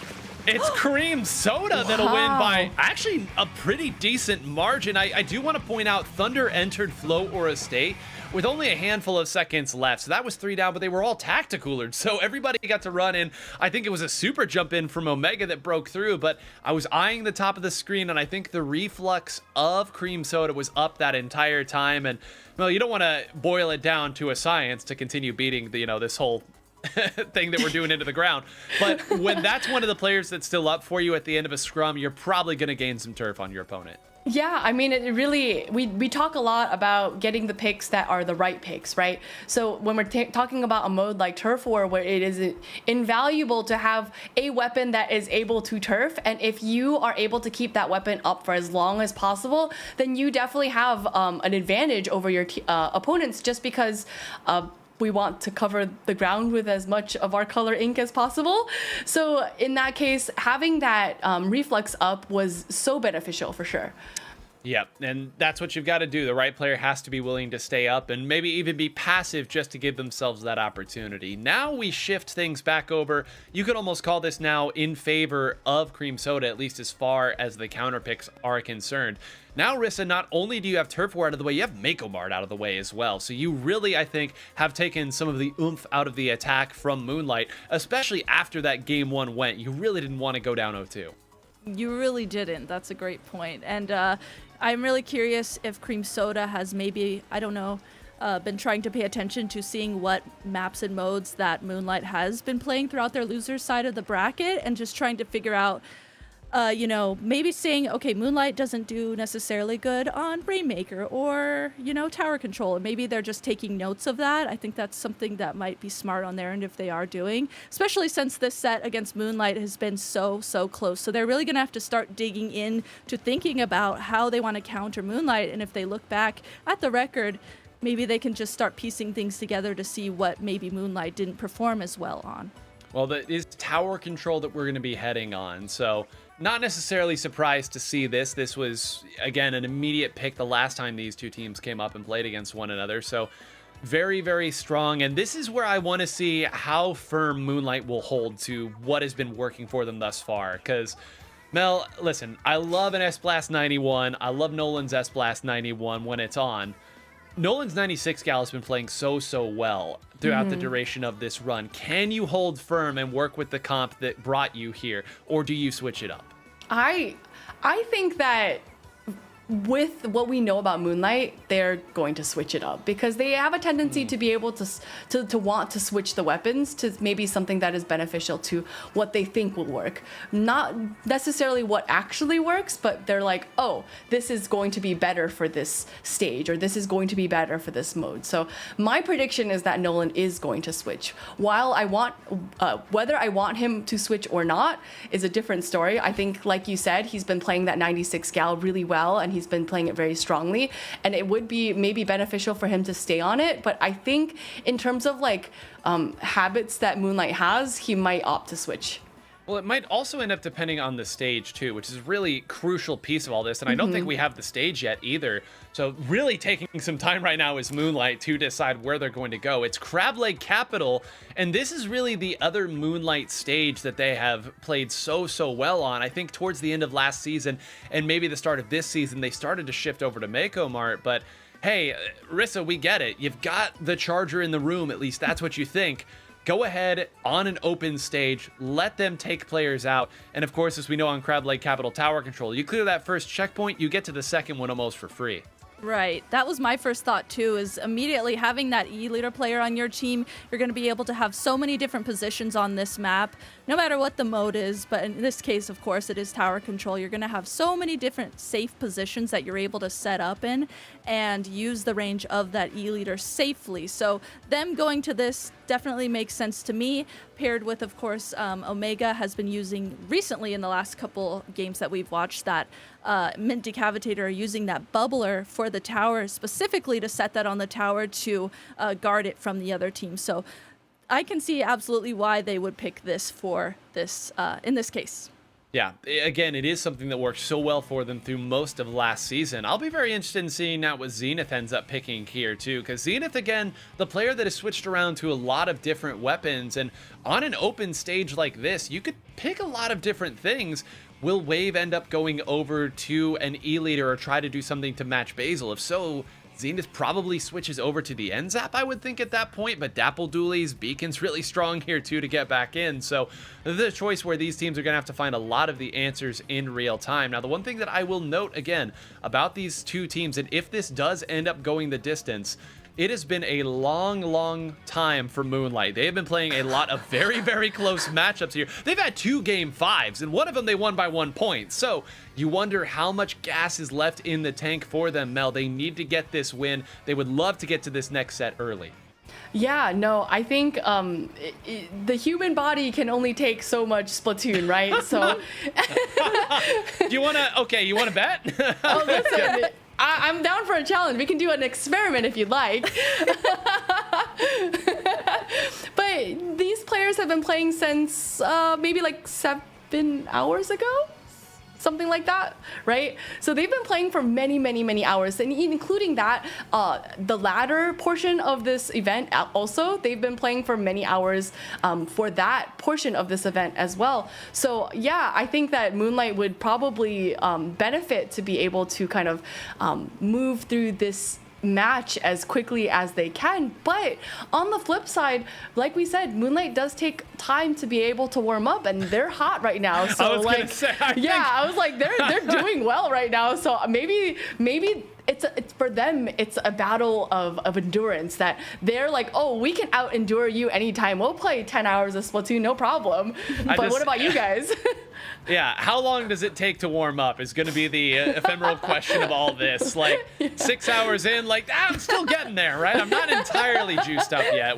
it's Cream Soda that'll win by actually a pretty decent margin. I do want to point out Thunder entered Flow Aura State with only a handful of seconds left. So that was 3 down, but they were all tacticalered. So everybody got to run in. I think it was a super jump in from Omega that broke through, but I was eyeing the top of the screen, and I think the reflux of Cream Soda was up that entire time. And, well, you don't want to boil it down to a science to continue beating the, this whole thing that we're doing into the ground. But when that's one of the players that's still up for you at the end of a scrum, you're probably going to gain some turf on your opponent. Yeah, I mean, it really, we talk a lot about getting the picks that are the right picks, right? So when we're talking about a mode like Turf War, where it is invaluable to have a weapon that is able to turf, and if you are able to keep that weapon up for as long as possible, then you definitely have an advantage over your opponents, just because we want to cover the ground with as much of our color ink as possible. So in that case, having that reflex up was so beneficial for sure. Yep, and that's what you've got to do. The right player has to be willing to stay up and maybe even be passive just to give themselves that opportunity. Now we shift things back over. You could almost call this now in favor of Cream Soda, at least as far as the counter picks are concerned. Now, Rissa, not only do you have Turf War out of the way, you have Mako Mart out of the way as well. So you really, I think, have taken some of the oomph out of the attack from Moonlight, especially after that game 1 went. You really didn't want to go down 0-2. You really didn't. That's a great point. And I'm really curious if Cream Soda has maybe, I don't know, been trying to pay attention to seeing what maps and modes that Moonlight has been playing throughout their losers side of the bracket, and just trying to figure out, maybe saying, okay, Moonlight doesn't do necessarily good on Rainmaker or, tower control. And maybe they're just taking notes of that. I think that's something that might be smart on their end if they are doing, especially since this set against Moonlight has been so close. So they're really going to have to start digging in to thinking about how they want to counter Moonlight. And if they look back at the record, maybe they can just start piecing things together to see what maybe Moonlight didn't perform as well on. Well, that is tower control that we're going to be heading on. So not necessarily surprised to see this. This was, again, an immediate pick the last time these two teams came up and played against one another. So very, very strong. And this is where I want to see how firm Moonlight will hold to what has been working for them thus far. Because, Mel, listen, I love an S-Blast 91. I love Nolan's S-Blast 91 when it's on. Nolan's 96 gal has been playing so well throughout the duration of this run. Can you hold firm and work with the comp that brought you here, or do you switch it up? I think that with what we know about Moonlight, they're going to switch it up because they have a tendency to be able to want to switch the weapons to maybe something that is beneficial to what they think will work. Not necessarily what actually works, but they're like, oh, this is going to be better for this stage, or this is going to be better for this mode. So my prediction is that Nolan is going to switch. While I want, whether I want him to switch or not is a different story. I think, like you said, he's been playing that 96 gal really well, and he's been playing it very strongly, and it would be maybe beneficial for him to stay on it. But I think in terms of like habits that Moonlight has, he might opt to switch. Well, it might also end up depending on the stage too, which is a really crucial piece of all this. And I don't think we have the stage yet either. So really taking some time right now is Moonlight to decide where they're going to go. It's Crab Leg Capital, and this is really the other Moonlight stage that they have played so well on. I think towards the end of last season and maybe the start of this season, they started to shift over to Mako Mart, but hey, Rissa, we get it. You've got the charger in the room, at least that's what you think. Go ahead on an open stage, let them take players out. And of course, as we know on Crab Leg Capital Tower Control, you clear that first checkpoint, you get to the second one almost for free. Right. That was my first thought too, is immediately having that E-leader player on your team, you're going to be able to have so many different positions on this map, no matter what the mode is. But in this case, of course, it is tower control. You're going to have so many different safe positions that you're able to set up in and use the range of that E-leader safely. So them going to this definitely makes sense to me, paired with, of course, Omega has been using recently in the last couple games that we've watched that Mint Decavitator using that bubbler for the tower, specifically to set that on the tower to guard it from the other team. So I can see absolutely why they would pick this for this in this case. Yeah, again, it is something that worked so well for them through most of last season. I'll be very interested in seeing now what Zenith ends up picking here too, because Zenith, again, the player that has switched around to a lot of different weapons, and on an open stage like this, you could pick a lot of different things. Will Wave end up going over to an E-leader or try to do something to match Basil? If so, Zenith probably switches over to the NZAP, I would think, at that point, but Dapple Dooley's Beacon's really strong here, too, to get back in. So the choice where these teams are going to have to find a lot of the answers in real time. Now, the one thing that I will note, again, about these two teams, and if this does end up going the distance, it has been a long time for Moonlight. They have been playing a lot of very close matchups here. They've had 2 Game 5s, and one of them they won by 1 point. So you wonder how much gas is left in the tank for them, Mel. They need to get this win. They would love to get to this next set early. Yeah, no, I think the human body can only take so much Splatoon, right? So Do you want to, okay, you want to bet? Oh, listen, I'm down for a challenge. We can do an experiment if you'd like. But these players have been playing since maybe like 7 hours ago? something like that, right? So they've been playing for many hours, and including that, the latter portion of this event also, they've been playing for many hours for that portion of this event as well. So yeah, I think that Moonlight would probably benefit to be able to kind of move through this match as quickly as they can. But on the flip side, like we said, Moonlight does take time to be able to warm up, and they're hot right now. So I was like, gonna say, I was like, they're doing well right now. So maybe it's for them, it's a battle of endurance, that they're like, oh, we can out endure you anytime. We'll play 10 hours of Splatoon, no problem. But what about you guys? Yeah, how long does it take to warm up is going to be the ephemeral question of all this. Like 6 hours in, like, I'm still getting there, right? I'm not entirely juiced up yet.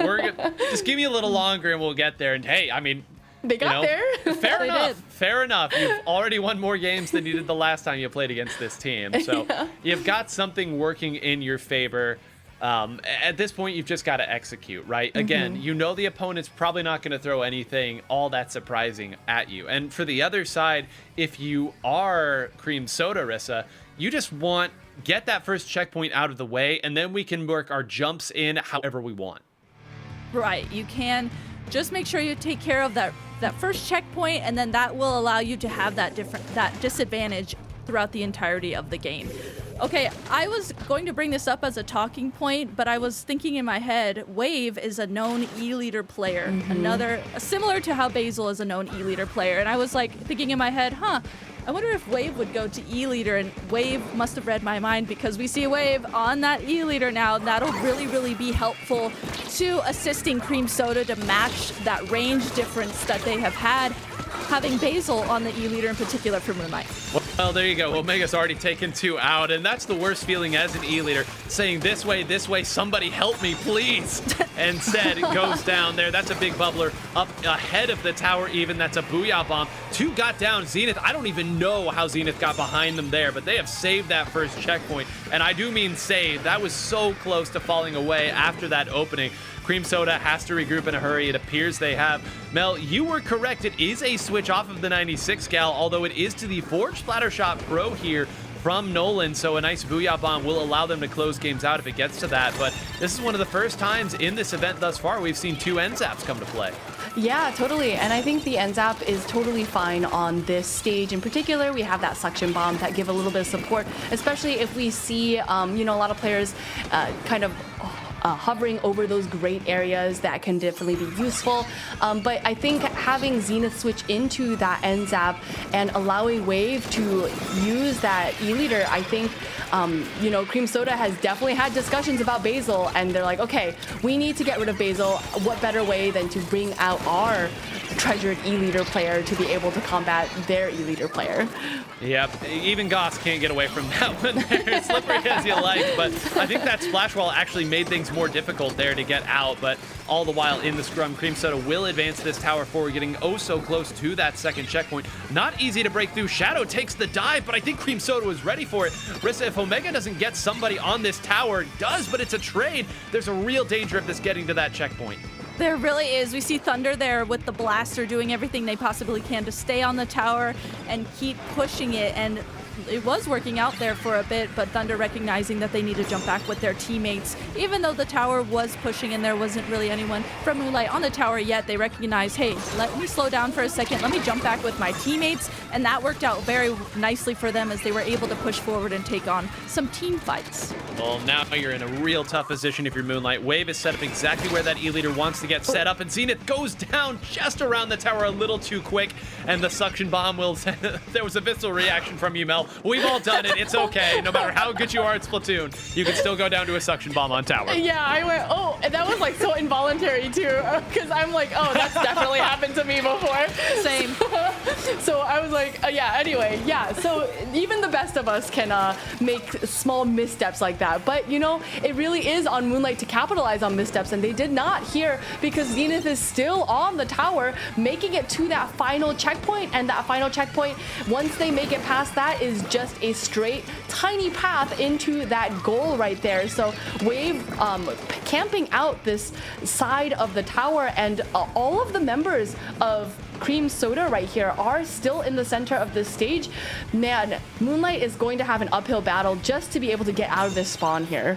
Just give me a little longer and we'll get there. And hey, I mean, They got there. Fair They enough. did. Fair enough. You've already won more games than you did the last time you played against this team. So you've got something working in your favor. At this point, you've just got to execute, right? Again, you know the opponent's probably not going to throw anything all that surprising at you. And for the other side, if you are Cream Soda, Rissa, you just get that first checkpoint out of the way, and then we can work our jumps in however we want. Right. You can just make sure you take care of that first checkpoint, and then that will allow you to have that disadvantage throughout the entirety of the game. Okay, I was going to bring this up as a talking point, but I was thinking in my head, Wave is a known E-leader player, similar to how Basil is a known E-leader player, and I was like thinking in my head, I wonder if Wave would go to E-leader, and Wave must have read my mind, because we see Wave on that E-leader now, and that'll really be helpful to assisting Cream Soda to match that range difference that they have had, having Basil on the E-leader in particular for Moonlight. Well, there you go. Omega's already taken 2 out, and that's the worst feeling as an E-leader, saying this way, somebody help me, please. Instead, it goes down there. That's a big bubbler up ahead of the tower even. That's a Booyah Bomb. 2 got down. Zenith, I don't even know how Zenith got behind them there, but they have saved that first checkpoint, and I do mean saved. That was so close to falling away after that opening. Cream Soda has to regroup in a hurry. It appears they have. Mel, you were correct. It is a switch off of the 96 gal, although it is to the Forge Splatter Shot Pro here from Nolan, so a nice Booyah Bomb will allow them to close games out if it gets to that. But this is one of the first times in this event thus far we've seen 2 NZAPs come to play. Yeah, totally. And I think the NZAP is totally fine on this stage. In particular, we have that suction bomb that give a little bit of support, especially if we see, a lot of players kind of hovering over those great areas. That can definitely be useful. But I think having Zenith switch into that NZAP and allowing Wave to use that E-leader, I think, Cream Soda has definitely had discussions about Basil, and they're like, okay, we need to get rid of Basil. What better way than to bring out our treasured E-leader player to be able to combat their E-leader player? Yep, even Goss can't get away from that one there. Slippery as you like, but I think that splash wall actually made things more difficult there to get out, but all the while in the scrum, Cream Soda will advance this tower forward, getting oh so close to that second checkpoint. Not easy to break through. Shadow takes the dive, but I think Cream Soda was ready for it. Rissa, if Omega doesn't get somebody on this tower, it does, but it's a trade. There's a real danger of this getting to that checkpoint. There really is. We see Thunder there with the blaster doing everything they possibly can to stay on the tower and keep pushing it, and it was working out there for a bit, but Thunder recognizing that they need to jump back with their teammates. Even though the tower was pushing and there wasn't really anyone from Moonlight on the tower yet, they recognized, hey, let me slow down for a second, let me jump back with my teammates, and that worked out very nicely for them as they were able to push forward and take on some team fights. Well, now you're in a real tough position if you're Moonlight. Wave is set up exactly where that E-leader wants to get set up, and Zenith goes down just around the tower a little too quick, and the suction bomb will... There was a visceral reaction from you, Mel. We've all done it. It's okay. No matter how good you are at Splatoon, you can still go down to a suction bomb on tower. Yeah, I went, oh, and that was like so involuntary too, because I'm like, oh, that's definitely happened to me before. Same. So I was like, yeah, anyway, yeah. So even the best of us can make small missteps like that. But, it really is on Moonlight to capitalize on missteps, and they did not here because Zenith is still on the tower, making it to that final checkpoint, and that final checkpoint, once they make it past that, is just a straight, tiny path into that goal right there. So Wave camping out this side of the tower, and all of the members of Cream Soda right here are still in the center of this stage, man, Moonlight is going to have an uphill battle just to be able to get out of this spawn here.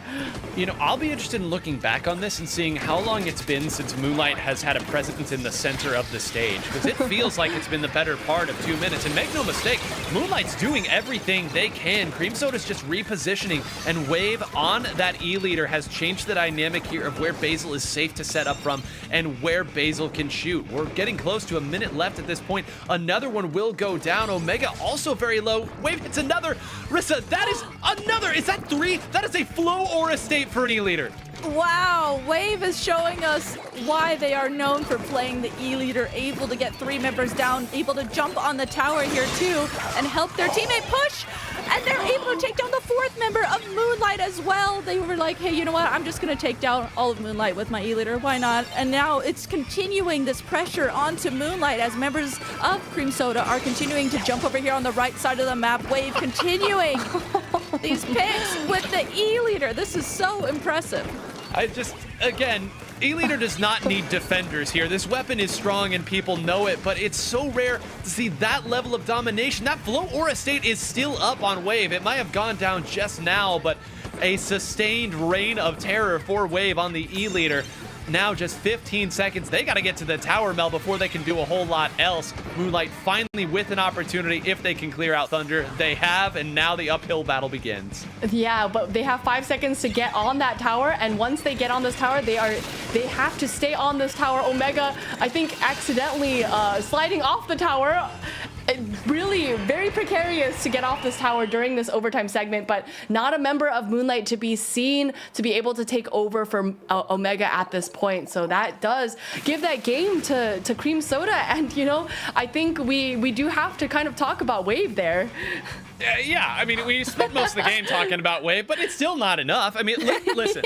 You know, I'll be interested in looking back on this and seeing how long it's been since Moonlight has had a presence in the center of the stage, because it feels like it's been the better part of 2 minutes. And make no mistake, Moonlight's doing everything they can. Cream Soda's just repositioning, and Wave on that E leader has changed the dynamic here of where Basil is safe to set up from and where Basil can shoot. We're getting close to a minute left at this point. Another one will go down. Omega also very low. Wave hits another. Rissa, that is another. Is that 3? That is a flow aura state for an E leader. Wow, Wave is showing us why they are known for playing the E leader, able to get 3 members down, able to jump on the tower here too, and help their teammate push. And they're able to take down the 4th member of Moonlight as well. They were like, hey, you know what? I'm just going to take down all of Moonlight with my E leader. Why not? And now it's continuing this pressure onto Moonlight as members of Cream Soda are continuing to jump over here on the right side of the map. Wave continuing these picks with the E leader. This is so impressive. Again, E-Leader does not need defenders here. This weapon is strong and people know it, but it's so rare to see that level of domination. That Flow Aura state is still up on Wave. It might have gone down just now, but a sustained reign of terror for Wave on the E-Leader. Now just 15 seconds. They got to get to the tower, Mel, before they can do a whole lot else. Moonlight finally with an opportunity if they can clear out Thunder. They have, and now the uphill battle begins. Yeah, but they have 5 seconds to get on that tower, and once they get on this tower, they have to stay on this tower. Omega, I think, accidentally sliding off the tower. Really very precarious to get off this tower during this overtime segment, but not a member of Moonlight to be seen to be able to take over for Omega at this point. So that does give that game to Cream Soda. And, you know, I think we do have to kind of talk about Wave there. Yeah, I mean, we spent most of the game talking about Wave, but it's still not enough. I mean, listen,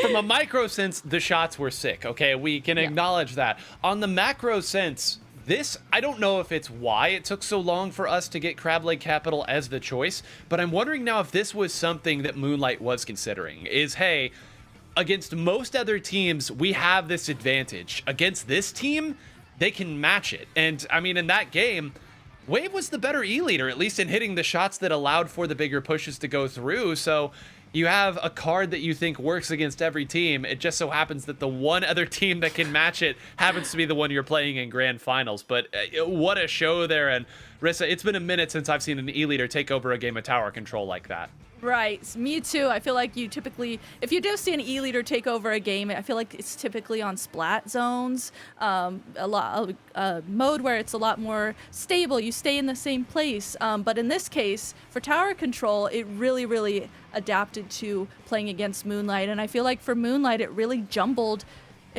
from a micro sense, the shots were sick, okay? We can acknowledge that. On the macro sense, this, I don't know if it's why it took so long for us to get Crab Leg Capital as the choice, but I'm wondering now if this was something that Moonlight was considering, is, hey, against most other teams, we have this advantage. Against this team, they can match it. And, I mean, in that game, Wave was the better E-leader, at least in hitting the shots that allowed for the bigger pushes to go through, so you have a card that you think works against every team. It just so happens that the one other team that can match it happens to be the one you're playing in grand finals. But what a show there. And Rissa, it's been a minute since I've seen an E-leader take over a game of tower control like that. Right, me too. I feel like you typically, if you do see an E-leader take over a game, I feel like it's typically on splat zones, mode where it's a lot more stable. You stay in the same place. But in this case, for tower control, it really adapted to playing against Moonlight. And I feel like for Moonlight, it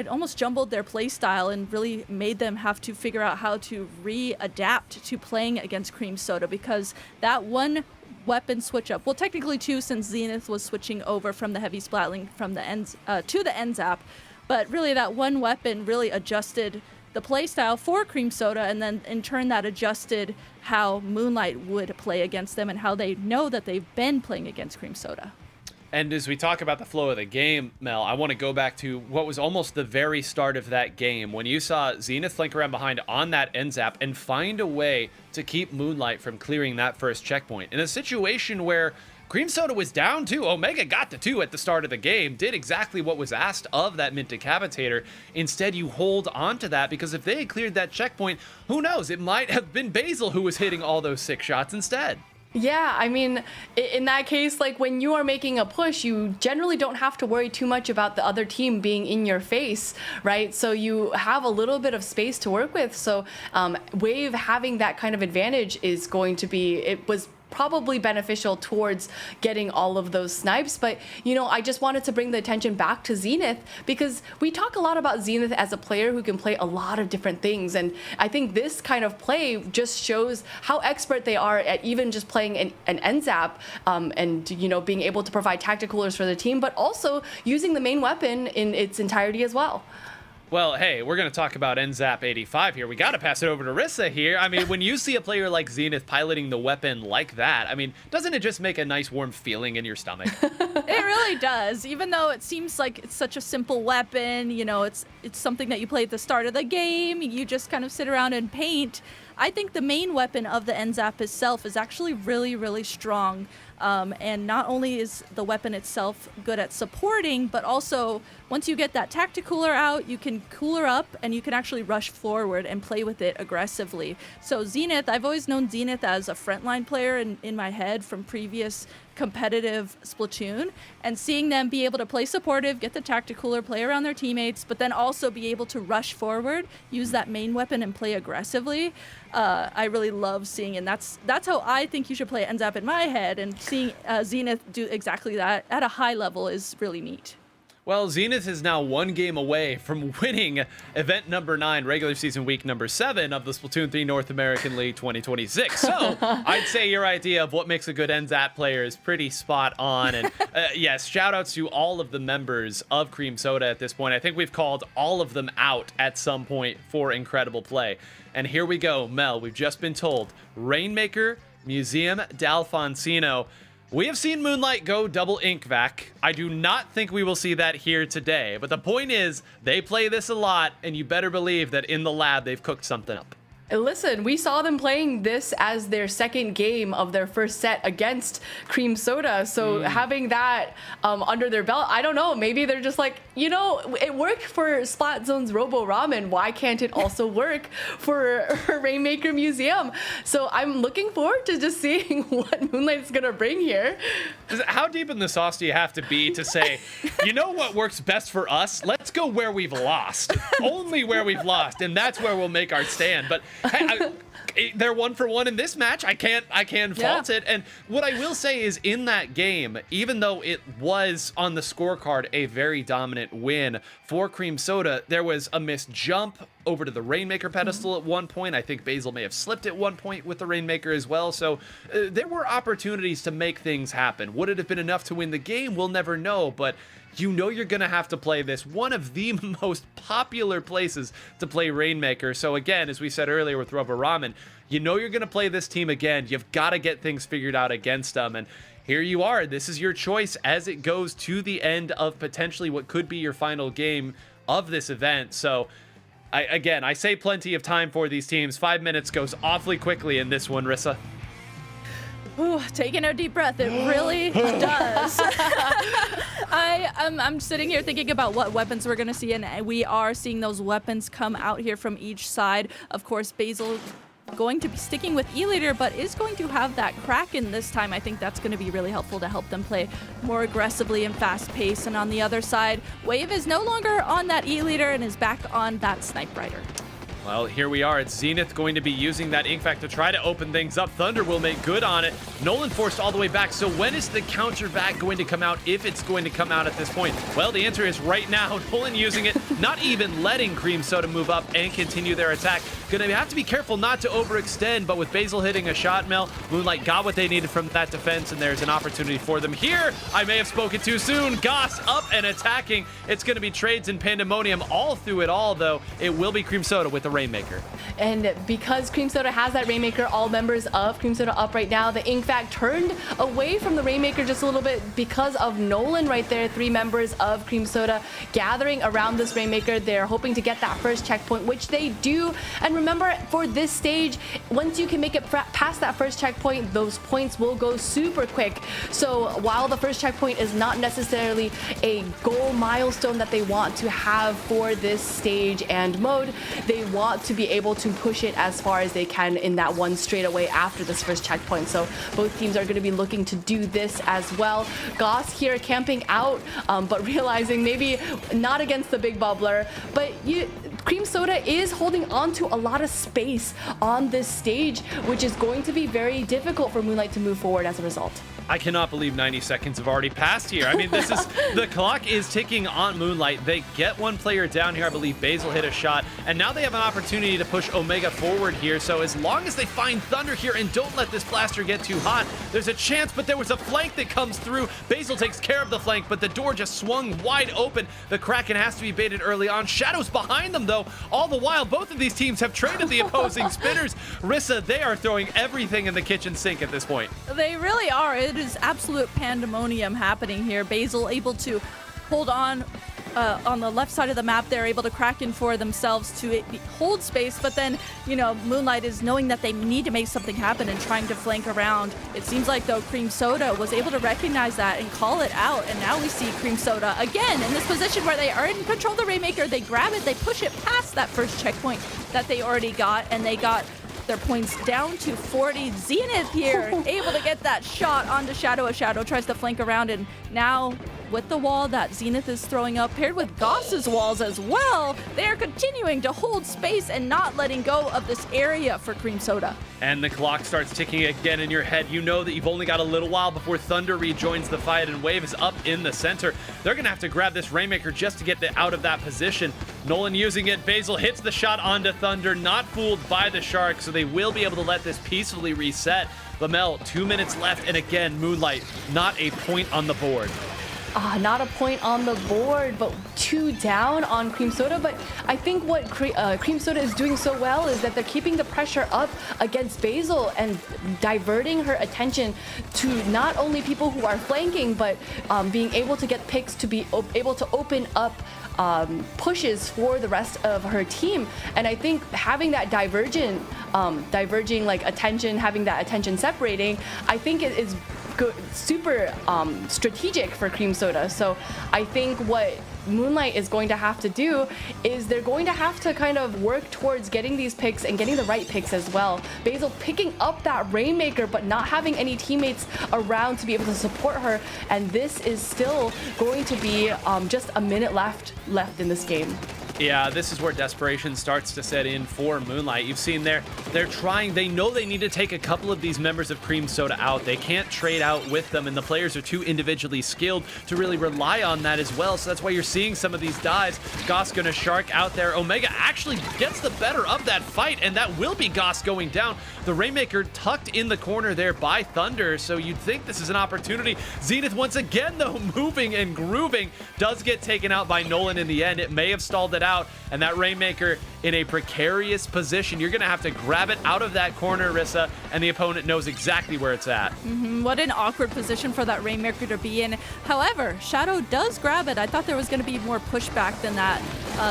almost jumbled their play style and really made them have to figure out how to readapt to playing against Cream Soda, because that one weapon switch up, well, technically 2, since Zenith was switching over from the heavy splatling from the ends to the end zap, but really that one weapon really adjusted the play style for Cream Soda, and then in turn that adjusted how Moonlight would play against them and how they know that they've been playing against Cream Soda. And as we talk about the flow of the game, Mel, I want to go back to what was almost the very start of that game, when you saw Zenith flank around behind on that end zap and find a way to keep Moonlight from clearing that first checkpoint. In a situation where Cream Soda was down 2, Omega got the 2 at the start of the game, did exactly what was asked of that Mint Decapitator. Instead, you hold on to that, because if they had cleared that checkpoint, who knows, it might have been Basil who was hitting all those 6 shots instead. Yeah, I mean, in that case, like when you are making a push, you generally don't have to worry too much about the other team being in your face, right? So you have a little bit of space to work with. So Wave having that kind of advantage is going to be, it was probably beneficial towards getting all of those snipes. But, you know, I just wanted to bring the attention back to Zenith, because we talk a lot about Zenith as a player who can play a lot of different things. And I think this kind of play just shows how expert they are at even just playing an NZAP and, you know, being able to provide tacticalers for the team, but also using the main weapon in its entirety as well. Well, hey, we're going to talk about NZAP 85 here. We got to pass it over to Rissa here. I mean, when you see a player like Zenith piloting the weapon like that, I mean, doesn't it just make a nice warm feeling in your stomach? It really does. Even though it seems like it's such a simple weapon, you know, it's something that you play at the start of the game, you just kind of sit around and paint. I think the main weapon of the NZAP itself is actually really, really strong. And not only is the weapon itself good at supporting, but also once you get that tacticooler out, you can cooler up and you can actually rush forward and play with it aggressively. So Zenith, I've always known Zenith as a frontline player in my head from previous competitive Splatoon, and seeing them be able to play supportive, get the tacticooler, play around their teammates, but then also be able to rush forward, use that main weapon and play aggressively. I really love seeing, and that's how I think you should play NZAP in my head, and seeing Zenith do exactly that at a high level is really neat. Well, Zenith is now one game away from winning event number 9, regular season week number 7 of the Splatoon 3 North American League 2026. So I'd say your idea of what makes a good NZAP player is pretty spot on. And yes, shout outs to all of the members of Cream Soda at this point. I think we've called all of them out at some point for incredible play. And here we go, Mel, we've just been told, Rainmaker, Museum d'Alfonsino. We have seen Moonlight go double ink vac. I do not think we will see that here today, but the point is they play this a lot, and you better believe that in the lab they've cooked something up. Listen, we saw them playing this as their second game of their first set against Cream Soda. So having that under their belt, I don't know. Maybe they're just like, you know, it worked for Splat Zone's Robo Ramen. Why can't it also work for Rainmaker Museum? So I'm looking forward to just seeing what Moonlight's going to bring here. How deep in the sauce do you have to be to say, you know what works best for us? Let's go where we've lost. Only where we've lost, and that's where we'll make our stand. But hey, they're 1-for-1 in this match. I can't fault it. And what I will say is, in that game, even though it was on the scorecard a very dominant win for Cream Soda, there was a missed jump over to the Rainmaker pedestal at one point. I think Basil may have slipped at one point with the Rainmaker as well. So there were opportunities to make things happen. Would it have been enough to win the game? We'll never know, but you know you're going to have to play this. One of the most popular places to play Rainmaker. So again, as we said earlier with Robo Ramen, you know you're going to play this team again. You've got to get things figured out against them. And here you are. This is your choice as it goes to the end of potentially what could be your final game of this event. So I say plenty of time for these teams. 5 minutes goes awfully quickly in this one, Rissa. Ooh, taking a deep breath, it really does. I'm sitting here thinking about what weapons we're going to see, and we are seeing those weapons come out here from each side. Of course, Basil going to be sticking with E-Leader, but is going to have that Kraken this time. I think that's going to be really helpful to help them play more aggressively and fast pace. And on the other side, Wave is no longer on that E-Leader and is back on that Snipe Rider. Well, here we are. It's Zenith going to be using that ink vac to try to open things up. Thunder will make good on it. Nolan forced all the way back. So when is the counter vac going to come out, if it's going to come out at this point? Well, the answer is right now. Nolan using it, not even letting Cream Soda move up and continue their attack. Gonna have to be careful not to overextend, but with Basil hitting a shot, Mel, Moonlight got what they needed from that defense, and there's an opportunity for them here. I may have spoken too soon. Goss up and attacking. It's gonna be trades and pandemonium all through it all, though. It will be Cream Soda with the Rainmaker. And because Cream Soda has that Rainmaker, all members of Cream Soda up right now. The ink vac turned away from the Rainmaker just a little bit because of Nolan right there. 3 members of Cream Soda gathering around this Rainmaker. They're hoping to get that first checkpoint, which they do. And remember, for this stage, once you can make it past that first checkpoint, those points will go super quick. So while the first checkpoint is not necessarily a goal milestone that they want to have for this stage and mode, they want to be able to push it as far as they can in that one straightaway after this first checkpoint. So both teams are going to be looking to do this as well. Goss here camping out, but realizing maybe not against the big bubbler, but Cream Soda is holding on to a lot of space on this stage, which is going to be very difficult for Moonlight to move forward as a result. I cannot believe 90 seconds have already passed here. I mean, this is the clock is ticking on Moonlight. They get one player down here. I believe Basil hit a shot, and now they have an opportunity to push Omega forward here. So as long as they find Thunder here and don't let this blaster get too hot, there's a chance. But there was a flank that comes through. Basil takes care of the flank, but the door just swung wide open. The Kraken has to be baited early on. Shadow's behind them, though. All the while, both of these teams have traded the opposing spinners. Rissa, they are throwing everything in the kitchen sink at this point. They really are. It is absolute pandemonium happening here. Basil able to hold on the left side of the map. They're able to crack in for themselves to hold space, but then, you know, Moonlight is knowing that they need to make something happen and trying to flank around. It seems like, though, Cream Soda was able to recognize that and call it out, and now we see Cream Soda again in this position where they are in control of the Rainmaker. They grab it, they push it past that first checkpoint that they already got, and they got their points down to 40. Zenith here, able to get that shot onto Shadow as Shadow tries to flank around, and now with the wall that Zenith is throwing up, paired with Goss's walls as well, they are continuing to hold space and not letting go of this area for Cream Soda. And the clock starts ticking again in your head. You know that you've only got a little while before Thunder rejoins the fight, and Wave is up in the center. They're going to have to grab this Rainmaker just to get out of that position. Nolan using it. Basil hits the shot onto Thunder, not fooled by the Shark, so they will be able to let this peacefully reset. Lamel, 2 minutes left, and again, Moonlight, not a point on the board. Not a point on the board, but 2 down on Cream Soda. But I think what Cream Soda is doing so well is that they're keeping the pressure up against Basil and diverting her attention to not only people who are flanking, but being able to get picks to be able to open up pushes for the rest of her team. And I think having that diverging like attention, having that attention separating, I think it is good, super strategic for Cream Soda. So I think what Moonlight is going to have to do is they're going to have to kind of work towards getting these picks and getting the right picks as well. Basil picking up that Rainmaker, but not having any teammates around to be able to support her, and this is still going to be just a minute left in this game. Yeah, this is where desperation starts to set in for Moonlight. You've seen they're trying, they know they need to take a couple of these members of Cream Soda out. They can't trade out with them, and the players are too individually skilled to really rely on that as well. So that's why you're seeing some of these dives. Goss gonna Shark out there. Omega actually gets the better of that fight, and that will be Goss going down. The Rainmaker tucked in the corner there by Thunder, so you'd think this is an opportunity. Zenith once again, though, moving and grooving, does get taken out by Nolan in the end. It may have stalled it out, and that Rainmaker in a precarious position. You're gonna have to grab it out of that corner, Rissa, and the opponent knows exactly where it's at. What an awkward position for that Rainmaker to be in. However, Shadow does grab it. I thought there was gonna be more pushback than that,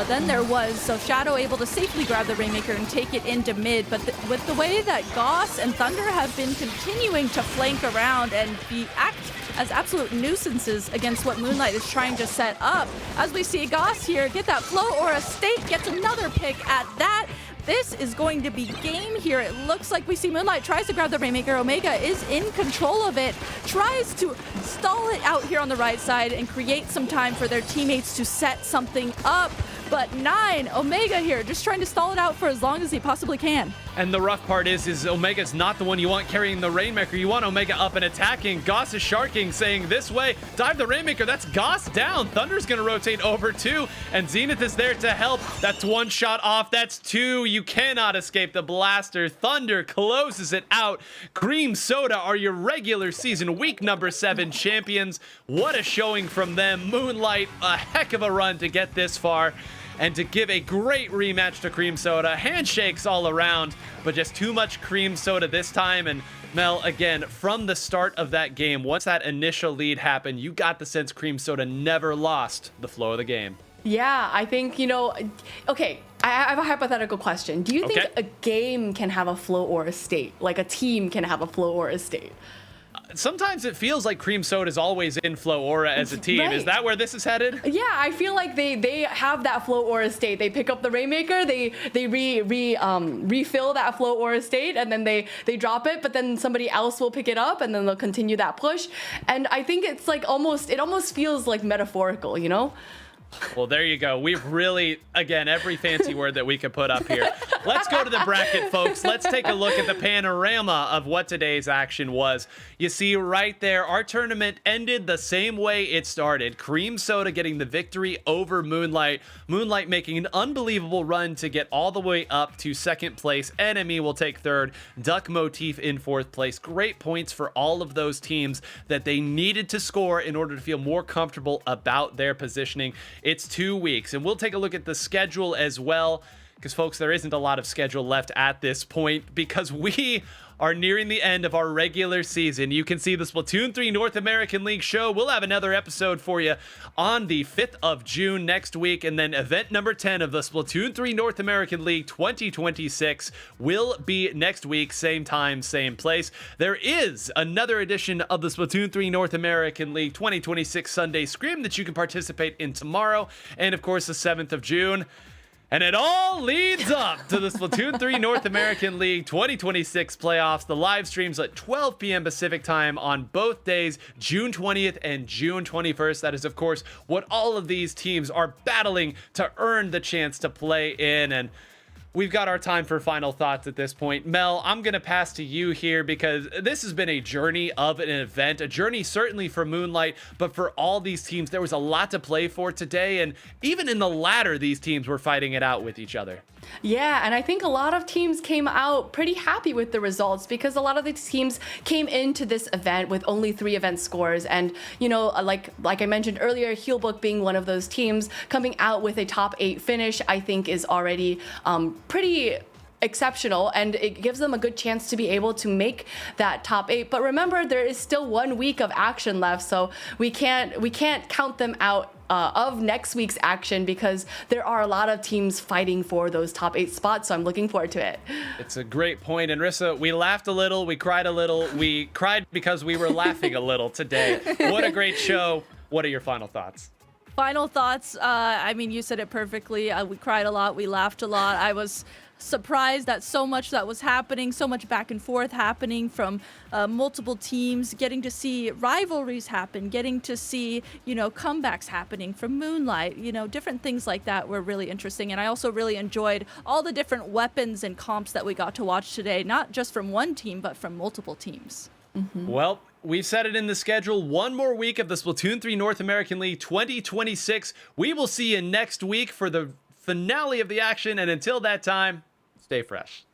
than there was. So Shadow able to safely grab the Rainmaker and take it into mid. But with the way that Goss and Thunder have been continuing to flank around and act as absolute nuisances against what Moonlight is trying to set up, as we see Goss here get that flow or a state, gets another pick at that. This is going to be game here. It looks like we see Moonlight tries to grab the Rainmaker. Omega is in control of it, tries to stall it out here on the right side and create some time for their teammates to set something up. But 9, Omega here, just trying to stall it out for as long as he possibly can. And the rough part is Omega's not the one you want carrying the Rainmaker. You want Omega up and attacking. Goss is sharking, saying this way. Dive the Rainmaker. That's Goss down. Thunder's going to rotate over 2, and Zenith is there to help. That's 1 shot off. That's 2. You cannot escape the blaster. Thunder closes it out. Cream Soda are your regular season week number 7 champions. What a showing from them. Moonlight, a heck of a run to get this far and to give a great rematch to Cream Soda. Handshakes all around, but just too much Cream Soda this time. And Mel, again, from the start of that game, once that initial lead happened, you got the sense Cream Soda never lost the flow of the game. Yeah, I think, okay, I have a hypothetical question. Do you think a game can have a flow or a state? Like a team can have a flow or a state? Sometimes it feels like Cream Soda is always in flow aura as a team. Right. Is that where this is headed? Yeah, I feel like they have that flow aura state. They pick up the Rainmaker, they refill that flow aura state, and then they drop it, but then somebody else will pick it up, and then they'll continue that push. And I think it's like it almost feels like metaphorical, you know? Well, there you go. We've really, again, every fancy word that we could put up here. Let's go to the bracket, folks. Let's take a look at the panorama of what today's action was. You see right there, our tournament ended the same way it started. Cream Soda getting the victory over Moonlight. Moonlight making an unbelievable run to get all the way up to second place. Enemy will take third. Duck Motif in fourth place. Great points for all of those teams that they needed to score in order to feel more comfortable about their positioning. It's 2 weeks, and we'll take a look at the schedule as well, because folks, there isn't a lot of schedule left at this point because we are nearing the end of our regular season. You can see the Splatoon 3 North American League show. We'll have another episode for you on the 5th of June next week, and then event number 10 of the Splatoon 3 North American League 2026 will be next week, same time, same place. There is another edition of the Splatoon 3 North American League 2026 Sunday Scrim that you can participate in tomorrow, and of course the 7th of June. And it all leads up to the Splatoon 3 North American League 2026 playoffs. The live streams at 12 p.m. Pacific time on both days, June 20th and June 21st. That is, of course, what all of these teams are battling to earn the chance to play in. And we've got our time for final thoughts at this point. Mel, I'm going to pass to you here because this has been a journey of an event, a journey certainly for Moonlight, but for all these teams, there was a lot to play for today. And even in the ladder, these teams were fighting it out with each other. Yeah, and I think a lot of teams came out pretty happy with the results because a lot of these teams came into this event with only 3 event scores. And, you know, like I mentioned earlier, Heelbook being one of those teams coming out with a top 8 finish, I think is already pretty exceptional, and it gives them a good chance to be able to make that top 8. But remember, there is still 1 week of action left, so we can't count them out of next week's action because there are a lot of teams fighting for those top 8 spots, so I'm looking forward to it. It's a great point. And Rissa, we laughed a little, we cried a little, we cried because we were laughing a little today. What a great show. What are your final thoughts? Final thoughts. I mean, you said it perfectly. We cried a lot. We laughed a lot. I was surprised that so much that was happening, so much back and forth happening from multiple teams, getting to see rivalries happen, getting to see, you know, comebacks happening from Moonlight, you know, different things like that were really interesting. And I also really enjoyed all the different weapons and comps that we got to watch today, not just from one team, but from multiple teams. Mm-hmm. Well, we've set it in the schedule. 1 more week of the Splatoon 3 North American League 2026. We will see you next week for the finale of the action. And until that time, stay fresh.